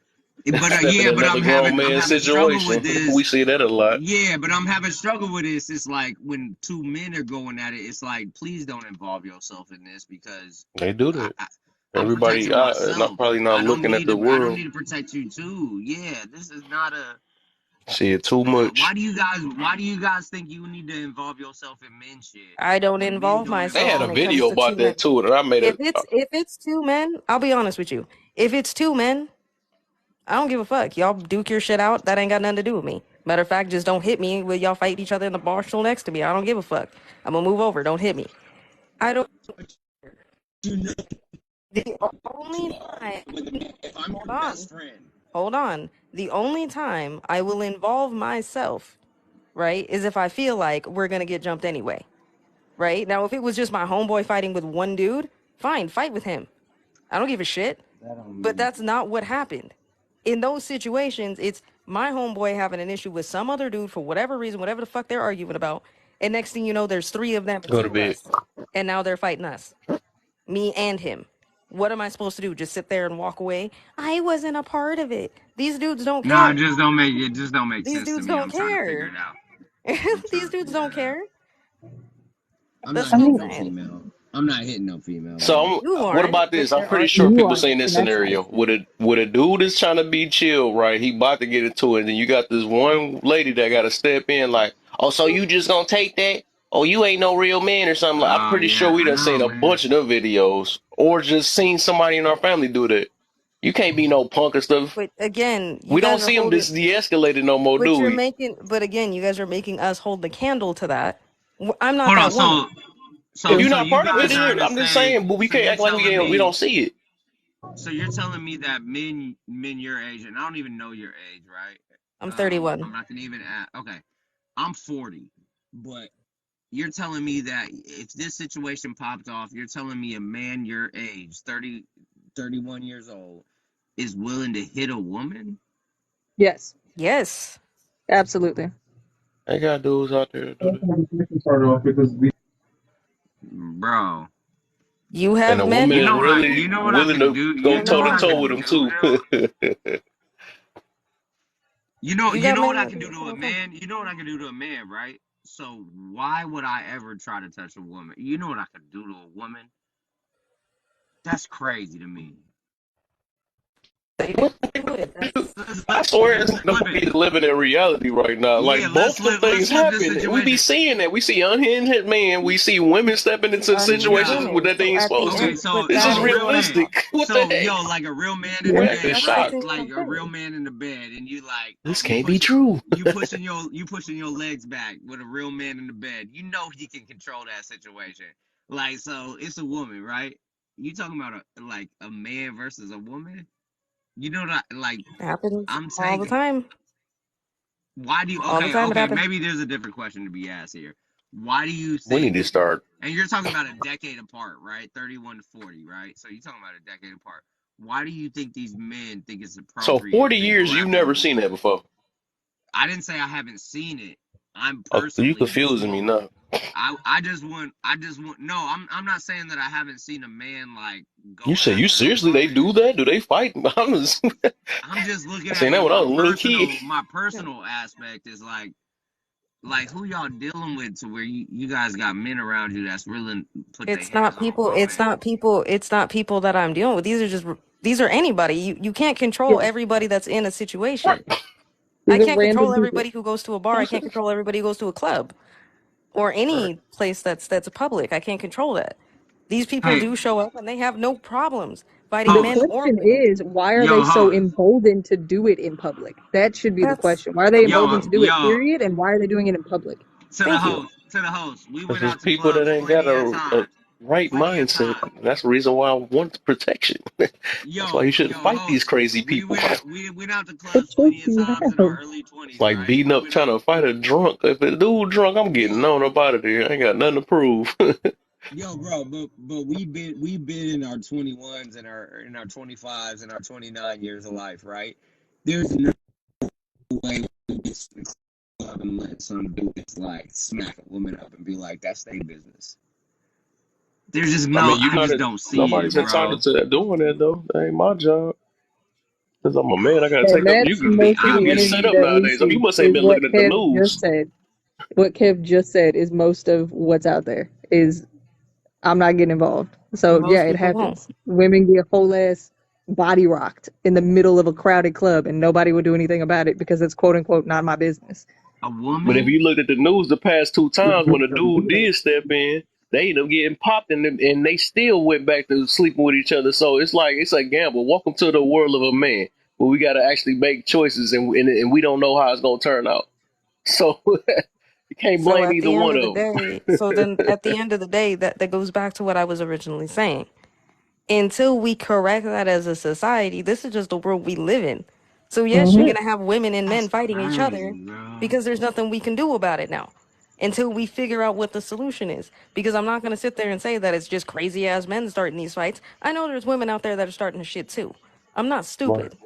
But Stepping in another grown I'm man's having struggle with situation. We this. see that a lot. Yeah, but I'm having struggle with this. It's like when two men are going at it. It's like, please don't involve yourself in this because They do I, that. I, I'm Everybody, protecting not myself. probably not looking at the I don't world. need to protect you too. Yeah, this is not a. See it too Why much. do you guys? Why do you guys think you need to involve yourself in men shit I don't when men involve don't They myself had involve? a when it comes video to two about that men. too, and I made If it. it's two men, I'll be honest with you. If it's two men, I don't give a fuck. Y'all duke your shit out. That ain't got nothing to do with me. Matter of fact, just don't hit me when y'all fight each other in the bar stool next to me. I don't give a fuck. I'm gonna move over. Don't hit me. I don't. You know, The only time. if I'm Hold your best on. friend, Hold on. The only time I will involve myself, right, is if I feel like we're gonna get jumped anyway. Right? Now, if it was just my homeboy fighting with one dude, fine, fight with him. I don't give a shit. that don't But mean. that's not what happened. In those situations, it's my homeboy having an issue with some other dude for whatever reason, whatever the fuck they're arguing about. And next thing you know, there's three of them and Go to two of bed. us. And now they're fighting us, me and him. What am I supposed to do? Just sit there and walk away? I wasn't a part of it. These dudes don't No, care. it just don't make These sense to dudes me. don't I'm trying to figure care. it out. I'm trying These to dudes figure don't it out. care. I'm That's not I what I'm hitting mean, no saying. female. I'm not hitting no female, So, bro. You what aren't, about but this? I'm they're pretty sure arguing you people are, against seen you. this and that's scenario. With a dude that's trying to be chill, right? He about to get into it, and then you got this one lady that got to step in, like, "Oh, so you just gonna take that? Oh, you ain't no real man or something." Like, I'm Oh pretty sure yeah, we I done know, seen a man. bunch of them videos, or just seen somebody in our family do that. You can't be no punk and stuff. But again, you We don't guys are see them holding. this de-escalated no more, But do you're we? making. But again, you guys are making us hold the candle to that. I'm not Hold on, that woman. If true. you're so not you part of it, guys are in then the I'm just same. saying, but we So can't you're act like telling we me. don't see it. So you're telling me that men your age, and I don't even know your age, right? I'm 31. I'm not gonna even ask. Okay, I'm 40, but you're telling me that if this situation popped off, you're telling me a man your age, 30, 31 years old, is willing to hit a woman? Yes, Yes, absolutely. They got dudes out there that do that. Bro. you And have a men woman You who is know what I really you know what I willing can to do? go You know toe what to I toe no. can with him do too. though? You You got know what men I that can do do to a okay. man? You know what I can do to a man, right? So why would I ever try to touch a woman? You know what I could do to a woman? That's crazy to me. They do it. That's I Let's swear it's flip it. nobody living in reality right now. Yeah, Like both them let's things flip this happen. We be situation. seeing that. We see unhinged men. We see women stepping into unhinged Yeah. situations where women. that they So ain't at the supposed Okay, to. end, so but This that is so is real man. realistic. What the So heck? yo, like a real man in We're the acting bed, that's the right? shocked. thing Like I'm a real saying. man in the bed, and you like, oh, This can't be true. you pushing your legs back with a real man in the bed. You know he can control that situation. Like, so it's a woman, right? You talking about a man versus a woman? You know that like Happens I'm all the taking. time. Why do you? All the time it Okay. happens. Maybe there's a different question to be asked here. Why do you We need think? to start. And you're talking about a decade apart, right? 31 to 40, right? So you're talking about a decade apart. Why do you think these men think it's So appropriate if 40 they go years, you've after never you? seen that before. I didn't say I haven't seen it. I'm Oh, you personally just confusing me want. now. I just want. No, I'm not saying that I haven't seen a man like You go say you after a seriously? They woman. do that? Do they fight? I'm just I looking at seen that from when I was a little kid. my Yeah. personal aspect is like who y'all dealing with to where you guys got men around you that's willing to put their It's hands not on a people. It's woman. not people. It's not people that I'm dealing with. These are anybody. You can't control Yeah, everybody that's in a situation. Right. I these are can't random control people. everybody who goes to a bar. I That's can't it. control everybody who goes to a club or Right. any place that's public. I can't control that. These people Hey, do show up and they have no problems fighting The host, men or question women. is, why are they yo, so host, emboldened to do it in public? That should be the That's question. Why are they emboldened yo, to do it, yo, period? And why are they doing it in public? thank you. to the host. We Because went there's out to people that clubs ain't got a right plenty of mindset. time. That's the reason why I want protection. That's why you shouldn't fight these Host. crazy people. We went out to But clubs truth plenty of you times in our have. early It's 20s, like right? beating We up, went trying out. to fight a drunk. If a dude drunk, I'm getting Yo, on up out of there. I ain't got nothing to prove. bro, but we been in our 21s and our 25s and our 29 years of life, right? There's no way we get to the club and let some dude like smack a woman up and be like, that's their business. I mean, I just don't see it, nobody's bro. entitled to that doing that though. That ain't my job. Because I'm a man, I gotta And take up. You that's can most of you the get set energy up that we nowadays. I mean, see you must ain't is been what looking at the Kev just news. said. What Kev just said is most of what's out there is I'm not getting involved. So yeah, Most it people won't. happens. Women get whole ass body rocked in the middle of a crowded club and nobody would do anything about it because it's quote unquote not my business. A But if woman? you looked at the news the past two times when a dude did step in, they ended up getting popped and they still went back to sleeping with each other. So it's like it's a gamble. Welcome to the world of a man where we got to actually make choices and we don't know how it's gonna turn out. So you can't So blame at either the end one of the of them. day, so then at the end of the day, that goes back to what I was originally saying. Until we correct that as a society, this is just the world we live in. So yes, you're Hmm. gonna have women and men That's fighting each other crazy, bro. because there's nothing we can do about it now. Until we figure out what the solution is. Because I'm not gonna sit there and say that it's just crazy ass men starting these fights. I know there's women out there that are starting the shit too. I'm not Right. stupid,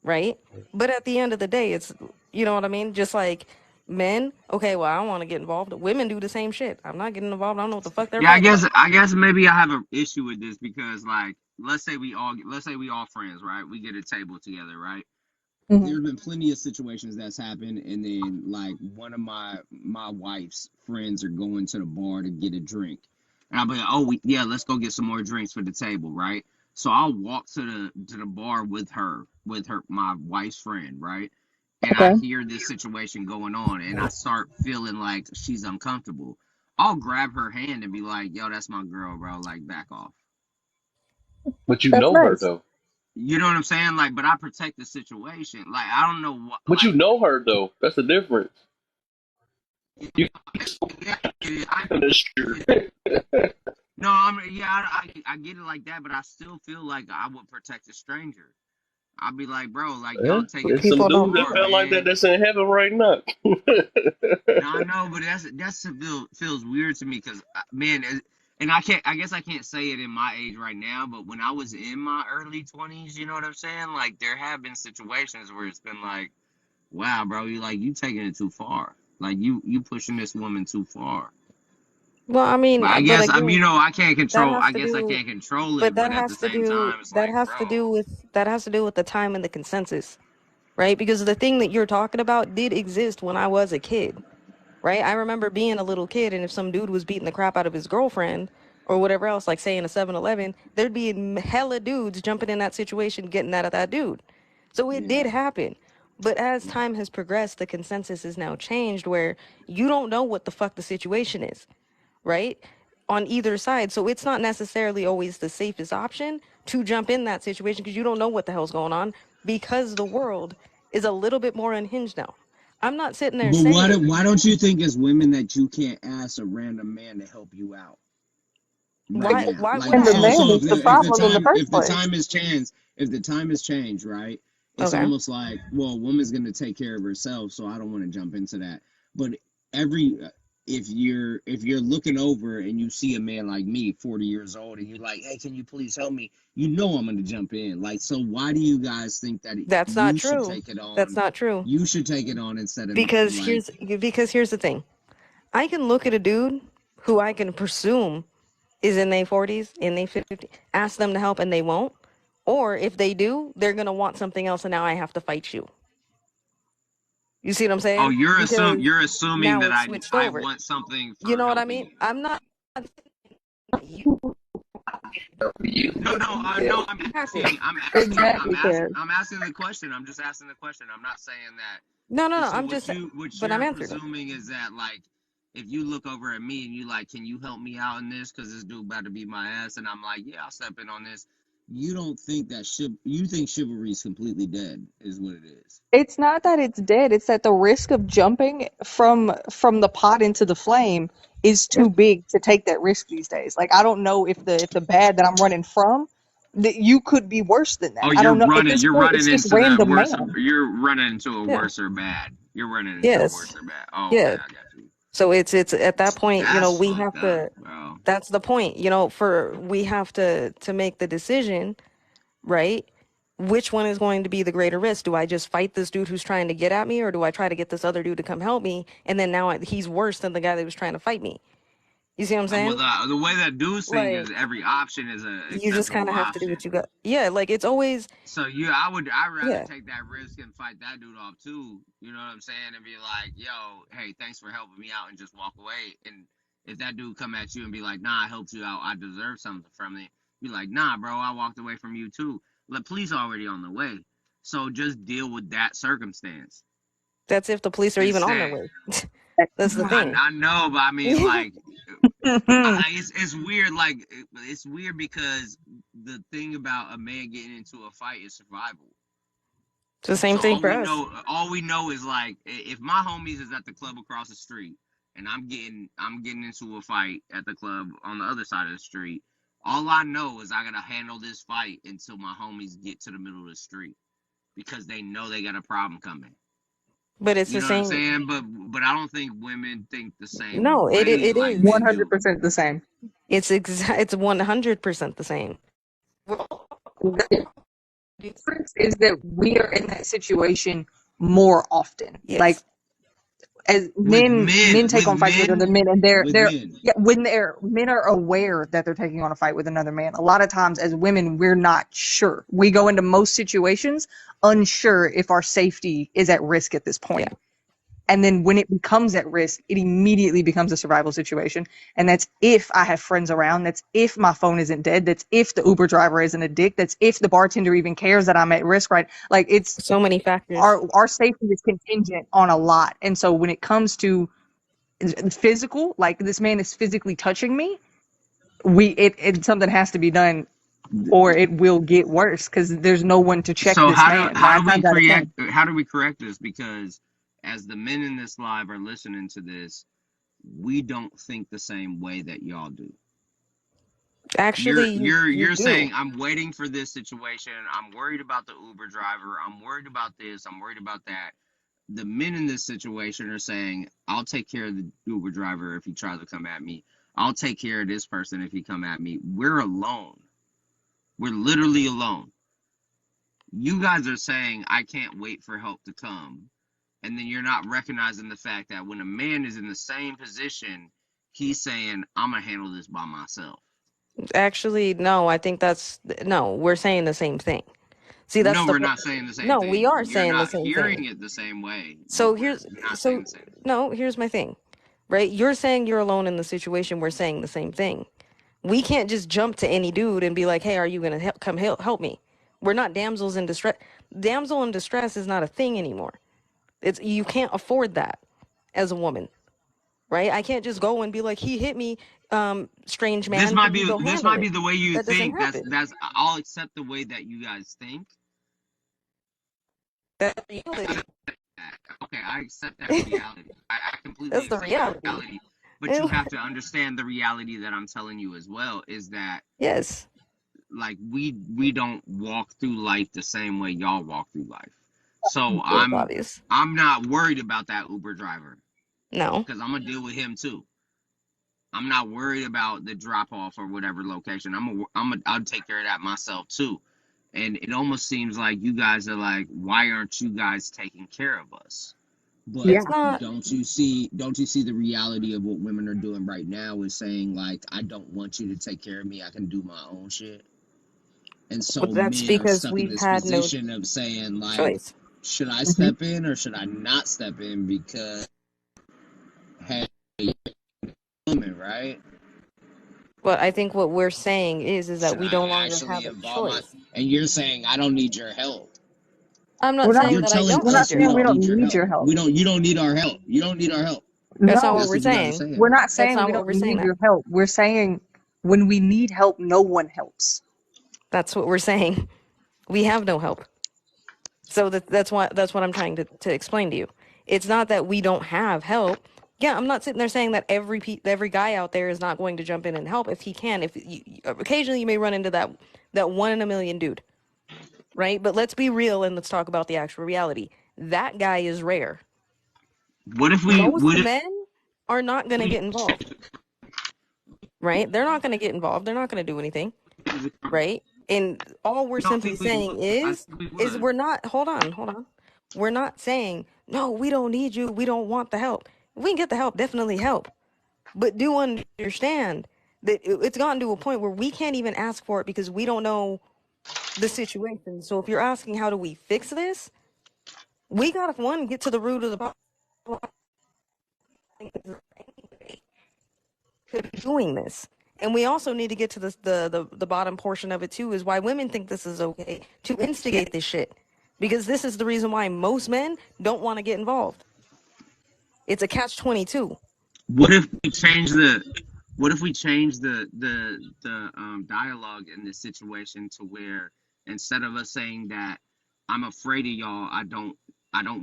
right? But at the end of the day, it's you know what I mean? Just like men, okay, well I don't wanna get involved. Women do the same shit. I'm not getting involved. I don't know what the fuck they're Yeah, I fighting guess about. I guess maybe I have an issue with this because like let's say we all friends, right? We get a table together, right? Hmm. There's been plenty of situations that's happened, and then like one of my wife's friends are going to the bar to get a drink, and I'll be like, oh yeah, let's go get some more drinks for the table, right? So I'll walk to the bar with her my wife's friend, right? And I Okay. hear this situation going on, and I start feeling like she's uncomfortable. I'll grab her hand and be like, yo, that's my girl, bro. Like, back off. But you That's know her nice. though. You know what I'm saying? Like, but I protect the situation. Like, I don't know what, But you like, know her though. That's the difference. You yeah, I sure. no, I get it like that, but I still feel like I would protect a stranger. I'd be like, bro, like Yeah, y'all taking there's it too some People don't dudes that far, care. felt like that man. that's in heaven right now. No, I know, but feels weird to me because man, and I guess I can't say it in my age right now, but when I was in my early 20s, you know what I'm saying? Like there have been situations where it's been like, wow, bro, you taking it too far. Like you pushing this woman too far. Well, I mean, But I but guess again, I can't that control. has I to guess I do, can't control but it. But at the same time, it's like, bro, that has to do with the time and the consensus, right? Because the thing that you're talking about did exist when I was a kid, right? I remember being a little kid, and if some dude was beating the crap out of his girlfriend or whatever else, like say in a 7-Eleven, there'd be hella dudes jumping in that situation, getting that at that dude. So it yeah. did happen. But as time has progressed, the consensus is now changed where you don't know what the fuck the situation is, right? On either side. So it's not necessarily always the safest option to jump in that situation because you don't know what the hell's going on because the world is a little bit more unhinged now. I'm not sitting there But why saying why don't you think as women that you can't ask a random man to help you out right why now? why Like would And I the so ask man so him is if to the the help me if the out? problem in the time first if the place. time has changed right? It's Okay. almost like well, a woman's gonna take care of herself, so I don't want to jump into that. But every if you're looking over and you see a man like me, 40 years old, and you're like, hey, can you please help me? You know I'm gonna jump in. Like so, why do you guys think that That's not you should true. take it That's on? not true. You should take it on instead of Because like here's the thing. I can look at a dude who I can presume is in their 40s, in their 50s, ask them to help and they won't. Or if they do, they're going to want something else and now I have to fight you. You see what I'm oh, saying? Because you're assuming now that it's I switched I over. want something You for know what I helping mean? you. I'm not you No, no, Yeah. no. Exactly, Kev. I'm asking the question. I'm just asking the question. I'm not saying No, no, that. no. So I'm just what but I'm you're answering them. presuming is that like, if you look over at me and you like, can you help me out in this? Because this dude about to beat my ass, and I'm like, yeah, I'll step in on this. You don't think that you think chivalry is completely dead, is what it is. It's not that it's dead, it's that the risk of jumping from the pot into the flame is too big to take that risk these days. Like I don't know if the bad that I'm running from that you could be worse than Oh, that. I don't know. At this you're point it's running just into the random worse. man. You're running into a Yeah. worse or bad. You're running into a Yes. worse or bad. Oh, okay, Yeah. I got you. So it's at that point, That's we fucked have up, to bro. that's the point, for we have to make the decision, right? Which one is going to be the greater risk? Do I just fight this dude who's trying to get at me or do I try to get this other dude to come help me and then now he's worse than the guy that was trying to fight me? You see what I'm Well, saying? the way that dudes think is Like, every option is an you just kind acceptable of have to do option. what you got. Yeah, like it's always, So I'd rather yeah. take that risk and fight that dude off too. You know what I'm saying? And be like, yo, hey, thanks for helping me out, and just walk away. And if that dude come at you and be like, nah, I helped you out, I deserve something from it. Be like, nah, bro, I walked away from you too. The police already on the way, so just deal with that circumstance That's if the police are even on their instead. way. That's the thing. I know, but I mean, Yeah. like, it's weird. Like, it's weird because the thing about a man getting into a fight is survival. It's the same So thing for us. all we know is like if my homies is at the club across the street and I'm getting into a fight at the club on the other side of the street, all I know is I gotta handle this fight until my homies get to the middle of the street because they know they got a problem coming. But it's You the know what I'm same. saying? But I don't think women think the same No, way it like is. men do. 100% the same. It's 100% the same. The difference is that we are in that situation more often. Like Yes. as With men take on fights with other men, and with they're men. yeah, when men are aware that they're taking on a fight with another man. A lot of times as women we're not sure. We go into most situations unsure if our safety is at risk at this Yeah. point. And then when it becomes at risk, it immediately becomes a survival situation. And that's if I have friends around. That's if my phone isn't dead. That's if the Uber driver isn't a dick. That's if the bartender even cares that I'm at risk, right? Like it's So many factors. our safety is contingent on a lot. And so when it comes to physical, like this man is physically touching me, something has to be done or it will get worse because there's no one to check So this man how nine do we times out of ten. correct this? Because as the men in this live are listening to this, we don't think the same way that y'all do. Actually, you You're do. saying I'm waiting for this situation. I'm worried about the Uber driver. I'm worried about this. I'm worried about that. The men in this situation are saying, I'll take care of the Uber driver if he tries to come at me. I'll take care of this person if he come at me. We're alone. We're literally alone. You guys are saying I can't wait for help to come. And then you're not recognizing the fact that when a man is in the same position, he's saying, I'm gonna handle this by myself. Actually, no, I think no, we're saying the same thing. See, that's No, the we're not saying the same no, we thing. are You're saying the not same thing. hearing it the same way, but So you're not saying the same thing. no, here's my thing, right? You're saying you're alone in the situation. We're saying the same thing. We can't just jump to any dude and be like, "Hey, are you gonna help me?" We're not damsels in distress. Damsel in distress is not a thing anymore. You can't afford that as a woman, right? I can't just go and be like, "He hit me, strange man. Can you go This handle might it?" be the way you That doesn't think. happen. That's I'll accept the way that you guys think. That's reality. Okay, I accept that reality. I completely That's the accept that reality. reality. But you have to understand the reality that I'm telling you as well is that Yes. like we don't walk through life the same way y'all walk through life. So It's obvious. I'm not worried about that Uber driver No. because I'm gonna deal with him too. I'm not worried about the drop off or whatever location. I'll take care of that myself too. And it almost seems like you guys are like, why aren't you guys taking care of us? But It's not. don't you see the reality of what women are doing right now is saying like, I don't want you to take care of me. I can do my own shit. And so That's men are because stuck in we've this had no position of saying like, choice. should I Mhm. step in or should I not step in because hey, woman, right? But I think what we're saying is that Should we I no longer actually have a involve my choice. and you're saying I don't need your help. I'm not We're not saying You're that I telling don't we're not need us your we saying we help. don't don't need your need help. your help. You don't need our help. You don't need our help. That's not what No, That's we're what you guys are saying. we're saying. not That's saying not we what don't we're saying need that. your help. We're saying when we need help, no one helps. That's what we're saying. We have no help. So that's what I'm trying to explain to you. It's not that we don't have help. Yeah, I'm not sitting there saying that every guy out there is not going to jump in and help if he can. If occasionally you may run into that one in a million dude, right? But let's be real and let's talk about the actual reality. That guy is rare. What if we Most what if men are not going to get involved, right? They're not going to get involved. They're not going to do anything, right? And all we're I don't simply think we saying would. I think we is would. we're not, hold on. We're not saying, no, we don't need you. We don't want the help. If we can get the help, definitely help. But do understand that it's gotten to a point where we can't even ask for it because we don't know the situation. So if you're asking how do we fix this, we gotta one get to the root of the problem. Could be doing this. And we also need to get to the bottom portion of it too, is why women think this is okay to instigate this shit. Because this is the reason why most men don't want to get involved. It's a catch-22. What if we change the dialogue in this situation to where instead of us saying that I'm afraid of y'all, I don't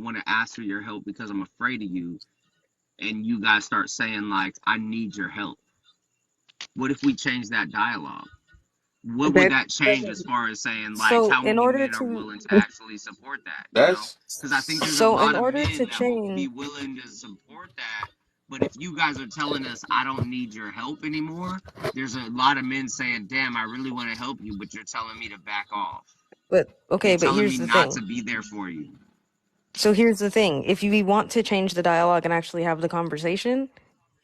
want to ask for your help because I'm afraid of you, and you guys start saying like I need your help. What if we change that dialogue? What would That that change as far as saying like So how in many order men are to willing to actually support that, you know? That's Because I think there's a so in lot of order men to that will change be willing to support that. But if you guys are telling us I don't need your help anymore, there's a lot of men saying, damn, I really want to help you, but you're telling me to back off. but You're okay, but telling here's me the not thing. to be there for you. So here's the thing. If you want to change the dialogue and actually have the conversation,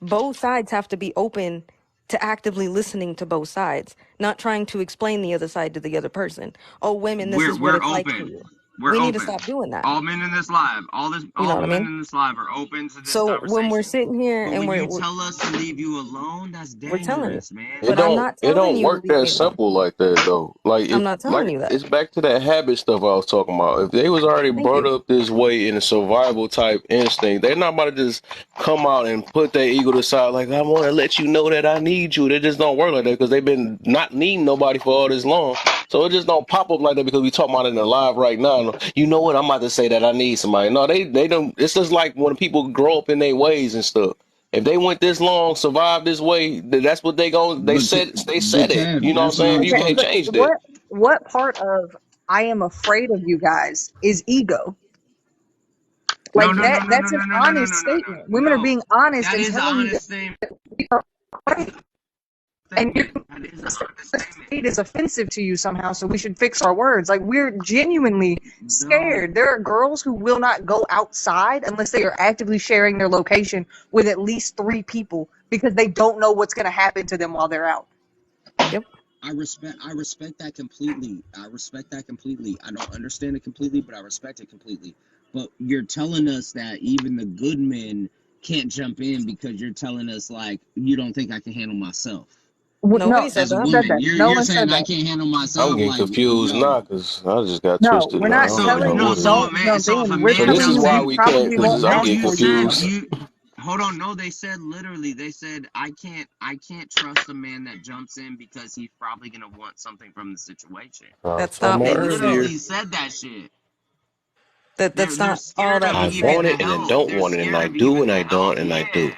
both sides have to be open to actively listening to both sides, not trying to explain the other side to the other person. Oh, women, this is what We're it's like for open. you. We're We need to open. stop doing that. All men in this live, You know all what I men mean? in this live are open to this So when we're conversation. sitting here But and when we're you we're, tell us to leave you alone, that's we're telling you, dangerous, man. it but I'm don't not it telling don't you to work leave that me alone. simple like that though. I'm not telling you that. It's back to that habit stuff I was talking about. If they was already Thank brought you. up this way in a survival type instinct, they're not about to just come out and put their ego to the side like I want to let you know that I need you. They just don't work like that because they've been not needing nobody for all this long. So it just don't pop up like that because we talking about it in the live right now. You know what? I'm about to say that I need somebody. No, they don't. It's just like when people grow up in their ways and stuff. If they went this long, survived this way, that's what they go. They said it. Kev, You know what I'm that's what saying? I'm You okay, can't saying. but change that. what part of I am afraid of you guys is ego? No, Like no, no, that no, no, that's an no, no, no, no, honest no, no, no. statement. Women are No, being honest that and is an telling you that honest thing. we are afraid. And you're That is an honest statement. afraid is offensive to you somehow, so we should fix our words. Like we're genuinely No, scared. There are girls who will not go outside unless they are actively sharing their location with at least 3 people because they don't know what's going to happen to them while they're out. Yep. I respect that completely. I respect that completely. I don't understand it completely, but I respect it completely. But you're telling us that even the good men can't jump in because you're telling us like you don't think I can handle myself. Nobody No, said As a that. said woman, that. No you're one saying said I that. can't handle I'm myself. getting Like, confused yo, now because I just got No, twisted we're now. I not don't even telling know you what it so is. a don't. man, No, so if Dan, a we're So man this telling is you jumps why we in, we can't probably because won't I'm no, ask getting you for you said confused. anyway. you. Hold on, no, they said literally. They said I can't trust a man that jumps in because he's probably gonna want something from the situation. I was That's talking not about They what we said. earlier. literally said that shit. That's They're not all scared that of I we even said. want the it and I help. don't They're want it and scared I of do even and the I help. don't and I do.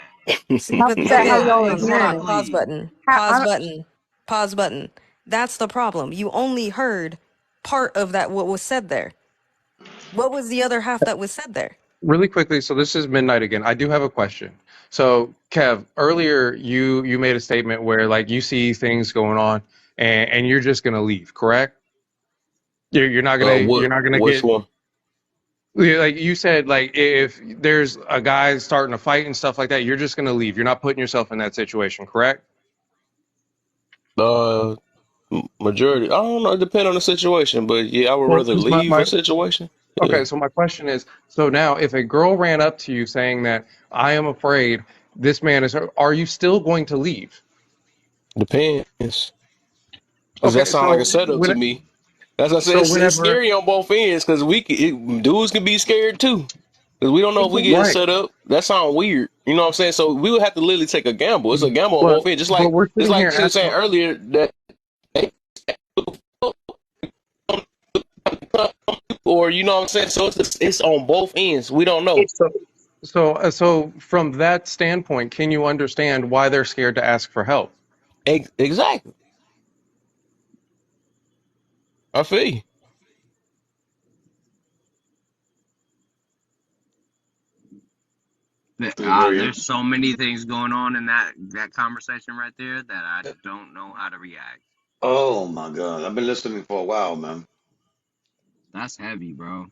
Yeah, See, How but is that how hold yeah, y'all on, are hold hearing on. it? Pause exactly. button. How, Pause I, button. Pause button. That's the problem. You only heard part of that what was said there. What was the other half that was said there? Really quickly, so this is Midnight again. I do have a question. So, Kev, earlier you made a statement where like you see things going on and you're just gonna leave, correct? You're not gonna Which get one? like you said like if there's a guy starting a fight and stuff like that, you're just gonna leave. You're not putting yourself in that situation, correct? Uh, Majority. I don't know. It depends on the situation, but yeah, I would Well, rather because leave a situation. Yeah, okay, so my question is, so now if a girl ran up to you saying that I am afraid this man is, are you still going to leave? depends. Because that Okay, sounds like a setup to me. That's what I said. so It's whenever, scary on both ends because dudes can be scared too. Because we don't know if we getting right, set up. That sounds weird. You know what I'm saying? So we would have to literally take a gamble. It's a gamble on but both ends. but we're Just sitting like here she was saying asking. earlier that or you know what I'm saying. So it's on both ends. We don't know. So from that standpoint, can you understand why they're scared to ask for help? Exactly. I feel you. Still hear you. There's so many things going on in that conversation right there that I don't know how to react. Oh my God. I've been listening for a while, man. That's heavy, bro.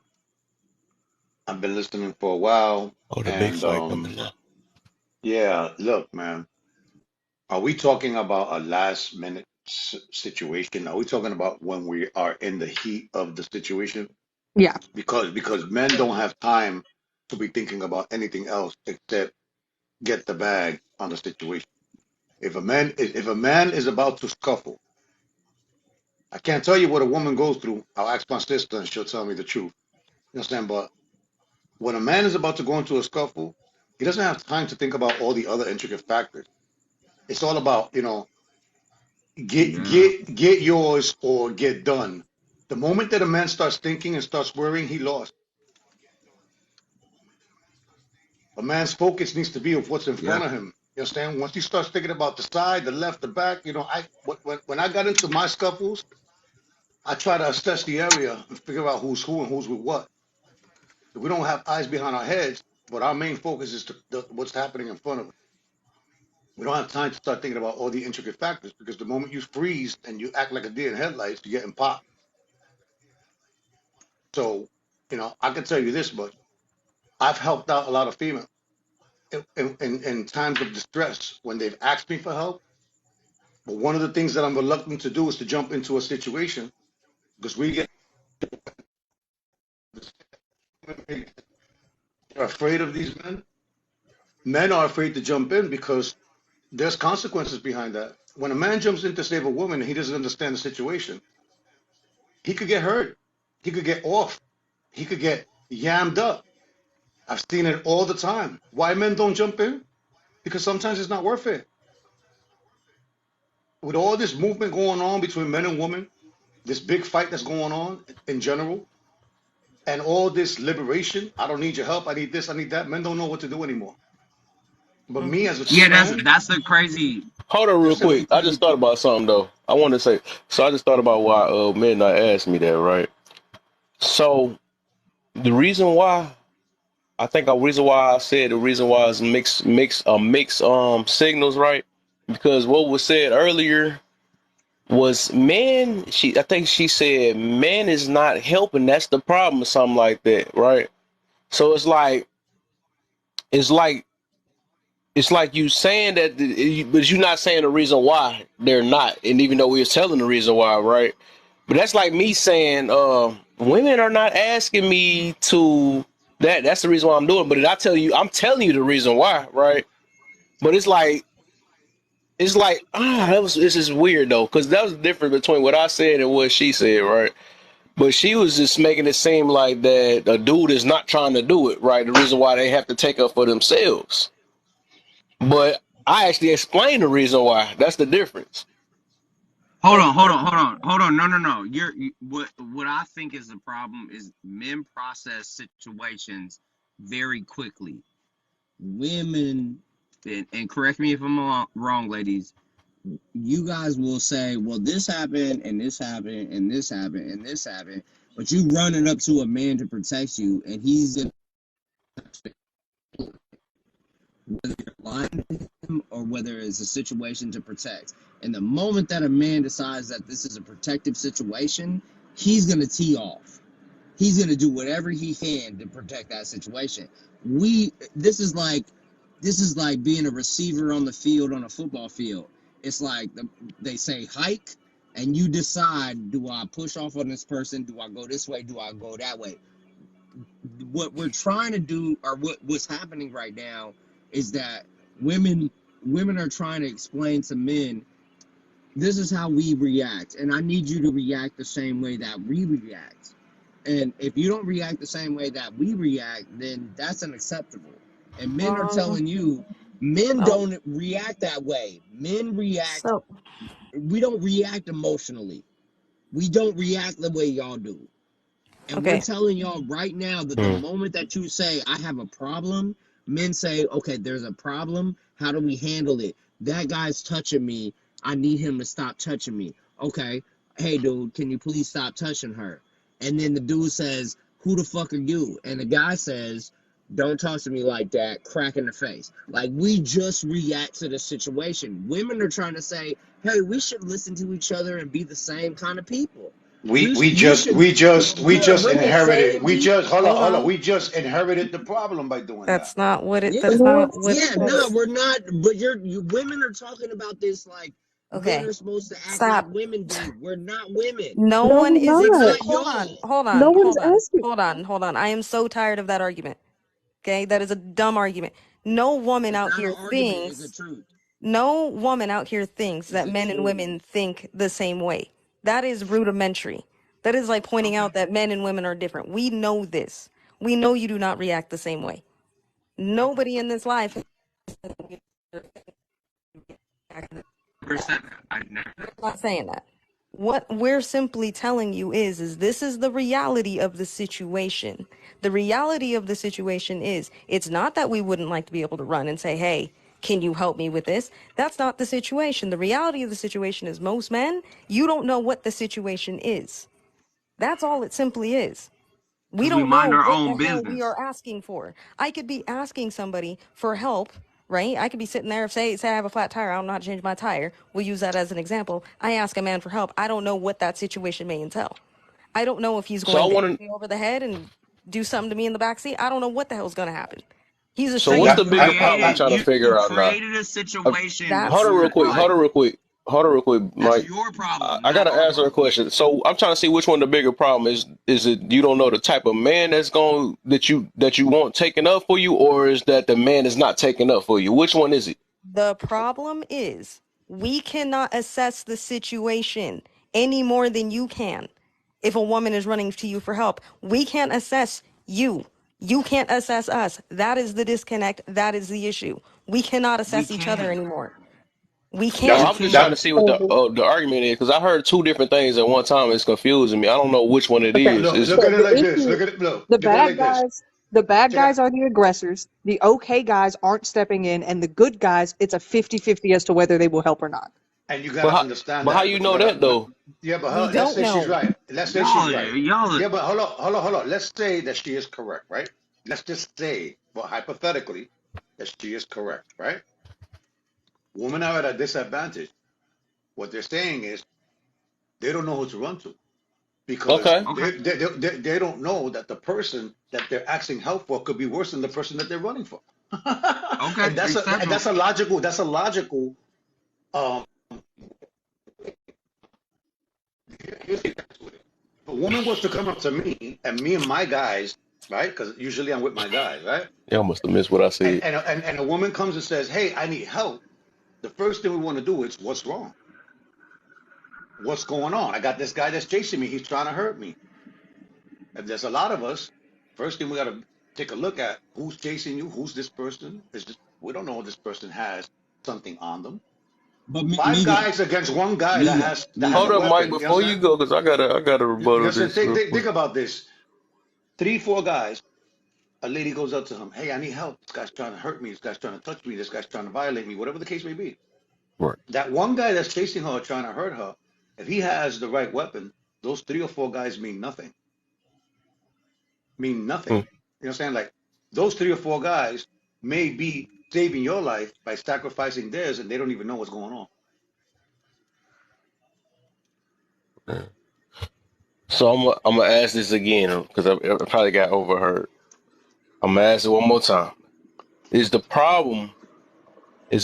I've been listening for a while. Oh, the big And fight coming now. yeah, look, man. Are we talking about a last minute situation? Are we talking about when we are in the heat of the situation? Yeah. Because men don't have time to be thinking about anything else except get the bag on the situation. If a man is about to scuffle, I can't tell you what a woman goes through. I'll ask my sister and she'll tell me the truth. You understand? But when a man is about to go into a scuffle, he doesn't have time to think about all the other intricate factors. It's all about, Yeah. get yours or get done. The moment that a man starts thinking and starts worrying, he lost. A man's focus needs to be of what's in Yeah. front of him. You understand? Once he starts thinking about the side, the left, the back, when I got into my scuffles, I try to assess the area and figure out who's who and who's with what. We don't have eyes behind our heads, but our main focus is what's happening in front of us. We don't have time to start thinking about all the intricate factors because the moment you freeze and you act like a deer in headlights, you're getting popped. So, I can tell you this much. I've helped out a lot of females in times of distress when they've asked me for help. But one of the things that I'm reluctant to do is to jump into a situation because are afraid of these men. Men are afraid to jump in because there's consequences behind that. When a man jumps in to save a woman and he doesn't understand the situation, he could get hurt. He could get off. He could get yammed up. I've seen it all the time. Why men don't jump in? Because sometimes it's not worth it. With all this movement going on between men and women, this big fight that's going on in general, and all this liberation, I don't need your help, I need this, I need that. Men don't know what to do anymore. But me as a Yeah, true that's man, that's the crazy. Hold on real just quick. I just thought about something though. I want to say. So I just thought about why Midnight asked me that, right? So the reason why is mix signals, right? Because what was said earlier was man. I think she said man is not helping. That's the problem, or something like that, right? So it's like it's like you saying that, but you're not saying the reason why they're not. And even though we was telling the reason why, right? But that's like me saying, women are not asking me to that. That's the reason why I'm doing it. But I'm telling you the reason why, right? But this is weird though, because that was the difference between what I said and what she said, right? But she was just making it seem like that a dude is not trying to do it, right? The reason why they have to take up for themselves. But I actually explained the reason why. That's the difference. Hold on, hold on, hold on, hold on. No, no, no. What I think is the problem is men process situations very quickly. Women, and correct me if I'm wrong, ladies. You guys will say, "Well, this happened, and this happened, and this happened, and this happened," but you running up to a man to protect you, and he's gonna, whether you're lying to him or whether it's a situation to protect. And the moment that a man decides that this is a protective situation, he's gonna tee off. He's gonna do whatever he can to protect that situation. We this is like being a receiver on the field on a football field. It's like they say hike, and you decide: do I push off on this person? Do I go this way? Do I go that way? What we're trying to do, or what's happening right now, is that women women are trying to explain to men, this is how we react, and I need you to react the same way that we react. And if you don't react the same way that we react, then that's unacceptable. And men are Um, telling you, men oh, don't react that way. Men react, so we don't react emotionally. We don't react the way y'all do. And we're okay. telling y'all right now that the Hmm. moment that you say, I have a problem, men say, okay, there's a problem. How do we handle it? That guy's touching me. I need him to stop touching me. Okay. Hey, dude, can you please stop touching her? And then the dude says, who the fuck are you? And the guy says, don't talk to me like that, crack in the face. Like, we just react to the situation. Women are trying to say, hey, we should listen to each other and be the same kind of people. We you just should we just we yeah, just women say inherited. if We you just Hold hold on. on. We just inherited the problem by doing that. That's not what it. yeah That's not what. yeah no That's we're not but you women are talking about this like men okay. are supposed to act like Stop. women do. We're not women. No No, one we're is We're not. not hold on. y'all. Hold No on. one's Hold on. asking. Hold on. Hold on. I am so tired of that argument. Okay, that is a dumb argument. No woman It's out not an here argument, it's the thinks. truth. No woman out here thinks It's that the men and truth. women think the same way. That is rudimentary. That is like pointing Okay. out that men and women are different. We know this. We know you do not react the same way. Nobody in this life Never said that. I never. not saying that. What we're simply telling you is this is the reality of the situation. The reality of the situation is it's not that we wouldn't like to be able to run and say, hey, can you help me with this? That's not the situation. The reality of the situation is most men, you don't know what the situation is. That's all it simply is. We Because we don't mind know our what the own hell we business. are asking for. I could be asking somebody for help, right? I could be sitting there, say I have a flat tire, I don't know how to change my tire. We'll use that as an example. I ask a man for help. I don't know what that situation may entail. I don't know if he's So I going to want hit to. me over the head and do something to me in the backseat. I don't know what the hell's going to happen. He's a So So what's you the stranger. bigger That's problem we created okay. trying to you figure out now? created a Uh, situation Hold That's on real before quick. like Hold on real quick. Hold on real quick, that's Mike. your problem, I not gotta our answer a problem. question. So I'm trying to see which one the bigger problem is. Is it you don't know the type of man that's going that you want taken up for you, or is that the man is not taking up for you? Which one is it? the problem is we cannot assess the situation any more than you can. If a woman is running to you for help, we can't assess you. You can't assess us. That is the disconnect. That is the issue. We cannot We assess each other can. anymore. We No, We can't. I'm just trying can. to see what the argument is because I heard two different things at one time. It's confusing me. I don't know which one it Okay. is. Look, Is look So at it the like this. issue, Look at it like this. the bad Check it out. guys are the aggressors. The okay guys aren't stepping in, and the good guys, it's a 50-50 as to whether they will help or not. And you but gotta how, understand but how that. you But you know gotta, that though? yeah. But We let's don't say she's know. right. Let's say she's Y'all right. y'all Yeah, but hold on. Let's say that she is correct, right? Let's just say, well, hypothetically, that she is correct, right? Women are at a disadvantage. What they're saying is they don't know who to run to because Okay. okay. they don't know that the person that they're asking help for could be worse than the person that they're running for. Okay. And Acceptable. that's a logical um here's the catch with it. If a woman was to come up to me and my guys, right? Because usually I'm with my guys, right? Y'all must have missed what I said. And a woman comes and says, "Hey, I need help." The first thing we want to do is, "What's wrong? What's going on? I got this guy that's chasing me. He's trying to hurt me." If there's a lot of us, first thing we got to take a look at who's chasing you, who's this person. Is this, we don't know if this person has something on them. But Five guys against one guy that has a Hold up, Mike, weapon. You before you understand? go, because I gotta You rebuttal understand? this real Think quick. about this. Three, four guys. A lady goes up to him. Hey, I need help. This guy's trying to hurt me. This guy's trying to touch me. This guy's trying to violate me. Whatever the case may be. Right. That one guy that's chasing her, trying to hurt her, if he has the right weapon, those three or four guys mean nothing. Mean nothing. Hmm. You know what I'm saying? Like those three or four guys may be saving your life by sacrificing theirs, and they don't even know what's going on. Yeah. So I'm gonna ask this again because I probably got overheard. I'm gonna ask it one more time. Is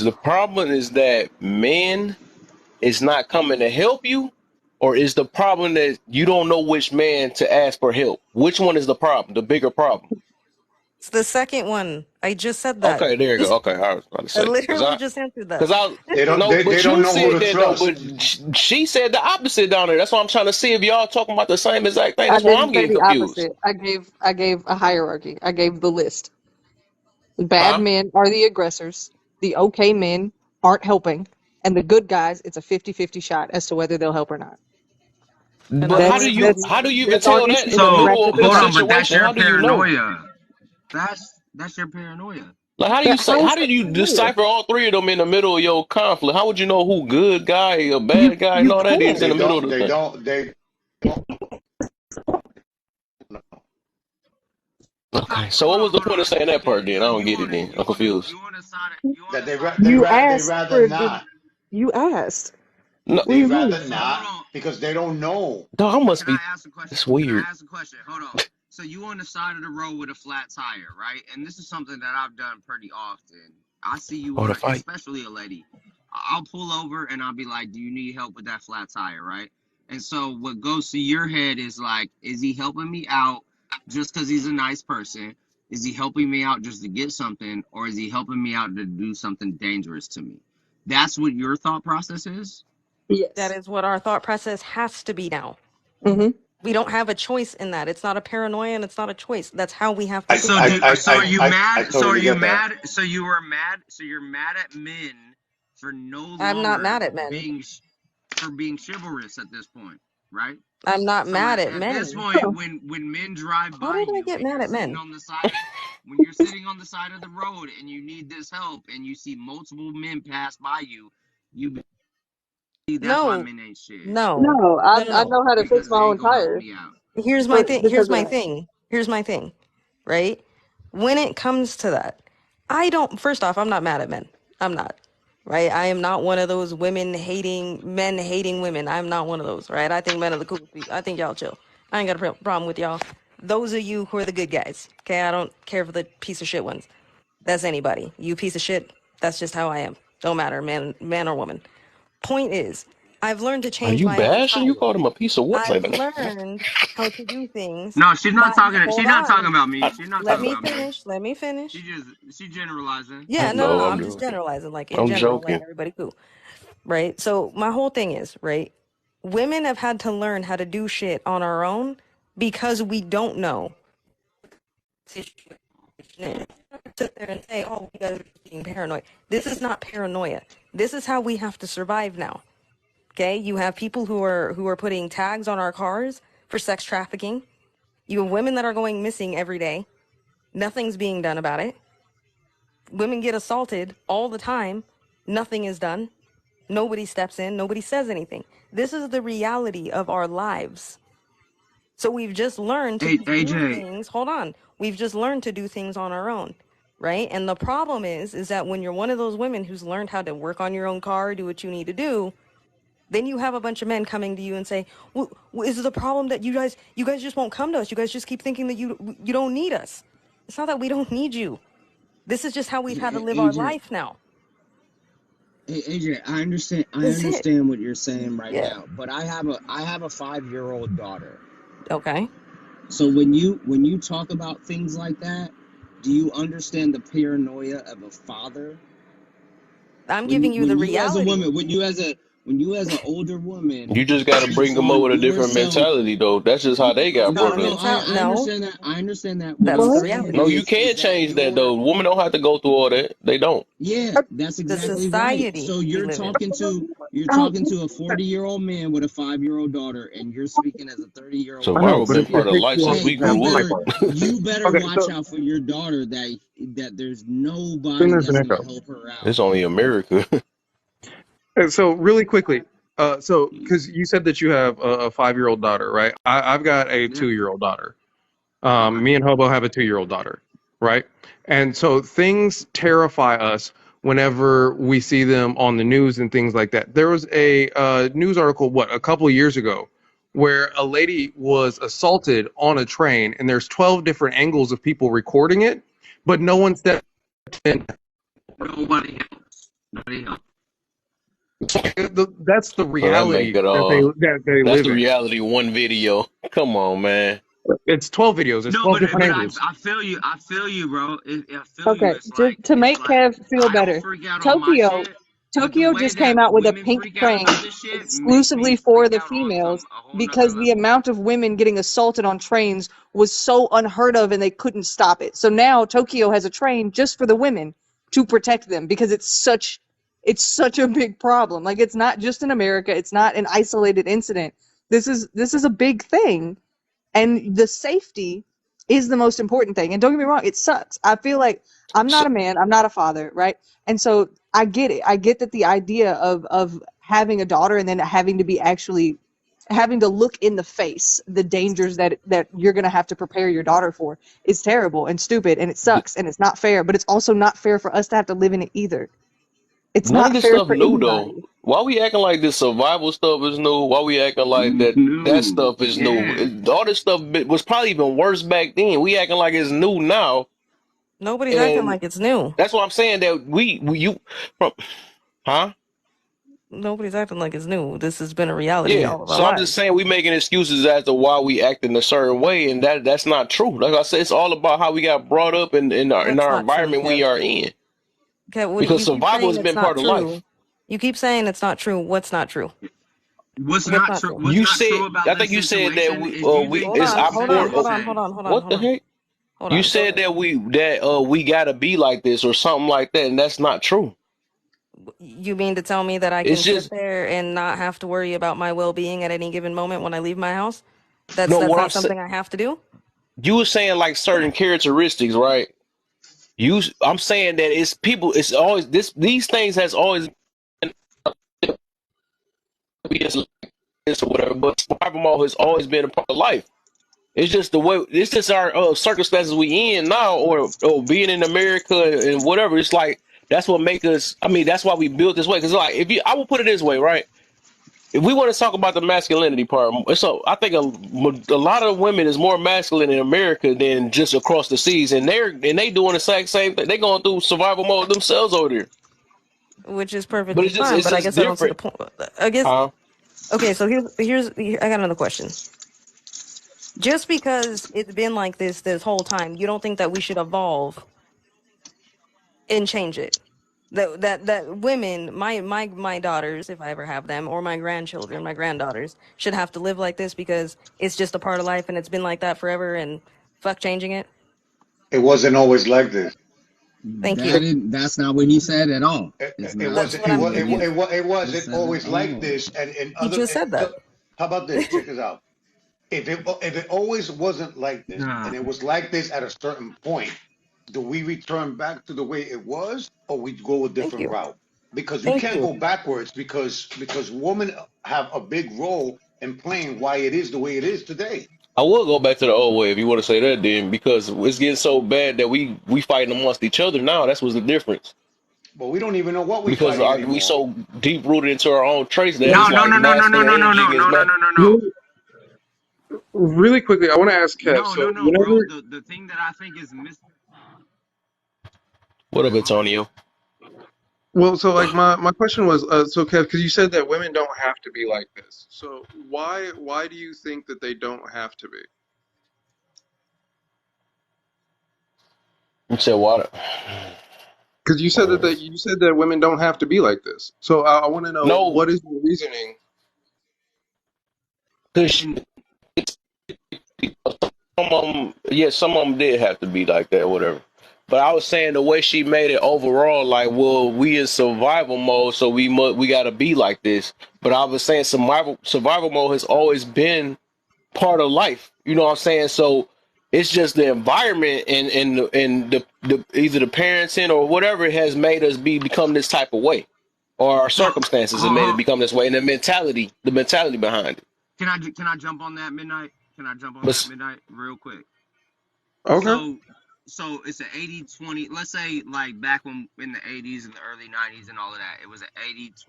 the problem is that men is not coming to help you, or is the problem that you don't know which man to ask for help? Which one is the problem? The bigger problem? It's the second one. I just said that. Okay, there you go. Okay, I was about to I say literally just answered that. because I They don't. no, They but don't you know who said to that though. But trust. she said the opposite down there. That's why I'm trying to see if y'all talking about the same exact thing. I That's why I'm didn't say getting the confused. opposite. I gave a hierarchy. I gave the list. Bad Huh? men are the aggressors. The okay men aren't helping. And the good guys, it's a 50-50 shot as to whether they'll help or not. And I But will That's agree with that's you how do there. you even that's our tell that issue in the when we wrap so middle up of the hold tonight. on, but that's situation? your How do you know? paranoia. That's your paranoia. Like, how do you But say? how How is that did you paranoia? decipher all three of them in the middle of your conflict? How would you know who good guy, a You bad guy, and you all that is can't. in They the middle don't. of the They thing? don't. They don't know. Okay, so Hold what on, was the hold point of on. saying that Okay, part? Then I so don't get it. Then I'm confused. you on the side of That the You they asked rather for the not. you asked. No, What do They you mean? rather So not hold on. because they don't know. dog, I must Can I be. ask a question? It's Can I weird. ask a question? Hold on. So you on the side of the road with a flat tire, right? And this is something that I've done pretty often. I see you Oh, on the a, fight. especially a lady. I'll pull over and I'll be like, "Do you need help with that flat tire?" Right? And so what goes through your head is like, "Is he helping me out just because he's a nice person? Is he helping me out just to get something, or is he helping me out to do something dangerous to me?" That's what your thought process is. That Yes. is what our thought process has to be now. Hmm. We don't have a choice in that. It's not a paranoia and it's not a choice. That's how we have to think So about do things. so are you I mad? So are totally you get that. mad? So you are mad? So you're mad at men for no I'm not longer mad at men. being for being chivalrous at this point, right? I'm not So mad at at this men. point, when men drive How by did I you get and mad you're at sitting men? on the side of when you're sitting on the side of the road and you need this help and you see multiple men pass by you, you believe that's why No, men ain't shit no, No, no, no, I no. know how to fix because my they own ain't gonna help tires me out. Here's my for thing. because Here's of my that. thing. Here's my thing. Right? When it comes to that, I don't. First off, I'm not mad at men. I'm not. Right? I am not one of those men hating women. I'm not one of those. Right? I think men are the coolest people. I think y'all chill. I ain't got a problem with y'all. Those are you who are the good guys. Okay? I don't care for the piece of shit ones. That's anybody. You piece of shit. That's just how I am. Don't matter, man or woman. Point is, I've learned to Are change you my own bashing? You tires. called him a piece of what? I've Like, learned how to do things No, she's not by talking. hold She's not talking on. about me. I, She's not Let talking me about me. finish. Let me She finish. just she generalizing. Yeah, I no, know. I'm I'm just joking. generalizing, like in I'm general, like joking. everybody cool, right? So my whole thing is, right, women have had to learn how to do shit on our own because we don't know. Sit there and say, oh, you guys are just being paranoid. This is not paranoia. This is how we have to survive now. Okay, you have people who are putting tags on our cars for sex trafficking. You have women that are going missing every day. Nothing's being done about it. Women get assaulted all the time. Nothing is done. Nobody steps in. Nobody says anything. This is the reality of our lives. So we've just learned to Hey, do AJ, things. Hold on. We've just learned to do things on our own. Right? And the problem is that when you're one of those women who's learned how to work on your own car, do what you need to do, then you have a bunch of men coming to you and say, well, is it a problem that you guys just won't come to us? You guys just keep thinking that you don't need us. It's not that we don't need you. This is just how we've had to live our AJ, life now. AJ, I understand. I That's it. understand what you're saying right Yeah. now, but I have a 5-year old daughter. Okay. So when you talk about things like that, do you understand the paranoia of a father? I'm When giving you the when you as a reality. woman, when you as an older woman You just got to bring them up find with a different yourself. mentality, though. That's just how they got No, brought no, up. I No, understand that. I understand that. What that's I'm the What? saying reality. No, you is can't that change that, though. Women don't have to go through all that. They don't. yeah, that's The exactly right. society So we you're live in. talking to you're talking to a 40-year-old man with a 5-year-old daughter, and you're speaking as a 30-year-old So I why know, we've but man been it part saying, of takes life too long since "Hey, we to have grew a up. pipeline. you better Okay, watch so out for your daughter that there's then nobody there's an that's gonna echo. help her out." It's only America. And so really quickly, so because you said that you have a 5-year-old daughter, right? I've got a Yeah. 2-year-old daughter. Okay. Me and Hobo have a 2-year-old daughter, right? And so things terrify us whenever we see them on the news and things like that. There was a news article, a couple of years ago, where a lady was assaulted on a train, and there's 12 different angles of people recording it, but no one stepped in. Nobody helps. Nobody helps. That's the So that make reality it that they that's live the in. reality of one video. Come on, man. It's 12 videos. It's No, 12 but different but I angles. I feel you. I feel you, bro. I feel you. Okay, It's just like to it's make like Kev feel I don't better, freak out on my Tokyo shit, but the Tokyo way just that came out with a women pink freak out train about this shit makes me exclusively for freak the out on some females a whole nother because the level. amount of women getting assaulted on trains was so unheard of and they couldn't stop it. So now Tokyo has a train just for the women to protect them because it's such a big problem. Like it's not just in America, it's not an isolated incident. This is a big thing, and the safety is the most important thing. And don't get me wrong, it sucks. I feel like I'm not So, a man, I'm not a father, right? And so I get it. I get that the idea of having a daughter and then having to be actually having to look in the face the dangers that you're going to have to prepare your daughter for is terrible and stupid and it th- sucks and it's not fair, but it's also not fair for us to have to live in it either. It's None of not this fair stuff for new though. anybody. Why we acting like this survival stuff is new? Why we acting like that No, stuff is new? yeah. All this stuff was probably even worse back then. We acting like it's new now, Nobody's acting and like it's new. that's why I'm saying that you, from, huh? Nobody's acting like it's new. This has been a reality Yeah. all of our So I'm just lives. saying we making excuses as to why we act in a certain way, and that's not true. Like I said, it's all about how we got brought up in What's our not true, environment we Kev? are in. Kev, what Because you keep survival saying has it's been not part of life. true. You keep saying it's not true. What's not true? What's What's not not true? true? What's You not said, true about I this think you said that situation is you we think Hold that is on, I'm I hold on, poured. hold saying on, that. hold on, hold on, What hold the on. heck? Hold You on. Go said ahead. that we gotta be like this or something like that, and that's not true. You mean to tell me that I It's can sit just there and not have to worry about my well-being at any given moment when I leave my house? That's no. that's What I'm not saying, something I have to do? you were saying like certain characteristics, right? I'm saying that it's people. It's always These things has always been like this or whatever. But survival mode has always been a part of life. It's just the way. It's just our circumstances we in now, or being in America and whatever. It's like that's what make us. I mean, that's why we built this way. Because like, I will put it this way, right? If we want to talk about the masculinity part, so I think a lot of women is more masculine in America than just across the seas, and they doing the same thing. They going through survival mode themselves over there. Which is But perfectly it's just fine, it's but I just guess I don't see the different, point. I guess huh? okay, so I got another question. Just because it's been like this whole time, you don't think that we should evolve and change it? That women, my daughters, if I ever have them, or my grandchildren, my granddaughters, should have to live like this because it's just a part of life and it's been like that forever and fuck changing it? It wasn't always like this. Thank you. That's not what he said at all. It's It not That's wasn't what it I'm was what it, he confused. it wasn't said at always like all. this. And He just said that. so how about this? Check this out. If it always wasn't like this, Nah. and it was like this at a certain point, do we return back to the way it was, or we go a Thank different you. route? Because you Thank can't you. go backwards because women have a big role in playing why it is the way it is today. I will go back to the old way if you want to say that, then, because it's getting so bad that we fighting amongst each other now. That's what's the difference. But we don't even know what we're Because fighting we anymore. so deep rooted into our own traits that No, it's no, like no, no, no, no, masculine no, no, energy no, against no, no, man. no, no, no. Really, really quickly, I want to ask Kev. No, So no, no, bro. whenever, The thing that I think is missing. Go What up, ahead, bro. Antonio? well, so like my question was, so Kev, because you said that women don't have to be like this. So why do you think that they don't have to be? You said what? Because you said that women don't have to be like this. So I want to know No, what is your reasoning. because And some of them did have to be like that, or whatever. But I was saying the way she made it overall, like, well, we in survival mode, so we got to be like this. But I was saying survival mode has always been part of life. You know what I'm saying? So it's just the environment and the either the parenting or whatever has made us become this type of way, or our so, circumstances have made it become this way, and the mentality behind it. can I jump on that midnight? Can I jump on that But midnight real quick? Okay. So it's an 80-20. Let's say like back when in the 80s and the early 90s and all of that, it was an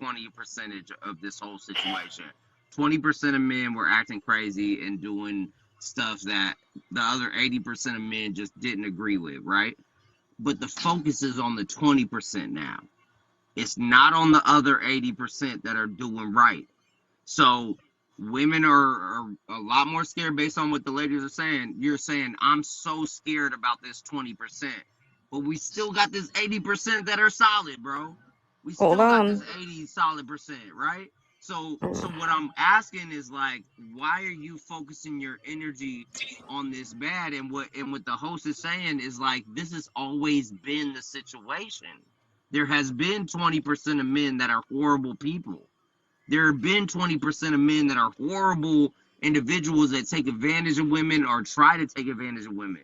80-20 percentage of this whole situation. 20% of men were acting crazy and doing stuff that the other 80% of men just didn't agree with, right? But the focus is on the 20% now. It's not on the other 80% that are doing right. So women are a lot more scared based on what the ladies are saying. You're saying, I'm so scared about this 20%. But we still got this 80% that are solid, bro. We Hold still got this on. 80 solid percent, right? So Mm. what I'm asking is like, why are you focusing your energy on this bad? And what the host is saying is like, this has always been the situation. There has been 20% of men that are horrible people. There have been 20% of men that are horrible individuals that take advantage of women or try to take advantage of women.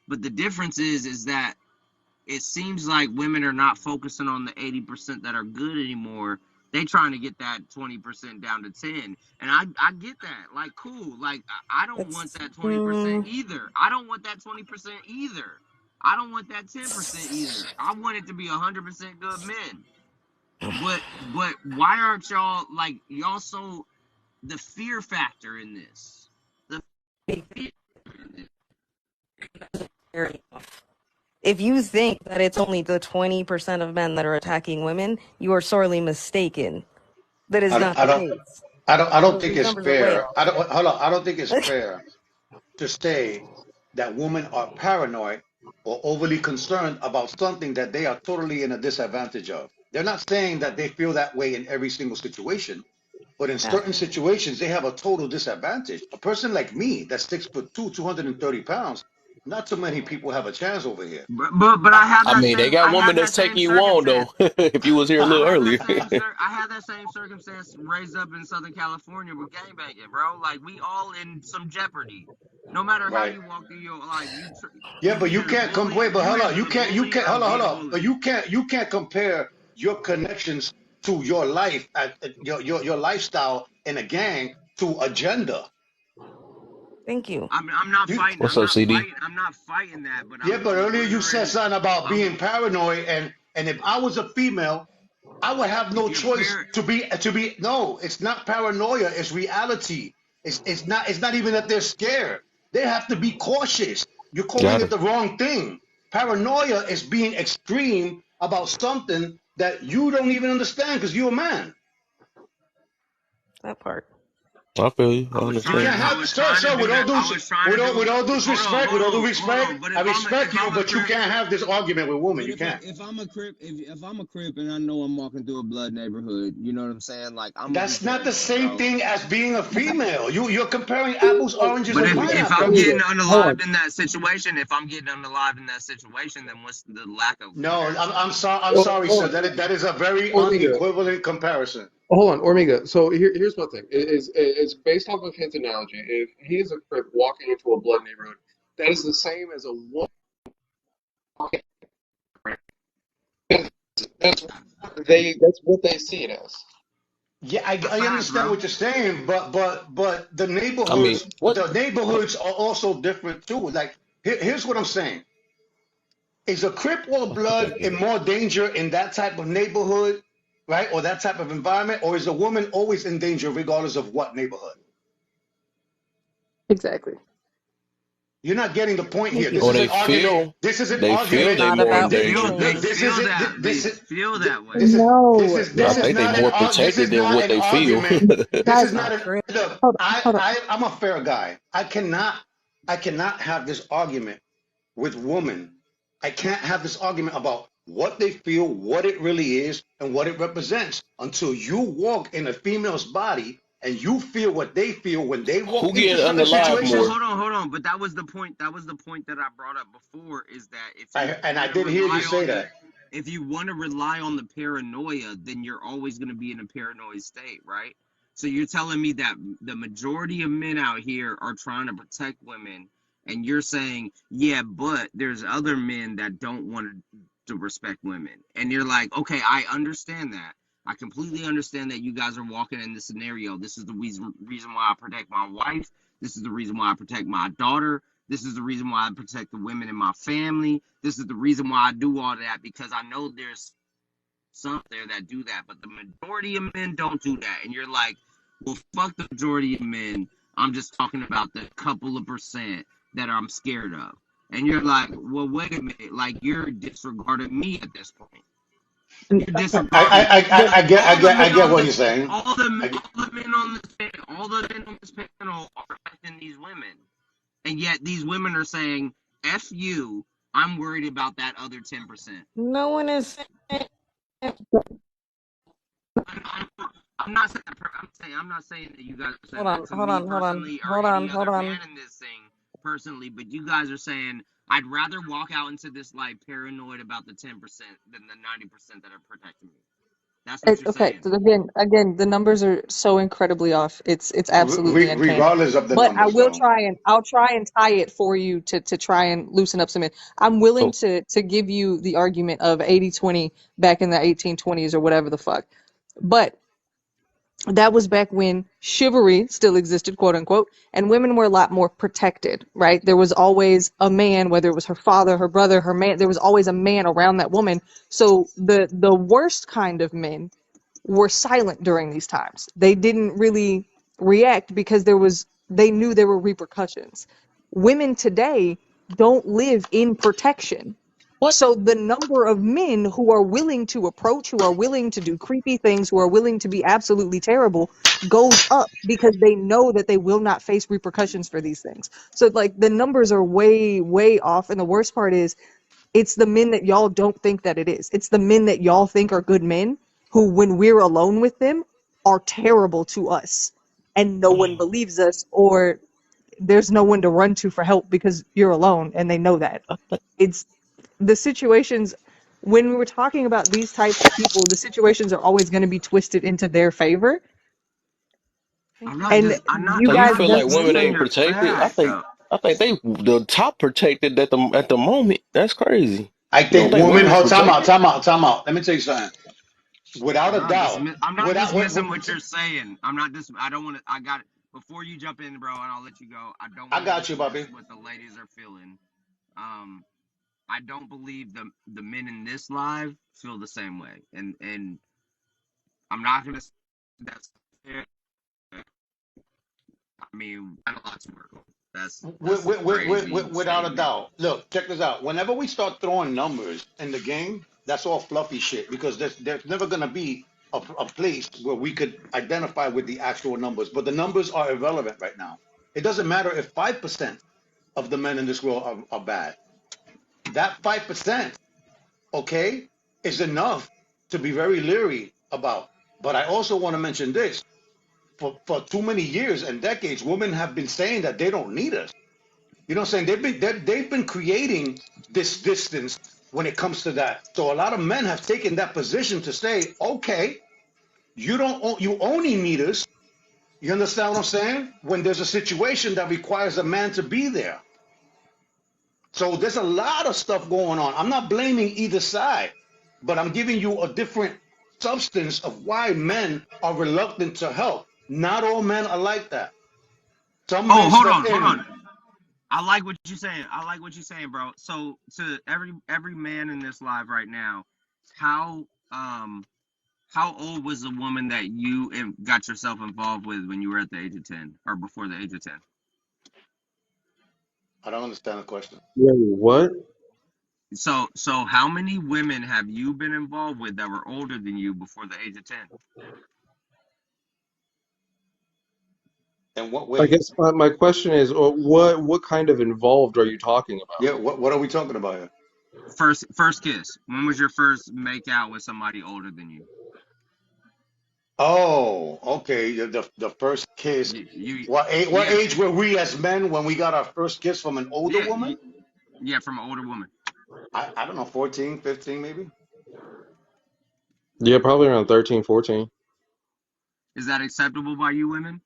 But the difference is that it seems like women are not focusing on the 80% that are good anymore. They trying to get that 20% down to 10. And I get that. Like, cool. Like, I don't want It's that 20% either. I don't want that 20% either. I don't want that 10% either. I want it to be 100% good men. But why aren't y'all like y'all so the fear factor in this? The fear in this. If you think that it's only the 20% of men that are attacking women, you are sorely mistaken. That is I, not I the don't, case. I don't think These it's numbers are way fair. off. I don't, hold on. I don't think it's fair to say that women are paranoid or overly concerned about something that they are totally in a disadvantage of. They're not saying that they feel that way in every single situation, but in Yeah. certain situations, they have a total disadvantage. A person like me, that's 6'2", 230 pounds, not too many people have a chance over here. But I had I that mean, they same got women that's taking you on circumstance. though. If you was here a little earlier. I had that same circumstance raised up in Southern California with gangbanging, bro. Like we all in some jeopardy. No matter how Right. you walk through your life, Yeah, you but you either the can't come. bully, Wait, but you hold on. either the You bully can't. or Hold being on. But bullied. you can't compare your connections to your life, your lifestyle in a gang to a gender. Thank you. I'm not You, fighting. What's up, CD? I'm not fighting that. But yeah, but I'm earlier you said wondering. something about I'm being paranoid, and if I was a female, I would have no if you're choice par. to be. No, it's not paranoia. It's reality. It's not even that they're scared. They have to be cautious. You're calling Got it him. the wrong thing. Paranoia is being extreme about something that you don't even understand because you're a man. That part. I feel you. I You understand. can't I have, was sir, trying to sir. do that. I was trying to do. With all due respect, Hold on. I respect If you, I'm a but you crip, can't have this argument with women. but You can't. if I'm a crip, if I'm a crip and I know I'm walking through a blood neighborhood, you know what I'm saying? Like I'm gonna be That's not the paranoid, same bro. thing as being a female. You're comparing apples, oranges, But and if I'm pineapples. getting Omega, hold on. unalived in that situation, then what's the lack of No, comparison? I'm Hold sorry, sir. on. That is a very Omega, unequivalent comparison. Hold on, Ormiga. So here's my thing. It's based off of his analogy. If he is a crip walking into a blood neighborhood, that is the same as a woman walking. That's, that's what they see it as. Yeah, A I fact, understand bro. what you're saying, but I mean, what? the neighborhoods are also different too. Like here's what I'm saying: is a Crip or Okay, Blood in get it. more danger in that type of neighborhood, right, or that type of environment, or is a woman always in danger regardless of what neighborhood? Exactly. You're not getting the point here. Thank This you. Or is they an argument. feel, This is an they feel It's they argument. not more in about danger. Look, feeling. They feel that way. No, I that's This is think they not more protected than what they feel. argument. This guys. is not an Chris. look. Hold on. I'm a fair guy. I cannot have this argument with women. I can't have this argument about what they feel, what it really is, and what it represents until you walk in a female's body and you feel what they feel when they Who walk into get certain unalive Well, more? situations. hold on. But that was the point. That was the point that I brought up before. Is that if you And I want to did hear you rely say on that. if you want to rely on the paranoia, then you're always going to be in a paranoid state, right? So you're telling me that the majority of men out here are trying to protect women, and you're saying, yeah, but there's other men that don't want to respect women, and you're like, okay, I understand that. I completely understand that you guys are walking in this scenario. This is the reason why I protect my wife. This is the reason why I protect my daughter. This is the reason why I protect the women in my family. This is the reason why I do all that because I know there's some there that do that, but the majority of men don't do that. And you're like, well, fuck the majority of men. I'm just talking about the couple of percent that I'm scared of. And you're like, well, wait a minute. Like, you're disregarding me at this point. You're disregarding I get what you're saying. I, all the men on this panel. All the men on this panel are protecting these women. And yet these women are saying, F you, I'm worried about that other 10%. No one is. I'm, I'm not saying I'm not saying that you guys are saying Hold that on, to hold me on, hold on, personally or hold on, any hold other on. man in this thing personally, but you guys are saying I'd rather walk out into this life paranoid about the 10% than the 90% that are protecting me. That's what you're Okay, saying. so again, the numbers are so incredibly off. It's absolutely uncanny. regardless of the But numbers, though. I'll try and tie it for you to try and loosen up some. I'm willing So to give you the argument of 80-20 back in the 1820s or whatever the fuck. But That was back when chivalry still existed, quote unquote, and women were a lot more protected, right? There was always a man, whether it was her father, her brother, her man, there was always a man around that woman. So the worst kind of men were silent during these times. They didn't really react because they knew there were repercussions. Women today don't live in protection. What? So the number of men who are willing to approach, who are willing to do creepy things, who are willing to be absolutely terrible goes up because they know that they will not face repercussions for these things. So like the numbers are way, way off. And the worst part is it's the men that y'all don't think that it is. It's the men that y'all think are good men who, when we're alone with them, are terrible to us. And no one believes us, or there's no one to run to for help because you're alone and they know that. It's the situations when we were talking about these types of people, the situations are always going to be twisted into their favor. Thank you. And you So you guys feel like women definitely ain't protected? I think they the top protected at the moment. That's crazy. I You don't think think women. women's Hold, time out, protected? time out, time out. Let me tell you something. Without a doubt, I'm not without. dismissing what you're saying. I'm not I don't want to. I got it. Before you jump in, bro, and I'll let you go. I don't I want to got you, dismiss Bobby. what the ladies are feeling. Um, I don't believe the men in this live feel the same way, and I'm not gonna. That's. I mean, I got a lot to work on. That's a crazy Without a statement. doubt. Look, check this out. Whenever we start throwing numbers in the game, that's all fluffy shit because there's never gonna be a place where we could identify with the actual numbers. But the numbers are irrelevant right now. It doesn't matter if 5% of the men in this world are bad. That 5%, okay, is enough to be very leery about. But I also want to mention this. For too many years and decades, women have been saying that they don't need us. You know what I'm saying? They've been creating this distance when it comes to that. So a lot of men have taken that position to say, okay, you only need us. You understand what I'm saying? When there's a situation that requires a man to be there. So there's a lot of stuff going on. I'm not blaming either side, but I'm giving you a different substance of why men are reluctant to help. Not all men are like that. Some Oh, men hold step on, hold in. on. I like what you're saying. I like what you're saying, bro. So to every man in this live right now, how um how old was the woman that you got yourself involved with when you were at the age of 10 or before the age of 10? I don't understand the question. Wait, what? So how many women have you been involved with that were older than you before the age of 10? In what I way? guess my question is, what kind of involved are you talking about? Yeah, what are we talking about here? First kiss. When was your first make out with somebody older than you? Oh, okay. The first kiss. You What yeah, age were we as men when we got our first kiss from an older yeah, woman? yeah, from an older woman. I don't know, 14, 15 maybe. Yeah, probably around 13, 14. Is that acceptable by you women?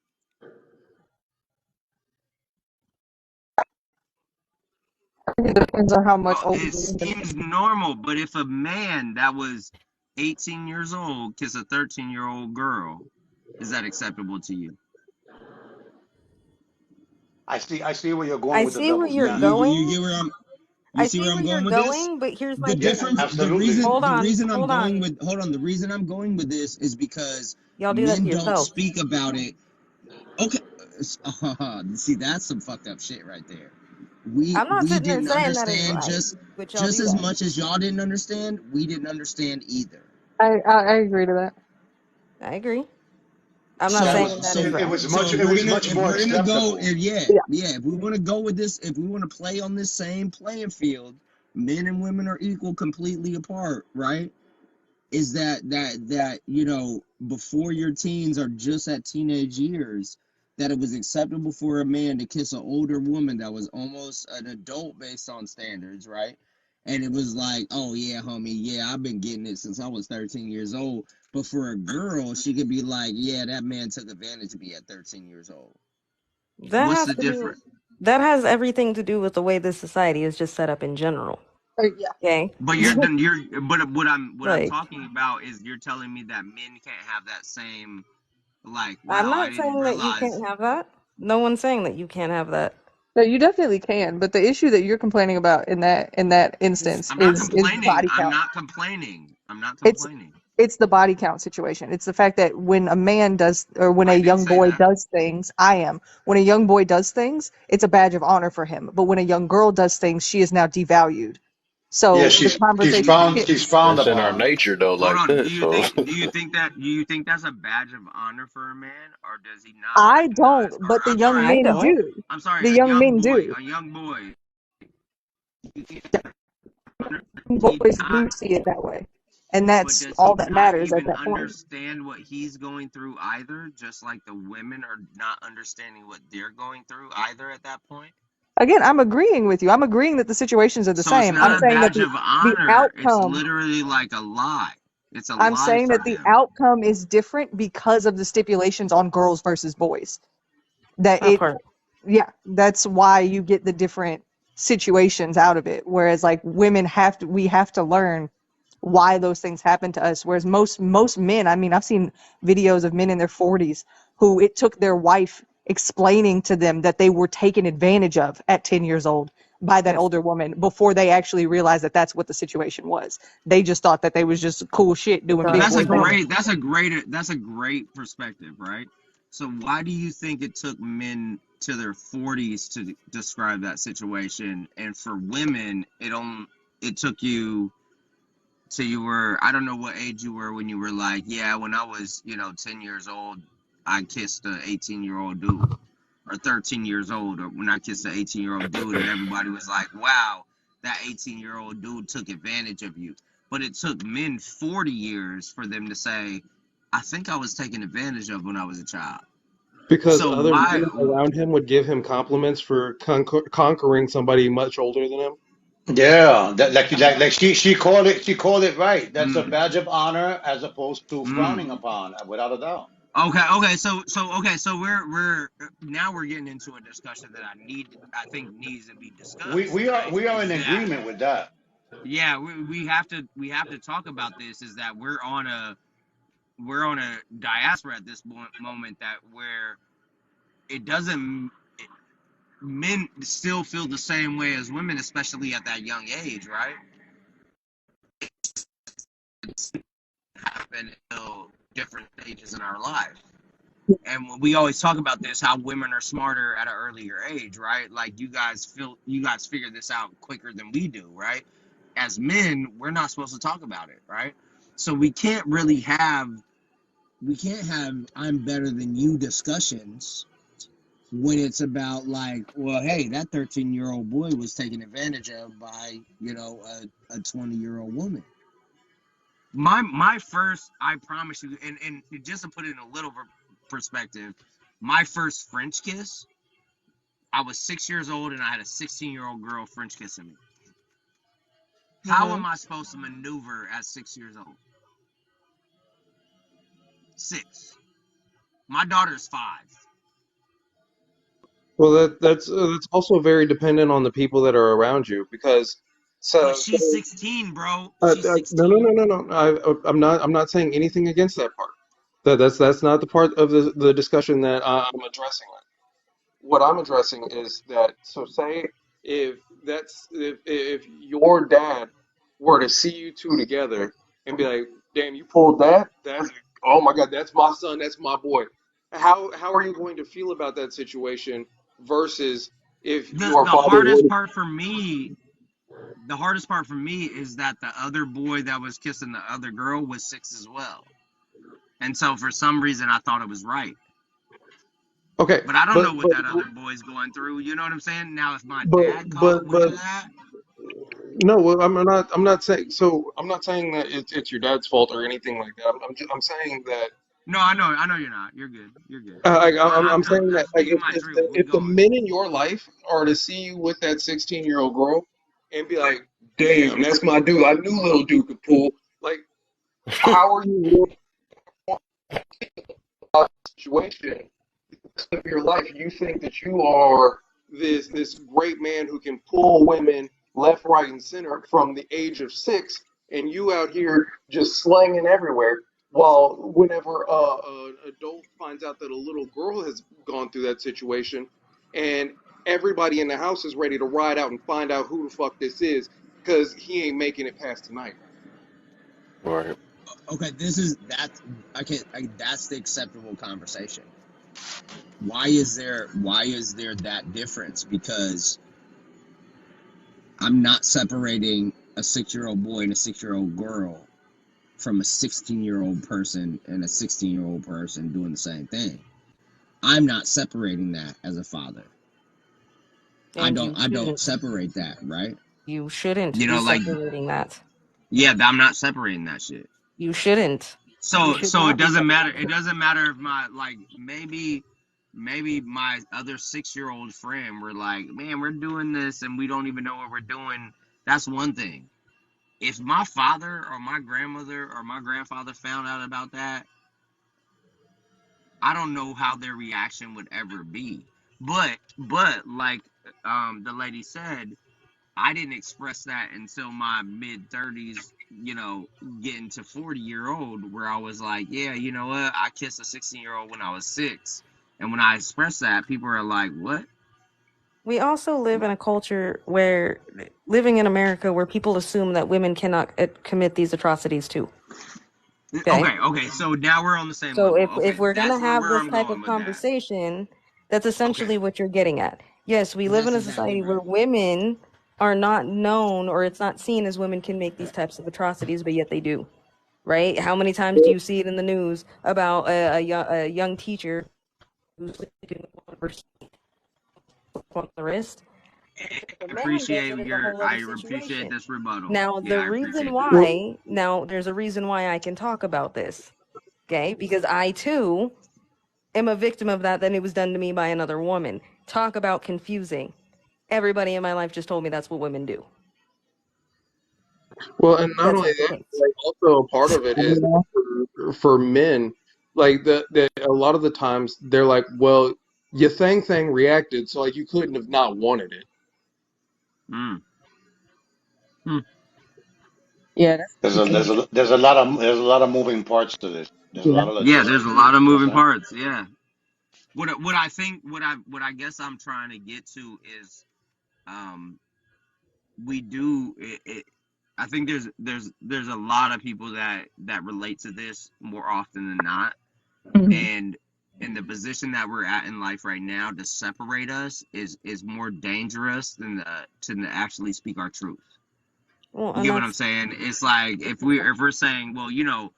it depends on how much Oh, older it the woman seems normal, but if a man that was 18 years old kiss a 13-year-old girl, is that acceptable to you? I see where you're going I with the see where levels you're now. You going. get where you I see see where where I'm you're going with this? going, but here's my The thing. difference, Absolutely. Hold the on, reason I'm hold going on. with, hold on, the reason I'm going with this is because Y'all do that to men don't yourself. speak about it. Okay, see, that's some fucked up shit right there. We I'm not we sitting there didn't saying that is understand right, just but y'all just do as that. much as y'all didn't understand. We didn't understand either. I agree to that. I agree. I'm not That So saying was that is so it, it right. was so much it was much if more we're gonna go, acceptable. if Yeah. if we want to go with this, if we want to play on this same playing field, men and women are equal, completely apart, right? Is that before your teens or just at teenage years, that it was acceptable for a man to kiss an older woman that was almost an adult based on standards, right? And it was like, oh yeah, homie, yeah, I've been getting it since I was 13 years old. But for a girl, she could be like, yeah, that man took advantage of me at 13 years old. That What's has the to do. difference? That has everything to do with the way this society is just set up in general. Yeah. Okay. But but what I'm Like, talking about is you're telling me that men can't have that same Like, I'm wow, I not didn't saying that you realize. can't have that. No one's saying that you can't have that. No, you definitely can, but the issue that you're complaining about in that instance I'm not is the complaining. body I'm count. not complaining. I'm not It's complaining. it's the body count situation. It's the fact that when a man does, or when a I did young say boy that. does things, when a young boy does things, it's a badge of honor for him. But when a young girl does things, she is now devalued. Yeah, So the Do she's you conversation think? frowned shifts. she's frowned That's in our upon. nature though, Hold like on. that. So Do you think that's a badge of honor for a man, or does he not I don't, recognize? Or but the I'm sorry, young I men don't. do. I'm sorry, The young men do. a young boy. You think he Boys do not? see it that way, and But that's does he all that not matters at even that point. understand what he's going through either? Just like the women are not understanding what they're going through either at that point. Again, I'm agreeing with you. I'm agreeing that the situations are the So it's same. I'm not a saying that badge of the honor. It's outcome. literally like a lie. It's a I'm lie saying for that the them. outcome is different because of the stipulations on girls versus boys. That That it, part. yeah, that's why you get the different situations out of it. Whereas like women we have to learn why those things happen to us. Whereas most men, I mean, I've seen videos of men in their 40s who it took their wife explaining to them that they were taken advantage of at 10 years old by that Yes. older woman before they actually realized that that's what the situation was. They just thought that they was just cool shit doing Thought big it boy was normal. things. That's a great perspective, right? So why do you think it took men to their 40s to describe that situation, and for women it took you so you were, I don't know what age you were when you were like, yeah, when I was, 10 years old, I kissed a 18-year-old dude, or 13 years old, or when I kissed an 18-year-old dude, and everybody was like, wow, that 18-year-old dude took advantage of you. But it took men 40 years for them to say, I think I was taken advantage of when I was a child. Because So other why? men around him would give him compliments for conquering somebody much older than him. Yeah, that like she called it right. That's a Mm, badge of honor as opposed to frowning mm. upon, without a doubt. So we're now we're getting into a discussion that I think needs to be We discussed, we are right? we are Is in that, agreement with that. yeah, we have to talk about this, is that we're on a diaspora at this moment, that where it doesn't men still feel the same way as women, especially at that young age, right? It's happened until different stages in our life. And we always talk about this, how women are smarter at an earlier age, right? Like you guys figure this out quicker than we do, right? As men, we're not supposed to talk about it, right? So we can't have I'm better than you discussions when it's about, like, well, hey, that 13-year-old boy was taken advantage of by, a 20-year-old woman. My first, I promise you, and just to put it in a little perspective, my first French kiss, I was 6 years old and I had a 16-year-old girl French kissing me. How Hmm. am I supposed to maneuver at 6 years old? Six. My daughter's 5. Well, that's also very dependent on the people that are around you because But so she's 16, bro. She's no, 16. I'm not saying anything against that part. That's not the part of the discussion that I'm addressing. What I'm addressing is that, so say if your dad were to see you two together and be like, damn, you pulled that? That's, oh my God, that's my son, that's my boy. How are you going to feel about that situation versus if The your the father were hardest to, part for me, the hardest part for me is that the other boy that was kissing the other girl was 6 as well. And so for some reason I thought it was right. okay, But I don't know but what but that other boy's going through. You know what I'm saying? Now, if my but dad caught wind but of that, no, well, I'm not saying so. I'm not saying that it's your dad's fault or anything like that. I'm saying that no, I know you're not. You're good. You're good. I'm saying I'm that like speaking my truth. We if the going. men in your life are to see you with that 16-year-old girl and be like, damn, that's my dude. I knew little dude could pull. Like, how are you really about the situation of your life? You think that you are this great man who can pull women left, right, and center from the age of 6, and you out here just slanging everywhere. Well, whenever an adult finds out that a little girl has gone through that situation, and everybody in the house is ready to ride out and find out who the fuck this is, because he ain't making it past tonight. Right. Okay, that's that's the acceptable conversation. Why is there that difference? Because I'm not separating a 6-year-old boy and a 6-year-old girl from a 16-year-old person and a 16-year-old person doing the same thing. I'm not separating that as a father. And you I don't shouldn't. separate that, right? You shouldn't You be know, like, separating that. yeah, I'm not separating that shit. You shouldn't. You So should so it not be doesn't matter. separating It it. doesn't matter if my like maybe my other 6-year-old friend were like, man, we're doing this and we don't even know what we're doing. That's one thing. If my father or my grandmother or my grandfather found out about that, I don't know how their reaction would ever be. But like the lady said, I didn't express that until my mid 30s, you know, getting to 40-year-old, where I was like, yeah, you know what? I kissed a 16-year-old when I was 6. And when I express that, people are like, what? We also live in a culture where, living in America, where people assume that women cannot commit these atrocities too. Okay? Okay. So now we're on the same So level. if Okay, we're gonna that's where have this I'm type going of with that. conversation, that's Okay, essentially what you're getting at. Yes, we live in that's a exactly society right. where women are not known, or it's not seen as women can make these types of atrocities, but yet they do. Right? How many times do you see it in the news about a young teacher who's sleeping with one of her students on the wrist? If a man does it, it's a whole I other appreciate situation. this rebuttal. Now, Yeah, the I reason appreciate that. Well, why, now there's a reason why I can talk about this, okay? Because I too am a victim of that, then it was done to me by another woman. Talk about confusing. Everybody in my life just told me that's what women do. well, and not That's only not the that, case. like also a part of it is for men, like the a lot of the times they're like, well, your thing reacted, so like you couldn't have not wanted it. Mm. Mm. Yeah, that's There's a lot of moving parts to this. There's a yeah. lot of Yeah, there's a logistics to lot this. of You know what moving I'm saying? parts. Yeah. What I guess I'm trying to get to is um we do it, I think there's a lot of people that relate to this more often than not, Mhm. and in the position that we're at in life right now, to separate us is more dangerous than to actually speak our truth. Well, You and get what I'm that's saying? It's like if we're saying, well, you know,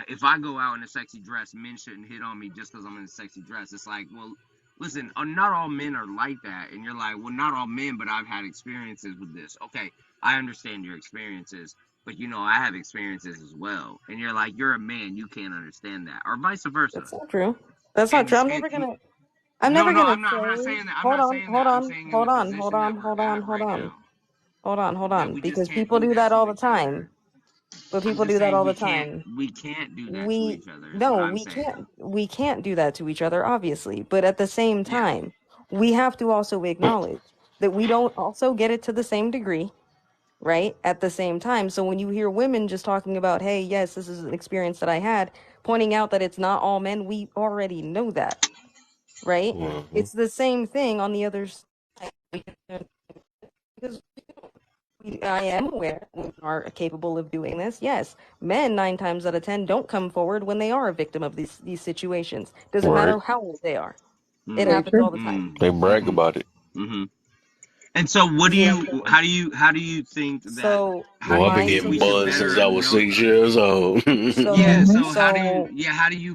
if I go out in a sexy dress, men shouldn't hit on me just because I'm in a sexy dress. It's like, well, listen, not all men are like that, and you're like, well, not all men, but I've had experiences with this. Okay, I understand your experiences, but you know, I have experiences as well, and you're like, you're a man, you can't understand that, or vice versa. not true. That's not And true. I'm and never you, gonna. I'm no, never no, gonna I'm not say. saying that. I'm Hold not on. saying that. Hold I'm on. saying in Hold the on. Hold position that on. we're Hold at on. Hold right on. now, Hold on. Hold that on. we just Because can't people do do that that all to the each other. time. But I'm people just do that saying all the time. we can't do that to we each other is what no I'm we saying. can't do that to each other, obviously, but at the same Yeah. time we have to also acknowledge that we don't also get it to the same degree, right, at the same time. So when you hear women just talking about, hey, yes, this is an experience that I had, pointing out that it's not all men, we already know that, right? Mm-hmm. It's the same thing on the other side, because I am aware women are capable of doing this. Yes, men 9 times out of 10 don't come forward when they are a victim of these situations. Doesn't Right. matter how old they are. It Mm, Very happens true. all the time. mm, They brag mm-hmm, about it. mm-hmm. And so what do You know. you how do you think that So how do Well, I've you been my think getting we should buzzed solution. since better I was know? 6 years old. Yeah, Hmm. so So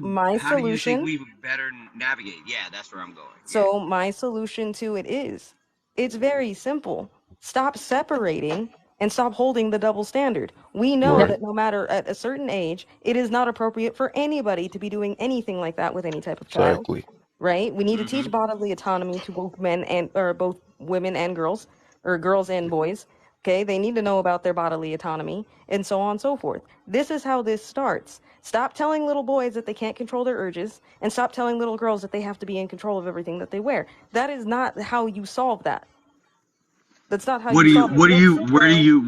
my how do you think solution. we better navigate? Yeah, that's where I'm going. Yeah. So my solution to it is, it's very simple. Stop separating and stop holding the double standard. We know Yep. Right. that no matter at a certain age, it is not appropriate for anybody to be doing anything like that with any type of child, Exactly. right? We need to Mm-hmm. teach bodily autonomy to both men and or both women and girls, or girls and boys. Okay, they need to know about their bodily autonomy and so on and so forth. This is how this starts. Stop telling little boys that they can't control their urges, and stop telling little girls that they have to be in control of everything that they wear. That is not how you solve that. That's not how you solve it. You'll sit there and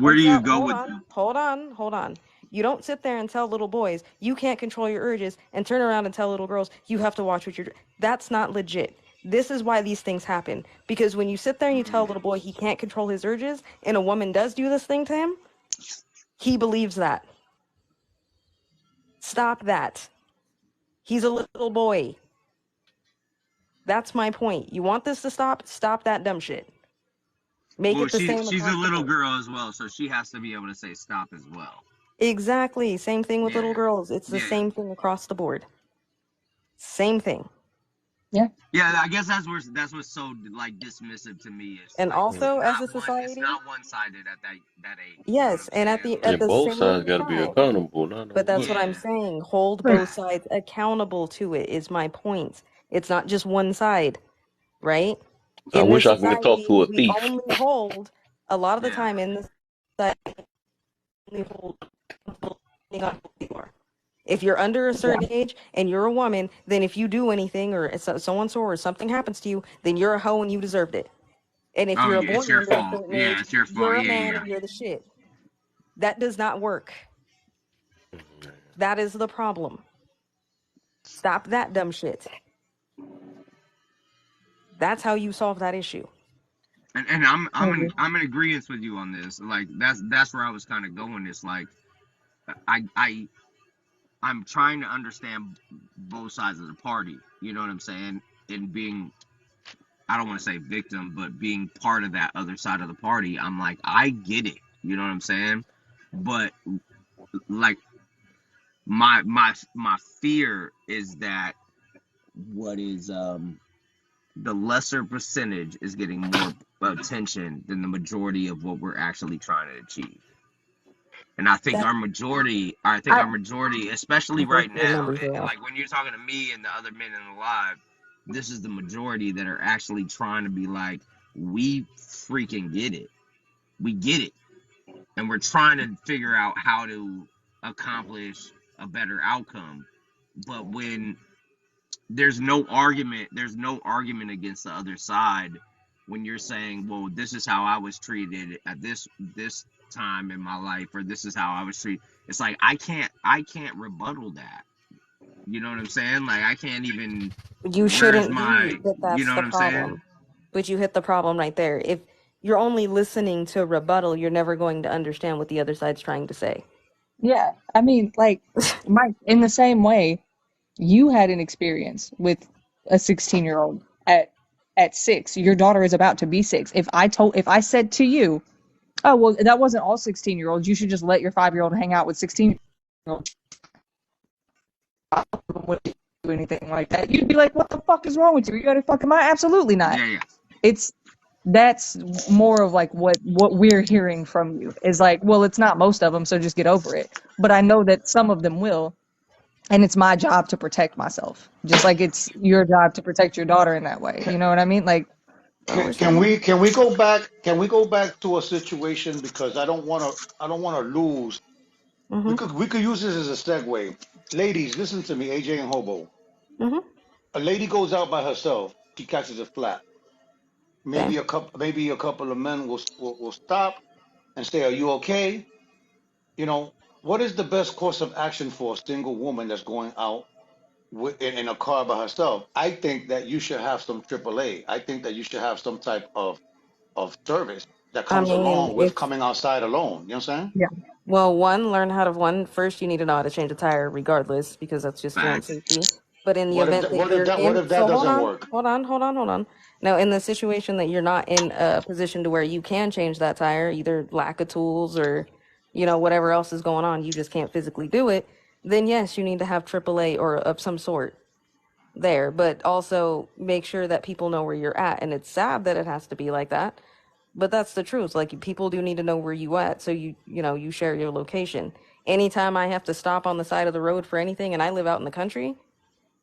Where do you tell, go hold with on, hold on, hold on. You don't sit there and tell little boys you can't control your urges and turn around and tell little girls you have to watch what you're doing. That's not legit. This is why these things happen. Because when you sit there and you tell a little boy he can't control his urges and a woman does do this thing to him, he believes that. Stop that. He's a little boy. That's my point. You want this to stop? Stop that dumb shit. Make Well, it the same she's a across the little board. girl as well, so she has to be able to say stop as well. Exactly. Same thing with Yeah, little girls. It's the yeah, same thing across the board. Same thing. Yeah. yeah. I guess that's what's so like dismissive to me is And like also, as a it's society, not one sided at that age. You know what yes, I'm and saying? Yeah, at the both same sides got to be time, accountable, not on but that's one. what I'm Yeah, saying. Hold But both sides accountable to it is my point. It's not just one side, right? I In this wish I can talk society, to a we thief. only hold a lot of the yeah. time in this society we only hold depending on who you are. If you're under a yeah, certain age and you're a woman, then if you do anything or so and so or something happens to you, then you're a hoe and you deserved it. And if Oh you're a yeah, boy it's your under a fault. certain Yeah, age, it's your fault. you're a Yeah, man yeah. and you're the shit. That does not work. That is the problem. Stop that dumb shit. That's how you solve that issue. And I'm I I'm agree. in I'm in agreement with you on this. Like that's where I was kind of going. It's like I I'm trying to understand both sides of the party. You know what I'm saying? And being, I don't want to say victim, but being part of that other side of the party, I'm like, I get it. You know what I'm saying? But like my fear is that what is the lesser percentage is getting more attention than the majority of what we're actually trying to achieve. And That I think I our majority, especially I think right your now, numbers are off. like when you're talking to me and the other men in the live, this is the majority that are actually trying to be like, we freaking get it. We get it. And we're trying to figure out how to accomplish a better outcome. But when there's no argument against the other side when you're saying, well, this is how I was treated at this time in my life, or this is how I was treated. It's like I can't rebuttal that. You know what I'm saying? Like I can't even, You where's shouldn't be, my, but you that's know the what I'm saying? problem. But you hit the problem right there. If you're only listening to rebuttal, you're never going to understand what the other side's trying to say. yeah. I mean, like, Mike, in the same way, you had an experience with a 16-year-old at 6. Your daughter is about to be 6. If I said to you, "Oh, well, that wasn't all 16-year-olds. You should just let your 5-year-old hang out with 16-year-olds." Wouldn't do anything like that. You'd be like, "What the fuck is wrong with you? You got a fucking mind?" Absolutely not. Yeah, yeah. It's That's more of like what we're hearing from you is like, well, it's not most of them, so just get over it. But I know that some of them will, and it's my job to protect myself, just like it's your job to protect your daughter in that way. Can, You know what I mean? Like, Oh, we're can saying. we go back? Can we go back to a situation because I don't want to lose. Mm-hmm. We could use this as a segue. Ladies, listen to me, AJ and Hobo. Mm-hmm. A lady goes out by herself. She catches a flat. Okay. Maybe a couple of men will stop and say, "Are you okay?" You know, what is the best course of action for a single woman that's going out in a car by herself? I think that you should have some AAA. I think that you should have some type of service that I comes mean, along with if coming outside alone. You know what I'm saying? yeah, well, one, learn how to one. First, you need to know how to change a tire, regardless, because that's just your own Facts. safety. But in the event that you're What in, if that so doesn't work? hold on. Now, in the situation that you're not in a position to where you can change that tire, either lack of tools or, whatever else is going on, you just can't physically do it. Then yes, you need to have AAA or of some sort there, but also make sure that people know where you're at. And it's sad that it has to be like that, but that's the truth. Like people do need to know where you at, so you share your location. Anytime I have to stop on the side of the road for anything, and I live out in the country,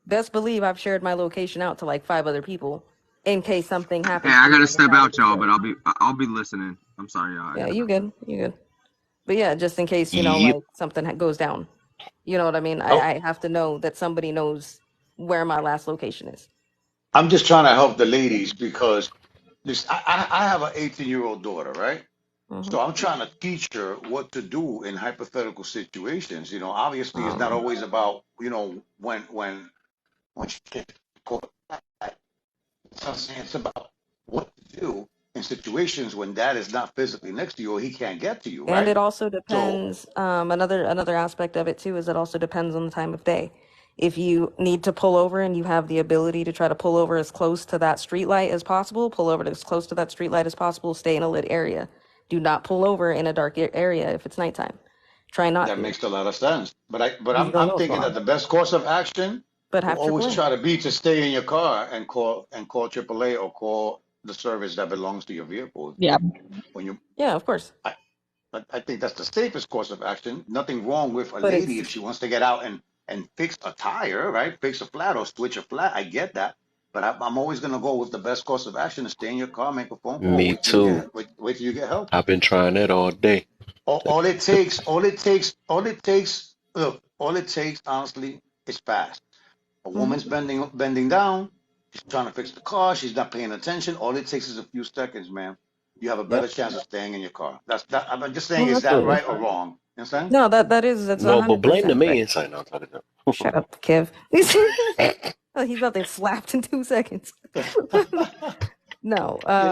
best believe I've shared my location out to like 5 other people in case something Hey, happens I to me gotta on the step side of out, the y'all, but road. I'll be listening. I'm sorry, y'all. I Yeah, gotta you good, you good. But yeah, just in case Yep. like something goes down. You know what I mean? Oh, I have to know that somebody knows where my last location is. I'm just trying to help the ladies because I have an 18-year-old daughter, right? Mm-hmm. So I'm trying to teach her what to do in hypothetical situations. Obviously, it's not Um, always about when she gets caught. So I'm saying it's about what to do in situations when dad is not physically next to you or he can't get to you, and right? it also So depends. Another aspect of it too is it also depends on the time of day. If you need to pull over and you have the ability to try to pull over as close to that street light as possible, pull over as close to that street light as possible. Stay in a lit area. Do not pull over in a dark area if it's nighttime. Try not that to, makes a lot of sense. But because I'm you don't I'm know what's thinking going that on. the best course of action But will have always AAA. try to be to stay in your car and call AAA or call the service that belongs to your vehicle. Yeah. When you Yeah, of course. I think that's the safest course of action. Nothing wrong with a But lady it's if she wants to get out and fix a tire, right? Fix a flat or switch a flat. I get that. But I'm always going to go with the best course of action to stay in your car, make a phone call, Me too. wait till you get help. I've been trying that all day. All it takes, honestly, is fast. A mhm. woman's bending down. She's trying to fix the car. She's not paying attention. All it takes is a few seconds, man. You have a better Yep. chance of staying in your car. That's that. I'm just saying, Well, is that absolutely. right or wrong? You understand? No, that's No, but blame the 100% right. man. Say no, I'm talking to Shut up, Kev. Oh, he's about to get slapped in 2 seconds. No, I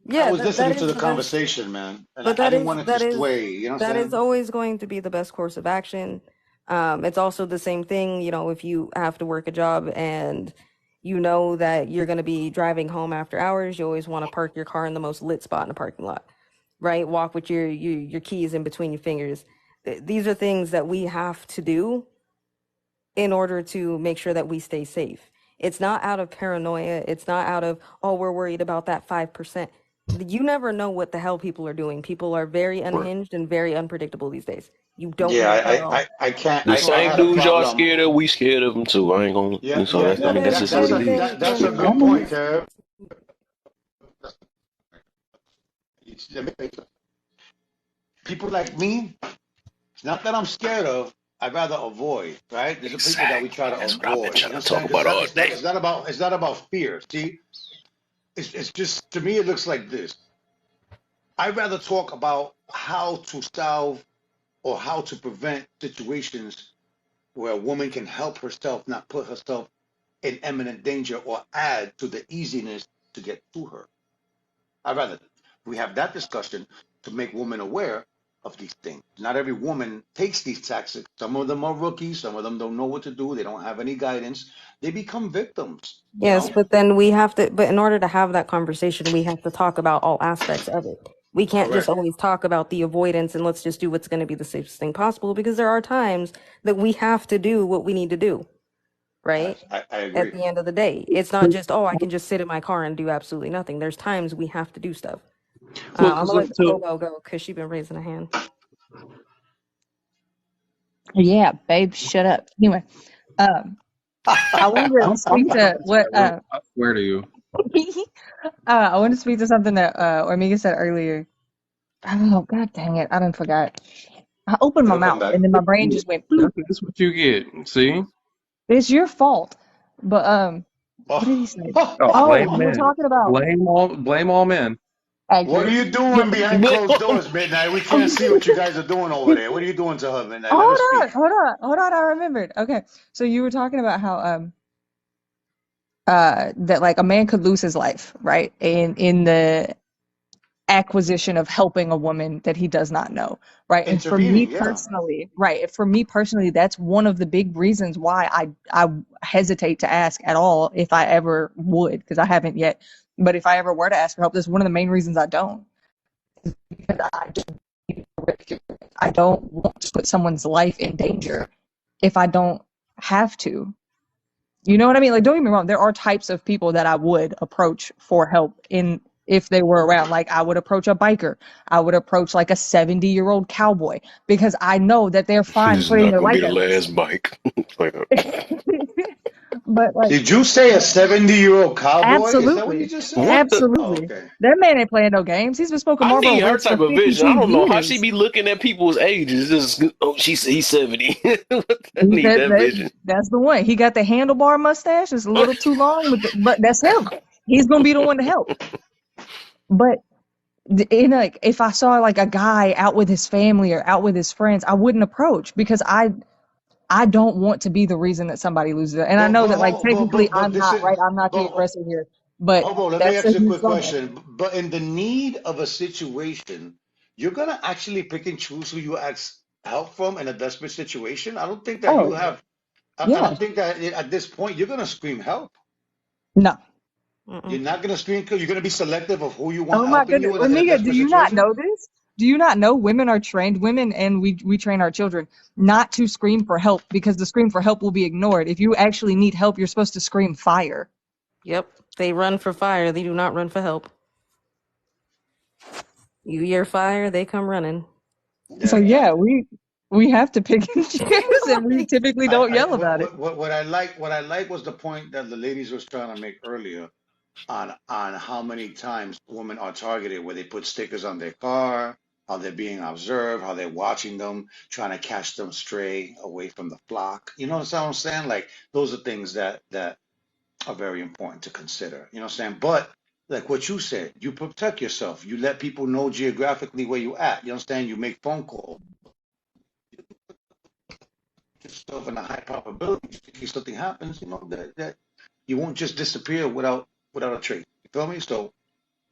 yeah, was that listening to is the the best. conversation, man, and But I didn't want it to sway. You know what I'm that is saying? always going to be the best course of action. It's also the same thing, if you have to work a job and you know that you're going to be driving home after hours, you always want to park your car in the most lit spot in the parking lot, right? Walk with your keys in between your fingers. These are things that we have to do in order to make sure that we stay safe. It's not out of paranoia. It's not out of, oh, we're worried about that 5%. You never know what the hell people are doing. People are very right. unhinged and very unpredictable these days. You don't Yeah, know at all. The I same had a dudes y'all problem. scared of, we scared of them too. I ain't Yeah, gonna. So yeah, that's. I But mean, then, that's but just what then, it is. that's a then, good point, Kev. People like me, it's not that I'm scared of. I'd rather avoid, right? These are people that we try Exactly. to That's what I've been avoid. You trying know to what I'm saying? talk Because about all day. it's not about fear. See, it's just to me it looks like this. I'd rather talk about how to solve or how to prevent situations where a woman can help herself, not put herself in imminent danger or add to the easiness to get to her. I'd rather we have that discussion to make women aware of these things. Not every woman takes these tactics. Some of them are rookies. Some of them don't know what to do. They don't have any guidance. They become victims, you yes, know? but then we have to, but in order to have that conversation, we have to talk about all aspects of it. We can't just Correct. always talk about the avoidance and let's just do what's going to be the safest thing possible because there are times that we have to do what we need to do, right? I At agree. the end of the day, it's not just, oh, I can just sit in my car and do absolutely nothing. There's times we have to do stuff. Well, I'm gonna let so Hobo go because she's been raising a hand. Yeah, babe, shut up. Anyway, um, I wanted to I'm speak trying to to what start. I swear to you. I want to speak to something that Ormiga said earlier. Oh, god dang it, I done forgot. I opened my It'll come mouth back. and then my brain just went bloop. That's what you get. See? It's your fault. But what did he Oh, say? Oh, Oh, blame you were men. talking about Blame all men. what are accurate. you But doing behind closed doors, Midnight? We can't see what you guys are doing over there. What are you doing to her, Midnight? Let her speak. hold on, I remembered. Okay. So you were talking about how that like a man could lose his life, right? In the acquisition of helping a woman that he does not know, right? And for me Intervening, yeah. personally, right, for me personally, that's one of the big reasons why I hesitate to ask at all if I ever would, because I haven't yet. But if I ever were to ask for help, that's one of the main reasons I don't. Because I don't want to put someone's life in danger if I don't have to. You know what I mean? Like, don't get me wrong. There are types of people that I would approach for help in if they were around. Like, I would approach a biker. I would approach like a 70-year-old cowboy because I know that they're fine This is putting not their gonna be life the at risk. last bike. Like, But like, Did you say a 70-year-old cowboy? Is that what you absolutely, just said? what the? Oh, absolutely, okay. that man ain't playing no games. He's been smoking I Marlboro need her Reds for type of vision. I 52 don't know how she years. be looking at people's ages. Just he's 70. I He need said that that vision. that's the one. He got the handlebar mustache. It's a little too long, but that's him. He's gonna be the one to help. But Like if I saw like a guy out with his family or out with his friends, I wouldn't approach because I don't want to be the reason that somebody loses it. And I know that like technically But I'm this not is right. I'm not the but aggressor here, but Hobo, let me that's ask a you a huge quick drawback. question. But in the need of a situation, you're gonna actually pick and choose who you ask help from in a desperate situation. I don't think that you Oh, have. I yeah. don't think that at this point you're gonna scream help. No. You're Mm-mm. not gonna scream. You're gonna be selective of who you want Oh my helping goodness. you in a Ramiga, do desperate you not situation. know this? Do you not know women are trained, women and we train our children not to scream for help because the scream for help will be ignored. If you actually need help, you're supposed to scream fire. Yep. They run for fire. They do not run for help. You hear fire, they come running. So Yeah, yeah, we have to pick and choose and we Like, typically don't yell about it. what I like was the point that the ladies was trying to make earlier on how many times women are targeted, where they put stickers on their car, how they're being observed, how they're watching them, trying to catch them stray away from the flock. You know what I'm saying? Like those are things that are very important to consider. You know what I'm saying? But like what you said, you protect yourself. You let people know geographically where you at. You understand? You make phone calls. Yourself in a high probability in case something happens. You know that you won't just disappear without a trace. You feel me? So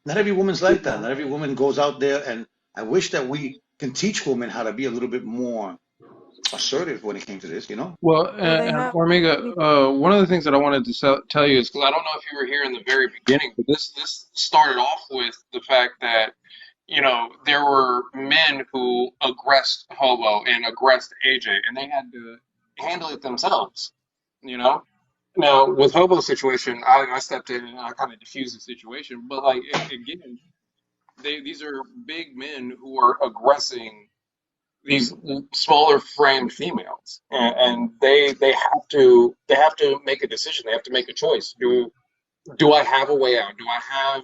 not every woman's like that. yeah. Not every woman goes out there, and I wish that we can teach women how to be a little bit more assertive when it came to this. You know? Well, Well, they and have. Ormiga, one of the things that I wanted to tell you is because I don't know if you were here in the very beginning, but this started off with the fact that there were men who aggressed Hobo and aggressed AJ, and they had to handle it themselves. You know. Now with Hobo's situation, I stepped in and I kind of diffused the situation, but like again, these are big men who are aggressing these smaller framed females, and they have to make a decision. They have to make a choice. Do I have a way out? Do I have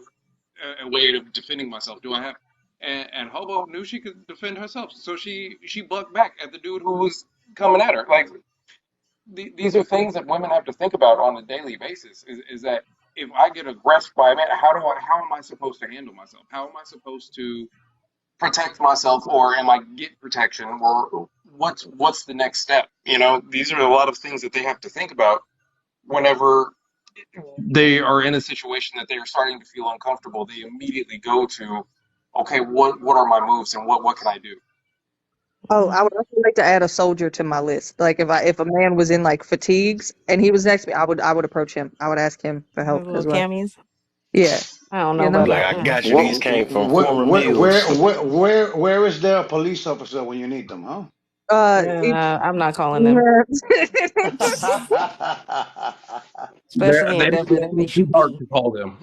a way of defending myself? Do I have? And Hobo knew she could defend herself, so she bucked back at the dude who was coming at her. Like these are things that women have to think about on a daily basis. Is that if I get aggressed by a man, how am I supposed to handle myself? How am I supposed to protect myself, or am I get protection, or what's the next step? These are a lot of things that they have to think about whenever they are in a situation that they are starting to feel uncomfortable. They immediately go to, okay, what are my moves and what can I do? Oh, Mhm. I would also like to add a soldier to my list. Like if a man was in like fatigues and he was next to me, I would approach him. I would ask him for Those help little as well. camis. Yeah, I don't know you about know. Like, that. I got you. These What, came from former meals. where is there a police officer when you need them, huh? It, I'm not calling them. Especially in They're Denver, they too shoot dark me. to call them.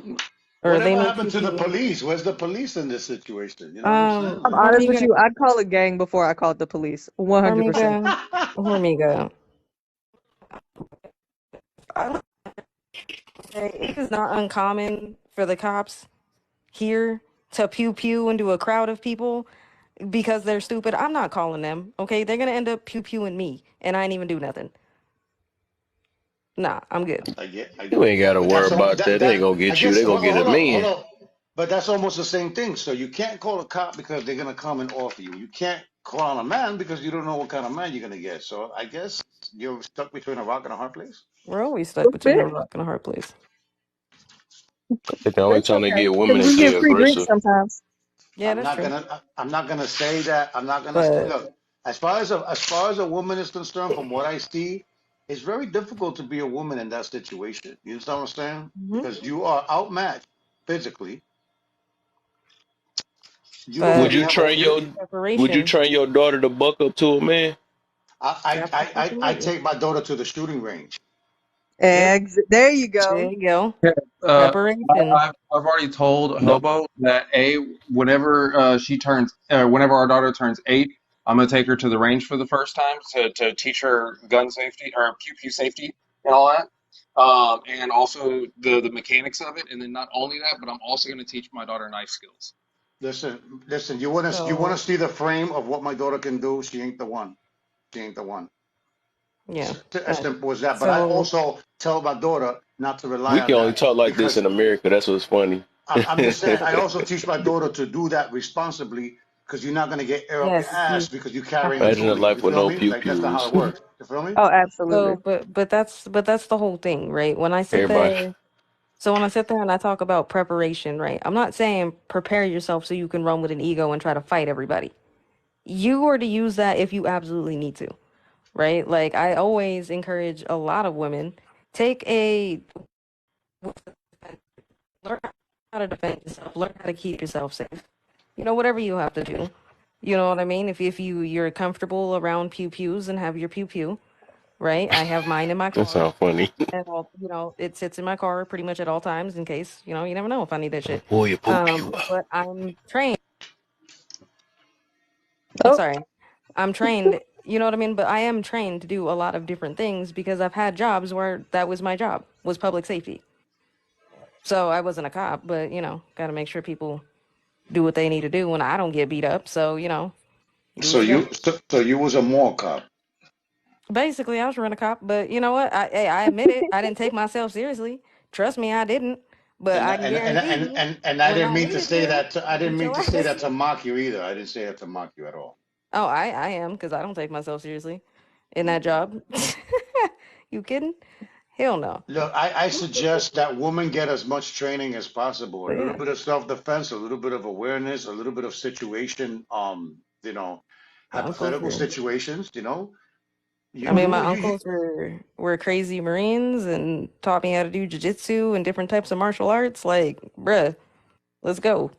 Or they Whatever may happened pew to the pew. police? Where's the police in this situation? You know what I'm saying? I'm Like, honest with Hormiga, you. I'd call it gang before I called the police. 100%. Hormiga, Hormiga. I would say it is not uncommon for the cops here to pew pew into a crowd of people because they're stupid. I'm not calling them. Okay, they're gonna end up pew pewing me, and I ain't even do nothing. Nah, I'm good. I You ain't got to but worry that's about that. They ain't going to I get you. guess They going to get a hold man. on. But that's almost the same thing. So you can't call a cop because they're gonna come and offer you. You can't call on a man because you don't know what kind of man you're gonna get. So I guess you're stuck between a rock and a hard place. We're always stuck Little between bit. a rock and a hard place. They the only That's time they okay. get women Because is we be get free drinks aggressive. sometimes. Yeah, that's true. I'm not gonna say that. I'm not gonna But look. As far as a woman is concerned, from what I see, it's very difficult to be a woman in that situation. You understand what I'm saying? mhm. Because you are outmatched physically. You don't Would but really you have a train you. your Would you preparation, train your daughter to buck up to a man? I absolutely. take my daughter to the shooting range. Yep. There you There go. you go. Yeah, Preparation. I've already told No. Hobo that whenever whenever our daughter turns 8, I'm gonna take her to the range for the first time to teach her gun safety or pew pew safety and all that, and also the mechanics of it. And then not only that, but I'm also gonna teach my daughter knife skills. Listen. You wanna So see the frame of what my daughter can do? She ain't the one. She ain't the one. yeah. As simple as that. But I So also tell my daughter not to rely We on can only that talk like this because in America. That's what's funny. I'm just saying. I also teach my daughter to do that responsibly because you're not gonna get air up your Yes, ass you because you're have carrying to. Imagine a tooling. life You with feel no me? pew Like that's not how pews. it works. You feel me? Oh, So, absolutely. but that's the whole thing, right? When I sit Everybody. there, so when I sit there and I talk about preparation, right? I'm not saying prepare yourself so you can run with an ego and try to fight everybody. You are to use that if you absolutely need to, right? Like I always encourage a lot of women, take a learn how to defend yourself, learn how to keep yourself safe. Whatever you have to do. You know what I mean? If you're comfortable around pew pews and have your pew pew, right? I have mine in my That car sounds funny. at all. It sits in my car pretty much at all times in case, you never know if I need that Oh shit. boy, a pew pew. But I'm trained. Oh, Sorry. I'm trained, you know what I mean? But I am trained to do a lot of different things because I've had jobs where that was my job, was public safety. So I wasn't a cop, but got to make sure people do what they need to do when I don't get beat up. So, you do So what you got to you do. so you was a mall cop, Basically, I was running a cop, but you know what? I admit it. I didn't take myself seriously. Trust me, I didn't. But and I can and and guarantee and you, and, and I when didn't I mean to needed say to, that. I I didn't beat mean your to say ass. that to mock you either. I didn't say that to mock you at all. Oh, I am because I don't take myself seriously in that job. You kidding? Hell no. Look, I suggest that women get as much training as possible, a But little yeah, bit of self-defense, a little bit of awareness, a little bit of situation, my uncles hypothetical were. situations, I you mean, you my you, you uncles were crazy Marines and taught me how to do jujitsu and different types of martial arts. Like, bruh, let's go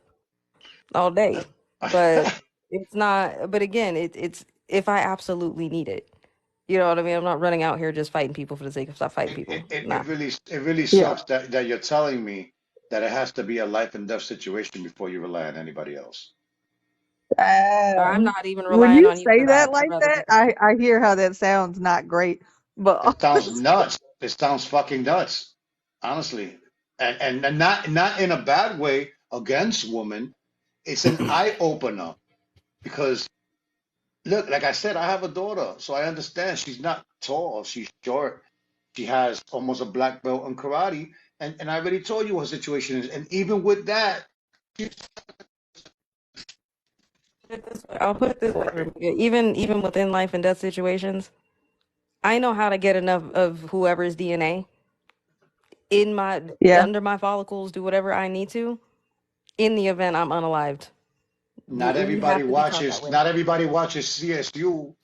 all day. But it's not. But again, it's if I absolutely need it. You know what I mean? I'm not running out here just fighting people for the sake of stop fighting it, people. it, it Nah. it really it really yeah. sucks that you're telling me that it has to be a life and death situation before you rely on anybody else. I'm not even When relying you on you for say that that. I'd like rather be that, gone. I hear how that sounds not great. It But sounds nuts. It sounds fucking nuts, honestly, and not in a bad way against women. It's an eye opener because look, like I said, I have a daughter, so I understand she's not tall, she's short. She has almost a black belt in karate, and I already told you what her situation is. And even with that, I'll put it this way. Even within life and death situations, I know how to get enough of whoever's DNA in my yeah, under my follicles, do whatever I need to in the event I'm unalived. We have to be taught that way. not everybody watches CSU.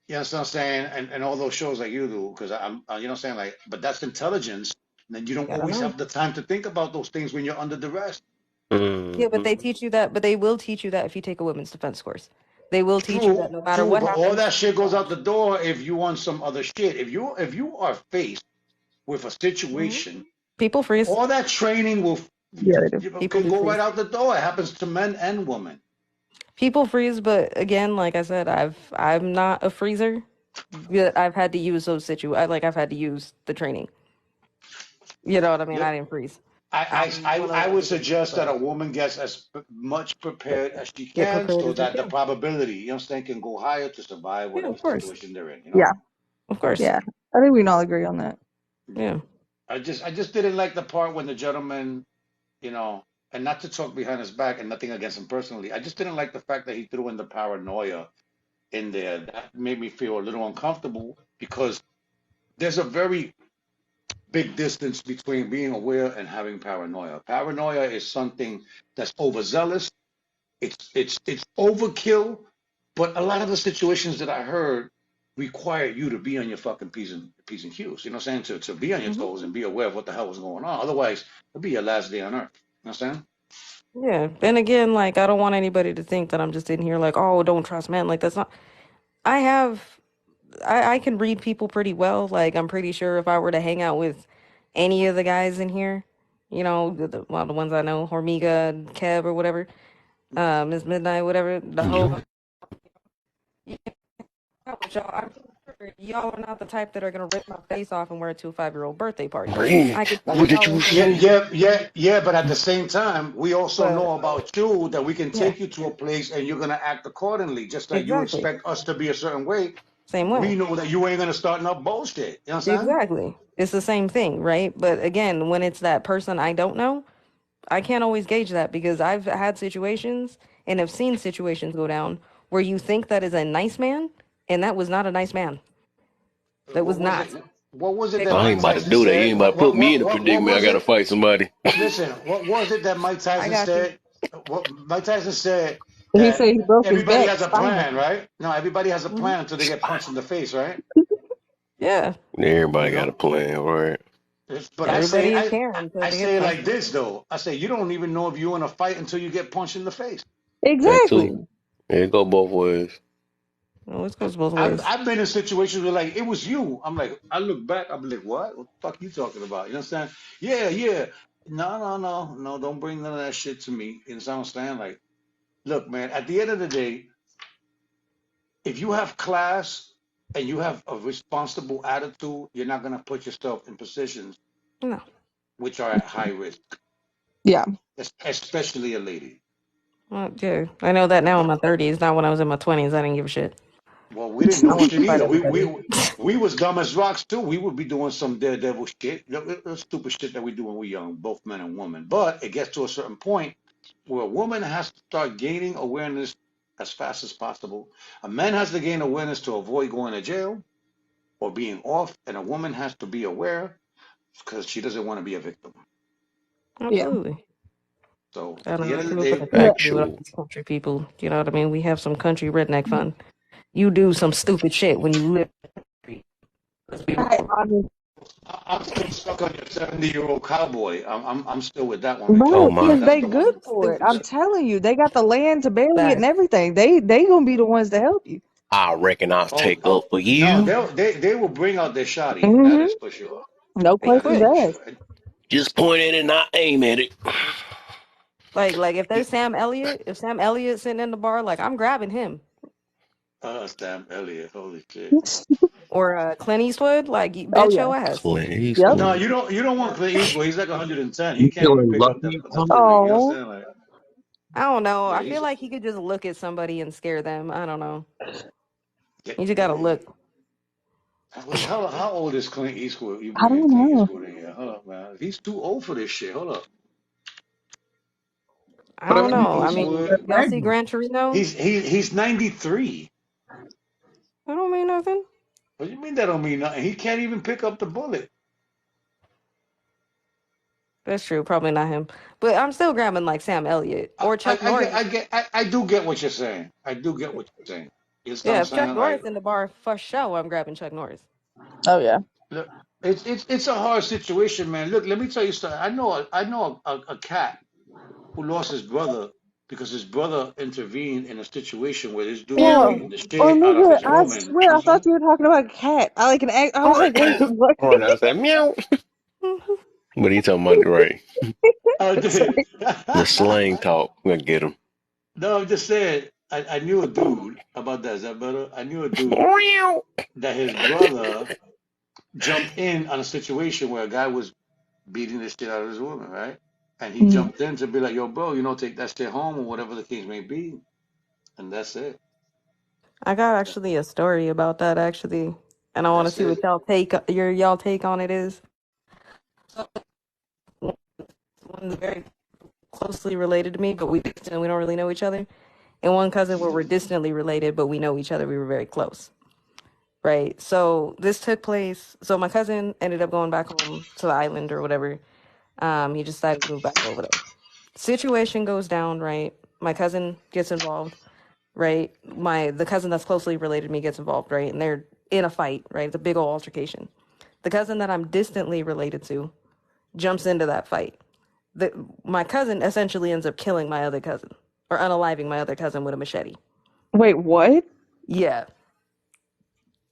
You understand what I'm saying? And all those shows like you do, because you know what I'm saying? Like, but that's intelligence. And you don't I don't always know. have the time to think about those things when you're under duress. Yeah, but Hmm. they teach you that. But they will teach you that if you take a women's defense course. They will teach you True, that no matter true, what but all happens, that shit goes out dodge. the door if you want some other shit. If you are faced with a Hmm. situation, People freeze. all that training will yeah, they do. People can do go right freeze. out the door. It happens to men and women. People freeze, but again, like I said, I'm not a freezer. But I've had to use those I've had to use the training. You know what I mean? You I didn't freeze. I, I'm I, one of I those would individuals suggest that a that woman gets much prepared as she get can prepared so as they that the can. probability, you understand, can go higher to survive Yeah, whatever of course. situation they're in, you Yeah, know? Of course. yeah. I think we can all agree on that. Yeah. I just didn't like the part when the gentleman, you know, and not to talk behind his back and nothing against him personally. I just didn't like the fact that he threw in the paranoia in there. That made me feel a little uncomfortable because there's a very big distance between being aware and having paranoia. Paranoia is something that's overzealous. It's overkill, but a lot of the situations that I heard require you to be on your fucking P's and Q's. You know what I'm saying? To be on your Hmm. toes and be aware of what the hell was going on. Otherwise, it'll be your last day on earth. You know what I'm saying? Yeah. And again, like I don't want anybody to think that I'm just in here like, oh, don't trust men. Like that's not. I have. I can read people pretty well. Like I'm pretty sure if I were to hang out with any of the guys in here, well, the ones I know, Hormiga, Kev, or whatever, Miss Midnight, whatever, the hobo. Y'all, I'm sure y'all are not the type that are gonna rip my face off and wear it to a 5-year-old birthday party. Man, I could I'm see gonna get y'all you in a some other Yeah, shoe. shit, yeah, yeah, yeah. But at the same time, we also but know about you that we can yeah, take you to a place and you're gonna act accordingly. Just like you exactly, expect us to be a certain way, same way, we know that you ain't gonna start no bullshit. You know what I'm saying? exactly. It's the same thing, right? But again, when it's that person I don't know, I can't always gauge that because I've had situations and have seen situations go down where you think that is a nice man, and that was not a nice man. That What was was it? not. What was it Pick that I one. ain't Mike about to Tyson do that. You said? ain't about to put me in a What predicament. I was gotta it? fight somebody. Listen, what was it that Mike I Tyson got you. said? What Mike Tyson said He that said he broke his everybody back has a spinal. plan, right? No, everybody has a Hmm. plan until they get punched in the face, right? Yeah. Everybody You got a know. plan, right? But Everybody is Karen until I they get say it punched like in the this face. though. I say you don't even know if you're in a fight until you get punched in the face. That Exactly. too. It go both ways. Well, it goes both I've ways. I've been in situations where like it was you. I'm like, I look back, I'm like, what? What the fuck you talking about? You know what I'm saying? Yeah, yeah. No, no, no, no. Don't bring none of that shit to me. You know what I'm saying? Like, look, man. At the end of the day, if you have class and you have a responsible attitude, you're not gonna put yourself in positions No. which are at high risk, Yeah. especially a lady. Well, yeah. I know that now in my 30s. Not when I was in my 20s. I didn't give a shit. Well, we didn't I know wanted to shit fight either. everybody. We was dumb as rocks too. We would be doing some daredevil shit, the stupid shit that we do when we're young, both men and women. But it gets to a certain point where a woman has to start gaining awareness as fast as possible. A man has to gain awareness to avoid going to jail or being off, and a woman has to be aware because she doesn't want to be a victim. Yeah. Absolutely. So I at the know. end I of the grew up in day, the Yeah. country with all Factual. these country people. You know what I mean? We have some country redneck fun. You do some stupid shit when you live in the country. Let's be I real. honestly, I'm still stuck on your 70-year-old cowboy. I'm still with that one right there. Oh right, my. because That's they the good one. for it. Stupid I'm shit. telling you, they got the land to bury it and Facts. everything. They gonna be the ones to help you. I reckon I'll Oh, take up oh for no, you. they will bring out their shotty. That Hmm. is for sure. No They That is questions quick. for asked. sure. Just point at it and not aim at it. Like if there's Sam Elliott, if Sam Elliott's sitting in the bar, like I'm grabbing him. Sam Elliott, holy shit. Or Clint Eastwood, like you Oh bet yeah. your ass. Clint Yep. No, Eastwood. you don't want Clint Eastwood. He's like 110. He You can't even feeling pick up lucky, the Tony? thing. You know what I'm Oh, saying? Like, I don't know. yeah, I feel he's like he could just look at somebody and scare them. I don't know. yeah, You just gotta yeah. look. Wait, how old is Clint Eastwood? You I bringing don't Clint know. Eastwood in here? Hold up, man. He's too old for this shit. Hold up. I But I don't mean, Clint know. I that's mean, Eastwood. y'all see legend. Gran Torino? He's 93. I don't mean nothing. What do you mean that don't mean nothing? He can't even pick up the bullet. That's true. Probably not him. But I'm still grabbing like Sam Elliott or Chuck Norris. I do get what you're saying. I do get what you're saying. You know what Yeah, I'm if Chuck saying? Norris Like, in the bar for show, I'm grabbing Chuck Norris. Oh yeah. look, it's a hard situation, man. Look, let me tell you something. I know a cat who lost his brother because his brother intervened in a situation where this dude was Yeah. beating the Or shit out of nigga, his I woman. swear I thought you were talking about a cat. I like an. I was like, wait, what? Or I said meow. But he talking about right. Sorry. The slang talk. We'll get him. No, I'm just saying. I knew a dude about that. Is that better? I knew a dude Meow. that his brother jumped in on a situation where a guy was beating the shit out of his woman, right? And he Mhm. jumped in to be like, "Yo, bro, take that shit home or whatever the case may be," and that's it. I got actually a story about that actually, and I want to That's see what it. y'all take on it is. So, one's very closely related to me, but we don't really know each other. And one cousin where we're distantly related, but we know each other. We were very close, right? So this took place. So my cousin ended up going back home to the island or whatever. He just decided to move back over there. Situation goes down, right? My cousin gets involved, right? The cousin that's closely related to me gets involved, right? And they're in a fight, right? It's a big old altercation. The cousin that I'm distantly related to jumps into that fight. My cousin essentially ends up killing my other cousin or unaliving my other cousin with a machete. Wait, what? Yeah,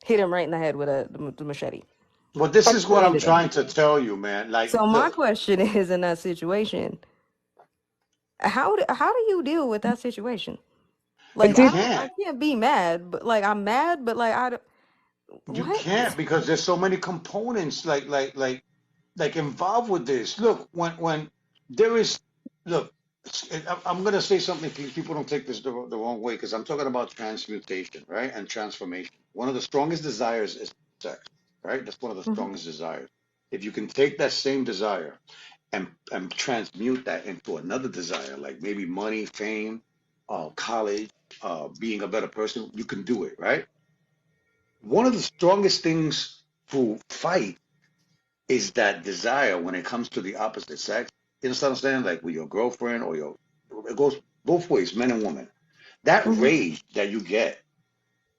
hit him right in the head with the machete. Well, this is what I'm Ended him. trying to tell you, man. Like, So my look, question is, in that situation, how do you deal with that situation? But Like you did I can't. can't be mad, but like I'm mad, but like I don't, You what? can't because there's so many components like involved with this. Look, when there is, look, I'm gonna say something. People don't take this the wrong way because I'm talking about transmutation, right, and transformation. One of the strongest desires is sex, right? That's one of the Mhm. strongest desires. If you can take that same desire and transmute that into another desire, like maybe money, fame, college, being a better person, you can do it, right? One of the strongest things to fight is that desire when it comes to the opposite sex. You understand what I'm saying? Like with your girlfriend or your, it goes both ways, men and women. That Mhm. rage that you get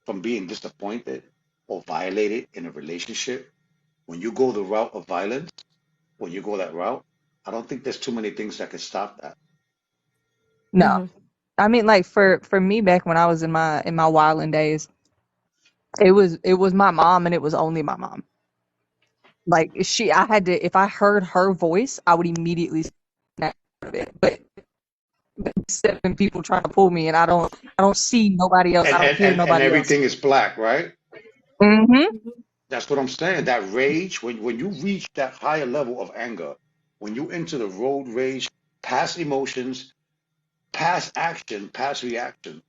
from being disappointed or violated in a relationship, when you go the route of violence, when you go that route, I don't think there's too many things that can stop that. No. Mhm. I mean, like for me back when I was in my wilding days, it was my mom and it was only my mom. Like I had to, if I heard her voice, I would immediately snap out of it. But 7 people trying to pull me, and I don't see nobody else. I and don't and hear and, and nobody else. everything is black, right? Hmm. That's what I'm saying. That rage, when you reach that higher level of anger, when you enter the road rage, past emotions, past action, past reaction,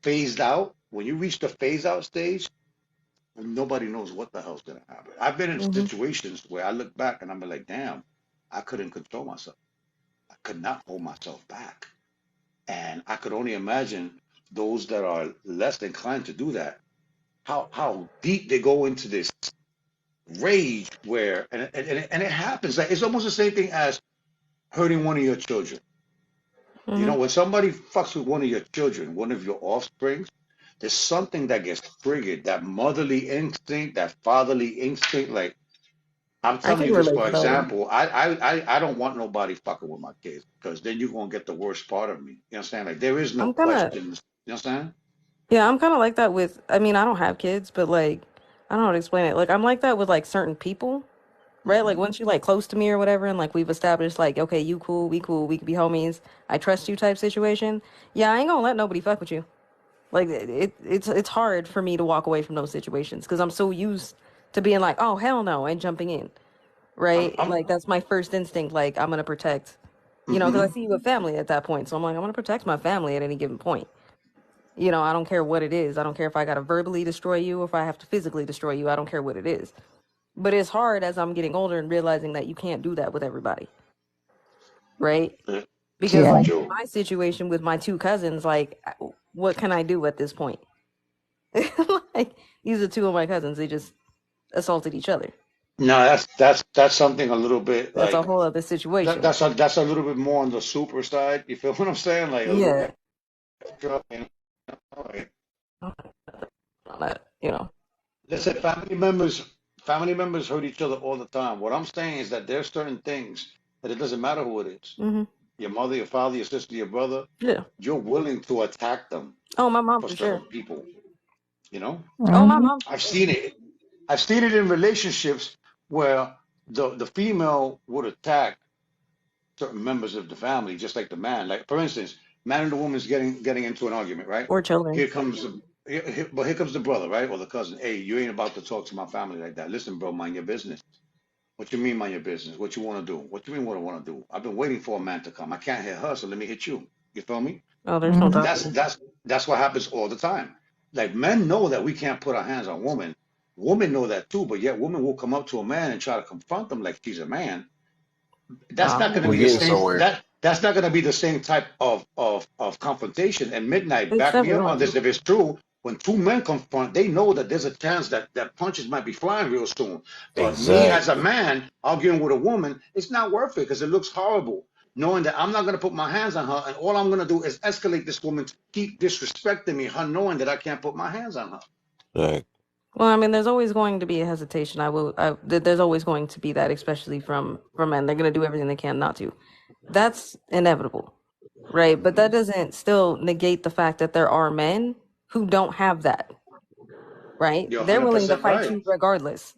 phased out. When you reach the phase out stage, nobody knows what the hell's gonna happen. I've been in Mhm. situations where I look back and I'm like, damn, I couldn't control myself. I could not hold myself back. And I could only imagine those that are less inclined to do that, how deep they go into this rage where and it happens. Like it's almost the same thing as hurting one of your children. You know, Mhm. when somebody fucks with one of your children, one of your offsprings, there's something that gets triggered, that motherly instinct, that fatherly instinct. Like I'm I telling can you this relate for to that one. example. I don't want nobody fucking with my kids because then you're gonna get the worst part of me. You understand? Like there is no I'm kind of questions. You understand? Yeah, I'm kind of like that with. I mean, I don't have kids, but like, I don't know how to explain it. Like, I'm like that with like certain people, right? Like Hmm. once you like close to me or whatever, and like we've established like, okay, you cool, we can be homies. I trust you type situation. Yeah, I ain't gonna let nobody fuck with you. Like it's hard for me to walk away from those situations because I'm so used to being like, oh hell no, and jumping in, right? I'm. Like that's my first instinct. Like I'm gonna protect, because I Hmm. see you with family at that point. So I'm like, I'm gonna protect my family at any given point. I don't care what it is. I don't care if I gotta verbally destroy you or if I have to physically destroy you. I don't care what it is. But it's hard as I'm getting older and realizing that you can't do that with everybody, right? This Because is Yeah. like in true. my situation with my two cousins, like what can I do at this point? Like these are two of my cousins. They just assaulted each other. No, that's something a little bit That's a like whole other situation. that's a little bit more on the super side. You feel what I'm saying? Like a little Yeah. extra. Like, That. listen, family members hurt each other all the time. What I'm saying is that there's certain things that it doesn't matter who it is. Hmm. Your mother, your father, your sister, your brother. Yeah. You're willing to attack them Oh, my mom for for sure. certain people. You know, Oh, my Hmm. mom for I've sure. seen it. I've seen it in relationships where the female would attack certain members of the family, just like the man. Like for instance, man and the woman's getting into an argument, right? Or children. Here comes but here comes the brother, right, or the cousin. Hey, you ain't about to talk to my family like that. Listen, bro, mind your business. What you mean mind your business? What you want to do? What you mean what I want to do? I've been waiting for a man to come. I can't hit her, so let me hit you. You feel me? Oh, there's no Hmm. And talking. that's what happens all the time. Like men know that we can't put our hands on women. Women know that too, but yet women will come up to a man and try to confront them like she's a man. That's Nah, not going to We be the getting same somewhere. that's not going to be the same type of confrontation. And midnight, it's back me definitely up on not. this if it's true. When two men confront, they know that there's a chance that punches might be flying real soon. But me as a Exactly. man arguing with a woman, it's not worth it because it looks horrible. Knowing that I'm not going to put my hands on her, and all I'm going to do is escalate this woman to keep disrespecting me, her knowing that I can't put my hands on her. Like, Well, I mean, there's always going to be a hesitation. There's always going to be that, especially from men. They're going to do everything they can not to. That's inevitable, right? But that doesn't still negate the fact that there are men who don't have that, right? You're They're willing to 100% fight right. you regardless.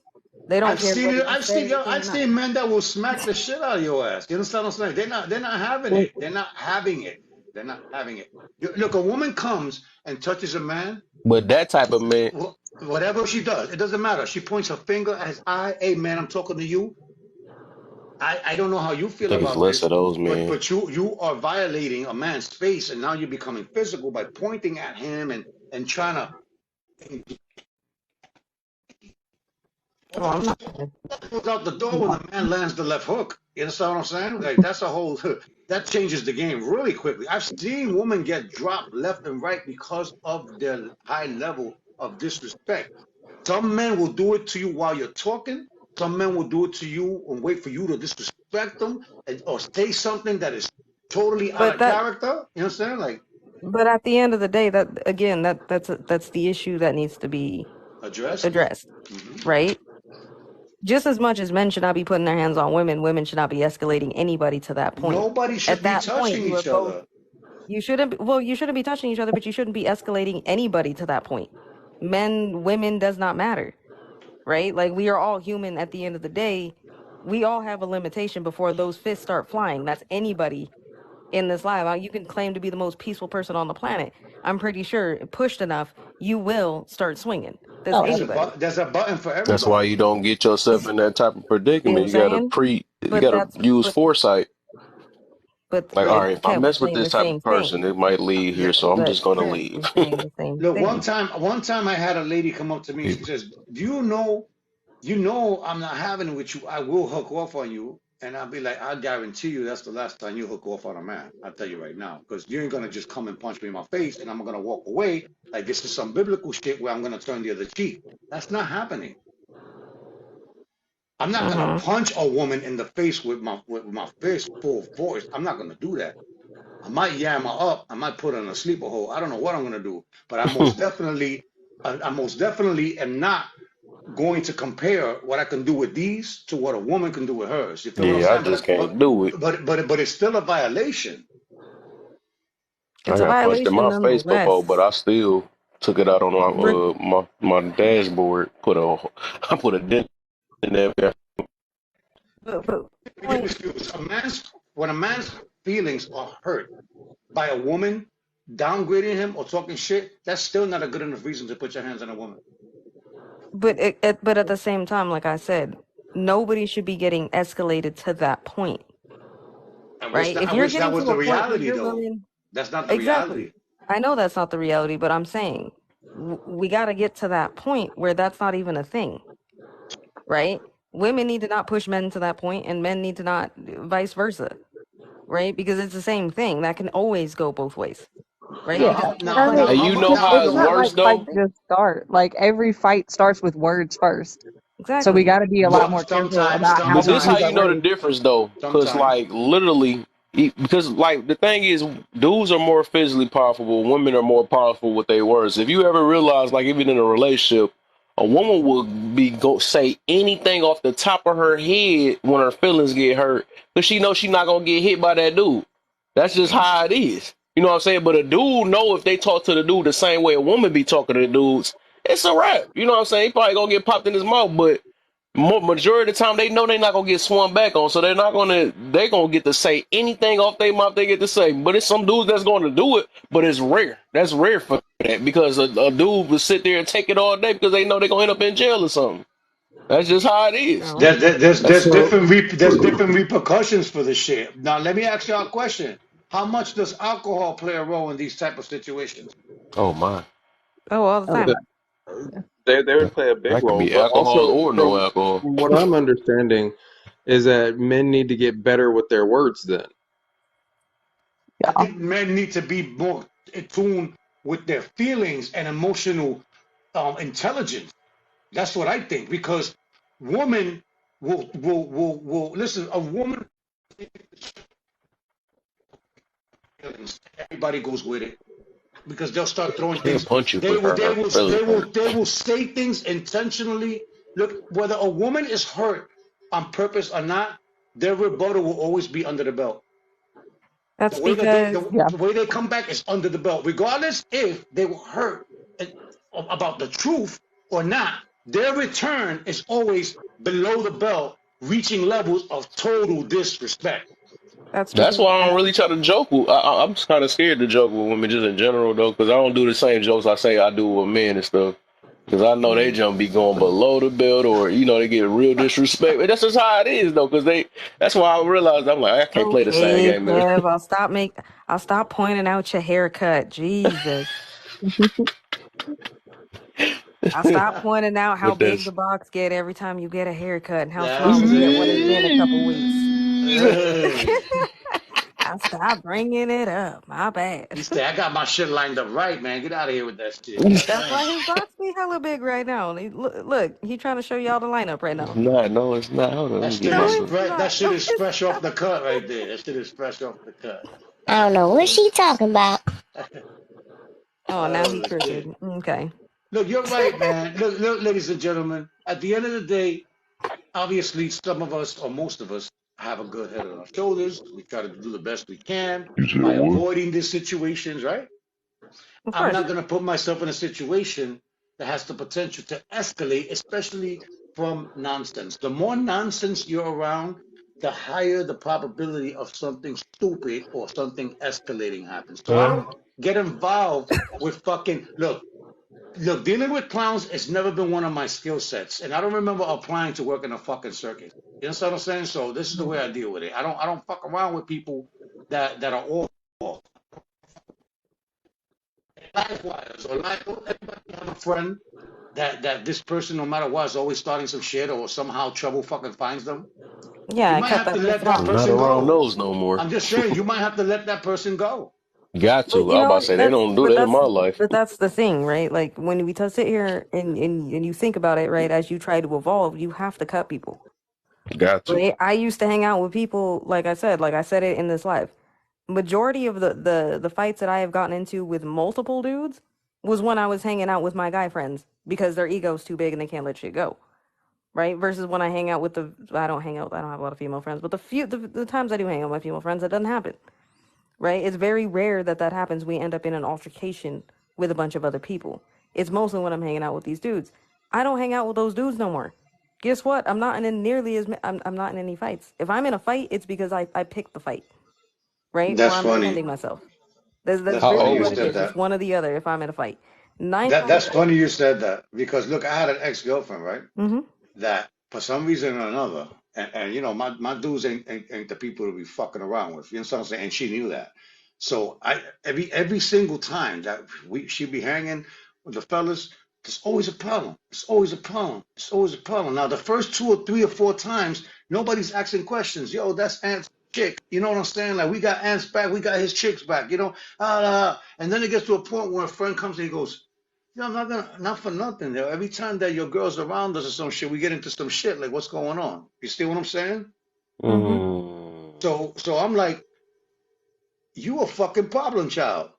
They don't I've care seen whether it. you say anything I've or not. seen men that will smack the shit out of your ass. You understand what I'm saying? They're not having Wait, it. They're not having it. They're not having it. Look, a woman comes and touches a man, but that type of man, whatever she does, it doesn't matter. She points her finger at his eye. Hey man, I'm talking to you. I don't know how you I feel think it's about less this, of those but men. you are violating a man's space, and now you're becoming physical by pointing at him and trying to Oh, I'm not. Goes out the door when the man lands the left hook. You understand what I'm saying? Like that's a whole that changes the game really quickly. I've seen women get dropped left and right because of their high level of disrespect. Some men will do it to you while you're talking. Some men will do it to you and wait for you to disrespect them or say something that is totally out But of character. You know what I'm saying? Like but at the end of the day, that again, that's the issue that needs to be addressed. addressed, Hmm. right? Just as much as men should not be putting their hands on women, women should not be escalating anybody to that point. Nobody At should be that point, touching you are each both. other. You shouldn't. Well, you shouldn't be touching each other, but you shouldn't be escalating anybody to that point. Men, women does not matter, right? Like we are all human. At the end of the day, we all have a limitation before those fists start flying. That's anybody in this live. You can claim to be the most peaceful person on the planet. I'm pretty sure, pushed enough, you will start swinging. That's Oh, anybody. There's a button for That's why everybody. you don't get yourself in that type of You know what predicament. I'm saying? You But gotta that's use foresight. Like, all but right, if I Kev, we're mess with saying this the type of same person, thing. it might lead here, so I'm But just gonna Kev, leave. we're saying the same Look, thing. one time I had a lady come up to me. She says, "Do you know I'm not having it with you. I will hook off on you." And I'll be like, "I guarantee you that's the last time you hook off on a man. I'll tell you right now, because you ain't gonna just come and punch me in my face and I'm gonna walk away like this is some biblical shit where I'm gonna turn the other cheek. That's not happening. I'm not gonna Mm-hmm. punch a woman in the face with my fist full force. I'm not gonna do that. I might yam her up. I might put her in a sleeper hole. I don't know what I'm gonna do, but I most definitely am not going to compare what I can do with these to what a woman can do with hers. You feel what I'm Yeah, I saying? just can't do it. But it's still a violation. I It's a got punched in violation my face before, but nonetheless. I still took it out on Re- my dashboard. I put a dent in there. but Let me give you point. excuse. When a man's feelings are hurt by a woman downgrading him or talking shit, that's still not a good enough reason to put your hands on a woman. But at the same time, like I said, nobody should be getting escalated to that point, right? If I you're wish that getting was to the a point where reality you're though. willing, That's not the exactly. reality. I know that's not the reality, but I'm saying we got to get to that point where that's not even a thing, right? Women need to not push men to that point, and men need to not vice versa, right? Because it's the same thing that can always go both ways, right? yeah. Because we I can't mean, And have you two know people how it's it's doing not the like worse same fights though? thing. just start. Like every fight starts with words first. So we Exactly. got to be a lot more careful about how But we this how use Sometimes, our you know the words. difference though, because sometimes. like literally, because like the thing is, dudes are more physically powerful, but women are more powerful with their words. If you ever realize, like even in a relationship, a woman will go say anything off the top of her head when her feelings get hurt, because she knows she's not gonna get hit by that dude. That's just how it is. You know what I'm saying? But a dude know if they talk to the dude the same way a woman be talking to the dudes, it's a wrap. You know what I'm saying? He probably gonna get popped in his mouth, but majority of the time they know they're not gonna get swung back on, so they're gonna get to say anything off their mouth they get to say. But it's some dudes that's gonna do it, but it's rare. That's rare for that because a dude will sit there and take it all day because they know they're gonna end up in jail or something. That's just how it is. No. That's There's different repercussions for this shit. Now let me ask y'all a question. How much does alcohol play a role in these type of situations? oh my, Oh, all the Oh, time. That they would play a big that could role, be but alcohol also or no alcohol. from what I'm understanding is that men need to get better with their words then. I yeah. think men need to be more in tune with their feelings and emotional intelligence. That's what I think because woman will listen. A woman, everybody goes with it because they'll start throwing She'll things. punch you for her feelings hurt. They will say things intentionally. Look, whether a woman is hurt on purpose or not, their rebuttal will always be under the belt. That's because Yeah. The way they come back is under the belt, regardless if they were hurt about the truth or not. Their return is always below the belt, reaching levels of total disrespect. that's That's because why I don't really try to joke with. I'm just kind of scared to joke with women just in general though, because I don't do the same jokes I say I do with men and stuff. Because I know they jump be going below the belt, or they get real disrespect. And that's just how it is though, because they. That's why I realized I'm like I can't play the same okay, game. Man. Kev. I'll stop pointing out your haircut. Jesus. I stopped pointing out how With big this, the box get every time you get a haircut and how small That's it get when it's been a it. couple weeks. Hey. I stopped bringing it up. My bad. He said, I got my shit lined up right, man. Get out of here with that shit. That's why his box be hella big right now. Look, he trying to show y'all the lineup right it's now. not. No, it's not. Hold on, let That me get shit No, my is it's book. fresh. That not. shit No, is it's fresh off the cut right there. That shit is fresh off the cut. I don't know what she talking about. Oh, now he Oh crooked. shit. Okay. Look, you're right, man. Look, ladies and gentlemen. At the end of the day, obviously, some of us or most of us have a good head on our shoulders. We try to do the best we can You said by what? avoiding these situations, right? Of I'm course. not going to put myself in a situation that has the potential to escalate, especially from nonsense. The more nonsense you're around, the higher the probability of something stupid or something escalating happens. So I Huh? don't get involved with fucking look, dealing with clowns has never been one of my skill sets, and I don't remember applying to work in a fucking circus. You understand what I'm saying? So this is the way I deal with it. I don't fuck around with people that are all likewise or like everybody have a friend that this person, no matter what, is always starting some shit or somehow trouble fucking finds them. You Yeah, I might cut have to that let person that off. Not person around go. those no more. I'm just saying, you might have to let that person go. Got But to. I was about to say they don't do that in my life. but that's the thing, right? Like when we sit here and you think about it, right? As you try to evolve, you have to cut people. Got to. Right? I used to hang out with people, like I said it in this live. Majority of the fights that I have gotten into with multiple dudes was when I was hanging out with my guy friends because their ego's too big and they can't let shit go. Right? Versus when I hang out with I don't hang out, I don't have a lot of female friends, but the times I do hang out with my female friends, that doesn't happen. Right? It's very rare that that happens. We end up in an altercation with a bunch of other people. It's mostly when I'm hanging out with these dudes. I don't hang out with those dudes no more. Guess what? I'm not in nearly as I'm not in any fights. If I'm in a fight, it's because I picked the fight, right? Or That's I'm funny. defending myself. That's That's How really funny old you what was it said he? is. It's that. one or the other if I'm in a fight. Nine That times that's out of funny you said that because look, I had an ex girlfriend, right? mm-hmm. That for some reason or another, and you know, my dudes ain't the people to be fucking around with. You know what I'm saying? And she knew that. So I every single time that she'd be hanging with the fellas, there's always a problem. It's always a problem. It's always a problem. Now the first two or three or four times, nobody's asking questions. Yo, that's Ant's chick. You know what I'm saying? Like we got Ant's back, we got his chicks back. You know, and then it gets to a point where a friend comes and he goes. Yeah, I'm not gonna, not for nothing. Yo. Every time that your girl's around us or some shit, we get into some shit. Like, what's going on? You see what I'm saying? Mm-hmm. Mm. So I'm like, you a fucking problem child.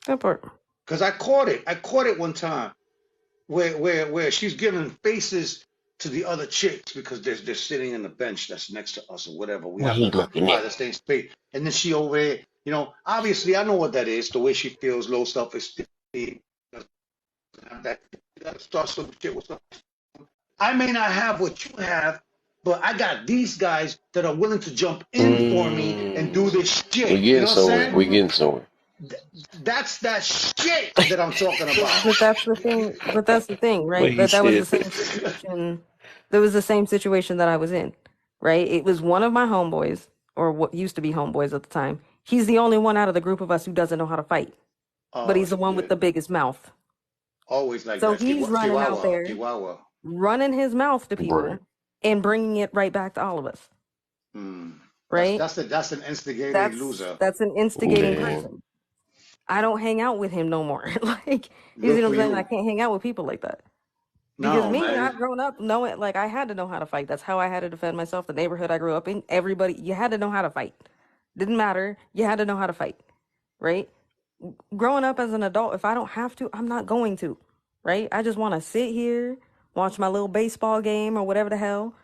That part. Cause I caught it. I caught it one time where she's giving faces to the other chicks because they're sitting in the bench that's next to us or whatever. We What happen he to looking occupy at? the same space. And then she over there, you know, obviously I know what that is, the way she feels, low self-esteem. That start some shit with some I may not have what you have, but I got these guys that are willing to jump in for me and do Mm. this We shit. You getting know what I'm somewhere. saying? We getting somewhere. That's that shit that I'm talking about. But that's the thing. But that's the thing, But right? he That was the said same this. situation. That was the same situation that I was in, right? It was one of my homeboys, or what used to be homeboys at the time. He's the only one out of the group of us who doesn't know how to fight, but Oh he's the one with shit. the biggest mouth. Always like So that. he's running out Chihuahua. there, Chihuahua. running his mouth to Right. people and bringing it right back to all of us, Hmm. right? That's an instigating loser. That's an instigating Yeah. person. I don't hang out with him no more. Like, you Good see what for I'm saying? I you. can't hang out with people like that. Because No, me, man. I've grown up knowing, like, I had to know how to fight. That's how I had to defend myself. The neighborhood I grew up in, everybody, you had to know how to fight. Didn't matter. You had to know how to fight, right? Growing up as an adult, if I don't have to, I'm not going to, right? I just want to sit here, watch my little baseball game or whatever the hell,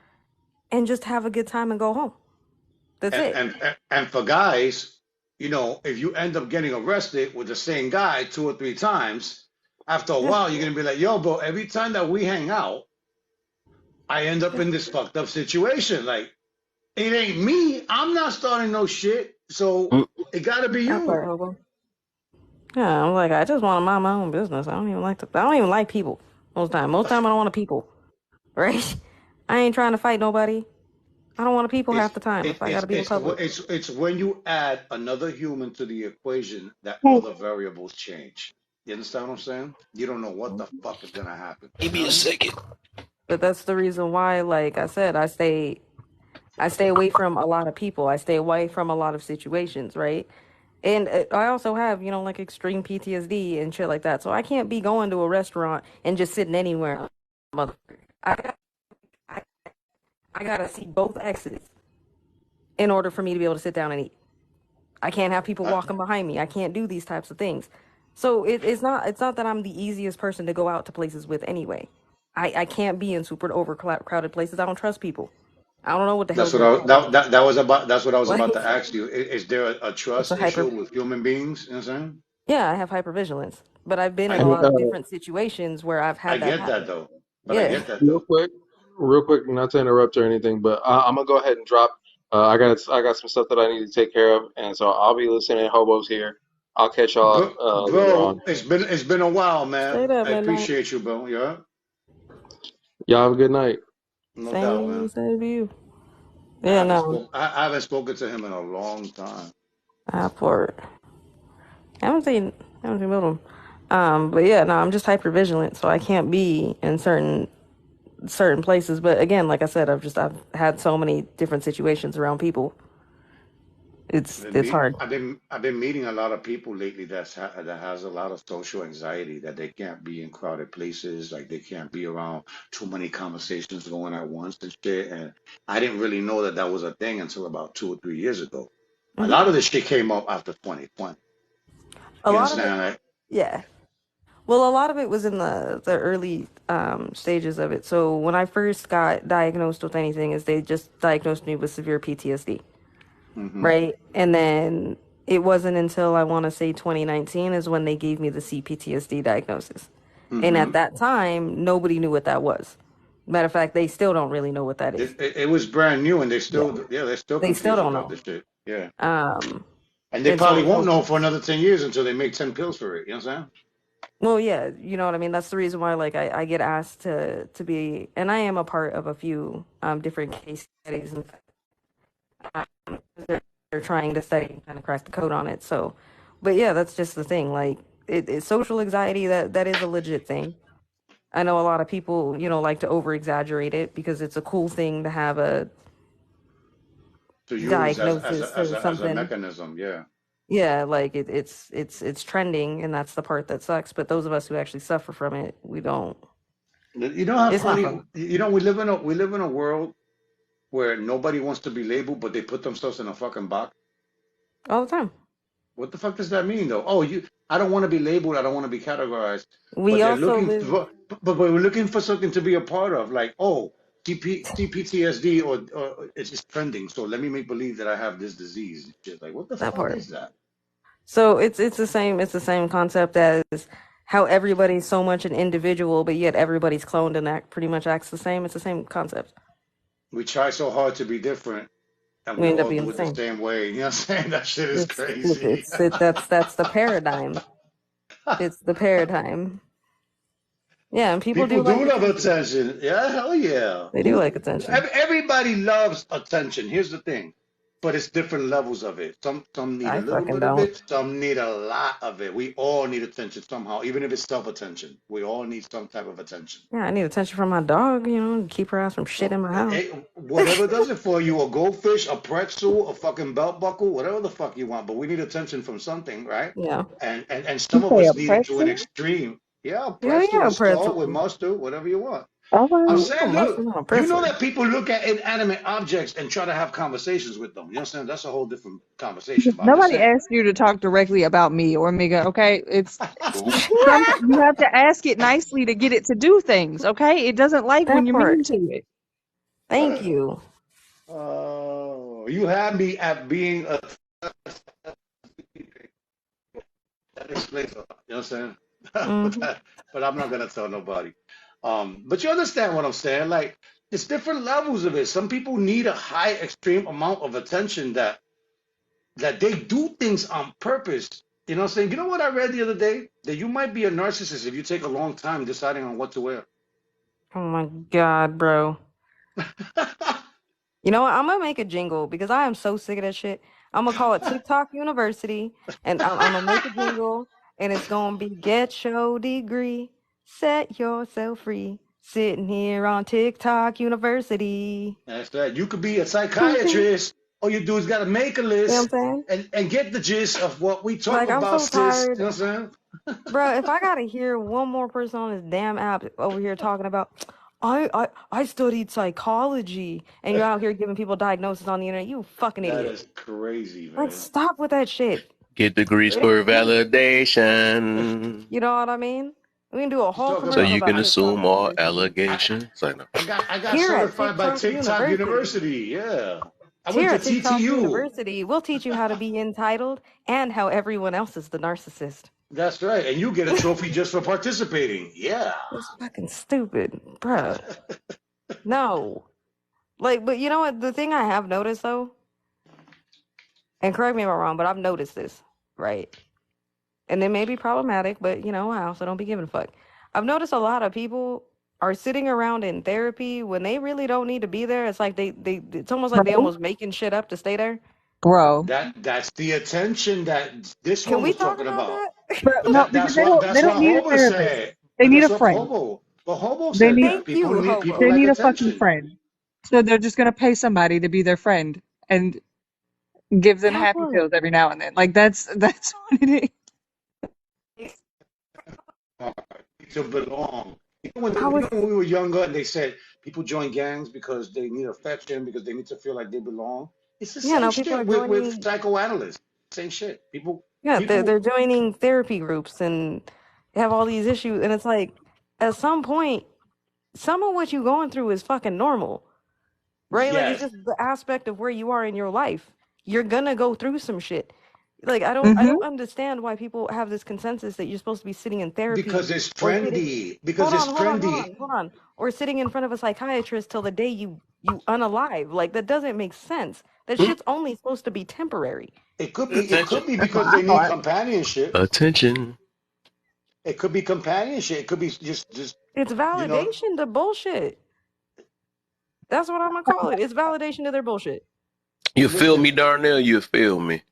and just have a good time and go home. That's it. And for guys, you know, if you end up getting arrested with the same guy two or three times, after a Yeah, while, you're gonna be like, yo, bro, every time that we hang out, I end up yeah. in this fucked up situation. Like, it ain't me. I'm not starting no shit. So Mm. it gotta be That part, you. hobo. Yeah, I'm like, I just want to mind my own business. I don't even like people most time. Most time I don't want to people, right? I ain't trying to fight nobody. I don't want to people half It's the time if it, I got to be in public. it's when you add another human to the equation that Hey, other variables change. You understand what I'm saying? You don't know what the fuck is gonna happen. Give You know me what a I mean? second. But that's the reason why, like I said, I stay away from a lot of people. I stay away from a lot of situations, right? And I also have, like extreme PTSD and shit like that. So I can't be going to a restaurant and just sitting anywhere. Mother, I, I, I gotta see both exits in order for me to be able to sit down and eat. I can't have people I, walking behind me. I can't do these types of things. So it's not that I'm the easiest person to go out to places with anyway. I can't be in super overcrowded places. I don't trust people. I don't know what the hell's that's what gonna I happen. that was about. That's what I was Like about to ask you. Is there a it's a trust issue hyper. with human beings? You know what I'm saying? Yeah, I have hypervigilance, but I've been in I a Hey, lot of different situations where I've I had that get that happen. though, but I Yeah. get that real though. quick, not to interrupt or anything, but I'm gonna go ahead and drop. I got some stuff that I need to take care of, and so I'll be listening. Hobos here. I'll catch y'all Bro, later bro, on. it's been a while, man. Straight up I midnight. appreciate you, bro. Yeah, Y'all have a good night. no Same to doubt, you, man. same to you. I Yeah, haven't no. spoke. I haven't spoken to him in a long time. I for I haven't seen both of them. But yeah, no, I'm just hyper vigilant, so I can't be in certain places. But again, like I said, I've had so many different situations around people. It's hard. I've been meeting a lot of people lately that has a lot of social anxiety that they can't be in crowded places, like they can't be around too many conversations going at once and shit. And I didn't really know that that was a thing until about 2 or 3 years ago. A Hmm. lot of this shit came up after 2020. A You lot of it, understand? Like, yeah. Well, a lot of it was in the early stages of it. So when I first got diagnosed with anything, is they just diagnosed me with severe PTSD, hmm right? And then it wasn't until I want to say 2019 is when they gave me the CPTSD diagnosis. And hmm at that time, nobody knew what that was. Matter of fact, they still don't really know what that is. it was brand new, and Yeah, they're still they still confused don't about know. this shit. Yeah, Um, and they and probably won't so know for another 10 years until they make 10 pills for it. You know what I'm saying? well, yeah, you know what I mean. That's the reason why, like, I get asked to be, and I am a part of a few different case studies, and they're trying to study and kind of crack the code on it. So, but yeah, that's just the thing. Like, it's social anxiety that is a legit thing. I know a lot of people, like to over exaggerate it because it's a cool thing to have a To use diagnosis or as a something. mechanism. Yeah. Yeah, like it's trending, and that's the part that sucks. But those of us who actually suffer from it, we don't. You know how It's not funny, fun we live in a world where nobody wants to be labeled, but they put themselves in a fucking box. all the time. What the fuck does that mean, though? Oh, I don't want to be labeled. I don't want to be categorized. But We they're also looking live for, but we're looking for something to be a part of. Like, oh, CPTSD, or it's just trending. So let me make believe that I have this disease. And shit. Like, what the that fuck part. is that? So it's the same concept as how everybody's so much an individual, but yet everybody's cloned and that pretty much acts the same. It's the same concept. We try so hard to be different, and We we end up all being do the it the same. same way. You know what I'm saying? That shit is It's it, crazy. it's it, that's the paradigm. It's the paradigm. Yeah, and people People do like do love attention. attention. Yeah, hell yeah. They do like attention. Everybody loves attention. Here's the thing, but it's different levels of it. Some need I a little fucking bit of don't. it. Some need a lot of it. We all need attention somehow, even if it's self-attention. We all need some type of attention. Yeah, I need attention from my dog. To keep her ass from shit in Well, my house. whatever does it for you, a goldfish, a pretzel, a fucking belt buckle, whatever the fuck you want. But we need attention from something, right? Yeah. And You some of say a us need it to an pretzel? extreme. Yeah, a Yeah, pretzel, yeah, a salt with pretzel. mustard, whatever you want. All I'm right. You put saying, look, mustard on a you know pretzel. that people look at inanimate objects and try to have conversations with them. You know what I'm saying? That's a whole different conversation, but I'm just Nobody saying. asked you to talk directly about me or Miga, okay? It's you have to ask it nicely to get it to do things, okay? It doesn't like when That you're part. mean to it. Thank you. Oh, you had me at being a that explains a lot. You know what I'm saying? Hmm. But I'm not gonna tell nobody. But you understand what I'm saying? Like, it's different levels of it. Some people need a high extreme amount of attention that they do things on purpose. You know what I'm saying? You know what I read the other day? That you might be a narcissist if you take a long time deciding on what to wear. Oh my God, bro. You know what? I'm gonna make a jingle because I am so sick of that shit. I'm gonna call it TikTok University, and I'm gonna make a jingle, And it's gonna be get your degree, set yourself free. Sitting here on TikTok University. That's right. You could be a You psychiatrist. All you do is got to make a know what I'm list saying? and get the gist of what we talk Like, I'm about, so sis. tired. You know what I'm saying? Bro, if I gotta hear one more person on this damn app over here talking about, I studied psychology, and you're out here giving people diagnoses on the internet, you fucking That idiot. is crazy, Like, man. stop with that shit. Get degrees It for ain't me. validation. You know what I mean? We can do a You whole talk So commercial you about can about TikTok assume all University. I allegations. Like, no. I got Here at certified by TikTok TikTok University. University. Yeah. I went Here to at TikTok TTU. University, we'll teach you how to be entitled and how everyone else is the narcissist. That's right. And you get a trophy just for participating. Yeah. It's fucking stupid, bruh. No. Like, but you know what? The thing I have noticed though, and correct me if I'm wrong, but I've noticed this, right? And it may be problematic, but you know, I also don't be giving a fuck. I've noticed a lot of people are sitting around in therapy when they really don't need to be there. It's like it's almost like they Bro, almost making shit up to stay there. bro, That's the attention that this Can one we was talk talking about about. that? But, bro. but No, that because that's what they that's don't what need a Hobo therapist. said. They But need that's a what friend. Hobo They said need that Thank you, people they Hobo. like need a fucking attention. friend. So they're just gonna pay somebody to be their friend and give them That happy part. pills every now and then. Like that's what it is. To belong. I was, When we were younger and they said people join gangs because they need affection, because they need to feel like they belong. It's the yeah, same no, people shit are with joining. psychoanalysts. Same shit. Yeah, People, they're joining therapy groups and have all these issues, and it's like, at some point, some of what you're going through is fucking normal, right? Like, it's yes, just the aspect of where you are in your life. You're gonna go through some shit. Like, I Mm-hmm. don't understand why people have this consensus that you're supposed to be sitting in therapy because it's or sitting. trendy. Because it's trendy. Hold on, or sitting in front of a psychiatrist till the day you unalive. Like, that doesn't make sense. That shit's only supposed to be temporary. It Attention. could be That's what because I they need thought. companionship. Attention. It could be companionship. It could be just It's you know validation to bullshit. That's what I'm gonna call it. It's validation to their bullshit. You feel me, listen. Darnell? You feel me?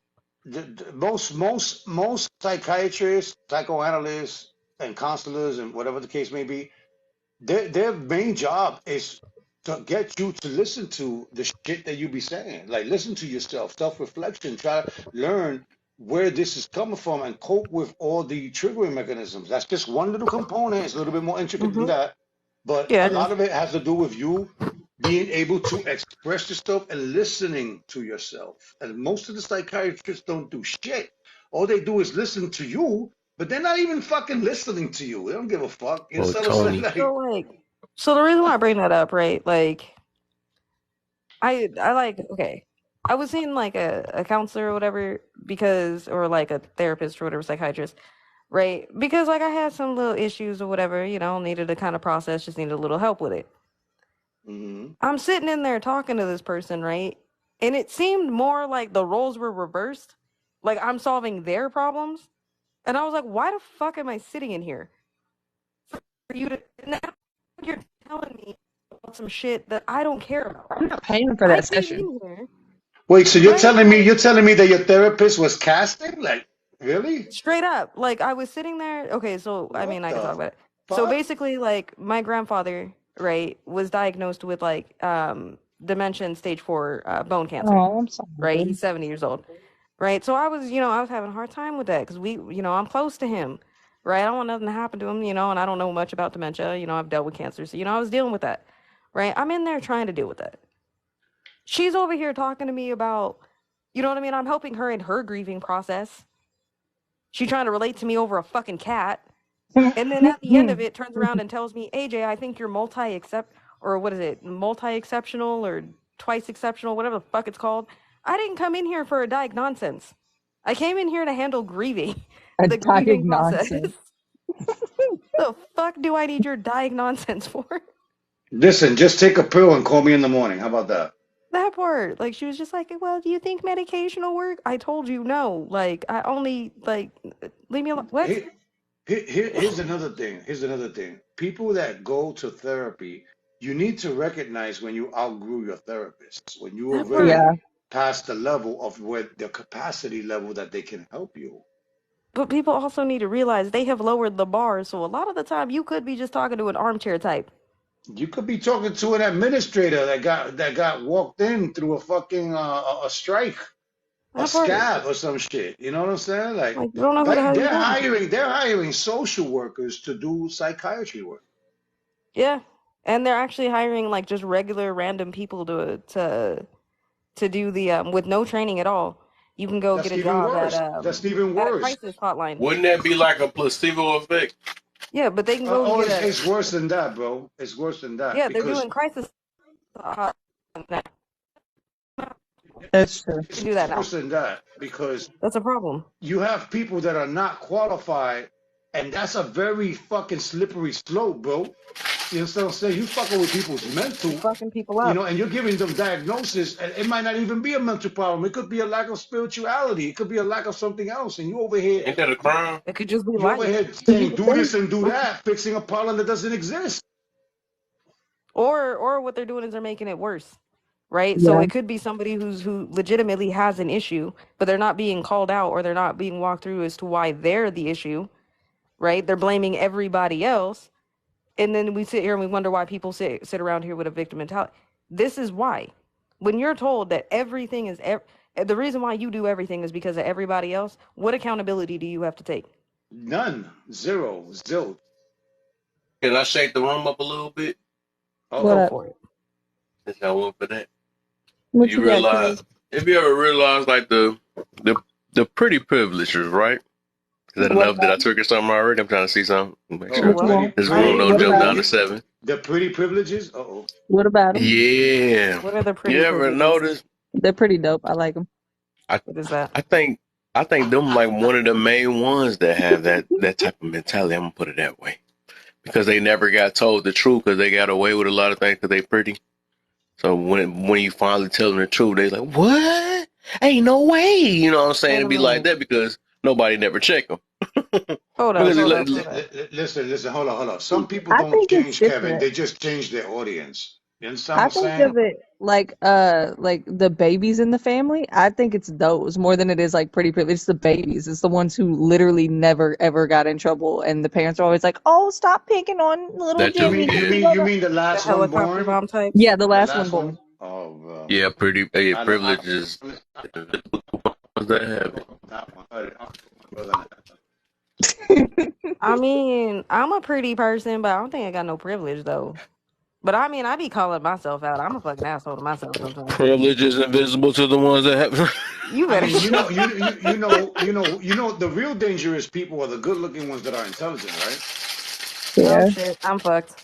Most psychiatrists, psychoanalysts, and counselors, and whatever the case may be, their main job is to get you to listen to the shit that you be saying. Like listen to yourself, self-reflection, try to learn where this is coming from and cope with all the triggering mechanisms. That's just one little component. It's a little bit more intricate than Mm-hmm. that. But Yeah, a it lot is. of it has to do with you being able to express yourself and listening to yourself. And most of the psychiatrists don't do shit. All they do is listen to you, but they're not even fucking listening to you. They don't give a fuck. You Oh, understand what I'm saying? Tony. So Like, like, so the reason why I bring that up, right? Like, I like okay. I was seeing like a counselor or whatever because or like a therapist or whatever, psychiatrist, right? Because like I had some little issues or whatever, needed to kind of process, just needed a little help with it. mm-hmm. I'm sitting in there talking to this person, right? And it seemed more like the roles were reversed. Like I'm solving their problems. And I was like, why the fuck am I sitting in here? For you to now you're telling me about some shit that I don't care about. I'm not paying for I that came session. in here, Wait, so right? Like you're telling me that your therapist was casting? Like, really? straight up. Like I was sitting there. Okay, so I What mean I can talk the about it. So fuck? basically, like my grandfather, right, was diagnosed with like dementia and stage 4 bone cancer. Oh, I'm Right? sorry. He's 70 years old. Right? So I was having a hard time with that because I'm close to him. Right? I don't want nothing to happen to him, and I don't know much about dementia. I've dealt with cancer. So, I was dealing with that. Right? I'm in there trying to deal with that. She's over here talking to me about, you know what I mean? I'm helping her in her grieving process. She trying to relate to me over a fucking cat. And then at the end of it, turns around and tells me, AJ, I think you're or what is it, multi-exceptional or twice exceptional, whatever the fuck it's called. I didn't come in here for a dyke nonsense. I came in here to handle grieving, A the grieving dying process. nonsense. The fuck do I need your dyke nonsense for? Listen, just take a pill and call me in the morning. How about that? That part. Like, she was just like, well, do you think medication will work? I told you no. Like, I only, like, leave me alone. What? Here, here's another thing. Here's another thing. People that go to therapy, you need to recognize when you outgrew your therapist, when you That part. already Yeah. past the level of where the capacity level that they can help you. But people also need to realize they have lowered the bar, so a lot of the time you could be just talking to an armchair type. You could be talking to an administrator that got walked in through a fucking a strike, a That part. scab or some shit. You know what I'm saying? Like, Like, you don't know who the hell you're talking to. they're hiring social workers to do psychiatry work. Yeah. And they're actually hiring like just regular random people to do the with no training at all. You can go get That's a even job worse. That's even at a worse. crisis hotline. Wouldn't that be like a placebo effect? Yeah, but they can go Oh, get it's a worse than that, bro. It's worse than that yeah, they're because doing crisis hotline now. That's true. They can do that it's now. worse than that because That's a problem. you have people that are not qualified, and that's a very fucking slippery slope, bro. You know what I'm saying? You fucking with people's You're mental, fucking people up. and you're giving them diagnosis, and it might not even be a mental problem. It could be a lack of spirituality. It could be a lack of something else, and you over here, Ain't that a crime? It could just be you over life. here saying do this and do that, fixing a problem that doesn't exist. Or what they're doing is they're making it worse. Right? So Yeah. it could be somebody who legitimately has an issue, but they're not being called out or they're not being walked through as to why they're the issue, right? They're blaming everybody else. And then we sit here and we wonder why people sit around here with a victim mentality. This is why. When you're told that everything is the reason why you do everything is because of everybody else, what accountability do you have to take? None, zero, zilch. Can I shake the room up a little bit? What Go Uh-oh. up? for it. Since I went for that. What You you got, realize Chris? if you ever realize like the the pretty privilegers, right? Is that What enough? Did about I trigger something already? I'm trying to see something. Make Oh, sure what you pretty, want? What? this I room pretty, didn't don't What jump about down him? to 7. the pretty privileges. Uh-oh. What about him? Yeah. What are the You pretty ever privileges? notice? They're pretty dope. I like them. I What is that? I think I think them like one of the main ones that have that type of mentality. I'm gonna put it that way because they never got told the truth because they got away with a lot of things because they pretty. So when you finally tell them the truth, they like, what? Ain't no way. You know what I'm saying? Wait a It'd be like minute. that because nobody never check them. Hold up, Because hold up, it, hold up. Listen, hold on. Some people I don't think it's change, Kevin. different. They just change their audience. You understand what I I'm think saying? of it like the babies in the family. I think it's those more than it is like pretty privilege. It's the babies. It's the ones who literally never ever got in trouble, and the parents are always like, "Oh, stop picking on little that You too. Jimmy." mean you Yeah. mean you mean the The last one helicopter born? bomb types. Yeah, the The last one last one? born. Oh, bro. Yeah, pretty. Yeah, I don't. privilege is what's that have it. That one. My brother. I mean, I'm a pretty person, but I don't think I got no privilege though. But I mean, I be calling myself out. I'm a fucking asshole to myself sometimes. Privilege is invisible to the ones that have. You I better mean, shut. the real dangerous people are the good-looking ones that are intelligent, Oh Yeah. shit, I'm fucked.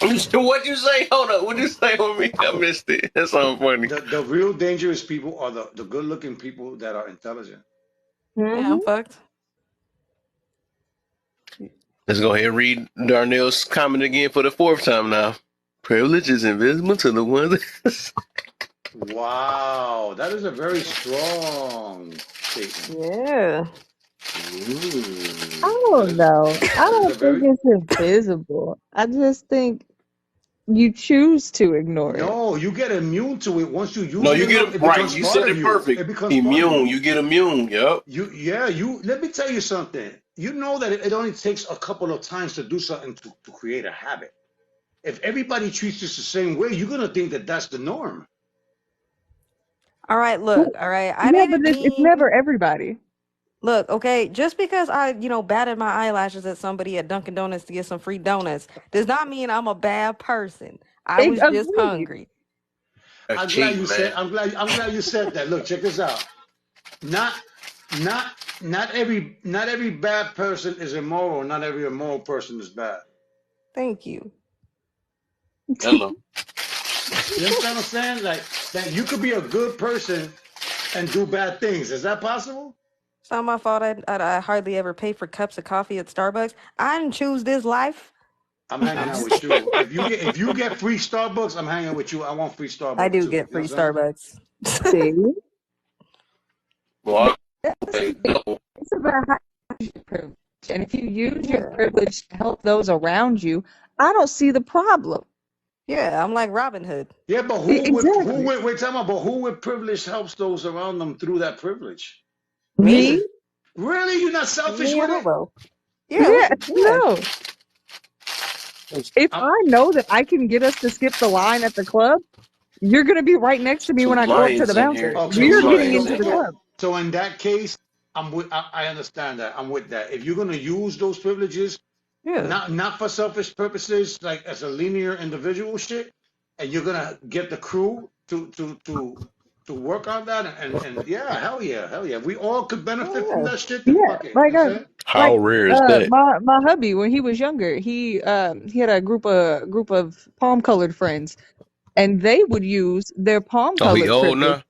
right? What'd you say? Hold up. What'd you say on me? I missed it. That's so funny. The real dangerous people are the good-looking people that are intelligent. Yeah, I'm Hmm. fucked. Let's go ahead and read Darnell's comment again for the fourth time now. Privilege is invisible to the ones. Wow, that is a very strong statement. Yeah. I That don't is know. I that is a don't think very it's invisible. I just think you choose to ignore it. no. You get immune to it once you No, use it you get enough. it It right. becomes You part said of it you. perfect. It becomes part of Immune. you. You get immune. Yep. You. Let me tell you something. You know that it only takes a couple of times to do something to create a habit. If everybody treats us the same way, you're gonna think that that's the norm. All right, Well, look. All right, I yeah, but didn't it's mean. never everybody. Look, okay, just because I batted my eyelashes at somebody at Dunkin' Donuts to get some free donuts does not mean I'm a bad person. I was just Agreed. hungry. That's I'm glad you cheating, said. man. I'm glad you said that. Look, check this out. Not not not every bad person is immoral. Not every immoral person is bad. Thank you. Hello. You understand what I'm saying? Like that you could be a good person and do bad things. Is that possible? It's not my fault. I hardly ever pay for cups of coffee at Starbucks. I didn't choose this life. I'm No, hanging I'm out just with kidding. you. If you get free Starbucks, I'm hanging with you. I want free I Starbucks do too. get You know free what I'm saying? Starbucks. See, Well, that's I the pay thing. double. It's about how you use your privilege, and if you use your Yeah. privilege to help those around you, I don't see the problem. Yeah, I'm like Robin Hood. Yeah, but who Exactly. with wait, time out, but who with privilege helps those around them through that privilege? Me? Me, Really? You're not selfish Me a with it? hobo. Yeah, Yeah, yeah. no. If I'm, I know that I can get us to skip the line at the club, you're going to be right next to me when Some I go up to the lions in bouncer. here. okay, Some We're so getting lions into in the here. club. so in that case, I understand that. I'm with that. If you're gonna use those privileges, Yeah. not for selfish purposes, like as a linear individual shit, and you're gonna get the crew to work on that, and yeah, hell yeah, we all could benefit from Oh that shit. Then Yeah, fuck it, you know what I'm saying? How rare is that? my hubby when he was younger, he had a group of palm colored friends, and they would use their palm Oh, he colored old privilege. now?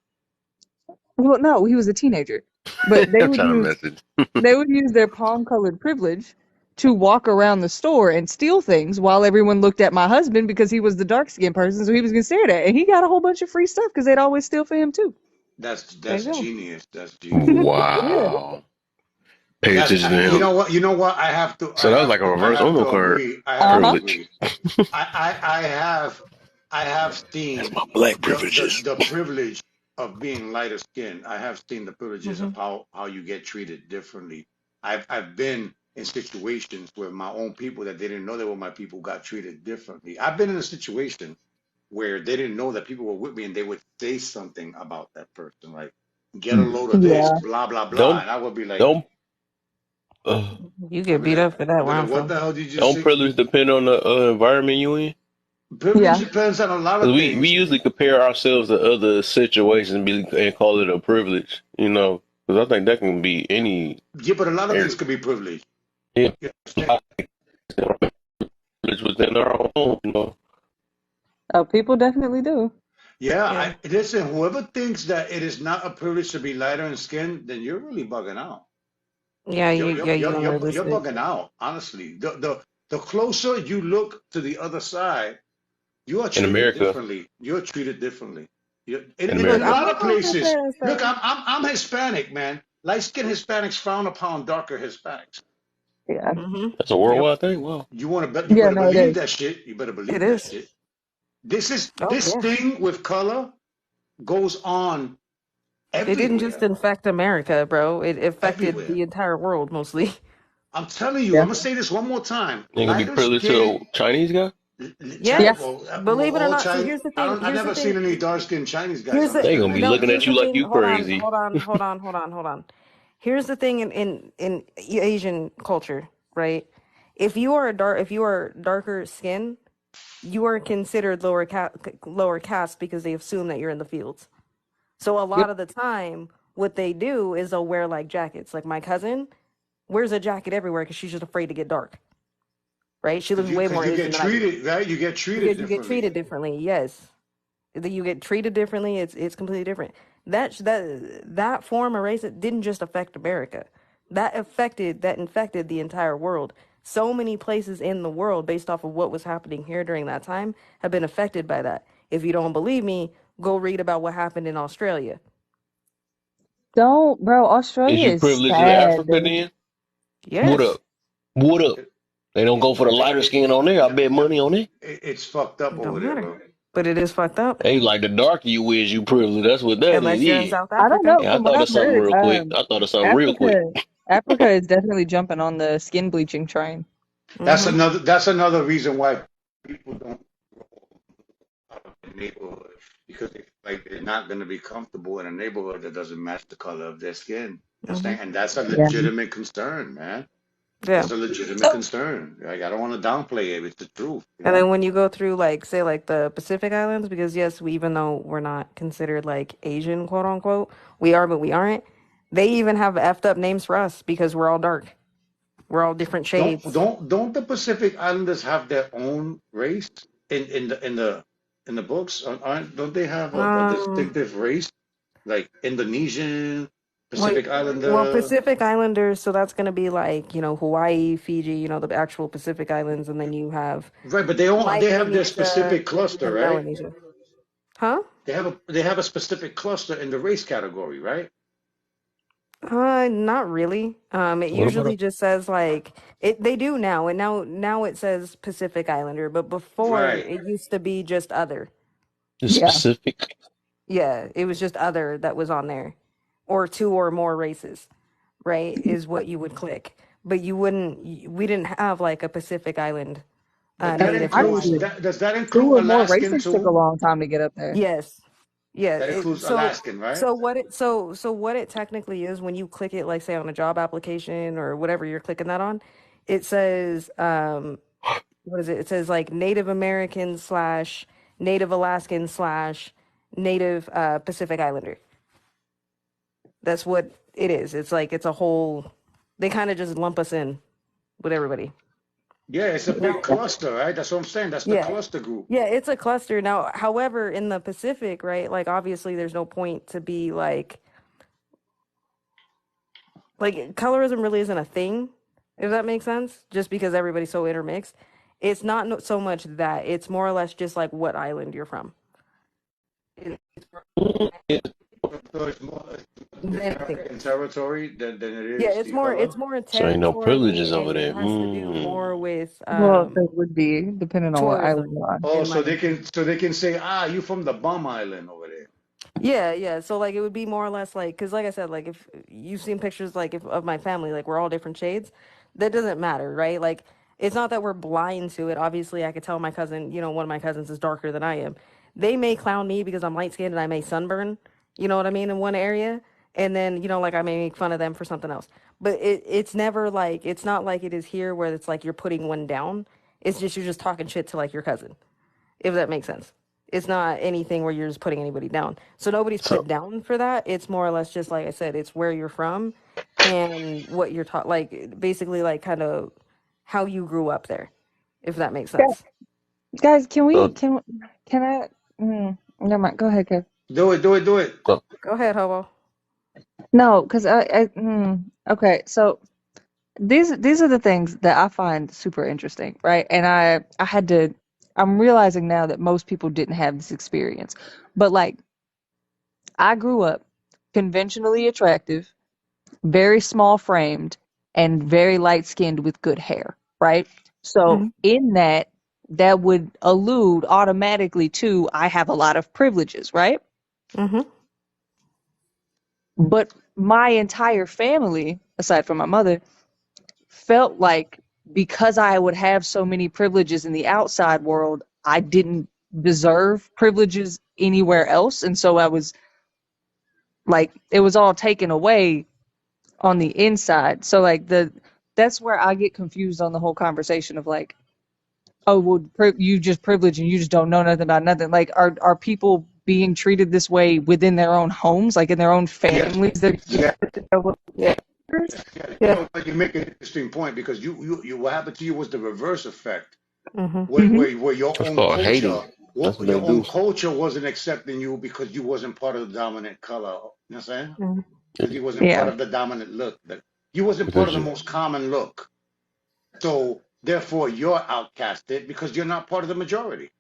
Well, no, he was a teenager, but I'm trying to message. they would use their palm colored privilege to walk around the store and steal things while everyone looked at my husband because he was the dark skinned person, so he was getting stared at, and he got a whole bunch of free stuff because they'd always steal for him too. there you That's go. genius. That's genius. Yeah. Wow. Pay That's attention to you him. know what I have to So that was like a I reverse have Uno to card agree. I have Uh to huh. privilege. agree. I have That's seen my black the privileges. the privilege of being lighter skinned. I have seen the privileges Hmm. of how you get treated differently. I've been in situations where my own people that they didn't know they were my people got treated differently. I've been in a situation where they didn't know that people were with me and they would say something about that person, like get a load of this, Yeah. blah blah blah, Don't and I would be like, don't uh, You I'd get be beat like, up for that where I'm what from. the hell did you just don't say? privilege depend on the environment you in? Privilege Yeah. depends on a lot 'Cause of we things. usually compare ourselves to other situations and call it a privilege, you know. Because I think that can be any Yeah, but a lot of things area. could be privilege. Yeah, You understand? privilege within our own, you know. Oh, people definitely do. Yeah, Yeah. listen. Whoever thinks that it is not a privilege to be lighter in skin, then you're really bugging out. Yeah, you You're unrealistic. bugging out. Honestly, the closer you look to the other side, you are In treated America, differently. You're treated differently. in Look, In a I'm America, lot not of gonna sit places. there and Look, say I'm Hispanic, man. Light skinned Hispanics frown upon darker Hispanics. Yeah. that's a Yep, worldwide thing. Wow. You want to bet? You Yeah, better no, it believe is. that shit. You better it believe that is. shit. This is Oh this yeah. thing with color goes on It didn't just everywhere, infect America, bro. It affected everywhere. the entire world mostly. I'm telling you. Yeah. I'm gonna say this one more time. Ain't gonna be Lighter privileged to skin, a Chinese guy? Yeah. Yes, believe it or all not. So Chinese. here's the thing. I Here's the never seen thing. any dark skinned Chinese guys Here's on the the They gonna street. be no. looking Here's at the you like thing. you crazy. Hold on. Here's the thing in Asian culture, right? If you are darker skin, you are considered lower caste because they assume that you're in the fields. So a Yep. lot of the time, what they do is they'll wear like jackets. Like my cousin wears a jacket everywhere because she's just afraid to get dark, right? She looks way Because more you Asian get than I do treated right. You get treated because you get differently. treated differently. Yes, you get treated differently. It's completely different. That form of racism didn't just affect America. That infected the entire world. So many places in the world, based off of what was happening here during that time, have been affected by that. If you don't believe me, go read about what happened in Australia. Don't, bro. Is Australia you is privileged in sad. Africa then? What Yes, up? What up? It, They don't go for the lighter skin on there. I no, bet no, money on it. it's fucked up it over don't there, matter, bro. but it is fucked up. They like the darker you is, you privileged. That's what that is. Unless you're in Yeah. South I don't Africa. know. Yeah, I From what thought I've of something heard, real quick. I thought of something real quick. Africa, Africa is definitely jumping on the skin bleaching train. Hmm. That's another reason why people don't out of the neighborhood because they feel like they're not going to be comfortable in a neighborhood that doesn't match the color of their skin. You Hmm. understand? And that's a Yeah. legitimate concern, man. Yeah. That's a legitimate concern. Like, I don't want to downplay it. It's the truth, you And know? then when you go through like say like the Pacific Islands, because yes, we even though we're not considered like Asian, quote unquote, we are, but we aren't. They even have effed up names for us because we're all dark. We're all different shades. Don't the Pacific Islanders have their own race in the books? Don't they have a Um, distinctive race like Indonesian, wait, Pacific well, Islander? Pacific Islanders, so that's gonna be like Hawaii, Fiji, the actual Pacific Islands, and then you have Right, but they have their Micronesia specific cluster, and right? Melanesia. Huh? They have a specific cluster in the race category, right? Not really. It What about usually just says like it. They do now, and now it says Pacific Islander, but before Right. it used to be just other. the Yeah. specific? Yeah, it was just other that was on there, or two or more races. right, is what you would click. But you wouldn't. We didn't have like a Pacific Island But that native includes Honestly, Hawaiian. that. Does that we include were more Alaskan racist. Took a too? long time to get up there. Yes. Yeah. That includes So Alaskan, right? so what it so what it technically is when you click it, like say on a job application or whatever you're clicking that on, it says what is it? It says like Native American slash Native Alaskan slash Native Pacific Islander. That's what it is. It's like it's a whole. They kind of just lump us in with everybody. Yeah, it's a big cluster, right? That's what I'm saying. That's the Yeah. cluster group. Yeah, it's a cluster. Now, however, in the Pacific, right, like obviously there's no point to be like colorism really isn't a thing, if that makes sense, just because everybody's so intermixed. It's not so much that, it's more or less just like what island you're from. So it's more Than Native anything American else. territory than it Yeah, is the it's color. more So ain't no territory, privileges and over it there. has to do more with Well, there would be, depending on what tourism island you're on. Oh, and so money. they can say, you from the Bum Island over there. Yeah, yeah. So like it would be more or less like, because like I said, like if you've seen pictures like if of my family, like we're all different shades, that doesn't matter, right? Like it's not that we're blind to it. Obviously, I could tell my cousin, one of my cousins is darker than I am. They may clown me because I'm light skinned and I may sunburn, you know what I mean, in one area, and then like I may make fun of them for something else. But it's never like, it's not like it is here where it's like you're putting one down. It's just you're just talking shit to like your cousin, if that makes sense. It's not anything where you're just putting anybody down. So nobody's So put down for that. It's more or less just like I said, it's where you're from and what you're taught, like basically like kind of how you grew up there, if that makes Yeah, sense. guys, so can I? Never mind. Go ahead, Kev. Do it, do it, do it. so Go ahead, Hobo. No, because okay. So these are the things that I find super interesting, right? And I had to. I'm realizing now that most people didn't have this experience, but like I grew up conventionally attractive, very small framed, and very light skinned with good hair, right? So Mm-hmm. in that would allude automatically to I have a lot of privileges, right? Mm-hmm. But my entire family, aside from my mother, felt like because I would have so many privileges in the outside world, I didn't deserve privileges anywhere else. And so I was like, it was all taken away on the inside. So like that's where I get confused on the whole conversation of like, oh, well, you just privileged and you just don't know nothing about nothing. Like, are people being treated this way within their own homes, like in their own Yes, families? They're yes, Yeah. yeah. Yeah. But you make an interesting point because you what happened to you was the reverse effect, Mm-hmm. hmm where your it's own called culture, hating. That's what they your do. own culture wasn't accepting you because you wasn't part of the dominant color. You know what I'm saying? Mm-hmm. Because you wasn't part Yeah. of the dominant look. That you wasn't part Because of the you. most common look. So therefore, you're outcasted because you're not part of the majority.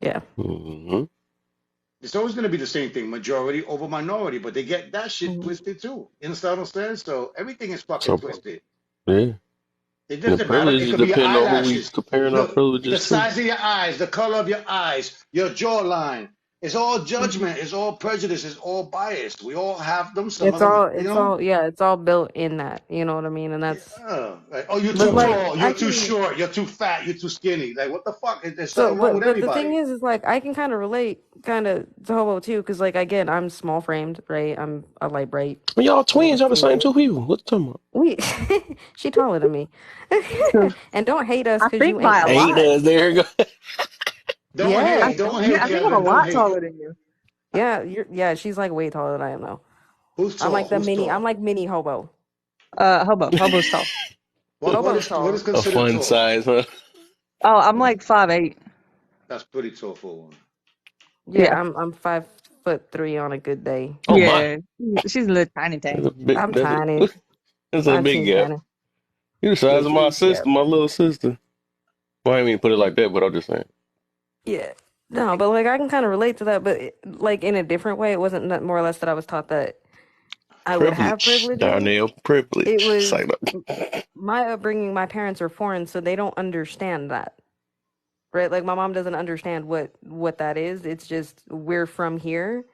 Yeah. Mm-hmm. It's always going to be the same thing, majority over minority, but they get that shit Mm-hmm. twisted too. You understand what I'm saying? So everything is fucking So twisted. yeah, It and the doesn't matter. It privileges could be your depend on who we eyelashes. comparing our Look, the privileges to. size of your eyes, the color of your eyes, your jawline. It's all Mm-hmm. judgment. It's all prejudice. It's all bias. We all have them. Some of It's them, all, yeah, it's all built in that. You know what I mean? And that's, yeah. Like, oh, you're but too like, tall. I You're too can. short. You're too fat. You're too skinny. Like, what the fuck? There's So, something wrong with but the thing everybody. is like I can kind of relate, kind of to Hobo too, because like again, I'm small framed, right? I'm a light bright, When y'all twins, y'all the skin same tone. two people. What you talking about? We, she taller than me, So and don't hate us I because think you by ain't. a Ain't lot. us there? You go. Don't Yeah, hate. don't Don't hate. hate, I think I'm a Kevin. Don't lot hate. taller than you. Yeah, yeah, she's like way taller than I am though. Who's I'm tall? like the Who's mini. I'm tall? like mini Hobo. Hobo's tall. Hobo's What is tall. A considered fun tall? size, huh? Oh, I'm like 5'8". That's pretty tall for a woman. Yeah, Yeah. I'm 5'3" on a good day. Oh my, Yeah. She's a little tiny that's thing. a big. I'm tiny. That's a I'm big teeny gap. tiny. You the size of my Yeah. sister, my little sister. Well, I didn't mean to put it like that, but I'm just saying. Yeah. No, but like I can kind of relate to that, but like in a different way. It wasn't that more or less that I was taught that I would have Privilege, privileges. Darnell, It privilege. Say was that. my upbringing. My parents are foreign, so they don't understand that, right? Like my mom doesn't understand what that is. It's just we're from here,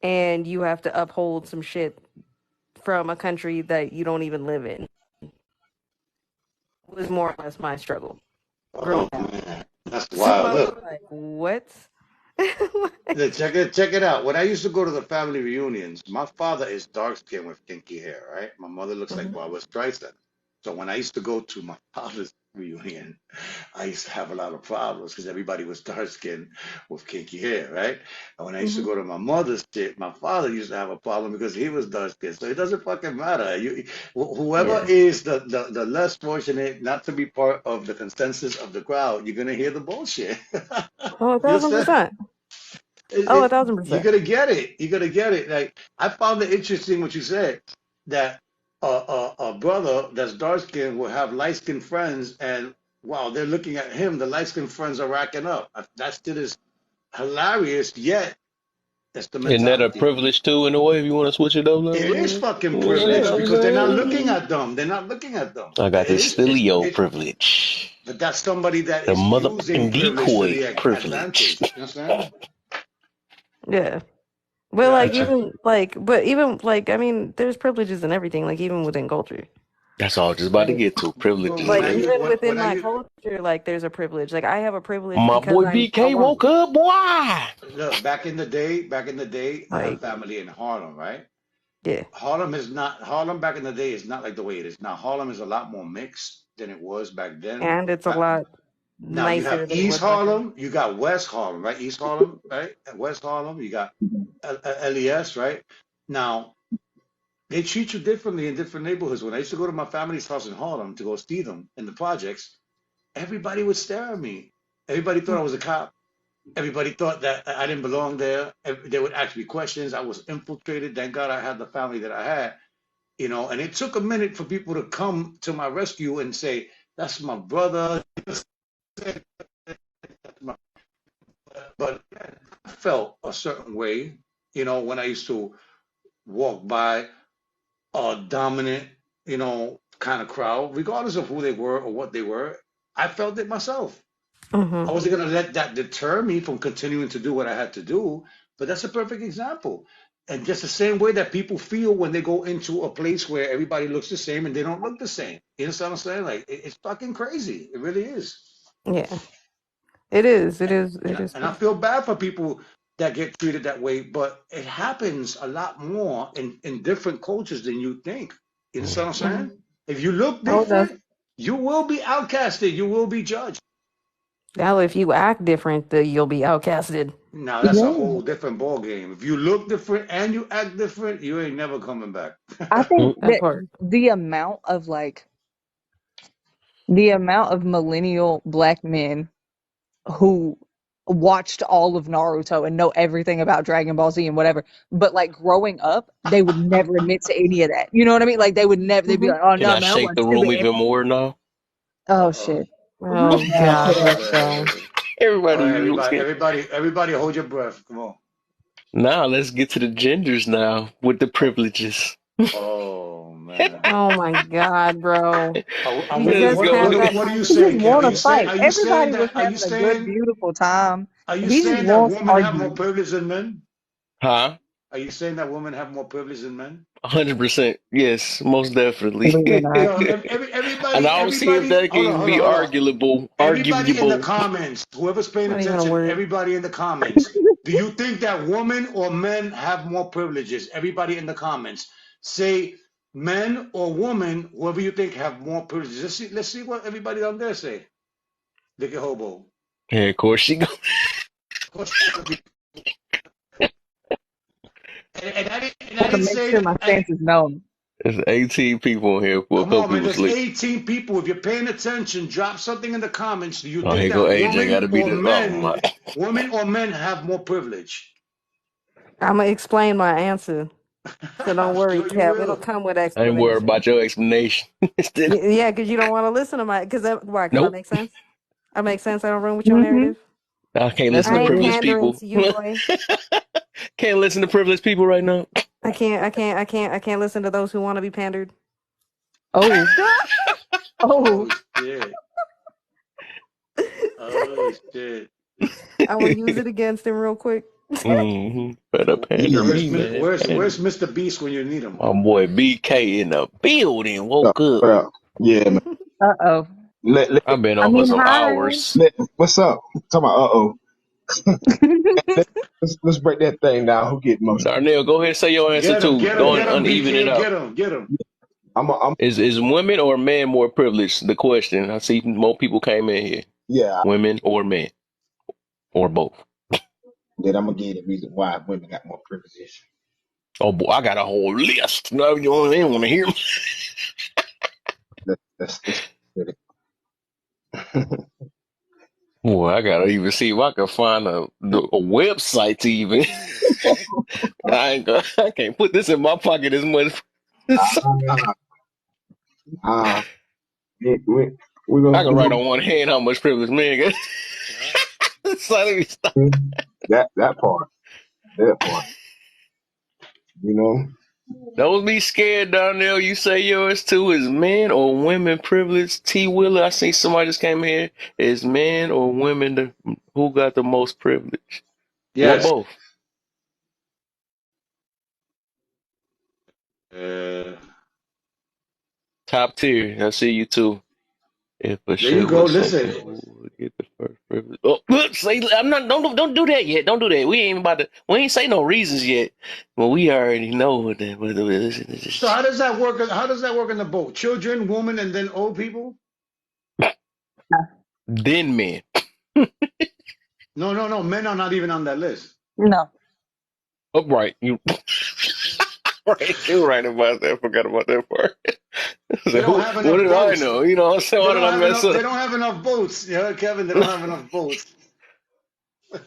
and you have to uphold some shit from a country that you don't even live in. Was more or less my struggle growing Oh up. man, that's So wild. I was Look, like, what? check it out. When I used to go to the family reunions, my father is dark skinned with kinky hair, right? My mother looks like Mhm. Barbara Streisand. So when I used to go to my father's reunion, I used to have a lot of problems because everybody was dark skinned with kinky hair, right? And when I used to Mhm. go to my mother's shit, my father used to have a problem because he was dark skinned. So it doesn't fucking matter. Whoever Yeah. is the less fortunate not to be part of the consensus of the crowd, you're gonna hear the bullshit. Oh, a You thousand understand? percent. Oh, a thousand You're percent. gonna get it. You're gonna get it. Like I found it interesting what you said that a brother that's dark skinned will have light skinned friends, and wow, they're looking at him. The light skinned friends are racking up. That shit is hilarious. Yet that's the Isn't that a mentality. privilege too, in a way, if you want to switch it up like It is that? fucking You know what privilege I'm because they're not looking saying? at them. They're not looking at them. I got It this is. It's Stillio it. privilege. But that's somebody that The is using motherfucking privilege to decoy the privilege. advantage. You understand? Yeah. But Yeah. like even like but even like I mean there's privileges and everything, like even within culture. That's all I was just about to Like get to. But when like Privileges. I use even within when I my use culture, like there's a privilege. Like I have a privilege My because boy I'm a BK woman. woke up, boy. look, back in the day, I have Like, family in Harlem, right? yeah. Harlem back in the day is not like the way it is now. Harlem is a lot more mixed than it was back then. And it's a Back lot now you have nicer than it East was back then. Harlem, you got West Harlem, right? East Harlem, right? And West Harlem, you got LES, right? Now they treat you differently in different neighborhoods. When I used to go to my family's house in Harlem to go see them in the projects, everybody would stare at me. Everybody thought I was a cop. Everybody thought that I didn't belong there. There would ask me questions. I was infiltrated. Thank God I had the family that I had, and it took a minute for people to come to my rescue and say, that's my brother. But I felt a certain way, when I used to walk by a dominant, kind of crowd, regardless of who they were or what they were. I felt it myself. Hmm. I wasn't going to let that deter me from continuing to do what I had to do. But that's a perfect example. And just the same way that people feel when they go into a place where everybody looks the same and they don't look the same. You understand what I'm saying? Like, it's fucking crazy. It really is. Yeah. It is. It is. And, It is and I crazy. feel bad for people that get treated that way, but it happens a lot more in different cultures than you think. You understand what I'm Hmm. saying? If you look Oh, that's different, you will be outcasted. You will be judged. now if you act different, you'll be outcasted. Now that's a Yeah. whole different ball game. If you look different and you act different, you ain't never coming back. I think That that part. the amount of millennial black men who watched all of Naruto and know everything about Dragon Ball Z and whatever, but like growing up, they would never admit to any of that. You know what I mean? Like they would never. They'd be Hmm. like, "Oh Can no, I man, I shake watch the room stupid even anime." more now? Oh Uh-oh. shit! Oh Oh God, shit! let's go. All Everybody right, was getting. everybody, hold your breath. Come on. Now let's get to the genders now with the Oh, privileges. oh man. Oh my God, bro. And You Let's just go. had what that what are you He just saying, Kim? want to conversation. fight. Everybody was having a good, beautiful time. Are you He just saying that wants women have more argument. privilege than men? Huh? Are you saying that women have more privilege than men? 100%. Yes, most definitely. Believe it or not. And I don't see if that can Hold on, even hold on, be hold on. arguable. Everybody in the Arguable. comments, whoever's paying Not even a attention, word. everybody in the comments, do you think that women or men have more privileges? Everybody in the comments, say men or women, whoever you think have more privileges. Let's see what everybody down there say. Look at hobo. Yeah, of course she go. I want to make sure my stance is known. There's 18 people in here for a Come couple on, man. people There's sleep. 18 people. If you're paying attention, drop something in the comments. Do you Oh, think here go that AJ. Gotta be the. Oh, my. women or men have more privilege? I'm gonna explain my answer. So don't I'm worry, sure you Cap. It'll will. come with I ain't worried explanation. about your explanation. Instead, Yeah, because you don't want to listen to my. Because why? Because I nope. make sense. I make sense. I don't run with your Mm-hmm. narrative. I can't That's listen I to what it ain't is. privileged pandering people. to you, boy. Can't listen to privileged people right now. I can't. I can't. I can't. I can't listen to those who want to be pandered. Oh, oh, Oh shit. Oh shit. I will use it against him real quick. Better pander Yeah. me, man. Pander. Where's Mr. Beast when you need him? My boy BK in the building. What Woke up? up. What up? Yeah, man. Uh-oh. Let, I've been I on for mean, some hi. hours. what's up? Talking about let's break that thing down. Who get most? Darnell, go ahead and say your answer too. Go and Get him, uneven it BK, out. get him. I'm Is women or men more privileged? The question. I see more people came in here. yeah. Women or men or both. Then I'm gonna give you the reason why women got more privileges. Oh boy, I got a whole list. No, you don't even want to hear me. Let's get it. Boy, I gotta even see if I can find a website to even. I can't put this in my pocket as much. Ah, ah, we, we're I gonna can write on one hand how much privilege men get. So let me stop. that part, that part. You know, Don't be scared, Donnell. You say yours too. Is men or women privilege? T. Willer, I see somebody just came here. Is men or women who got the most privilege? Or Yes. both? Uh, Top tier. I see you too. If a there you show go. would say Listen. who would get the first privilege. Oh, look, say I'm not. Don't do that yet. Don't do that. We ain't about to. We ain't say no reasons yet. Well, we already know what So how does that work? How does that work in the boat? Children, women, and then old people? then men. No. Men are not even on that list. No. Upright. You right. You're right about that. I forgot about that part. They So don't who? have What enough did I boats. know? You know what I'm saying? They Why did don't I have mess enough. up? They don't have enough boats. You heard, Kevin? They don't have enough boats.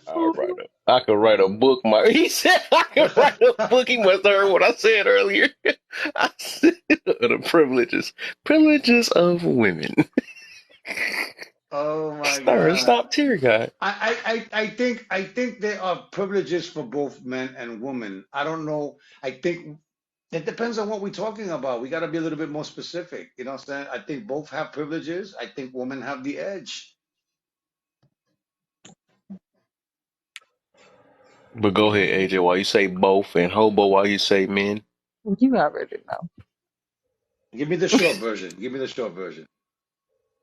I write up. I could write a book. He said I could write a book. He must have heard what I said earlier. I said the privileges of women. Oh my Start God. stop tear guy. I think there are privileges for both men and women. I don't know. I think it depends on what we're talking about. We got to be a little bit more specific. You know what I'm saying? I think both have privileges. I think women have the edge. But go ahead, AJ. Why you say both and hobo? Why you say men? You already know. Give me the short version. Give me the short version.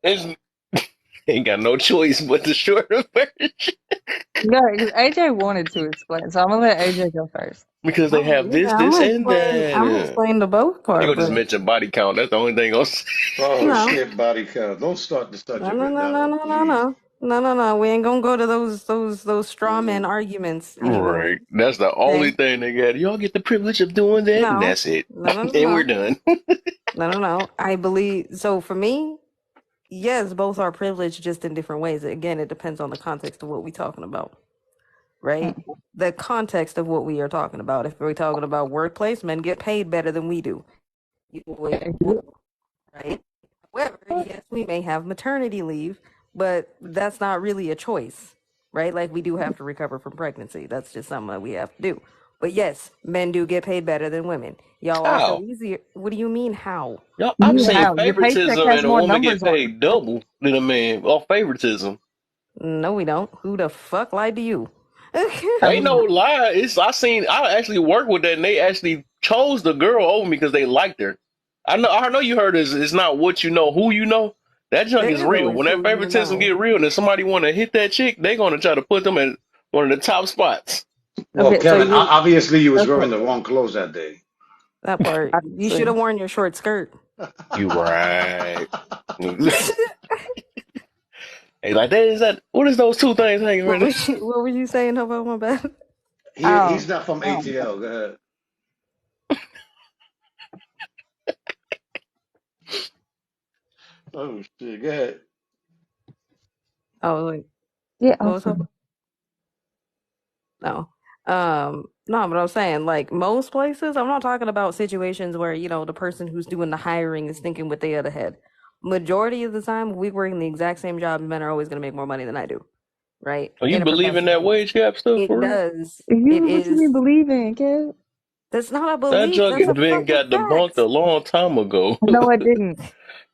It's, ain't got no choice but the shorter version No, because AJ wanted to explain, so I'm gonna let AJ go first. because they Oh have yeah, this, and I'm gonna that. explain the both I ain't part, gonna just but mention body count. That's the only thing I'll say. Oh no. shit, body count. Don't start the No, subject no, with no, that no, one, no, no, please. no. No, no, no. We ain't gonna go to those straw man arguments anymore. Right. That's the only Okay? thing they got. Y'all get the privilege of doing that, and No. that's it. No, no, no, And we're no. done. No, no, no. I believe so for me, yes, both are privileged just in different ways. Again, it depends on the context of what we're talking about, right? The context of what we are talking about. If we're talking about workplace, men get paid better than we do. You always will, right? However, yes, we may have maternity leave, but that's not really a choice, right? Like we do have to recover from pregnancy. That's just something that we have to do. But yes, men do get paid better than women. Y'all also How? easier. What do you mean how? Y'all, I've You seen how your paycheck favoritism has and a more woman get numbers on it. paid double than a man. Or favoritism. No, we don't. Who the fuck lied to you? I Ain't no mean, lie. I actually worked with that, and they actually chose the girl over me because they liked her. I know you heard this. It's not what you know, who you know. That junk It is is real. always When that who you favoritism know. get real, and if somebody want to hit that chick, they gonna try to put them at one of the top spots. Well, okay, so Kevin, you obviously you was okay. wearing the wrong clothes that day. That part. You should Obviously. have worn your short skirt. You right. Hey, like that is that. What is those two things hanging right there? What were you saying about my bad? He's not from ATL. Go ahead. Oh shit, go ahead. Oh, wait. Yeah. What was up? No. No, but I was saying, like, most places, I'm not talking about situations where, the person who's doing the hiring is thinking with their other head. Majority of the time, we work in the exact same job, men are always going to make more money than I do, right? Are you In a believe in that professional. wage gap stuff It for real? does. It You what you is. mean believe in, kid? That's not a That belief. junk That's a had been fucking got debunked fact. a long time ago. No, I didn't.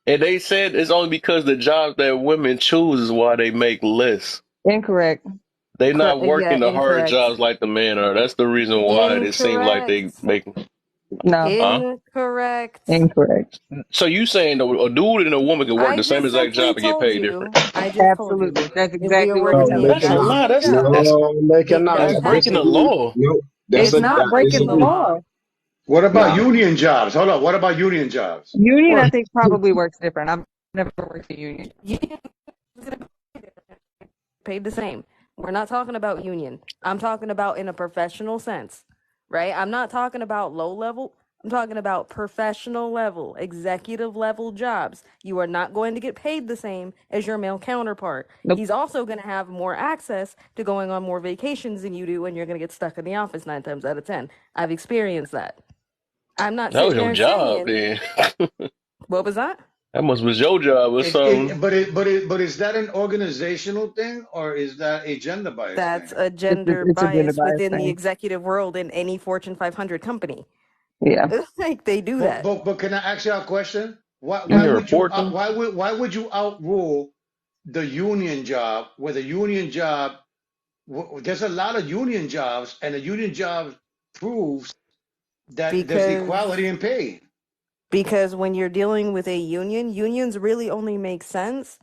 And they said it's only because the jobs that women choose is why they make less. Incorrect. They not Yeah, working the hard incorrect. jobs like the men are. That's the reason why it seems like they Incorrect. making. No, Huh? Incorrect. incorrect. So you saying a dude and a woman can work I the same just exact simply job and get told paid different? you. I just told you. Absolutely. That's If we are exactly what I'm No, working the they telling you. That's a cannot. exact lie. same job, That's No, they it cannot. does that's breaking the happen. Disagree. law. No, It's not I breaking the It's disagree. law. law. What about Nah, union jobs? Hold on. What about union jobs? Union, I Well, think, probably works different. I've never worked a union. union is gonna be paid the same. We're not talking about union. I'm talking about in a professional sense, right? I'm not talking about low level. I'm talking about professional level, executive level jobs. You are not going to get paid the same as your male counterpart. Nope. He's also going to have more access to going on more vacations than you do, and you're going to get stuck in the office 9 times out of 10. I've experienced that. I'm not That was sitting your there job saying, then. what was that? That must was your job or something. But is that an organizational thing or is that a gender bias That's thing? a gender It's a gender bias bias within the thing. executive world in any Fortune 500 company. Yeah. Like they do that But can I ask you a question? Why You can hmm would you report them. why would you outrule the union job where the union job there's a lot of union jobs and the union job proves that there's equality because in pay. when you're dealing with a union, unions really only make sense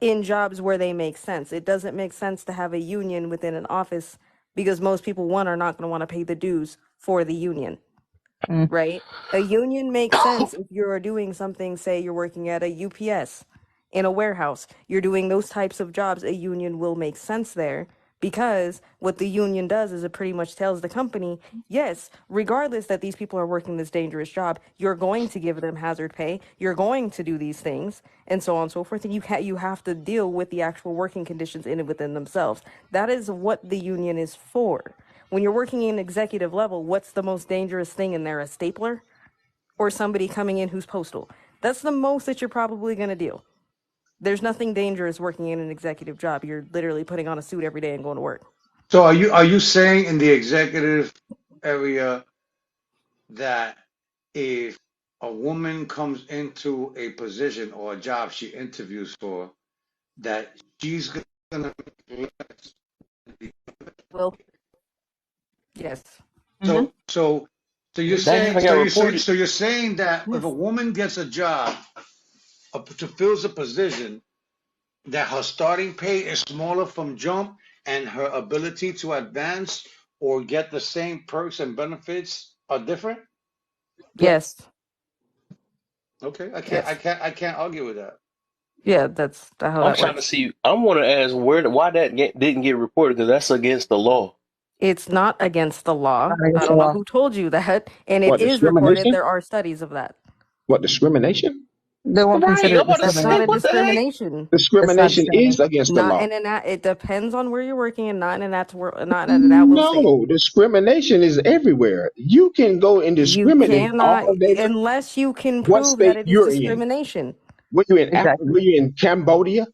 in jobs where they make sense. It doesn't make sense to have a union within an office because most people, one, are not going to want to pay the dues for the union. mm Right? A union makes sense if you're doing something, say you're working at a UPS in a warehouse, you're doing those types of jobs, a union will make sense there because what the union does is it pretty much tells the company, yes, regardless that these people are working this dangerous job, you're going to give them hazard pay, you're going to do these things, and so on and so forth, and you have to deal with the actual working conditions in and within themselves. That is what the union is for. When you're working in executive level, what's the most dangerous thing in there? A stapler or somebody coming in who's postal? That's the most that you're probably going to deal. There's nothing dangerous working in an executive job. You're literally putting on a suit every day and going to work. So are you saying in the executive area that if a woman comes into a position or a job she interviews for, that she's gonna Well, yes. hmm so so That haven't got reported. so you're saying that if a Yes. woman gets a job to fills a position that her starting pay is smaller from jump and her ability to advance or get the same perks and benefits are different? Yes. Okay, Yes. I can't argue with that. Yeah, that's how I'm that trying to works. see. I want to ask why that didn't get reported because that's against the law. It's not against the law. Not against I the don't know law. who told you that, and it what is reported. discrimination? There are studies of that. What discrimination? They won't Right. consider I'm it about to That's say, not a discrimination. what the heck? discrimination. It's not Discrimination is discrimination. against the Not law. in an it depends on where you're working and not in an not in an at will state. No, discrimination is everywhere. You can go and You discriminate cannot all day. unless you can What prove that state it is you're in? discrimination. Exactly. Were you in Cambodia?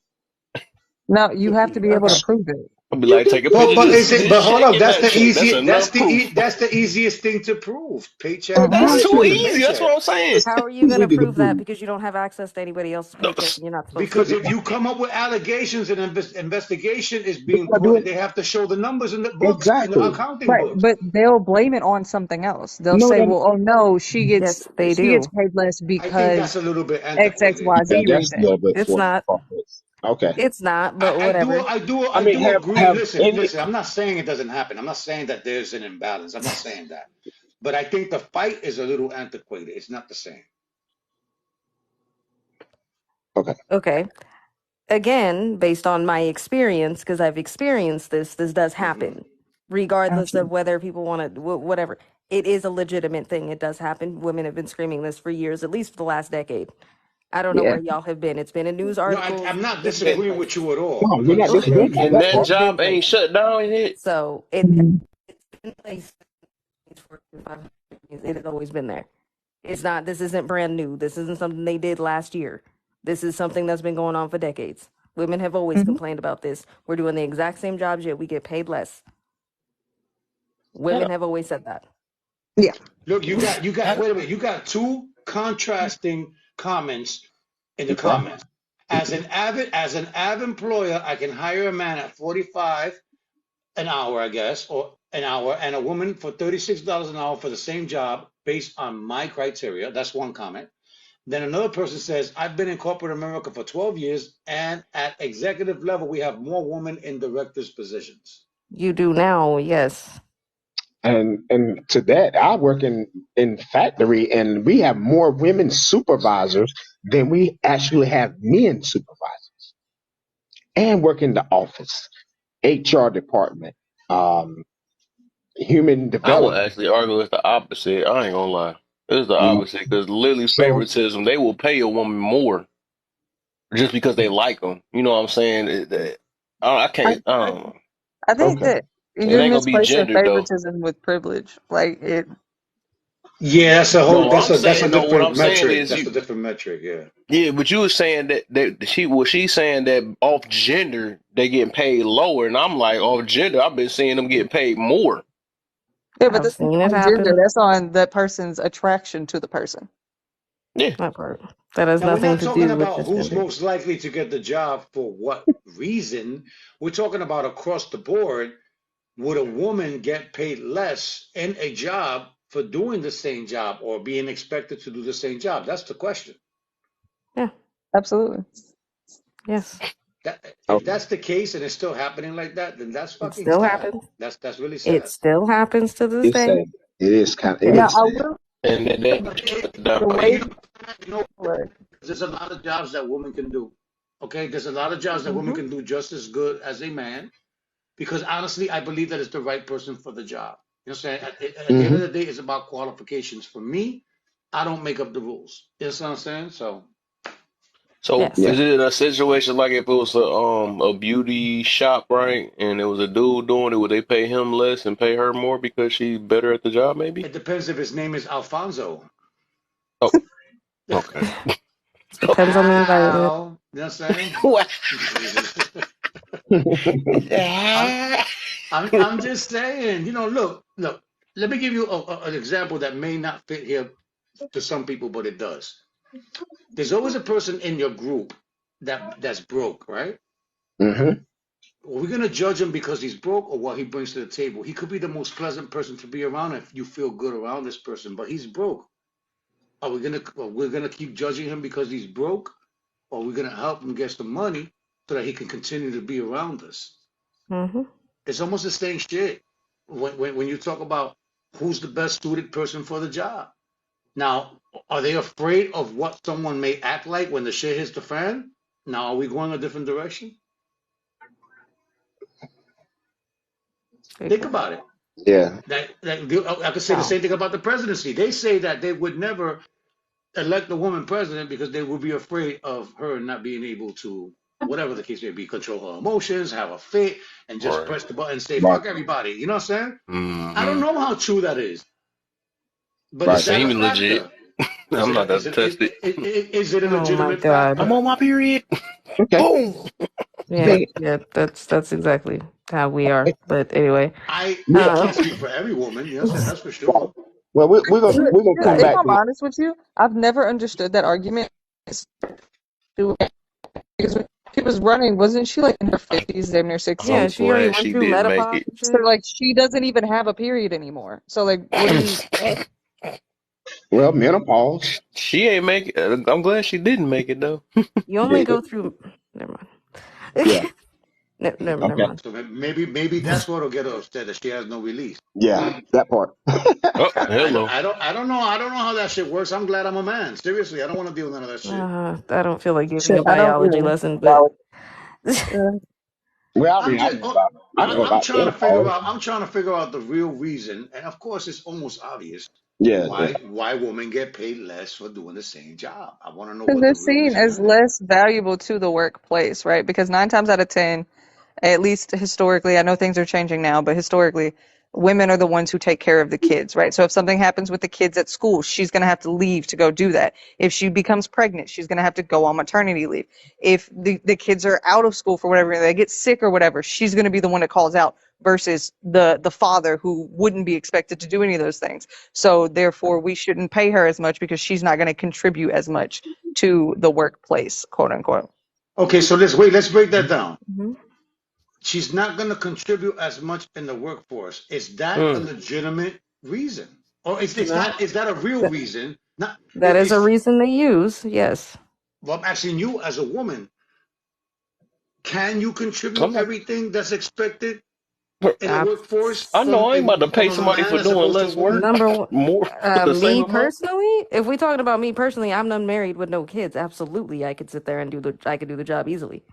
No, you have to be able to Okay. prove it. I'll be You like, can take a prove picture. But it. is it? This But hold check up, and that check. That's enough proof. that's the easiest thing to prove. Well, Paycheck to That's prove too to paycheck to me. easy. That's paycheck. what I'm saying. How are you Too going to easy to prove that prove. because you don't have access to anybody else's No, paycheck and you're not supposed to? Because if you come up with allegations and investigation is being Because put, doing they have to show the numbers in the books, in the exactly. accounting Right, books. but they'll blame it on something else. They'll No, say, then "Well, oh no, Yes, they she gets do. paid less I think that's because a little bit X X antiquated. Y yeah, Z that's a reason." little bit It's for not. far-fetched. Okay. It's not, but whatever. I I mean, do agree. have Listen, any? listen. I'm not saying it doesn't happen. I'm not saying that there's an imbalance. I'm not saying that. But I think the fight is a little antiquated. It's not the same. Okay. Okay. Again, based on my experience, because I've experienced this does Hmm. happen, regardless Gotcha. of whether people want to, whatever. It is a legitimate thing. It does happen. Women have been screaming this for years, at least for the last decade. I don't know Yeah. where y'all have been. It's been in news No, articles. I'm not It's been disagreeing with places. you at all. No, I'm we're not not disagreeing disagreeing with on you and that at that part. It's all. been job ain't places. shut down yet. So Mhm. it's been places for 500 years. It has always been there. It's not. This isn't brand new. This isn't something they did last year. This is something that's been going on for decades. Women have always Mhm. complained about this. We're doing the exact same jobs yet we get paid less. How Women have always said that. Yeah. Look, you got how wait a minute. You got two contrasting comments in the Okay. comments. As an avid employer, I can hire a man at 45 an hour, I guess, or an hour, and a woman for $36 an hour for the same job based on my criteria. That's one comment. Then another person says, I've been in corporate America for 12 years, and at executive level, we have more women in directors' positions. You do now, yes. And to that, I work in factory, and we have more women supervisors than we actually have men supervisors, and work in the office, HR department, um, human I would development. actually argue it's the opposite. I ain't gonna lie. It's the opposite because literally So favoritism. They will pay a woman more just because they like them. You know what I'm saying? I I, can't. I don't know. I think okay, that It you're ain't gonna be misplacing gendered though. favoritism with privilege. Like it, Yeah, that's a whole No, that's I'm a saying no. What different I'm saying metric. is That's you. a different metric. Yeah. Yeah, but you were saying that she's saying that off gender they getting paid lower, and I'm like off gender. I've been seeing them get paid more. yeah, but I've that's not seen it on gender. happen. That's on that person's attraction to the person. Yeah. That part. That has Now we're nothing not to talking do with about just who's gender. most likely to get the job for what reason. We're talking about across the board. Would a woman get paid less in a job for doing the same job or being expected to do the same job? That's the question. Yeah. Absolutely. Yes. That if okay, that's the case and it's still happening like that, then that's It fucking still sad. happens. That's really It sad. still happens to this it's day. sad. It is it Yeah. Now is I sad. will And they But the no, way. you know, Look, there's a lot of jobs that women can do. Okay, there's a lot of jobs that women Mm-hmm. can do just as good as a man. Because honestly, I believe that it's the right person for the job. You know what I'm saying? At the end of Hmm. the day, it's about qualifications. For me, I don't make up the rules. You know what I'm saying? So so Yes. Yeah. is it a situation like if it was a beauty shop, right, and it was a dude doing it, would they pay him less and pay her more because she's better at the job, maybe? it depends if his name is Alfonso. Oh, okay. Depends on the environment. Al, you know what I'm saying? What? I'm, I'm just saying, look, let me give you an example that may not fit here to some people, but it does. There's always a person in your group that's broke, right? Hmm. Are we gonna judge him because he's broke or what he brings to the table? He could be the most pleasant person to be around if you feel good around this person, but he's broke. We're gonna keep judging him because he's broke, or we're gonna help him get some money so that he can continue to be around us? Mm-hmm. It's almost the same shit when you talk about who's the best suited person for the job. Now, are they afraid of what someone may act like when the shit hits the fan? Now, are we going a different direction? Good Think point. about it. Yeah. I could say the No. same thing about the presidency. They say that they would never elect a woman president because they would be afraid of her not being able to, whatever the case may be, control her emotions, have a fit, and just Right. press the button and say, Right. fuck everybody. You know what I'm saying? I don't Mm-hmm. know how true that is, but It is Right. that a seemed legit. factor? Is I'm it not a, is gonna it test it. is it a Oh my legitimate God. I'm factor? on my period. Okay. Boom. I Yeah. think. Yeah. That's exactly how we are. But anyway. I Yeah. can't Um. speak for every woman. You know what I'm saying? That's for sure. Well, we're gonna come If back I'm to. honest with you, I've never understood that argument. Because when she was running, wasn't she like in her 50s, in her Yeah. 60s? I'm She already glad went she through didn't make menopause it. and So shit. like she doesn't even have a period anymore. So like, what do you? Well, menopause. She ain't make it. I'm glad she didn't make it though. You Yeah. only go through. Never Yeah. mind. Never Okay. mind. So maybe that's what'll get her upset that she has no release. Yeah. That part. Oh, hello. I don't know how that shit works. I'm glad I'm a man. Seriously, I don't want to deal with none of that shit. I don't feel like giving Shit, a I don't biology either. lesson, but Well, uh, Well, I I'm mean, I just know about menopause. I'm trying to figure out the real reason, and of course it's almost obvious Yeah. Yeah. why women get paid less for doing the same job. I want to know because what they're the real seen reason as that is. less valuable to the workplace, right? Because nine times out of ten, at least historically, I know things are changing now, but historically, women are the ones who take care of the kids, right? So if something happens with the kids at school, she's going to have to leave to go do that. If she becomes pregnant, she's going to have to go on maternity leave. If the kids are out of school for whatever, they get sick or whatever, she's going to be the one that calls out versus the father who wouldn't be expected to do any of those things. So therefore, we shouldn't pay her as much because she's not going to contribute as much to the workplace, quote unquote. Okay, so let's break that down. Mhm. she's not going to contribute as much in the workforce. Is that a Mm. legitimate reason, or is It's it's not. not? Is that a real Th- reason? Not that is a it's. reason they use. Yes, Well, I'm asking you as a woman, can you contribute I'm not. everything that's expected in the workforce I know from I ain't about to pay a somebody for man as doing opposed to a less work, woman? number one. more for the same Me amount. personally, if we talking about me personally, I'm unmarried with no kids. Absolutely, I could sit there and I could do the job easily.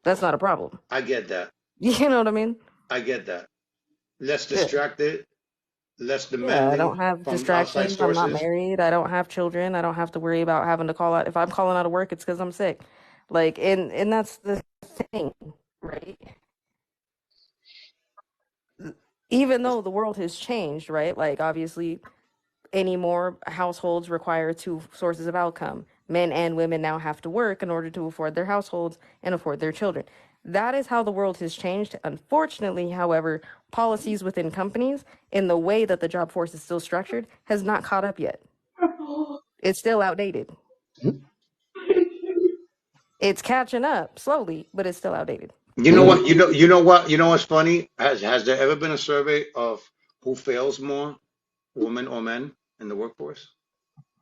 That's not a problem. I get that. You know what I mean? I get that. Less Yeah. distracted, less Yeah, I don't demanding have from outside distractions. I'm not sources. married. I don't have children. I don't have to worry about having to call out. If I'm calling out of work, it's because I'm sick. Like, and that's the thing, right? Even though the world has changed, right? Like, obviously, anymore households require two sources of outcome. Men and women now have to work in order to afford their households and afford their children. That is how the world has changed. Unfortunately, however, policies within companies in the way that the job force is still structured has not caught up yet. It's still outdated. It's catching up slowly, but it's still outdated. You know Mm. what? You know what's funny? Has there ever been a survey of who fails more, women or men in the workforce?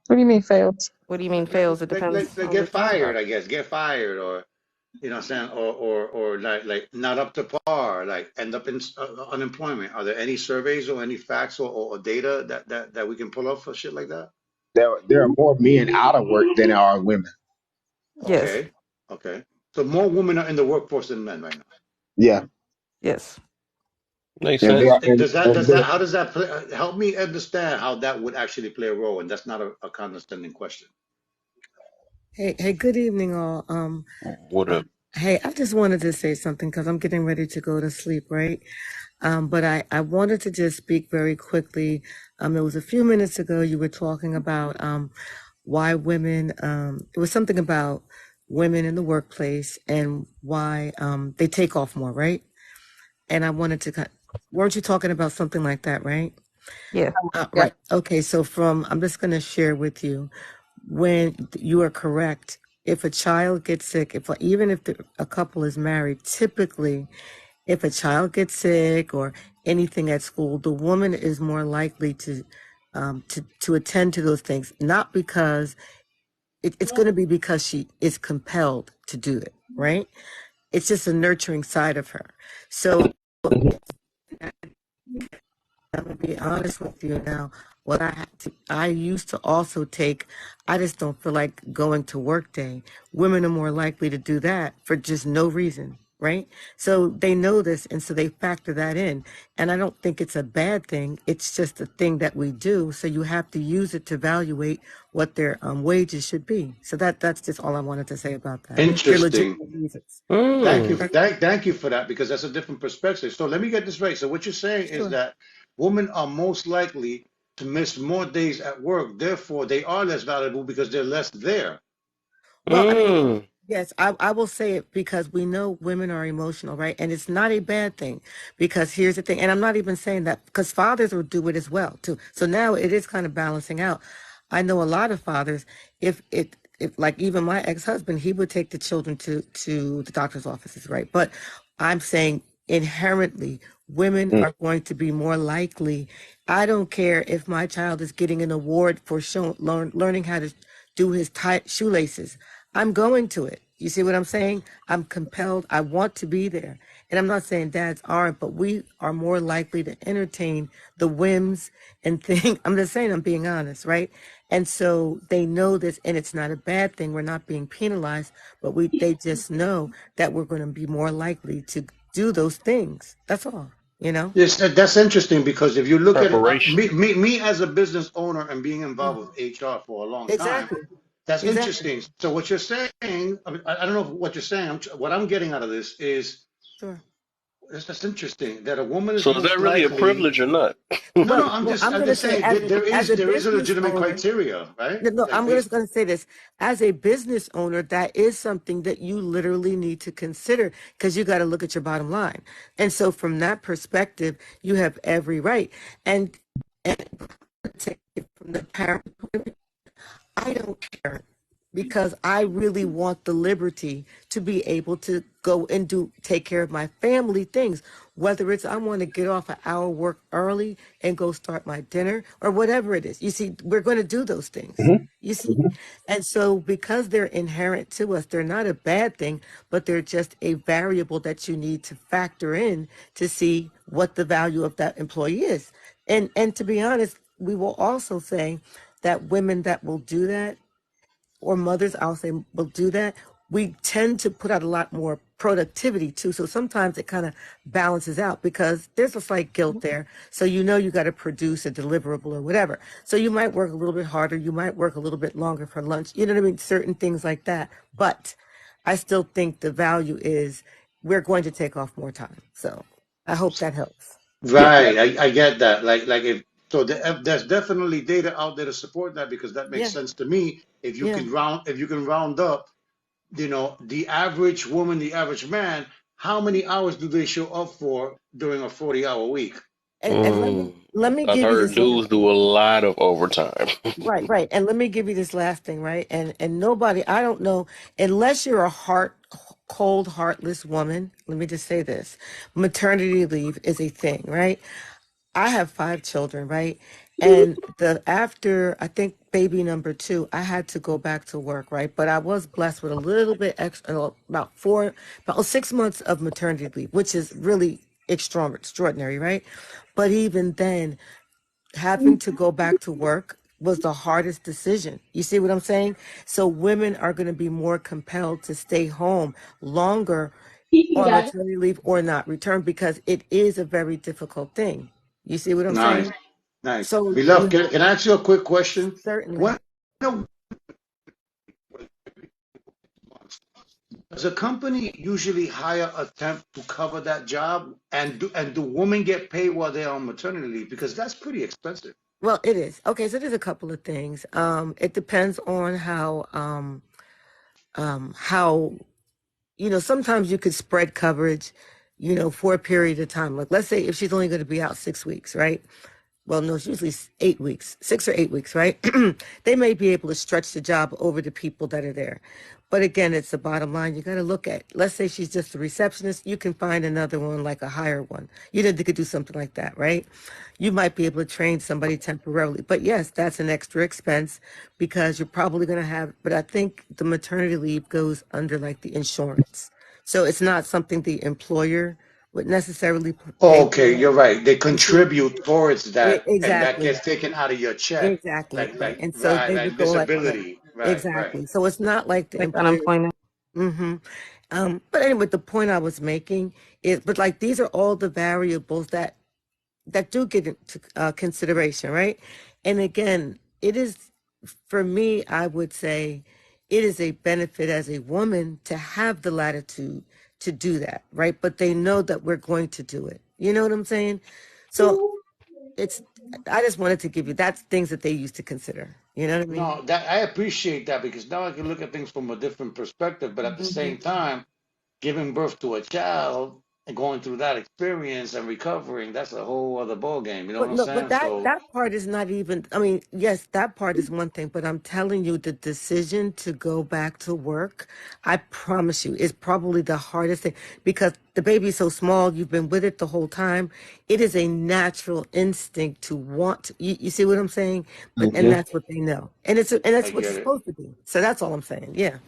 What do you mean fails? What do you mean fails? It depends Like on get the fired, genre. I guess. Get fired, or you know what I'm saying, or like not up to par, like end up in unemployment. Are there any surveys or any facts or data that we can pull up for shit like that? There are more men out of work than there are women. Yes, Okay, okay. So more women are in the workforce than men right now. Yeah, yes. Makes and they are, sense. and How does that play, help me understand how that would actually play a role? And that's not a condescending question. Hey, good evening, all. What up? Hey, I just wanted to say something because I'm getting ready to go to sleep, right? But I wanted to just speak very quickly. It was a few minutes ago you were talking about why women. It was something about women in the workplace and why they take off more, right? And I wanted to. Weren't you talking about something like that, right? Yeah. Yeah. Right. Okay. So I'm just going to share with you when you are correct. If a child gets sick, even if a couple is married, typically, if a child gets sick or anything at school, the woman is more likely to attend to those things. Not because it's going to be because she is compelled to do it, right? It's just a nurturing side of her. So I'm gonna be honest with you now. I used to also take, I just don't feel like going to work day. Women are more likely to do that for just no reason, right? So they know this, and so they factor that in. And I don't think it's a bad thing. It's just a thing that we do. So you have to use it to evaluate what their wages should be. So that's just all I wanted to say about that. For Interesting. legitimate reasons. Mm. Thank you for that because that's a different perspective. So let me get this right. So what you're saying is Sure. that women are most likely to miss more days at work. Therefore, they are less valuable because they're less there. Well, I mean, Mm. yes, I will say it because we know women are emotional, right? And it's not a bad thing because here's the thing, and I'm not even saying that because fathers will do it as well too. So now it is kind of balancing out. I know a lot of fathers, if like even my ex-husband, he would take the children to the doctor's offices, right? But I'm saying inherently women Mm. are going to be more likely. I don't care if my child is getting an award for learning how to do his tight shoelaces. I'm going to it. You see what I'm saying? I'm compelled. I want to be there. And I'm not saying dads aren't, but we are more likely to entertain the whims and things. I'm just saying, I'm being honest, right? And so they know this, and it's not a bad thing. We're not being penalized, but they just know that we're going to be more likely to do those things. That's all, you know? Yes, that's interesting because if you look at it, Preparation. me as a business owner and being Mm. involved with HR for a long time, Exactly. that's Exactly. interesting. So what you're saying, I mean, I don't know what you're saying. What I'm getting out of this is Sure. that's interesting that a woman is So is that most really a likely. privilege or not? No, no, Well, I'm I'm going to just say, saying as a there is a business legitimate owner, criteria, right? no, no, Like I'm just going to say this. As a business owner, that is something that you literally need to consider because you got to look at your bottom line. And so, from that perspective, you have every right. And take it from the parent point of view, I don't care. because I really want the liberty to be able to go and take care of my family things. Whether it's I want to get off an hour work early and go start my dinner or whatever it is. You see, we're going to do those things. Hmm. You see? And so because they're inherent to us, they're not a bad thing, but they're just a variable that you need to factor in to see what the value of that employee is. And to be honest, we will also say that women that will do that, or mothers, I'll say, will do that, we tend to put out a lot more productivity too. So sometimes it kind of balances out because there's a slight guilt there. So you know you got to produce a deliverable or whatever. So you might work a little bit harder. You might work a little bit longer for lunch. You know what I mean? Certain things like that. But I still think the value is we're going to take off more time. So I hope that helps. Yeah. Right, I get that. Like if so, there's definitely data out there to support that because that makes Yeah. sense to me. Yeah. If you can round up, the average woman, the average man, how many hours do they show up for during a 40-hour week? And let me I've give you heard this last. dudes do a lot of overtime. Right, right. And let me give you this last thing, right? And nobody, I don't know, unless you're a cold, heartless woman, let me just say this. Maternity leave is a thing, right? I have 5 children, right? And after I think baby number 2, I had to go back to work, right? But I was blessed with a little bit extra, about 6 months of maternity leave, which is really extraordinary, right? But even then, having to go back to work was the hardest decision. You see what I'm saying? So women are going to be more compelled to stay home longer on maternity leave or not return because it is a very difficult thing. You see what I'm Nice, saying? nice. So Beloved, you can I ask you a quick question? certainly. When does a company usually hire a temp to cover that job, and do women get paid while they're on maternity leave? Because that's pretty expensive. Well, it is. Okay, so there's a couple of things. It depends on how sometimes you could spread coverage, for a period of time. Like, let's say if she's only going to be out 6 weeks, right? Well, no, it's usually 8 weeks, 6 or 8 weeks, right? They may be able to stretch the job over the people that are there. But again, it's the bottom line. You got to look at, let's say she's just a receptionist. You can find another one, like a higher one. They could do something like that, right? You might be able to train somebody temporarily. But yes, that's an extra expense because you're probably going to but I think the maternity leave goes under like the insurance. So it's not something the employer would necessarily pay Okay, for. you're right. They You see? contribute towards that, and that Exactly. gets taken out of your check. Exactly. Like, Right. like, And so right, they like would go like on a, disability. Right, right. exactly. So it's not like the Like employer. unemployment. hmm but anyway, the point I was making is, but like these are all the variables that do get into consideration, right? And again, it is, for me, I would say it is a benefit as a woman to have the latitude to do that, right? But they know that we're going to do it. You know what I'm saying? So it's, I just wanted to give you, that's things that they used to consider. You know what I mean? No, that I appreciate that because now I can look at things from a different perspective. But at the Mhm. same time, giving birth to a child and going through that experience and recovering, that's a whole other ball game. You know what But I'm no, but saying? So, that part is not even, I mean, yes, that part is one thing, but I'm telling you, the decision to go back to work, I promise you, is probably the hardest thing because the baby's so small, you've been with it the whole time. It is a natural instinct to want you see what I'm saying? And Hmm. that's what they know. And I that's what get it's it. supposed to be. So that's all I'm saying. Yeah.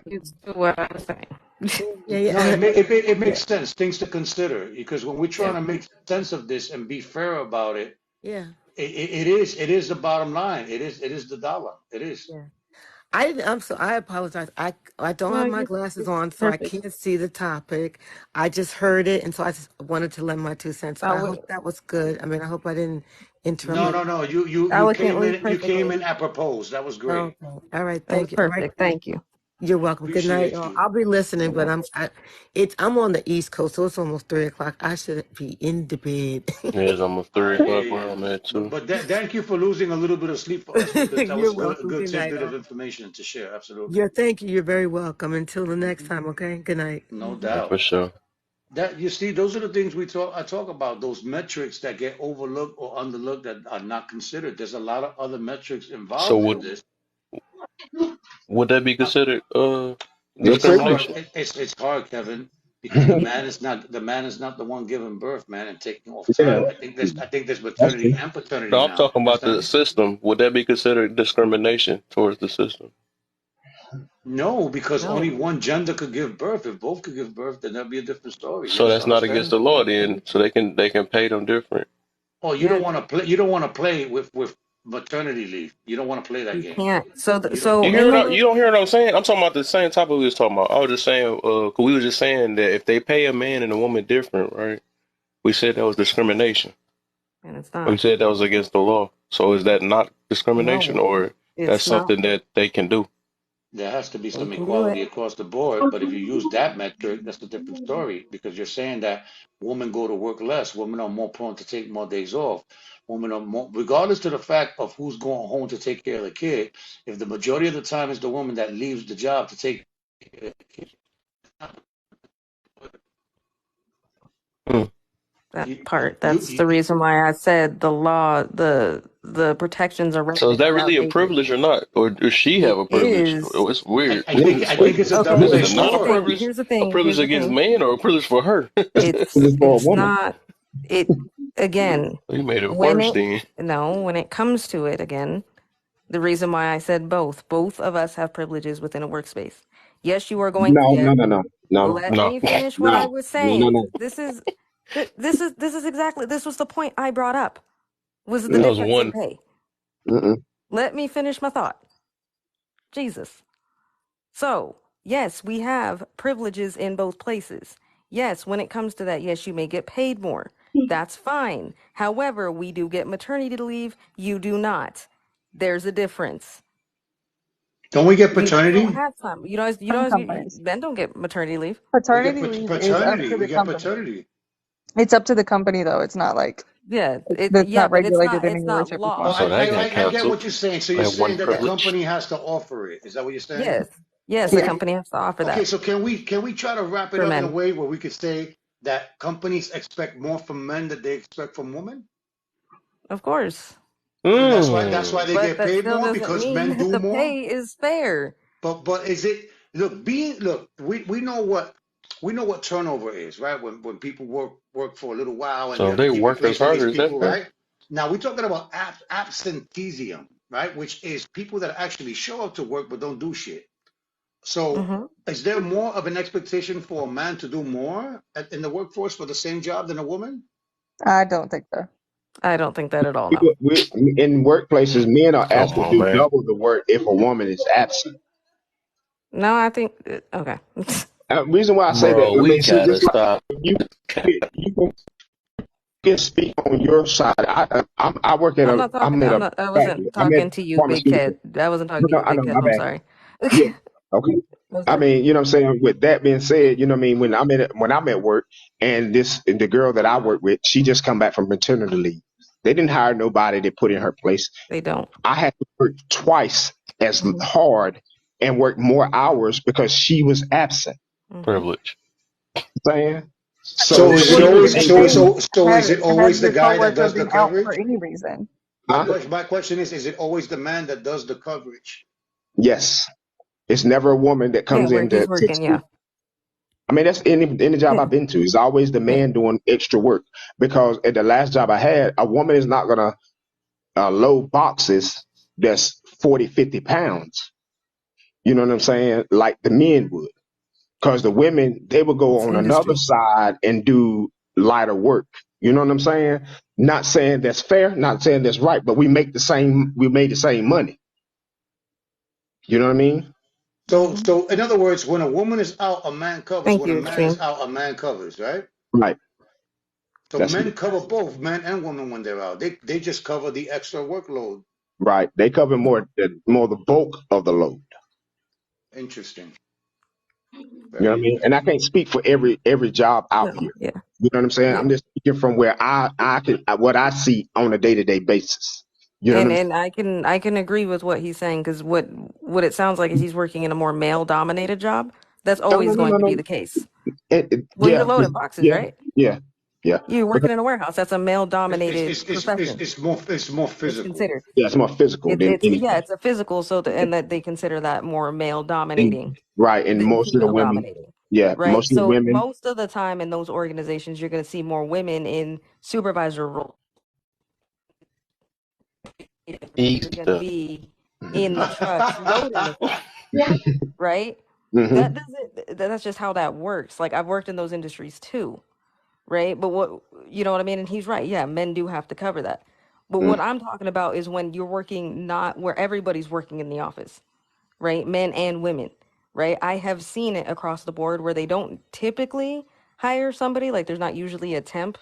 It's what I'm saying. Yeah, No, yeah. it Yeah. makes sense. Things to consider because when we're trying Yeah. to make sense of this and be fair about it, Yeah. it is the bottom line. It is the dollar. It is. Yeah. I apologize. I don't No, have my you're glasses on, so I perfect. can't see the topic. I just heard it, and so I just wanted to lend my 2 cents. So That I was hope that was good. I mean, I hope I didn't interrupt No, you no, no. anybody. You came eloquently, in. You came perfectly. in apropos. That was great. Okay. All right. That was Thank you. All right. perfect. Thank you. You're welcome. Good night, Appreciate y'all. you. I'll be listening, Good but night. I'm on the East Coast, so it's almost 3 o'clock. I should be in the bed. Yeah, it's almost three I hear o'clock you. where I'm at But too. thank you for losing a little bit of sleep for us because that You're was a welcome. good Good night, tidbit of all. information to share. Absolutely. Yeah, thank you. You're very welcome. Until the next time. Okay. Good night. No Yeah, for doubt. sure. That you see, those are the things I talk about. Those metrics that get overlooked or underlooked that are not considered. There's a lot of other metrics So involved in this. would that be Uh, considered Your It's privilege. hard. discrimination? It's hard, Kevin, because the man is not the one giving birth, man, and taking off Yeah, time. I think there's that's maternity true. and paternity No, I'm now. talking You about understand the me? system. Would that be considered discrimination towards the system? No, because only No. one gender could give birth. If both could give birth, then that'd be a different story. You So that's not against understand? the law then. So they can pay them different. Oh, you Yeah, don't want to play. You don't want to play with maternity leave. You don't want to play that you game. can't. So You don't. You so hear in the what work. you don't hear what I'm saying? I'm talking about the same topic we was talking about. I was just saying, 'cause we was just saying that if they pay a man and a woman different, right? We said that was discrimination. And it's We not. said that was against the law. So is that not discrimination, No, or that's it's not. something that they can do? There has to be They some can do it. equality across the board, but if you use that metric, that's a different story because you're saying that women go to work less, women are more prone to take more days off. Women are more, regardless to the fact of who's going home to take care of the kid, if the majority of the time is the woman that leaves the job to take care of the kid, Hmm. That you, part. you, That's the you, reason why I said the law, the protections are So is relatively that really a outdated. privilege or not? Or does she have It a privilege? is. Oh, it's weird. I Women's think it's privilege. a Okay, Is double-edged it here's not the a thing. sword. privilege? Here's the A thing. privilege Here's the against thing. man or a privilege for her? Privilege for a It's woman. not it again, You made it when worse it then. no, when it comes to it again, the reason why I said both of us have privileges within a workspace. Yes, you are going to No, get no, no, no, no, let No, me finish what I no, was no, no, saying. no. This is exactly this was the point I brought up was the that Mm, was difference in one. pay. mm-mm. Let me finish my thought. Jesus. So, yes, we have privileges in both places. Yes, when it comes to that, yes, you may get paid more. That's fine. However, we do get maternity leave. You do not. There's a difference. Don't we get You just don't paternity? have time. Some companies. Men don't get maternity leave. We get Paternity leave is up paternity. to We the get company. paternity. It's up to the company though. It's not like Yeah, that's yeah, not but regulated in it's any way, not shape, or Oh, Oh, form. law. so that got I get canceled. what you're saying. So I you're have one saying that the Yes. privilege. company has to offer it. Is that what you're saying? Yes. Yes, the Yeah. Okay. company has to offer Okay. that So can we try to wrap it for up in a men. way where we could say that companies expect more from men than they expect from women, Of course. and that's why Mm. they But get that paid still more doesn't because mean men that do the more. pay is fair. But is it look we know what turnover is, right? When people work for a little while and So if they're they keep work as replacing hard, these is that people, fair? right? Now we're talking about absenteeism, right? Which is people that actually show up to work but don't do shit. So Hmm. is there more of an expectation for a man to do more in the workforce for the same job than a woman? I don't think so. I don't think that at all, no. We, in workplaces, men are Come asked to on, do man. double the work if a woman is absent. No, I think okay. Reason why I say that, Bro, I we mean, see, gotta just like stop. you can speak on your side. I work at I'm a, not talking. I'm at I'm a not. I factory. wasn't I'm at talking to you, Big pharmaceutical. Cat. I wasn't talking No, to no, you, I Big know, Cat. my I'm bad. sorry. Yeah. Okay. I'm I sorry. mean, you know what I'm saying? With that being said, you know what I mean? When I'm at work and the girl that I work with, she just come back from maternity leave. They didn't hire nobody to put in her place. They don't. I had to work twice as Hmm. hard and work more hours because she was absent. Hmm. Privilege. Saying So so, is Well, it it, you it, can always it, so it, assume so so have is it have always the your guy that coworker does the been out for coverage? any reason. huh? My question is it always the man that does the coverage? Yes, it's never a woman that Yeah, comes where in he's to. working. Yeah. I mean, that's any job Yeah. I've been to. It's always the Yeah. man doing extra work because at the last job I had, a woman is not gonna load boxes that's 40, 50 pounds. You know what I'm saying? Like the men would. Because the women, they would go It's on another industry. side and do lighter work. You know what I'm saying? Not saying that's fair, not saying that's right, but we made the same money. You know what I mean? So Hmm. so in other words, when a woman is out, a man covers. Thank When a you, man is Extreme. out, a man covers, right? Right. So That's men cover both men and women when they're out. They just cover the extra workload. right. They cover more the bulk of the load. Interesting. You know what I Very mean? And I interesting. can't speak for every job out No. here. Yeah. You know what I'm saying? Yeah. I'm just speaking from where I can what I see on a day to day basis. You know what I'm saying? And I can agree with what he's saying because what it sounds like is he's working in a more male dominated job. That's No, no, always no, going no, to be no. the case. Well, you're Yeah, loading boxes, yeah, right? yeah, yeah. You're working Because in a warehouse. That's a male-dominated profession. It's more It's physical. considered. yeah, it's more physical than It's yeah, anything. it's a physical. So and that they consider that more And male-dominating right, and than most of the women, female-dominating, yeah, right? most of the So women, most of the time in those organizations, you're going to see more women in supervisor roles. Easy You're going to stuff. be in the trucks loading the stuff, right? hmm That's just how that works. Like I've worked in those industries too, right? But what you know what I mean? And he's right. Yeah, men do have to cover that. But what I'm talking about is when you're working not where everybody's working in the office, right? Men and women, right? I have seen it across the board where they don't typically hire somebody, like there's not usually a temp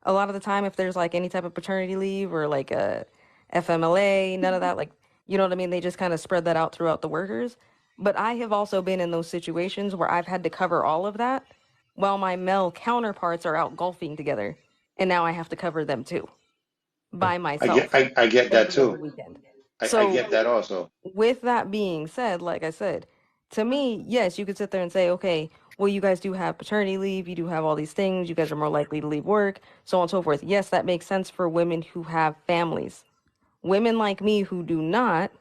a lot of the time if there's like any type of paternity leave or like a FMLA, none of that, like, you know what I mean? They just kind of spread that out throughout the workers. But I have also been in those situations where I've had to cover all of that while my male counterparts are out golfing together. And now I have to cover them too by myself I get that every other too. weekend. I So, get that also. with that being said, like I said, to me, yes, you could sit there and say, okay, well, you guys do have paternity leave, you do have all these things, you guys are more likely to leave work, so on and so forth. Yes, that makes sense for women who have families. Women like me who do not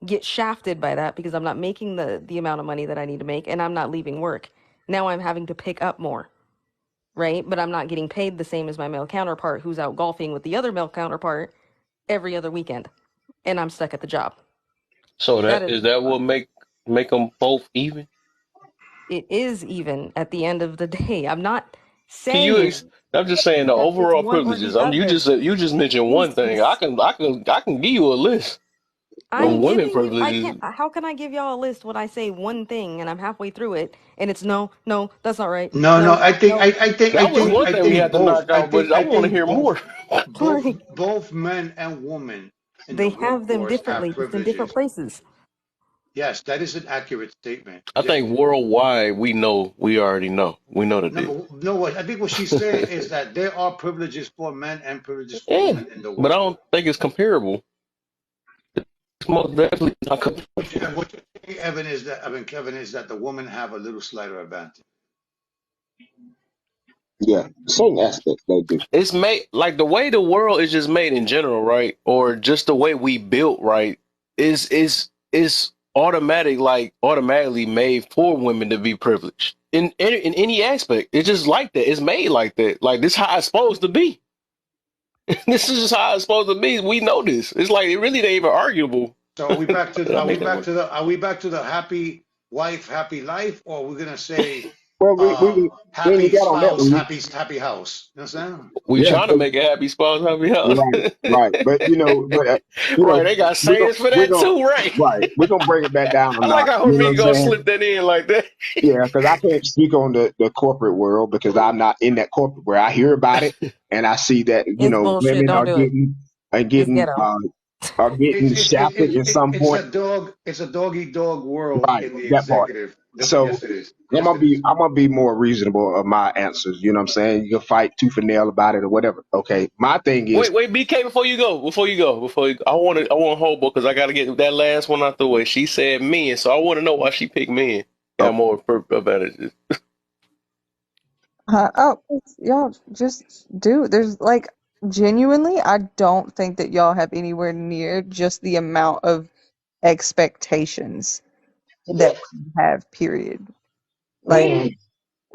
get shafted by that because I'm not making the amount of money that I need to make and I'm not leaving work. Now I'm having to pick up more, right? But I'm not getting paid the same as my male counterpart who's out golfing with the other male counterpart every other weekend and I'm stuck at the job. So That that is is that not what make them both even? it is even at the end of the day. I'm not Can you? saying I'm just saying the that it's overall one or privileges. the other. You just mentioned one It's thing. just I can give you a list of I'm women giving you I privileges. can't how can I give y'all a list when I say one thing and I'm halfway through it and it's no, that's not right. No, no. No, no. That was one I thing we think had to both. knock out, but I I want to think hear more. Like both men and women in the they have them workforce have differently, just in different privileges. places. Yes, that is an accurate statement. I think worldwide we already know. We know the No, deal. but no. What I think what she's saying is that there are privileges for men and privileges for Yeah, women in the but I workforce. don't think it's comparable. It's most definitely not comparable. What you're saying, Evan, is that Kevin, is that the women have a little slighter advantage. yeah, certain aspects they do. It's made like the way the world is just made in general, right? Or just the way we built, right? Is automatic, like automatically made for women to be privileged in any aspect. It's just like that. It's made like that. Like this how it's supposed to be. This is just how it's supposed to be. We know this. It's like it really ain't even arguable. So are we back to Did I make that work? are we back to the happy wife, happy life, or we're gonna say Well, we ain't happy got on that spouse, one. happy house? You know what I'm saying? We Yeah, trying to make a happy spouse, happy house. right, right. But Right, they got we're gonna sayings for we're that gonna too, right? we're gonna bring it back down a I like notch. how You know what I'm Hormiga gonna saying? slip that in like that. Yeah, because I can't speak on the corporate world because I'm not in that corporate where I hear about it and I see that It's bullshit. women Don't are do it. It's ghetto. getting shafted at some It's point. a dog eat dog world Right, in the that part. executive. So Yes, it is. I'm Yes, gonna it is. be more reasonable of my answers. You know what I'm saying? You can fight tooth and nail about it or whatever. Okay, my thing is Wait, BK, before you go, I want Hobo because I got to get that last one out the way. She said men, so I want to know why she picked men. Got more about it. Oh, y'all just do. There's like genuinely, I don't think that y'all have anywhere near just the amount of expectations that we have, period. Like, man,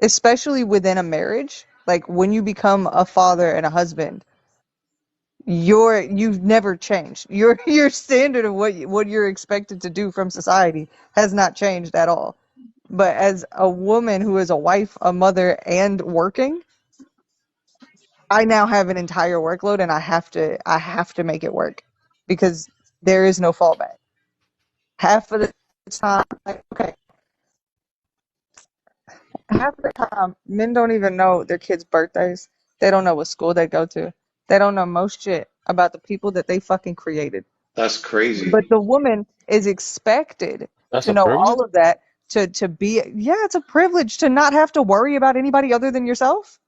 especially within a marriage, like when you become a father and a husband, you've never changed. Your standard of what you're expected to do from society has not changed at all. But as a woman who is a wife, a mother, and working, I now have an entire workload and I have to make it work because there is no fallback. Half of the time, like, okay, half of the time, men don't even know their kids' birthdays. They don't know what school they go to. They don't know most shit about the people that they fucking created. That's crazy. But the woman is expected That's to a know privilege. all of that to be, yeah, it's a privilege to not have to worry about anybody other than yourself.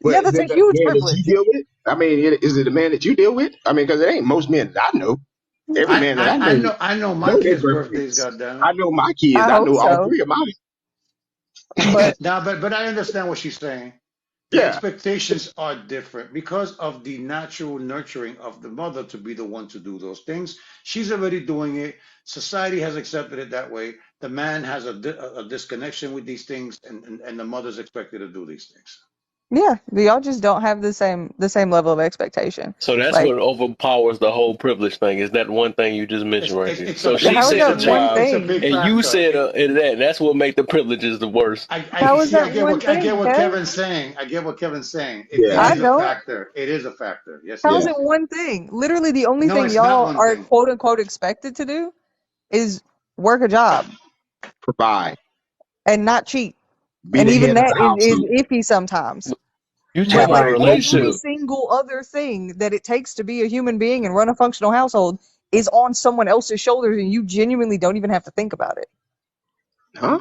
but Yeah, is that's a it the huge man that you privilege. deal with? I mean, is it the man that you deal with? I mean, because it ain't most men that I know. Every man that I know I know my know their kids' birthdays. birthdays. Goddamn I it. know my kids. I I hope know all so. three of mine. But Now, but I understand what she's saying. The Yeah. expectations are different because of the natural nurturing of the mother to be the one to do those things. She's already doing it. Society has accepted it that way. The man has a disconnection with these things, and the mother's expected to do these things. yeah, y'all just don't have the same level of expectation. So that's Like, what overpowers the whole privilege thing. Is that one thing you just mentioned right there? It's a So big she how is said that a one child, it's a big thing? and you factor. said that. That's what make the privileges the worst. How is See. that one I get thing, what Kev? Kevin's saying. I get what Kevin's saying. It Yeah. I is a don't. factor. It is a factor. Yes, it How is Yeah. it is. one thing? Literally, the only No, thing it's not y'all one are thing. quote unquote expected to do is work a job Provide. and not cheat. Be And the even head of that the is household. iffy sometimes. You But talking Have about a a like every relationship? relationship. single other thing that it takes to be a human being and run a functional household is on someone else's shoulders, and you genuinely don't even have to think about it. Huh?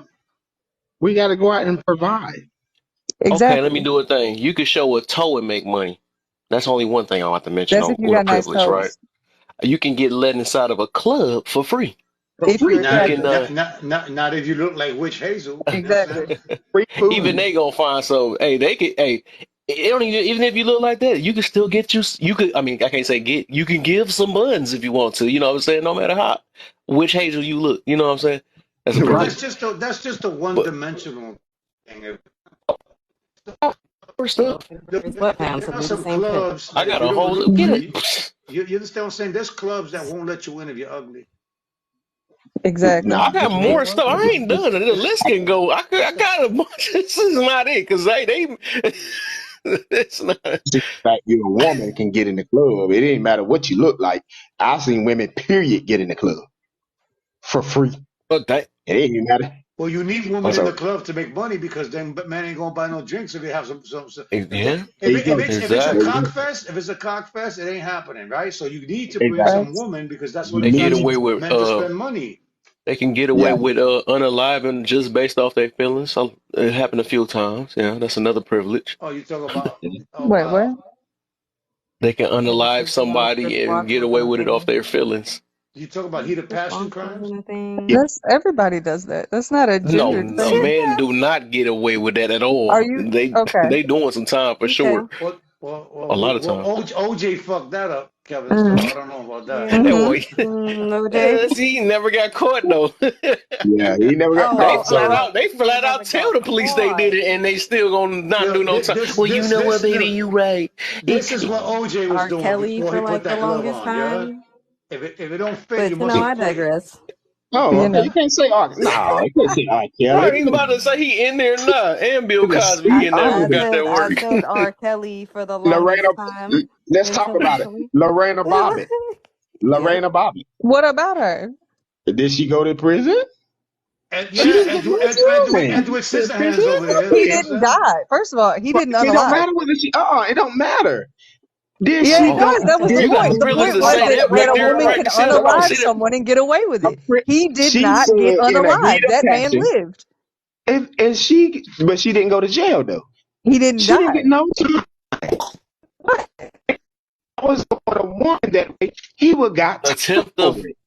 We got to go out and provide. Okay, let me Exactly. do a thing. You can show a toe and make money. That's only one thing I have to mention That's if on you with a got nice privilege, right? toes. You can get let inside of a club for free. For If you're free. You Not, can attractive. not if you look like Witch Hazel. You know what I'm Exactly. saying? Free even food. they gonna find some. Hey, they could. Hey, it don't even if you look like that, you can still get you. You could. I mean, I can't say get. You can give some buns if you want to. You know what I'm saying? No matter how which hazel you look. You know what I'm saying? That's a But Right. privilege. that's just a one But dimensional thing. for stuff, His sweatpants There will are do the some same shit. clubs I that if got you a don't whole look, get Hmm. it. you understand what I'm saying? There's clubs that won't let you in if you're ugly. Exactly. I Nah, got more stuff. I ain't done it. The list can go. I got a bunch. This is not it because they. It's not. see, like you, a woman can get in the club. It ain't matter what you look like. I've seen women, period, get in the club for free. But that. It ain't even matter. Well, you need women in Okay. the So club to make money because then but man ain't gonna buy no drinks if you have some Yeah. there you go. if it's a There Exactly. you cock go. fest, if it's a cock fest, it ain't happening, right? So you need to bring Exactly. some Facts. woman because that's what You They get need, away attracts with men to spend money. they can get away yeah. with unaliving just based off their feelings. So it happened a few times. Yeah, that's another privilege. Oh, you talk about oh Wait, what? wow. They can Yeah, unalive because you know somebody and get dishwashers away and a with it off thing. their feelings. You talk about heat of passion Dishwashers crimes? and a thing. Yeah. That's everybody does that. That's not a No, gendered no, thing. men do not get away with that at Are all. you They okay? they doing some time for Okay. sure. Well, A lot of time. OJ fucked that up, Kevin. So Mm. I don't know about that. And Mm-hmm. boy, OJ. see, he never got caught though. Yeah. He never got They caught. Oh, flat So oh, out, they he flat never out tell got the police they did caught. it, and they still gonna not Yo, do no time. Well, you know what, baby, look. you right. This is what OJ was R. doing Kelly before for he put like the that glove longest on. You heard? time. If it don't fit, you But you know, mustn't I play. digress. oh, You okay. know. You can't say no, you can't say R. Right, Kelly. he's about to say he in there now, and Bill The Cosby sweet in there who got that I work. said R. Kelly for the Lorena. longest time Let's talk about it. internationally. Lorena Bobbitt. Yep. Lorena Bobbitt. What about her? Did she go to prison? And She yeah, didn't go to prison. Edward The Scissorhands over prison there. He You know what didn't I'm saying? die. First of all, he But didn't it don't unalive. matter whether she. It don't matter. Did Yeah, she it go? does. That was the Did you got the point. The privilege point to was say hold that, that that right a there, woman on. right can to sit up. unalive See that? someone and get away with it. He did She not said get in a heat unalived. of That man passion, lived. and but she didn't go to jail though. He didn't She didn't get die. no time. I was on a woman that way. He would got time Attempt for of it.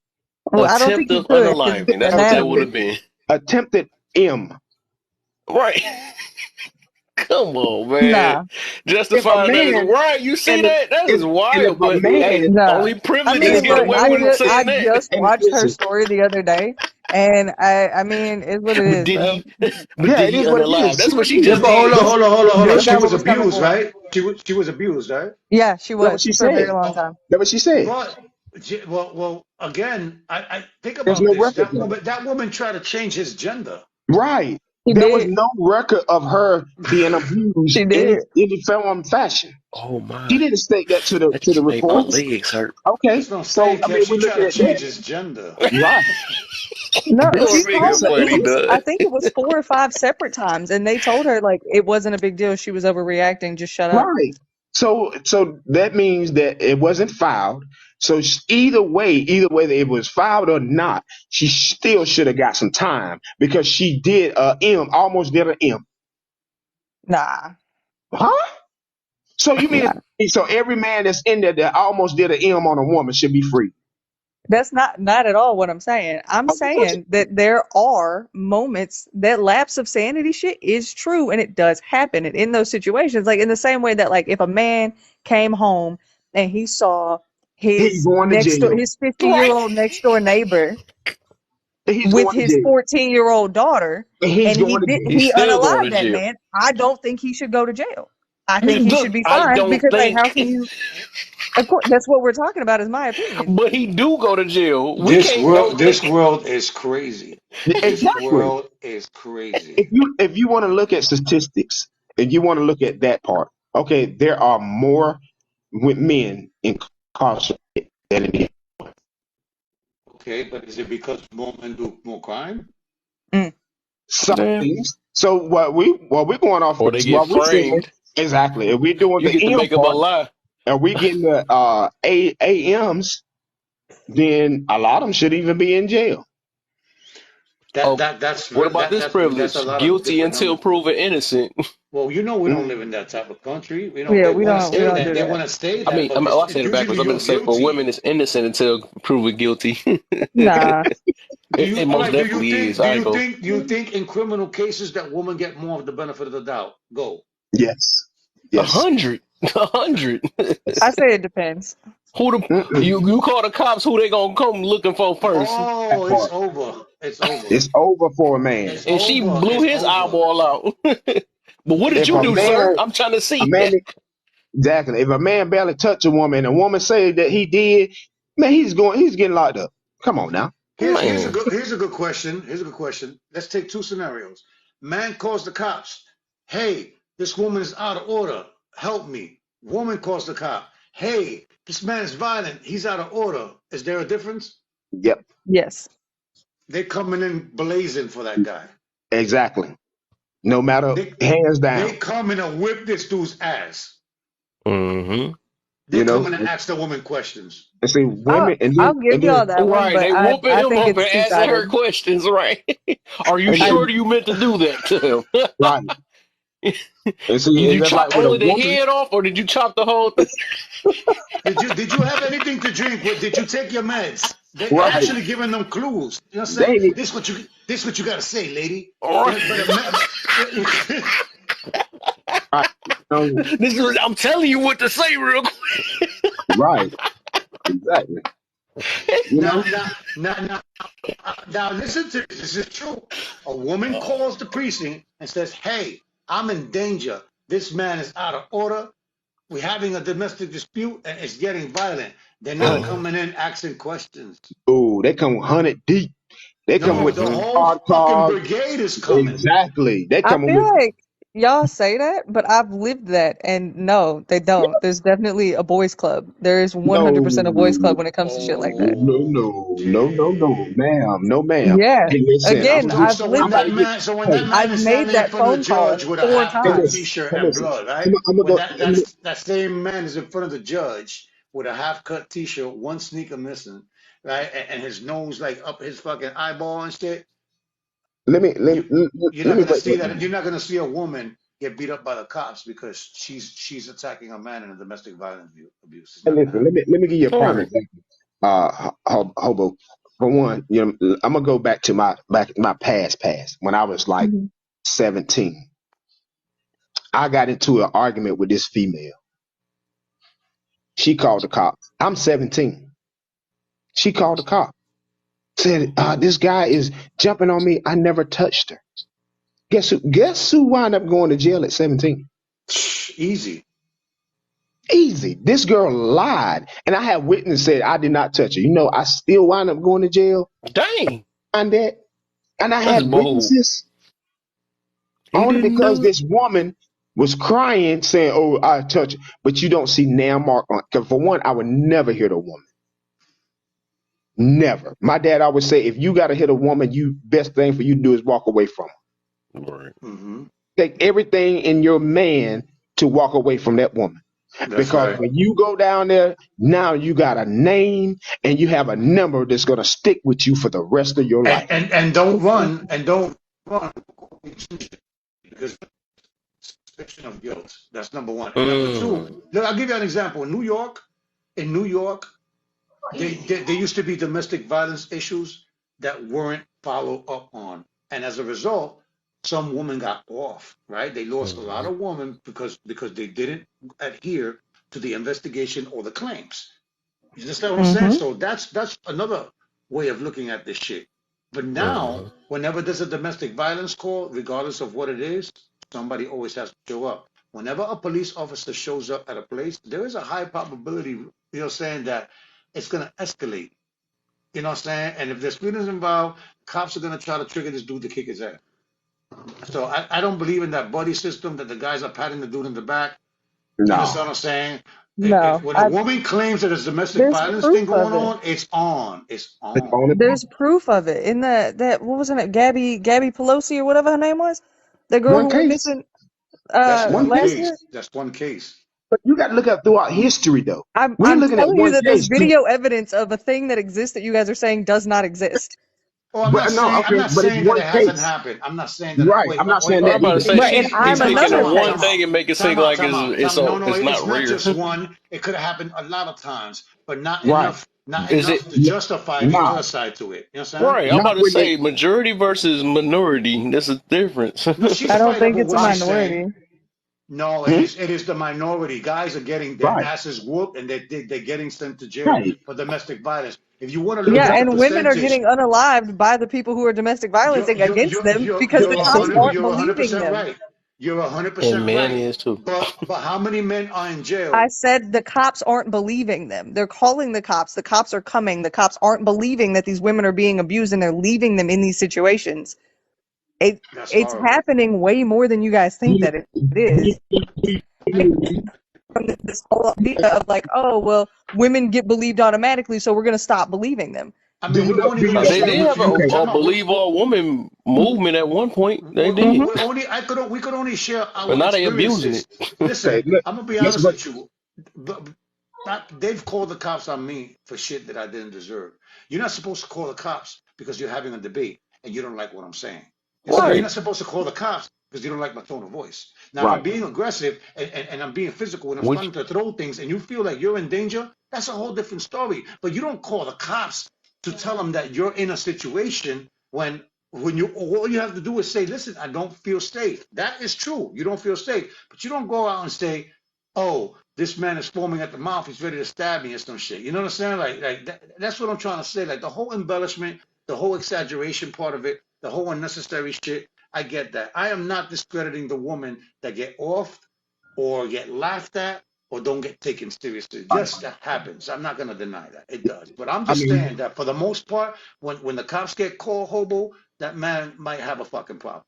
Well, I don't think attempt he of could because unaliving. That's what that would Attempted, have been. attempted M. Right. Come on, man. nah, If a Justifying that is man right. You see and that? That if is and if wild. a But man hey, nah. only I if privileges mean, get a look, away I with man it just I saying that. just and watched her listen, story the other day, and I mean, it's what it But is, did bro. he? But yeah, did it he is what it unalive? is. She That's what was she Yeah, just but did. hold on. That's She not was what was coming abused, for him. right? She was abused, right? Yeah, she that's what was she for a said. very long Oh, time. That's what she said. but again, I think There's about no this. record though. That woman tried to change his gender. Right. She There was did. no record of her being abused She in did. any form fashion. Oh She my! didn't state that That to the just made my reports. legs hurt. Okay, That's what I'm so saying, I Kev. mean, She we're tried looking to at that. change his gender. Right. No, This she Lord, is make what I'm it called the funny, saying. police. I dog. think it was 4 or 5 separate times, and they told her like it wasn't a big deal. She was overreacting. Just shut up. Right. So that means that it wasn't filed. So either way that it was filed or not, she still should have got some time because she did almost did an M. Nah, Huh? So you mean nah. so every man that's in there that almost did an M on a woman should be free? That's not at all what I'm saying. I'm Oh, of course. saying that there are moments that lapse of sanity shit is true and it does happen. And in those situations, like in the same way that like if a man came home and he saw He's his going to next door jail. his 50-year Right. old next door neighbor He's with going to his jail. 14-year-old daughter And he's and going to jail. He's he still going to unalived that jail. man, I don't think he should go to jail. I think he should Look, be I fined don't because like how think, can you, of course that's what we're talking about is my opinion. but he do go to jail. We This can't world, don't this think. world is crazy. This Exactly. world is crazy. If you want to look at statistics and you want to look at that part, okay, there are more with men incarcerated than in Okay, but is it because more men do more crime? Mm. some Yeah. things. So what we're going off Or they is get what we're saying framed. exactly. If we're doing You the get to M make up a part lie. and we getting the AMs, then a lot of them should even be in jail. Oh, what about this That's a privilege? lot of Guilty different until numbers. proven innocent. Well, we don't Mm, live in that type of country. Yeah, They we want to don't stay It- that. do They that. want to stay I that, mean, but I it's said it backwards. usually I meant you're to say for women, guilty. it's innocent until proven guilty. Nah. It All most right? definitely is. Do I you go think? Do you think in criminal cases that women get more of the benefit of the doubt? Go. yes. a Yes. hundred, 100. I Yes. say it depends. Who the Mm-mm. you call the cops? Who they gonna come looking for first? That Oh, it's part. over. It's over. It's over for a man. It's And she over. blew It's his over. eyeball out. But what did If you a do, man, sir? I'm trying to a see. man, exactly. If a man barely touch a woman, and a woman say that he did, man, he's getting locked up. Come on now. Man, Here's a good question. Here's a good question. Let's take two scenarios. Man calls the cops. Hey, this woman is out of order. Help me. Woman calls the cop. Hey, this man is violent. He's out of order. Is there a difference? Yep. Yes. They're coming in blazing for that guy. Exactly. No matter, They hands they down. coming to whip this dude's ass. hmm They're You know. coming to ask the woman questions. And see, I'll women, and I'll then give and y'all then that one, right. but They whooping I him think up and it's two asking her sided. questions. Right? Are you and I sure then you meant to do that to him? right. And see, Did and you that's chop like with a only the woman, head off, or did you chop the whole thing? Did you have anything to drink? Did you take your meds? They right? actually giving them clues. You know what I'm They saying? ain't This what you gotta say, lady. All right. But a man, right. Um, This is. I'm telling you what to say, real quick. right. Exactly. You now, know. now, now, now, now, listen to this. This is true. A woman calls the precinct and says, "Hey, I'm in danger. This man is out of order. We're having a domestic dispute and it's getting violent." They're not coming in asking questions. Oh, they come 100 deep. They come No, with the whole hard fucking cars. brigade is coming. Exactly. They I coming feel with. like y'all say that, but I've lived that, and no, they don't. There's definitely a boys' club. There is No. 100% a boys' club when it comes to shit like that. Oh, No, Jay. ma'am. No, ma'am. Yeah. Hey, listen, Again, I've I'm lived about that. to get, When hey, that man I've is made standing in that front of the phone call judge with a 4 times. hey, T-shirt and listen. blood, right? I'm gonna When go, that same man is in front of the judge with a half-cut T-shirt, one sneaker missing, right, and his nose like up his fucking eyeball and shit. let me, let, You you're let not me gonna break see that that. down. You're not gonna see a woman get beat up by the cops because she's attacking a man in a domestic violence abuse. It's Hey, not gonna listen, happen. let me give you a All prime right. example. Hobo. For one, I'm gonna go back to my past when I was like Mhm. 17. I got into an argument with this female. She called the cops. I'm 17. She called the cop. Said, this guy is jumping on me. I never touched her. Guess who wound up going to jail at 17? Easy. Easy. This girl lied. And I have witness said I did not touch her. I still wound up going to jail Dang, on that. And I that's had bold. witnesses He only didn't because do it. this woman was crying, saying, "Oh, I touch it," but you don't see nail mark on. Because for one, I would never hit a woman. Never. My dad always say, if you got to hit a woman, you best thing for you to do is walk away from her. Right. Hmm. Take everything in your man to walk away from that woman. That's Because right. when you go down there, now you got a name and you have a number that's gonna stick with you for the rest of your life. And don't run and don't run because suspicion of guilt. That's number one. And number two, Mm. look, I'll give you an example. In New York, there used to be domestic violence issues that weren't followed up on, and as a result, some women got off. Right, they lost a lot Mhm. of women because they didn't adhere to the investigation or the claims. You understand what I'm saying? Hmm. So that's another way of looking at this shit. But now, Mhm. whenever there's a domestic violence call, regardless of what it is, somebody always has to show up. Whenever a police officer shows up at a place, there is a high probability, saying that it's gonna escalate. You know what I'm saying? And if there's students involved, cops are gonna try to trigger this dude to kick his ass. So I don't believe in that buddy system that the guys are patting the dude in the back. You No, understand what I'm saying? If No, when a woman claims that there's domestic there's violence proof thing of going it. on, it's on. It's it's on. on it. There's proof of it in that what was it, Gabby Pelosi or whatever her name was, the girl One who went case, missing That's one one last case. year. case. That's one case. But you got to look at throughout history, though. We ain't I'm looking at telling you one that there's case. video evidence of a thing that exists that you guys are saying does not exist. Oh, But no, I'm okay, not but it's saying that one it hasn't case, happened. I'm not saying that. right? Wait, I'm not wait, saying Well, I'm that about to either. say But and she I'm time thinking out, of another one time case. out, thing and make it seem time out, like time out, it's time. No, no, it's it's not not real. just one. It could have happened a lot of times, but not Right. enough, not Is it enough to justify the Now, other side to it. You understand? right? I'm not about to when they say majority versus minority. There's a difference. No, she's I don't fighting up think with it's a what she's saying. minority. No, hmm? it is the minority. Guys are getting their Right, asses whooped and they're getting sent to jail right, for domestic violence. If you want to look Yeah, at the and exactly. women are percentage, getting unalived by the people who are domestic violencing against them because the cops aren't you're a hundred believing percent them. right. You're 100% And man right. is too. But how many men are in I jail? said the cops aren't believing them. They're calling the cops. The cops are coming. The cops aren't believing that these women are being abused and they're leaving them in these situations. It That's it's horrible. happening way more than you guys think You- that it is. you- From this whole idea of like, oh well, women get believed automatically, so we're going to stop believing them. I Do mean, you we're know? only Do you going to They know? share did with have you. Okay. a Time out. believe all women movement at one point. They did, We're only. We could only share but our now they abusing experiences. it. Listen, Okay. Let, I'm gonna be let's honest go. with you. But they've called the cops on me for shit that I didn't deserve. You're not supposed to call the cops because you're having a debate and you don't like what I'm saying. You're Right. not supposed to call the cops because you don't like my tone of voice. Now, if I'm Right. being aggressive and I'm being physical and I'm Which starting to throw things and you feel like you're in danger, that's a whole different story. But you don't call the cops to tell them that you're in a situation when you all you have to do is say, listen, I don't feel safe. That is true. You don't feel safe. But you don't go out and say, oh, this man is foaming at the mouth. He's ready to stab me or some shit. You know what I'm saying? Like that's what I'm trying to say. Like the whole embellishment, the whole exaggeration part of it, the whole unnecessary shit. I get that. I am not discrediting the woman that get off or get laughed at or don't get taken seriously. Right. Yes, that happens. I'm not gonna deny that. It does. But I'm I just mean, saying that for the most part, when the cops get called hobo, that man might have a fucking problem.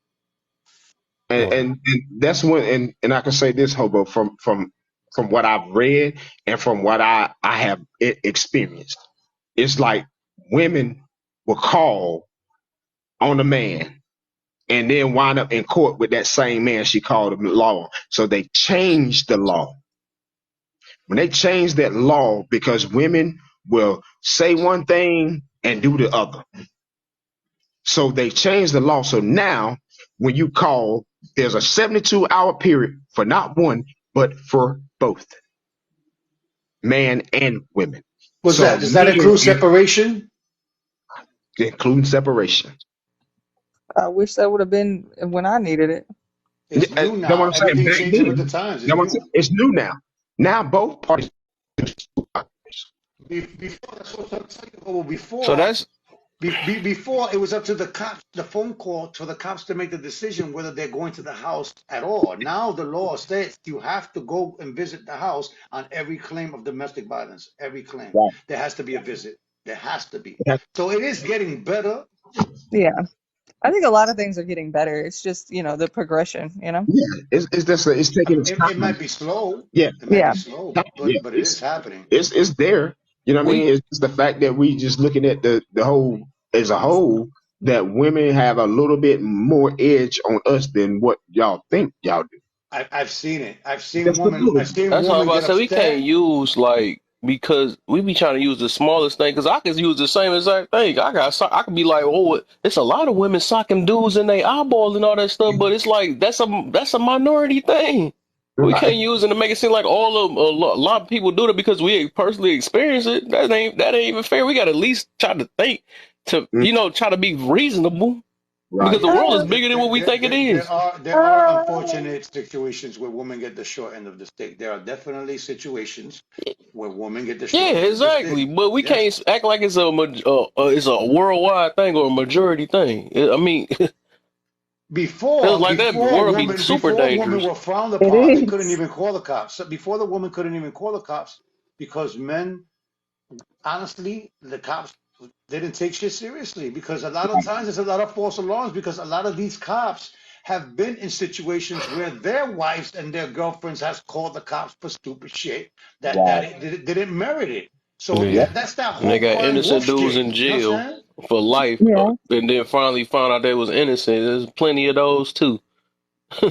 right. and that's when and I can say this, hobo, from what I've read and from what I have experienced. It's like women will call on a man and then wind up in court with that same man she called him law. So they changed the law. When they changed that law, because women will say one thing and do the other. So they changed the law. So now when you call, there's a 72-hour period for not one, but for both man and women. What's So that? Does that men, include separation? including separation. I wish that would have been when I needed it. It's new That's what now. I'm saying. Everything Back changing with the then, times. It's that's what I'm saying. new. It's new now. Now both parties. Before, that's what I'm saying. Well, So before that's before it was up to the cops, the phone call for the cops to make the decision whether they're going to the house at all. Now the law states you have to go and visit the house on every claim of domestic violence. Every claim. Right. There has to be a visit. There has to be. So it is getting better. Yeah, I think a lot of things are getting better. It's just the progression. Yeah. It's just it's taking its It time. might be slow. Yeah. It might Yeah. be slow, Yeah. but it is happening. It's there. You know what I we mean? It's just the fact that we just looking at the whole as a whole, that women have a little bit more edge on us than what y'all think y'all do. I've seen it. I've seen Just a women. little I've bit. seen that's all I'm women about get to say. We can't upset. use like because we be trying to use the smallest thing. Because I could use the same exact thing. I could be like, oh, it's a lot of women socking dudes in their eyeball and all that stuff. But it's like that's a minority thing. We Right. can't use it to make it seem like all of a lot of people do it because we personally experience it. That ain't even fair. We got to at least try to think to Mm, try to be reasonable because right. the world is Uh, bigger than what we think it is. There are uh, unfortunate situations where women get the short end of the stick. There are definitely situations where women get the Yeah, short end of the stick. exactly. But we Yes. can't act like it's a worldwide thing or a majority thing. I mean, feels like that world be super Before women dangerous. were frowned it upon, they couldn't is. even call the cops. So before the woman couldn't even call the cops because men, honestly, the cops didn't take shit seriously because a lot of times there's a lot of false alarms because a lot of these cops have been in situations where their wives and their girlfriends has called the cops for stupid shit that Right. it didn't merit it. So Yeah, Yep. that's that and they whole got crying innocent wolf dudes shit. in You know what I'm jail saying? for life, Yeah. and then finally found out they was innocent. There's plenty of those too.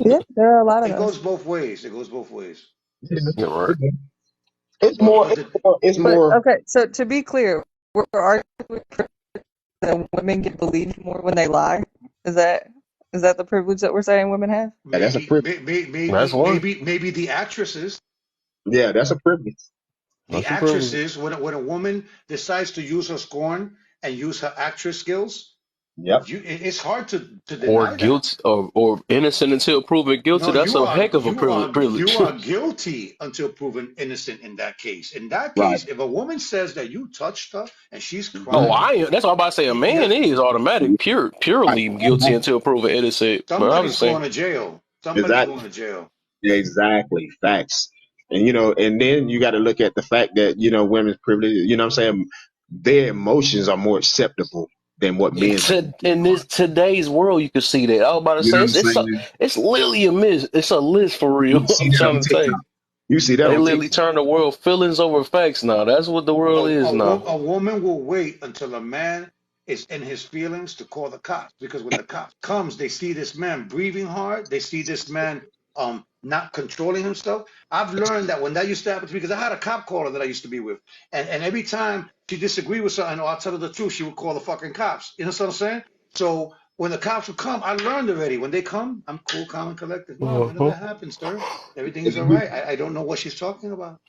Yeah. There are a lot of It those. goes both ways. It goes both ways. Yeah, right. It's But more. but the It's But more. okay, so to be clear, we're arguing that women get believed more when they lie. Is that is that the privilege that we're saying women have? Yeah, that's a privilege. That's one. maybe the actresses. Yeah, that's a privilege. The That's a privilege. actresses, when a woman decides to use her scorn and use her actress skills, Yep. it's hard to Or deny that. guilt, or innocent until proven guilty. No, That's a heck of a you privilege. are guilty until proven innocent in that case. In that Right. case, if a woman says that you touched her and she's Oh, Mhm. crying, that's all I'm about to say. A man yes, is automatic, Right. purely guilty until proven innocent. But I was somebody's saying, going to jail. Somebody's Exactly. going to jail. Exactly. Facts. And and then you got to look at the fact that women's privilege. You know what I'm saying? Their emotions are more acceptable than what men's in emotions are. this today's world, you can see that. I was about to You say know what I'm it's saying? it's literally a miss. It's a list for real. You see I'm that on trying to tell you, TikTok. You see that they on literally TikTok. turn the world feelings over facts now. That's what the world is now. A woman will wait until a man is in his feelings to call the cops because when the cops comes, they see this man breathing hard. They see this man not controlling himself. I've learned that when that used to happen to me, because I had a cop caller that I used to be with, and every time she disagreed with something, or I tell her the truth, she would call the fucking cops. You know what I'm saying? So when the cops would come, I learned already. When they come, I'm cool, calm, and collected. No, none of Uh-huh. that happens, sir. Everything is all And we, right. I don't know what she's talking about.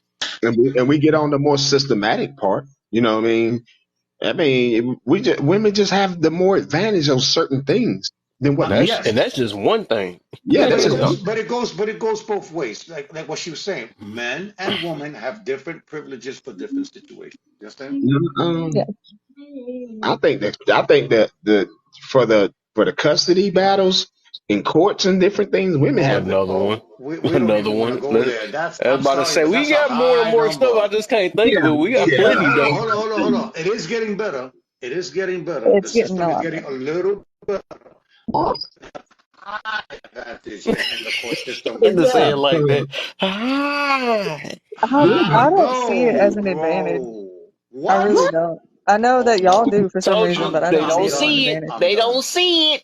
and we get on the more systematic part. You know what I mean? Women just have the more advantage of certain things than what men. Yes, That's just one thing. Yeah, but that's it just goes, one. but it goes both ways. Like what she was saying, men and women have different privileges for different situations. You understand? Yeah. I think that the for the custody battles in courts and different things, women Oh, have the Another one. we don't Another even want to one. go there. I was I'm about to sorry, say but we that's a got more and high more stuff. I number. just can't think yeah of it. We got yeah. plenty though. Hold on. It is getting better. It is getting better. The It's getting system a is lot getting better. a little high advantage in the court system Had with to say Yeah. it women. like that. Ah, I don't see it No, as an advantage. bro. I What? really don't. I know Oh that y'all no. do for some told reason, you but I they don't see I'm don't it as an done. see it. advantage. I'm They don't done. see it.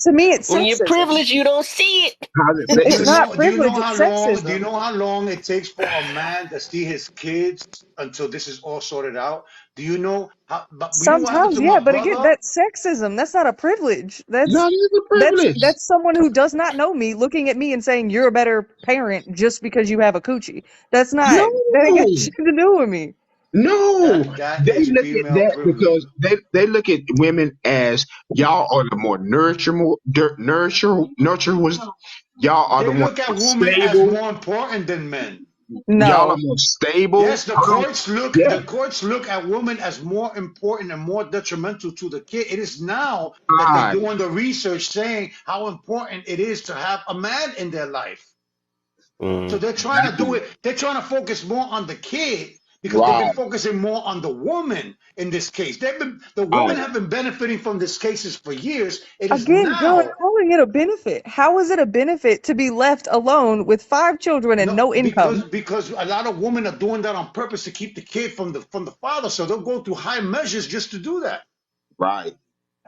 To me, it's When you're sexism. privileged, you don't see it. How's it It's sexist? not Do you know privilege, how it's long? Do you sexism. know how long it takes for a man to see his kids until this is all sorted out? Do you know how? But you know what happened Sometimes, to yeah, my but again, brother? that's sexism. That's not a privilege. No, this is a That's privilege. that's someone who does not know me looking at me and saying you're a better parent just because you have a coochie. That ain't got No, shit to do with me. no. That They is look at female that privilege. because they look at women as y'all are the more nurturers. Y'all are the They more look at women as stable. more important than men. Y'all are No. more stable. Yes, Calm. Yeah. the courts look at women as more important and more detrimental to the kid. It is now that they're Right. doing the research saying how important it is to have a man in their life. So Mm. they're trying to do it, they're trying to focus more on the kid because they've been Right. focusing more on the woman in this case. The women Right. have been benefiting from these cases for years. It is Again, you're now. calling it a benefit. How is it a benefit to be left alone with 5 children and No, no income? because a lot of women are doing that on purpose to keep the kid from the father, so they'll go through high measures just to do that. Right.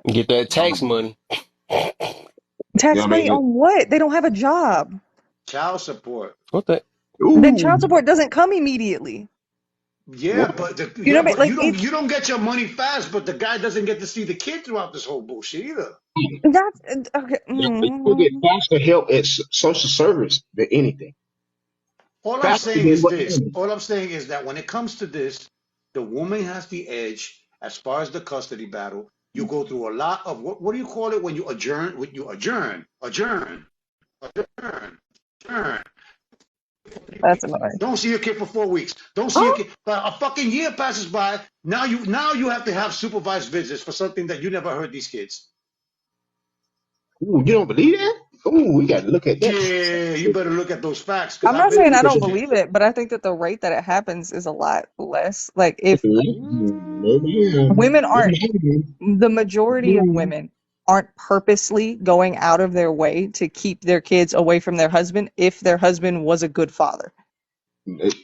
Get that tax money. You know Tax what I money mean? on what? They don't have a job. Child support. What the? That Ooh. child support doesn't come immediately. Yeah, but You know what I mean? Like you don't get your money fast, but the guy doesn't get to see the kid throughout this whole bullshit either. that's okay. You will get foster help at social service than anything. All I'm Faster saying than is what this. men. All I'm saying is that when it comes to this, the woman has the edge as far as the custody battle. You go through a lot of what do you call it when you adjourn? When you adjourn. That's annoying. Don't see your kid for 4 weeks. Don't see your Oh, kid. But a fucking year passes by. Now you have to have supervised visits for something that you never heard these kids. Ooh, you don't believe that? Ooh, we got to look at that. Yeah, you better look at those facts because I'm I've not been saying through I this don't Because shit. believe it, but I think that the rate that it happens is a lot less. Like if no, man. women No, aren't, man. the majority of No. women aren't purposely going out of their way to keep their kids away from their husband if their husband was a good father.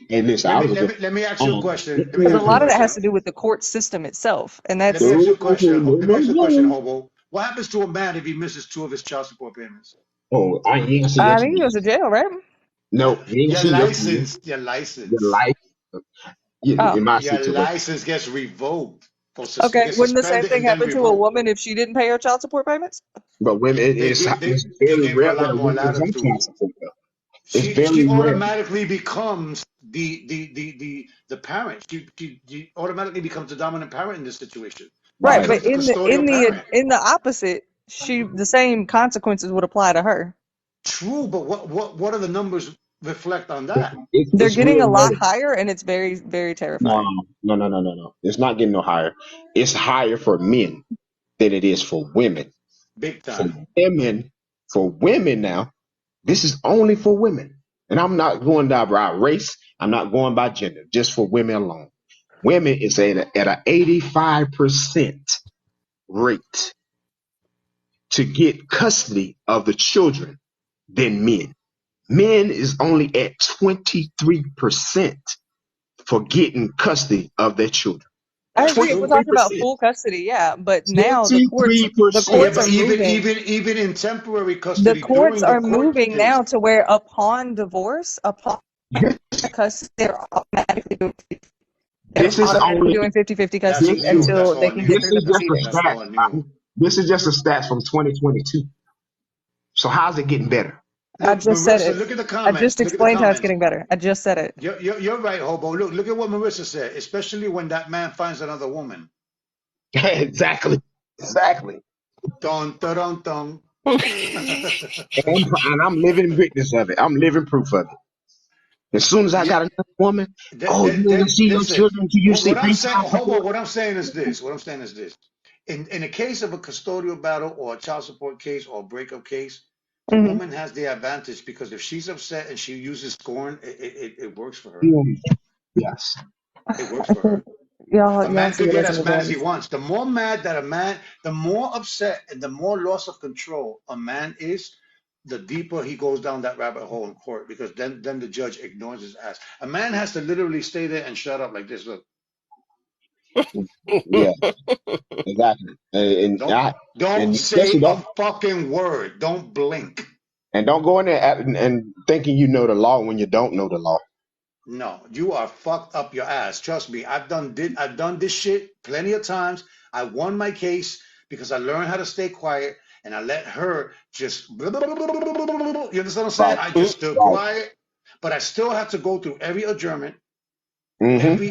Hey, listen, Let I me was a let good. me let me ask you a Um, question. Let me Because a ask you a lot of that has question. to do with the court system itself. And Let me that's, ask you a no, question. no, Let me ask you a question, no. Hobo. What happens to a man if he misses two of his child support payments? Oh, I ain't gonna say I yes. think he goes to jail, right? No, you ain't gonna Your say yes. license, your Your license, life, Oh, in my your situation. license gets revoked. You okay. get Wouldn't the same suspended thing and then happen to a revoked. woman if she didn't pay her child support payments? But women, They give it's they very give her rare a that lot a more woman is on child latitude. support. Though. It's She very rare. automatically becomes the parent. She automatically becomes the dominant parent in this situation. She Right, Right. but becomes the custodial parent. in the opposite, the same consequences would apply to her. True, but what are the numbers reflect on that? They're It's getting real a lot rare. higher, and it's very, very No, terrifying. no. It's not getting no higher. It's higher for men than it is for women. Big For time. women, for women now, this is only for women. And I'm not going by race. I'm not going by gender. Just for women alone. Women is at a 85% rate to get custody of the children than men. Men is only at 23% for getting custody of their children. I That's agree. If we're true. talking about 23%. full custody, yeah, but now the 23%. Yeah, courts are but moving. even in temporary The custody courts during the are court moving case, now to where upon divorce, upon custody, they're This is automatically only, doing 50-50 that's custody this is, new. That's until they all can get this new. through the is just a proceedings. That's stat. all new. This is just a stats from 2022. So how's it getting better? I Look, just said Marissa, it. look at the I comments. just Look at the explained how it's comments. getting better. I just said it. You're right, Hobo. Look at what Marissa said, especially when that man finds another woman. Exactly. Exactly. Dun, dun, dun, dun. And I'm living witness of it. I'm living proof of it. As soon as I Yeah, got another woman, oh, you ain't gonna see your listen. children until you see What pay I'm saying, child Hobo. support. What I'm saying is this. What I'm saying is this. In the case of a custodial battle or a child support case or a breakup case, the Hmm. woman has the advantage because if she's upset and she uses scorn, it works for her. Mm, yes. It works for her. A Y'all man see could what get us as mad as he understands. wants. The more mad that a man, the more upset and the more loss of control a man is, the deeper he goes down that rabbit hole in court because then the judge ignores his ass. A man has to literally stay there and shut up like this. Look, Yeah, exactly. don't don't And say especially a don't fucking word. Don't blink. go in there and thinking you know the law when you don't know the law. No, you are fucked up your ass. Trust me. I've done this shit plenty of times. I won my case because I learned how to stay quiet and I let her just you understand what I'm saying? Right. I just stood Right. quiet, but I still have to go through every adjournment, Mm-hmm.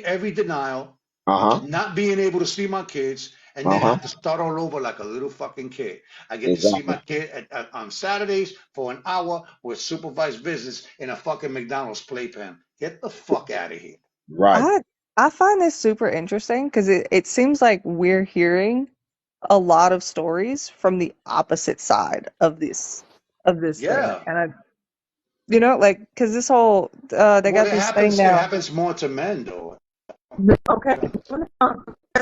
every denial, Uh-huh. not being able to see my kids, and then Uh-huh. have to start all over like a little fucking kid. I get to see Exactly. my kid on Saturdays for an hour with supervised visits in a fucking McDonald's playpen. Get the fuck out of here. Right. I I find this super interesting because it seems like we're hearing a lot of stories from the opposite side of this thing. Yeah. And like because this whole they Well, got this thing it now. happens more to men though. Okay,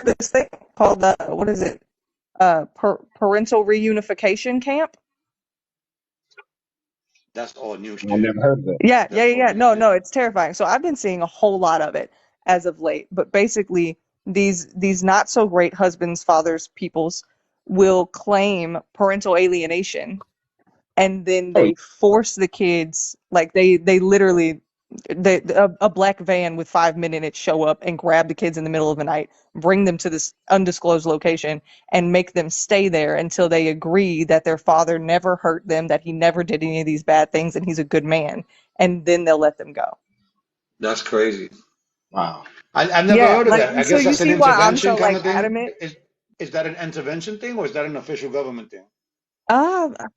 this thing called what is it? Parental reunification camp. That's all new I shit. never heard of that. Yeah, yeah, That's yeah, all yeah. new No, shit. no, it's terrifying. So I've been seeing a whole lot of it as of late. But basically, these not so great husbands, fathers, peoples will claim parental alienation, and then Oh, they force the kids, like they literally a black van with 5 men in it show up and grab the kids in the middle of the night, bring them to this undisclosed location, and make them stay there until they agree that their father never hurt them, that he never did any of these bad things, and he's a good man. and then they'll let them go. That's crazy. Wow. I've never Yeah, heard of like, that. I so guess you that's an see why I'm intervention so kind like of thing. adamant. Is that an intervention thing or is that an official government thing?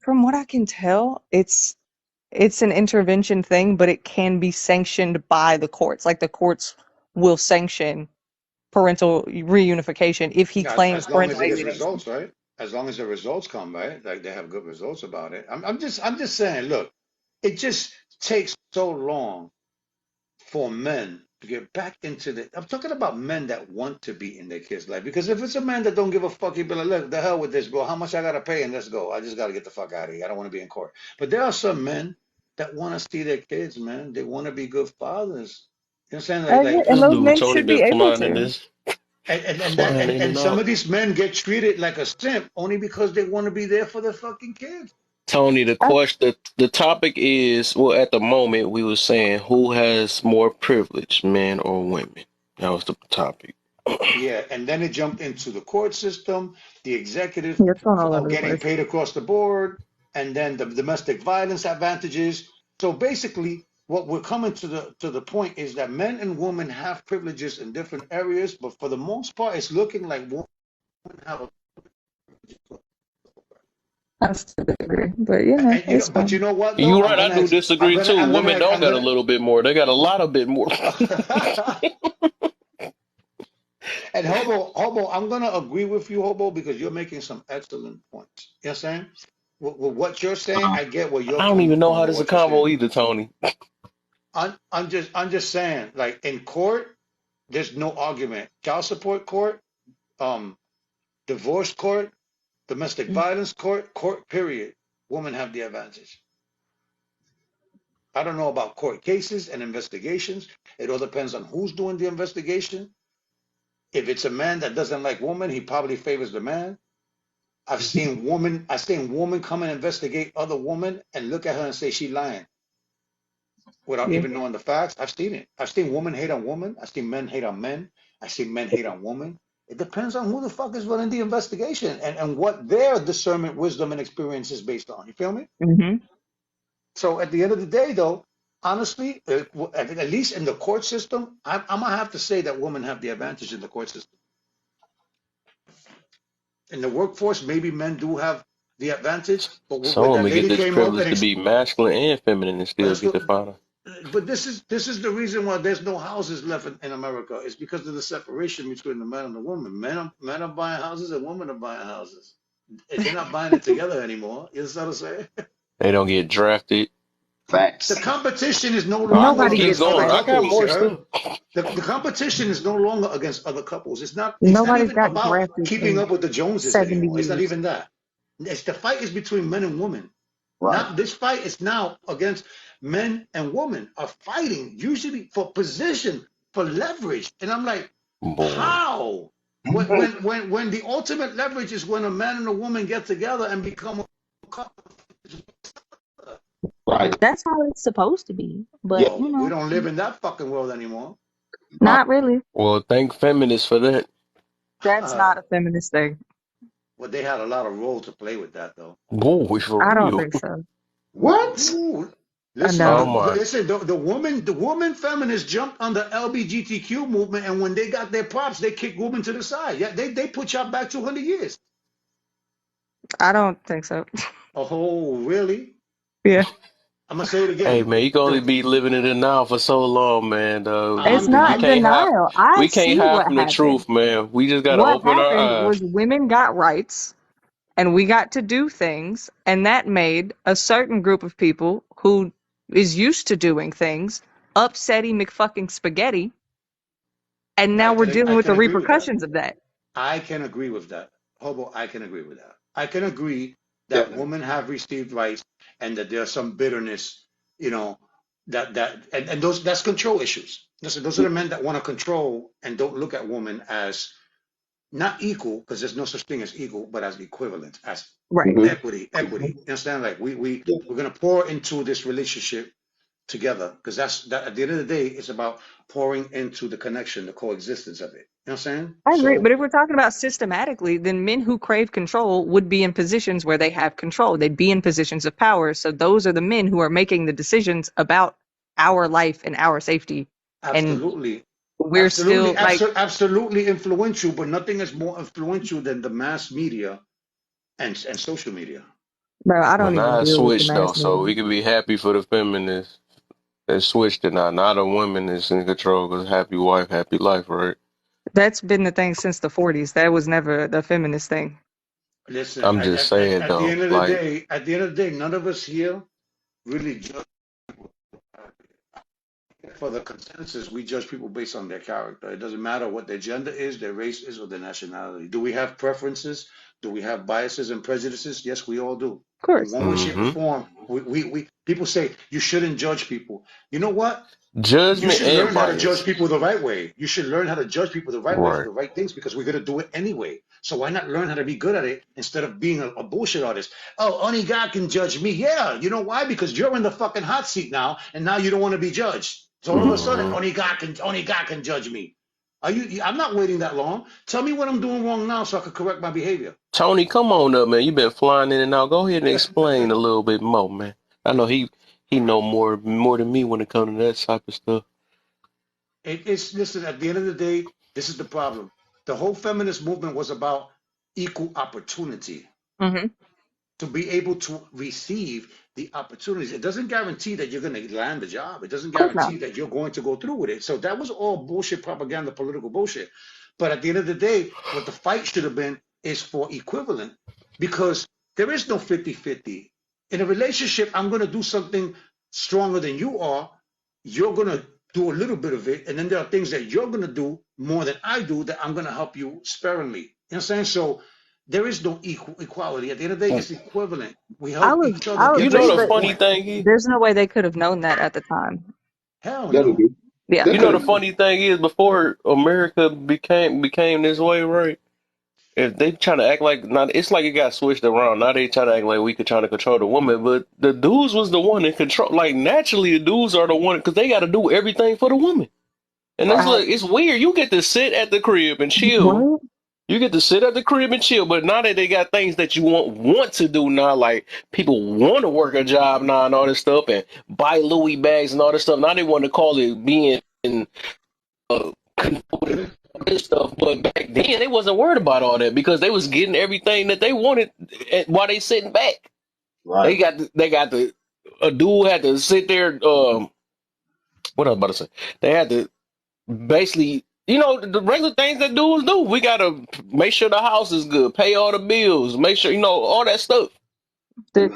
From what I can tell, it's an intervention thing, but it can be sanctioned by the courts. Like the courts will sanction parental reunification if he Yeah, claims as long as parental it gets alienation. results, right? As long as the results come, right? Like they have good results about it. I'm just saying, look, it just takes so long for men to get back into the. I'm talking about men that want to be in their kids' life. Because if it's a man that don't give a fuck, he'd be like, look, the hell with this, bro. How much I gotta pay and let's go. I just gotta get the fuck out of here. I don't want to be in court. But there are some men that want to see their kids, man. They want to be good fathers. You know what I'm saying? I agree, Like and This those dude men Tony should be been able flying in to. this, and flying in and some out. of these men get treated like a simp only because they want to be there for their fucking kids. Tony, the I, question, the topic is, well, at the moment we were saying who has more privilege, men or women. That was the topic. Yeah, and then it jumped into the court system, the executive yeah, it's going all over the getting place. paid across the board, and then the domestic violence advantages. So basically, what we're coming to the point is that men and women have privileges in different areas, but for the most part, it's looking like women have a. I still agree, but you know, And it's but you fine. know what though? You right, I do disagree too. Women don't I'm got a gonna. little bit more. They got a lot of bit more. And Hobo, I'm gonna agree with you, Hobo, because you're making some excellent points. You know what I'm saying? With what you're saying, I get where you're I don't coming even know from how with this is a what you're combo saying. either, Tony. I'm just saying, like in court, there's no argument. Child support court, um, divorce court, domestic violence court, period. Women have the advantage. I don't know about court cases and investigations. It all depends on who's doing the investigation. If it's a man that doesn't like women, he probably favors the man. I've seen women come and investigate other women and look at her and say she lying without Yeah. even knowing the facts. I've seen it. I've seen women hate on women. I've seen men hate on men. I've seen men hate on women. It depends on who the fuck is running the investigation and what their discernment, wisdom, and experience is based on. You feel me? Hmm. So at the end of the day, though, honestly, at least in the court system, I'm gonna have to say that women have the advantage in the court system. In the workforce, maybe men do have the advantage, but Some when that women get lady this came up privilege and to be masculine and feminine and still that's get what, to find her. but this is the reason why there's no houses left in America. It's because of the separation between the man and the woman. Men are buying houses and women are buying houses. They're not buying it together anymore. You know what I'm saying? They don't get drafted. The Facts. competition is no I can longer Nobody keep against gets other going. I got couples. drafted. You more heard? stuff. The competition is no longer against other couples. It's not Nobody's even got about drafted keeping in up with the Joneses 70 anymore. It's not years. even that. It's the fight is between men and women. Right. Now this fight is now against men and women are fighting usually for position, for leverage. And I'm like, Boy. how? When the ultimate leverage is when a man and a woman get together and become a couple. Right. That's how it's supposed to be, but Yeah. Well, you we know, don't live in that fucking world anymore. Right. not really. Well, thank feminists for that. That's not a feminist thing. Well, they had a lot of role to play with that, though. Boy, for I don't real. think so. What? Ooh, I listen, Oh don't. my. the woman feminists jumped on the LBGTQ movement, and when they got their props, they kicked women to the side. Yeah, they put y'all back 200 years. I don't think so. Oh, really? Yeah. I'm gonna say it Hey again. man, you can only The be living in the now for so long, man. It's I'm We not can't I'm hide. denial. I We can't see hide what from the happened. truth, man. We just gotta What open our happened eyes. was women got rights and we got to do things, and that made a certain group of people who is used to doing things upsetty McFucking spaghetti, and I now we're can dealing I with the can agree with that. repercussions of that. I can agree with that. Hobo, I can agree with that. I can agree that Definitely. women have received rights and that there's some bitterness, you know, and those that's control issues. Listen, those are the men that want to control and don't look at women as not equal, because there's no such thing as equal, but as equivalent, as Right. Hmm. equity. You understand? Like we're gonna pour into this relationship together because that's that at the end of the day, it's about pouring into the connection, the coexistence of it. You know what I'm saying? I agree, So but if we're talking about systematically, then men who crave control would be in positions where they have control. They'd be in positions of power. So those are the men who are making the decisions about our life and our safety. And Absolutely. we're still like, Absolutely influential, but nothing is more influential than the mass media and social media. bro, I But don't even now it deal with the switched though, mass so media. we can be happy for the feminists. It switched it now. Now the woman is in control because happy wife, happy life, right? That's been the thing since the 40s. That was never the feminist thing. Listen, I'm just saying at the though, end of the like, day, none of us here really judge for the consensus. We judge people based on their character. It doesn't matter what their gender is, their race is, or their nationality. Do we have preferences? Do we have biases and prejudices? Yes, we all do. Of In course. one way, shape, or mm-hmm. form, we people say you shouldn't judge people. You know what? You Judgment should and learn how to judge bias. people the right way. You should learn how to judge people the right way for Right. the right things because we're gonna do it anyway. So why not learn how to be good at it instead of being a bullshit artist? Oh, only God can judge me. Yeah, you know why? Because you're in the fucking hot seat now, and now you don't want to be judged. So all of a sudden, Mm-hmm. only God can judge me. Are you? I'm not waiting that long. Tell me what I'm doing wrong now, so I can correct my behavior. Tony, come on up, man. You been flying in and out. Go ahead and explain a little bit more, man. I know he know more than me when it comes to that type of stuff. It's listen. At the end of the day, this is the problem. The whole feminist movement was about equal opportunity Hmm. to be able to receive the opportunities. It doesn't guarantee that you're going to land the job. It doesn't Of course not. guarantee that you're going to go through with it. So that was all bullshit propaganda, political bullshit. But at the end of the day, what the fight should have been is for equivalent because there is no 50-50. In a relationship, I'm going to do something stronger than you are. You're going to do a little bit of it. And then there are things that you're going to do more than I do that I'm going to help you sparingly. You know what I'm saying? So there is no equality. At the end of the day, it's equivalent. We help each other I'll You get to a know agree, the but certain funny point. thing is, there's no way they could have known that at the time. Hell That'll no. do. Yeah. you They know could the have. funny thing is, before America became this way, right? If they trying to act like not, it's like it got switched around. Now they trying to act like we could try to control the woman, but the dudes was the one in control. Like naturally, the dudes are the one because they got to do everything for the woman. And it's Right. like it's weird. You get to sit at the crib and chill. What? You get to sit at the crib and chill. But now that they got things that you want to do now, like people want to work a job now and all this stuff, and buy Louis bags and all this stuff. Now they want to call it being uh, this stuff. But back then, they wasn't worried about all that because they was getting everything that they wanted while they sitting back. Right. They got the a dude had to sit there. What I was about to say? They had to basically, the regular things that dudes do. We gotta make sure the house is good, pay all the bills, make sure all that stuff,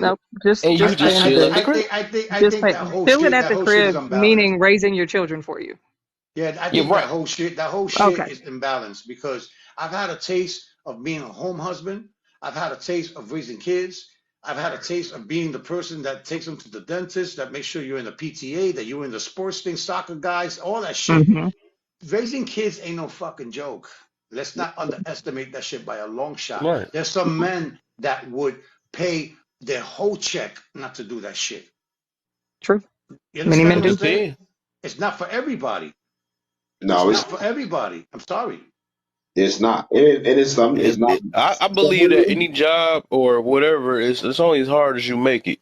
No, just and you just just paying the chill at bills. the crib. I Just think pay, chilling at that the whole shit is crib, unbalanced. meaning raising your children for you. Yeah, I Yeah, think right. that whole shit Okay. is imbalanced because I've had a taste of being a home husband. I've had a taste of raising kids. I've had a taste of being the person that takes them to the dentist, that makes sure you're in the PTA, that you're in the sports thing, soccer guys, all that shit. Hmm. Raising kids ain't no fucking joke. Let's not underestimate that shit by a long shot. Right. There's some men that would pay their whole check not to do that shit. True. You Many understand men It what I'm do. saying? depends. It's not for everybody. It's No, not for everybody. I'm sorry. it's not. It is something. It's not. I believe that any job or whatever, it's only as hard as you make it.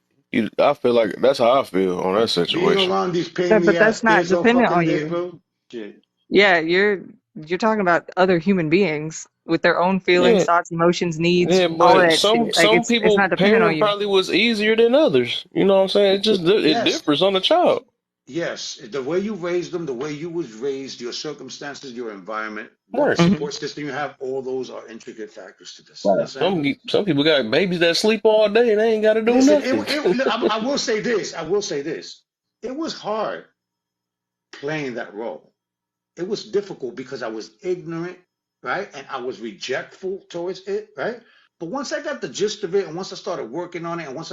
I feel like that's how I feel on that Being situation. around these pain Yeah, in but the that's ass not kids all dependent fucking on day, you. bro. Shit. Yeah, you're talking about other human beings with their own feelings, Yeah, thoughts, emotions, needs, yeah, all of but that shit. Like some it's people not dependent on parent you. probably was easier than others. You know what I'm saying? It Yes, differs on the child. yes. The way you raised them, the way you was raised, your circumstances, your environment, what Right. Hmm. support system you have, all those are intricate factors to this. You know Right. what I'm saying? Some people got babies that sleep all day and they ain't got to do Listen, nothing. I will say this. I will say this. It was hard playing that role. It was difficult because I was ignorant, right? And I was rejectful towards it, right? But once I got the gist of it, and once I started working on it, and once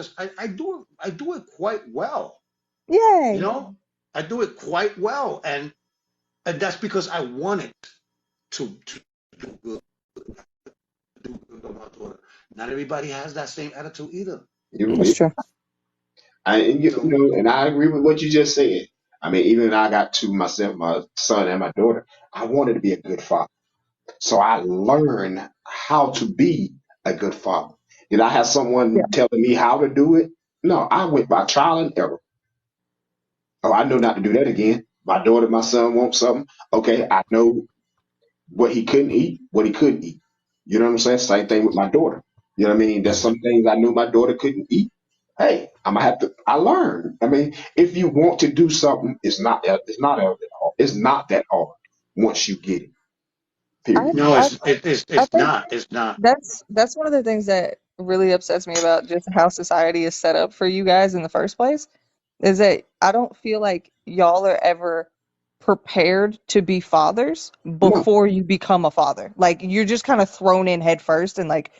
I do it quite well. You Yay. know, I do it quite well, and that's because I wanted to do good, do good by my daughter. Not everybody has that same attitude either. That's You, true. So and I agree with what you just said. I mean, even I got to myself, my son, and my daughter. I wanted to be a good father, so I learned how to be a good father. Did I have Yeah. someone telling me how to do it? No, I went by trial and error. Oh, I know not to do that again. My daughter, my son want something. Okay, I know what he couldn't eat, what he could eat. You know what I'm saying? Same thing with my daughter. You know what I mean? There's Hmm. some things I knew my daughter couldn't eat. Hey, I'm gonna have to. I learned. I mean, if you want to do something, it's not that hard once you get it. I, Period. No, I I it's think not. It's not. that's one of the things that really upsets me about just how society is set up for you guys in the first place, is that I don't feel like y'all are ever prepared to be fathers No, before you become a father. Like you're just kind of thrown in head first and like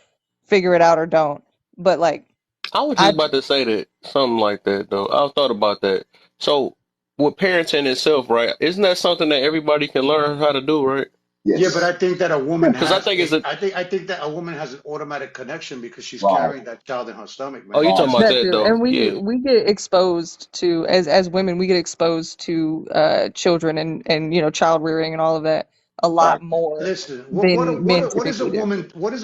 figure it out or don't. But like I was I just about to say that something like that though. I thought about that. So with parenting itself, right? Isn't that something that everybody can learn how to do, right? Yeah, but yes, I think that a woman Because I has think it's a. a. I think that a woman has an automatic connection because she's right, carrying that child in her stomach, Oh, man. you right. talking about that that too. though? And Yeah. we get exposed to as women, we get exposed to children and child rearing and all of that a Right. lot more Listen, than men what is a typically do.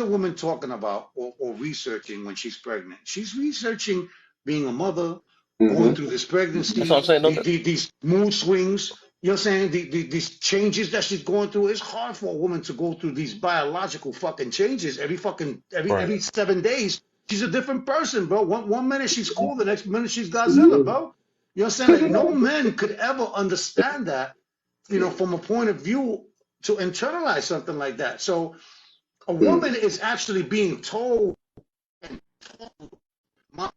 woman talking about or researching when she's pregnant? She's researching being a mother, going Mm-hmm. through this That's what pregnancy, I'm saying. Don't these mood swings. You know what I'm saying? These changes that she's going through. It's hard for a woman to go through these biological fucking changes right. every 7 days. She's a different person, bro. One minute she's cool, the next minute she's She Godzilla, is. bro. You know what I'm saying? Like no man could ever understand that, from a point of view to internalize something like that. So a Mm. woman is actually being told, my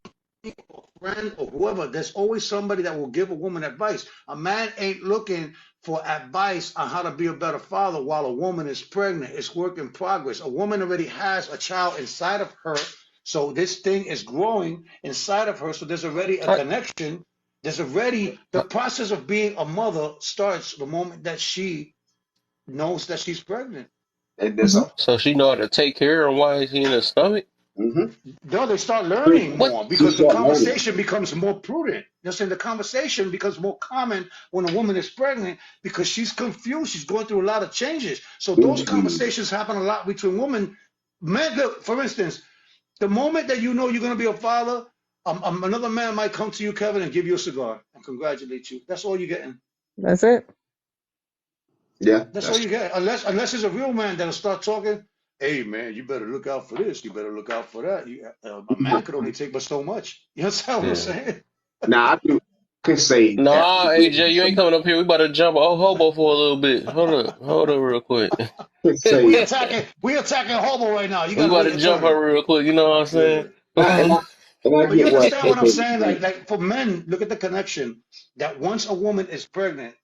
or friend or whoever, there's always somebody that will give a woman advice. A man ain't looking for advice on how to be a better father while a woman is pregnant. It's work in progress. A woman already has a child inside of her. So this thing is growing inside of her. So there's already a I, connection. There's already the process of being a mother starts the moment that she knows that she's pregnant. And there's Hmm. a so she know how to take care of why is he in her stomach? mm-hmm. No, they start learning What? more She because the start learning. conversation becomes more prudent. You're saying the conversation becomes more common when a woman is pregnant because she's confused. She's going through a lot of changes. So those Mm-hmm. conversations happen a lot between women. Men, look, for instance, the moment that you know you're going to be a father, another man might come to you, Kevin, and give you a cigar and congratulate you. That's all you're getting. That's it. Yeah, That's all that's you get. Unless it's a real man that'll start talking. Hey man, you better look out for this. You better look out for that. A man could only take but so much. You understand what I'm Yeah. saying? now I do could say that Nah, AJ, you ain't coming up here. We about to jump oh hobo for a little bit. Hold up, real quick. could Yeah, say we attacking hobo right now. You We gotta about wait to your jump turn. her real quick. You know what I'm Yeah. saying? and I and I But you get what understand what I'm AJ was saying? saying. Like for men, look at the connection that once a woman is pregnant,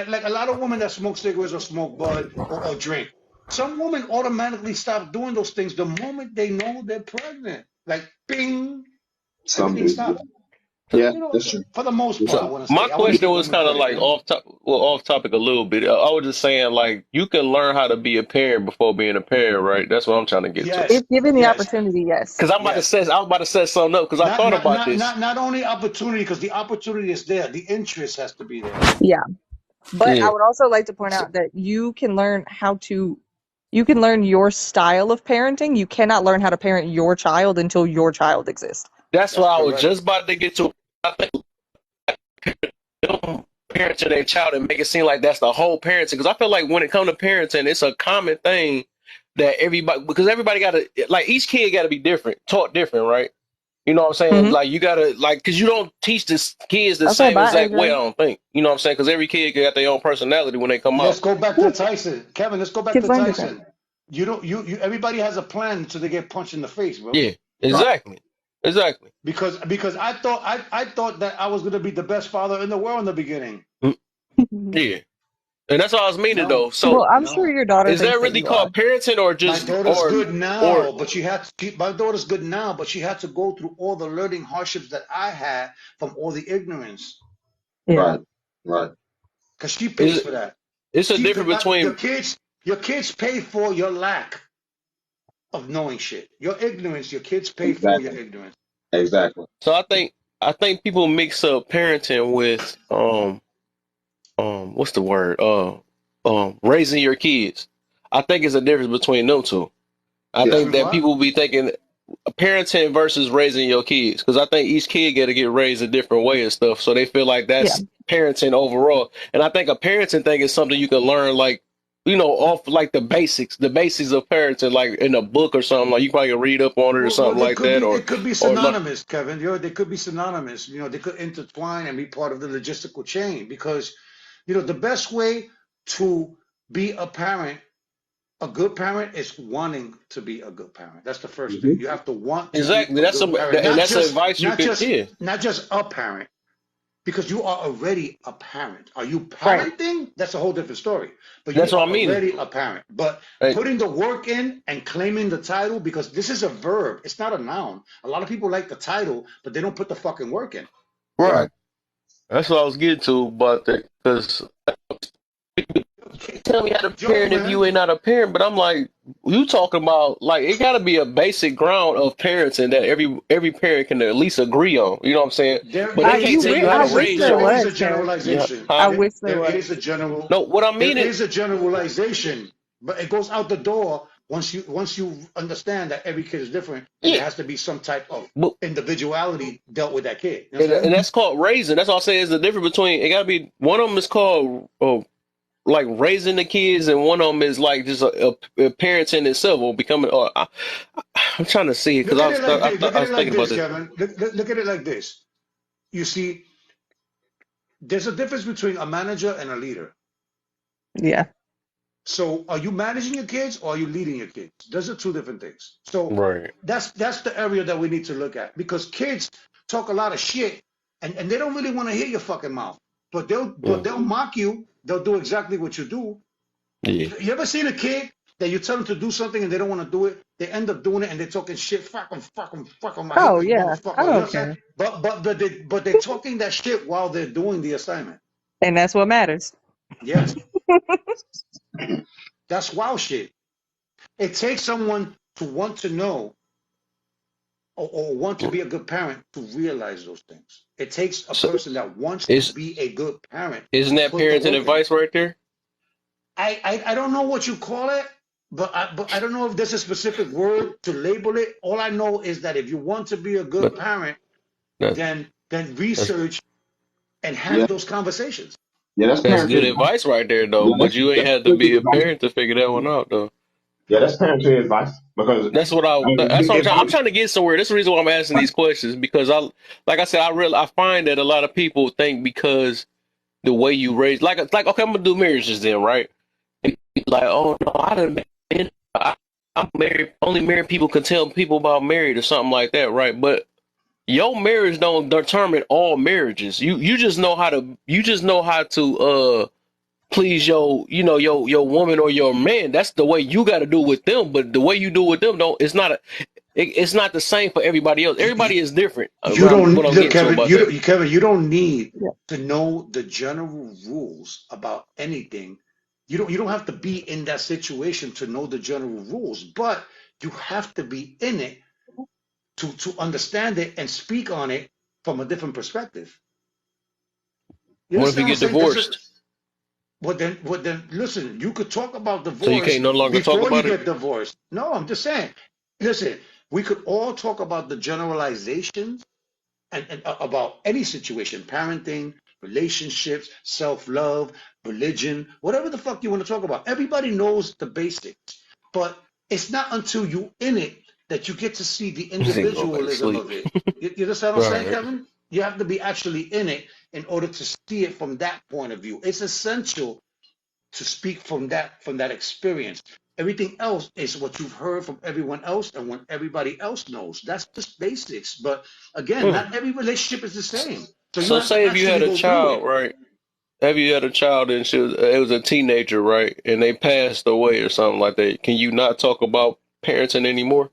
like a lot of women that smoke cigarettes or smoke bud or drink, some women automatically stop doing those things the moment they know they're pregnant. Like bing, Some everything do. stops. Yeah, You know, that's true. for the most That's part, I So true. want to my say. I want to question give was women kind of credit, like off topic a little bit. I was just saying like you can learn how to be a parent before being a parent, right? That's what I'm trying to get to. Yes, If given the yes, opportunity, yes. Because yes. I was about to set something up because I thought about this. Not only opportunity, because the opportunity is there. The interest has to be there. Yeah. But I Yeah, would also like to point so out that you can learn your style of parenting. You cannot learn how to parent your child until your child exists. that's what That's I was correct. just about to get to. I think them parenting their child and make it seem like that's the whole parenting. Because I feel like when it comes to parenting, it's a common thing that everybody because everybody got to like each kid got to be different, taught different, right? You know what I'm saying? Hmm. Like you gotta like because you don't teach this kids the Okay, same bye, exact way. I AJ. don't think. You know what I'm saying? Because every kid got their own personality when they come Let's out. go back to Yeah, Tyson. Kevin, let's go back kids to learn different. Tyson. You don't you everybody has a plan until they get punched in the face, bro. Yeah, Right. exactly, exactly. Because I thought that I was gonna be the best father in the world in the beginning. Mm, yeah, and that's all I was meaning No, though. Well, So I'm sure no. your daughter is that thinks that really you are. called parenting or My just daughter's good or now, but my daughter's good now, but she had to go through all the learning hardships that I had from all the ignorance. Yeah. Right. Right. Because she is pays for that. it's a She difference between your kids pay for your lack of knowing shit. Your ignorance, your kids pay for your Exactly. ignorance. Exactly. so I think people mix up parenting with what's the word raising your kids. I think it's a difference between them two. I Yeah. think Between that what? people be thinking. parenting versus raising your kids, because I think each kid got to get raised a different way and stuff, so they feel like Yeah. that's parenting overall. And I think a parenting thing is something you can learn, like, off like the basics of parenting, like in a book or something. Like you probably can read up on it or Well, something like that, they could be or like, synonymous, Kevin. They could be synonymous. They could intertwine and be part of the logistical chain because, the best way to be a good parent is wanting to be a good parent. That's the first thing. Hmm. You have to want to be exactly. a good parent, And that's advice you could, yeah. not just a parent, because you are already a parent. Are you Right. parenting? That's a whole different story. But That's you what are I mean. already a parent. But Like, putting the work in and claiming the title, because this is a verb, it's not a noun. A lot of people like the title, but they don't put the fucking work in. right. Right. That's what I was getting to about that, because tell me how to Joke, parent if man. you ain't not a parent. But I'm like, you talking about, like, it got to be a basic ground of parenting that every parent can at least agree on. You know what I'm saying? There, But there they I can't you tell is, wi- you how there I to is a, wish raise there there your. is a was, Kev. Yeah, generalization. I huh? wish there There was. is a general, No, what I there mean is, is a generalization, but it goes out the door once you understand that every kid is different and yeah, there has to be some type of but individuality dealt with that kid. You and understand? that's called raising. That's all I say is the difference between, it got to be, one of them is called like raising the kids, and one of them is like just a parenting itself or becoming. I'm trying to see it because Look I at was it like this. Look I at was it like thinking about this, this. Kevin. Look at it like this. You see, there's a difference between a manager and a leader. Yeah. So, are you managing your kids or are you leading your kids? Those are two different things. So, Right. that's the area that we need to look at because kids talk a lot of shit and they don't really want to hear your fucking mouth. But Mm. they'll mock you. They'll do exactly what you do. Yeah. You ever seen a kid that you tell them to do something and they don't want to do it? They end up doing it and they're talking shit. Fuck 'em. I hate Oh you, yeah. I motherfucker. You know what I'm don't saying? care. But they're talking that shit while they're doing the assignment. And that's what matters. Yes, that's wild shit. It takes someone to want to know or want to be a good parent to realize those things. It takes a So person that wants to is be a good parent isn't to that put the parenting work in. advice right there? I don't know what you call it, but I don't know if there's a specific word to label it. All I know is that if you want to be a good But parent, that, then that's research and Yeah. have those conversations. Yeah. That's that's good parenting advice. advice right there, though. Yeah. But you ain't That's had to parenting be a advice. parent to figure that one out, though. Yeah. That's parenting advice because That's what that's what if I'm I'm trying to get somewhere. That's the reason why I'm asking these questions, because like I said, I find that a lot of people think because the way you raise, like okay, I'm gonna do marriages then, right? Like, oh no, I done been, I'm married. Only married people can tell people about married or something like that, right? But your marriage don't determine all marriages. You just know how to please your woman or your man. That's the way you got to do with them. But the way you do with them don't. It's not the same for everybody else. You, you, Everybody is different. you don't What I'm look, getting to Kevin. about that. Kevin, you don't need Yeah. to know the general rules about anything. You don't have to be in that situation to know the general rules, but you have to be in it to understand it and speak on it from a different perspective. You What if you understand what I'm get saying? divorced? Well then, listen. You could talk about So you can't divorce no longer talk before you about it? get divorced. No, I'm just saying. Listen, we could all talk about the generalizations and about any situation, parenting, relationships, self-love, religion, whatever the fuck you want to talk about. Everybody knows the basics, but it's not until you in it that you get to see the This ain't go back to individualism sleep. of it. You understand what I'm saying, Right. Kevin? You have to be actually in it in order to see it from that point of view. It's essential to speak from that experience. Everything else is what you've heard from everyone else and what everybody else knows. That's just basics. But again, Hmm. not every relationship is the same. So you So have to say if you actually had a go through child, it. right? Have you had a child and it was a teenager, right? And they passed away or something like that. Can you not talk about parenting anymore?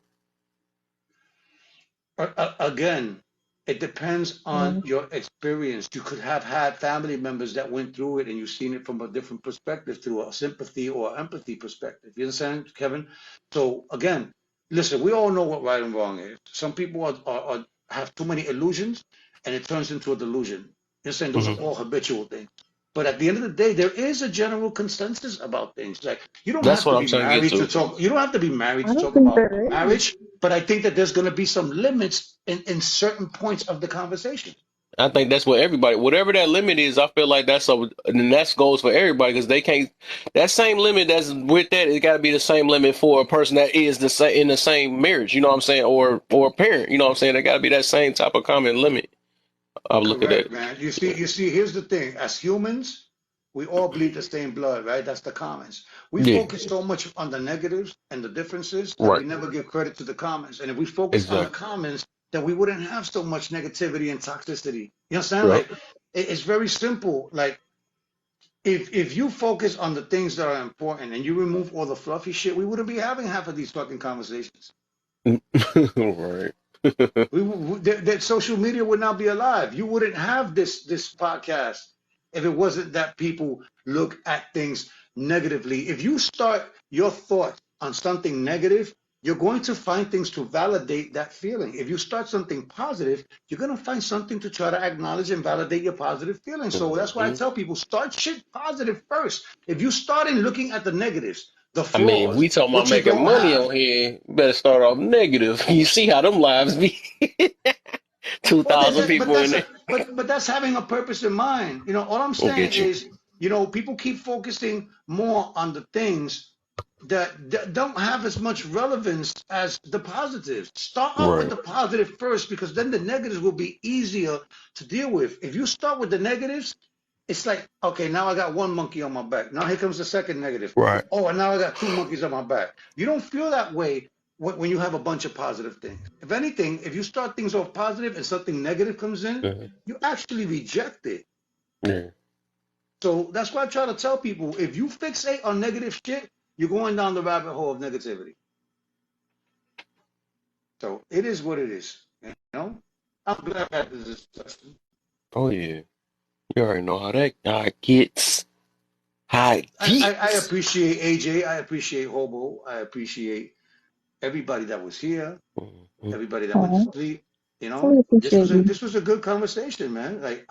Again, it depends on Mhm. your experience. You could have had family members that went through it and you've seen it from a different perspective through a sympathy or empathy perspective. You understand, Kevin? So again, listen, we all know what right and wrong is. Some people have too many illusions and it turns into a delusion. You understand? Those are Hmm. all habitual things. But at the end of the day, there is a general consensus about things. Like you don't That's have to what I'm be trying to get married to to. talk. You don't have to be married I to don't talk think about there is. marriage. But I think that there's going to be some limits in certain points of the conversation. I think that's what everybody, whatever that limit is, I feel like that's so, and that goes for everybody because they can't. That same limit that's with that, it got to be the same limit for a person that is the same in the same marriage. You know what I'm saying, or a parent. You know what I'm saying. There got to be that same type of common limit. I look at Correct, that. man. You see, here's the thing. As humans, we all bleed the same blood, right? That's the commons. We Yeah, focus so much on the negatives and the differences that right. we never give credit to the commons. And if we focus on the Exactly. commons, then we wouldn't have so much negativity and toxicity. You understand? Yep. Like it's very simple. Like if you focus on the things that are important and you remove all the fluffy shit, we wouldn't be having half of these fucking conversations. Right. That social media would not be alive. You wouldn't have this podcast if it wasn't that people look at things negatively. If you start your thought on something negative, you're going to find things to validate that feeling. If you start something positive, you're going to find something to try to acknowledge and validate your positive feeling. So that's why I Mhm. tell people start shit positive first. If you start in looking at the negatives, the I mean, if flaws, we talking about what you making don't money have. on here, better start off negative. You see how them lives be. Two Well, thousand but people in that's there. a but that's having a purpose in mind. All I'm I'll saying get you. is, people keep focusing more on the things that don't have as much relevance as the positives. Start out with Right. the positive first, because then the negatives will be easier to deal with. If you start with the negatives, it's like, okay, now I got one monkey on my back. Now here comes the second negative. Right. Oh, and now I got two monkeys on my back. You don't feel that way when you have a bunch of positive things. If anything, if you start things off positive and something negative comes in, Mhm. you actually reject it. Yeah. So that's why I try to tell people, if you fixate on negative shit, you're going down the rabbit hole of negativity. So it is what it is. I'm glad I had this discussion. Oh yeah. You already know how it gets. How it I gets. appreciate AJ. I appreciate Hobo. I appreciate everybody that was here, Mhm. everybody that went to Oh, sleep. we This appreciate was a you. this was a good conversation, man. Like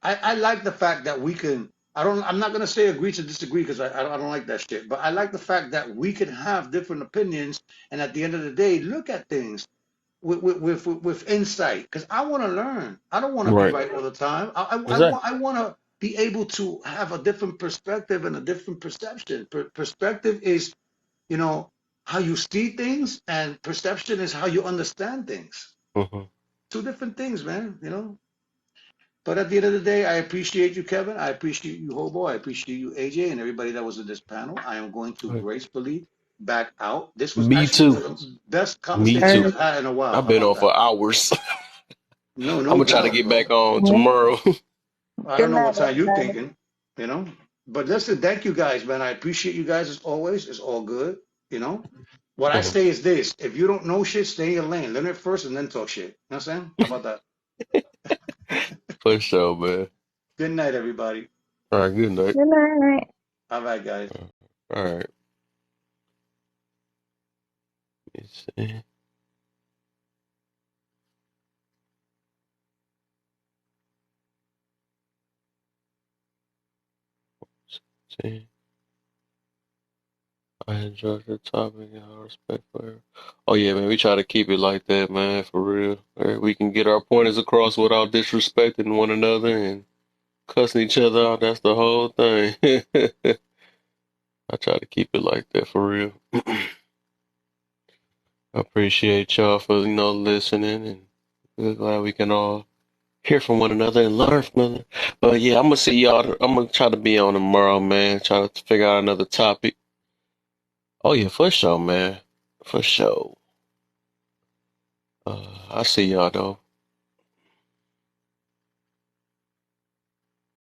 I like the fact that we can. I'm not gonna say agree to disagree, because I don't like that shit. But I like the fact that we can have different opinions, and at the end of the day, look at things with insight. Because I want to learn. I don't want to be Right. right all the time. Exactly. I want to be able to have a different perspective and a different perception. Perspective is, you know, how you see things, and perception is how you understand things. Hmm. Two different things, man. But at the end of the day, I appreciate you, Kevin. I appreciate you, Hobo. I appreciate you, AJ, and everybody that was in this panel. I am going to gracefully back out. This was Me actually one too. of the best Me conversations too. I've had in a while. I've How been about on that? for hours. No, I'm no gonna try to doubt, get bro. back on Yeah. tomorrow. I Good don't know night, what time you're everybody. thinking, you know. But listen, thank you guys, man. I appreciate you guys as always. It's all good, you know. What I Mhm. say is this: if you don't know shit, stay in your lane. Learn it first and then talk shit. You know what I'm saying? How about that? For sure, man. Good night, everybody. All right, good night. Good night. All right, guys. All right. Let's see. See. I enjoyed the topic and I respect for it. Oh yeah, man. We try to keep it like that, man. For real. We can get our pointers across without disrespecting one another and cussing each other out. That's the whole thing. I try to keep it like that for real. I appreciate y'all for listening, and we're glad we can all hear from one another and learn from one another. But yeah, I'm gonna see y'all. I'm gonna try to be on tomorrow, man. Try to figure out another topic. Oh yeah, for sure, man. For sure. I see y'all though.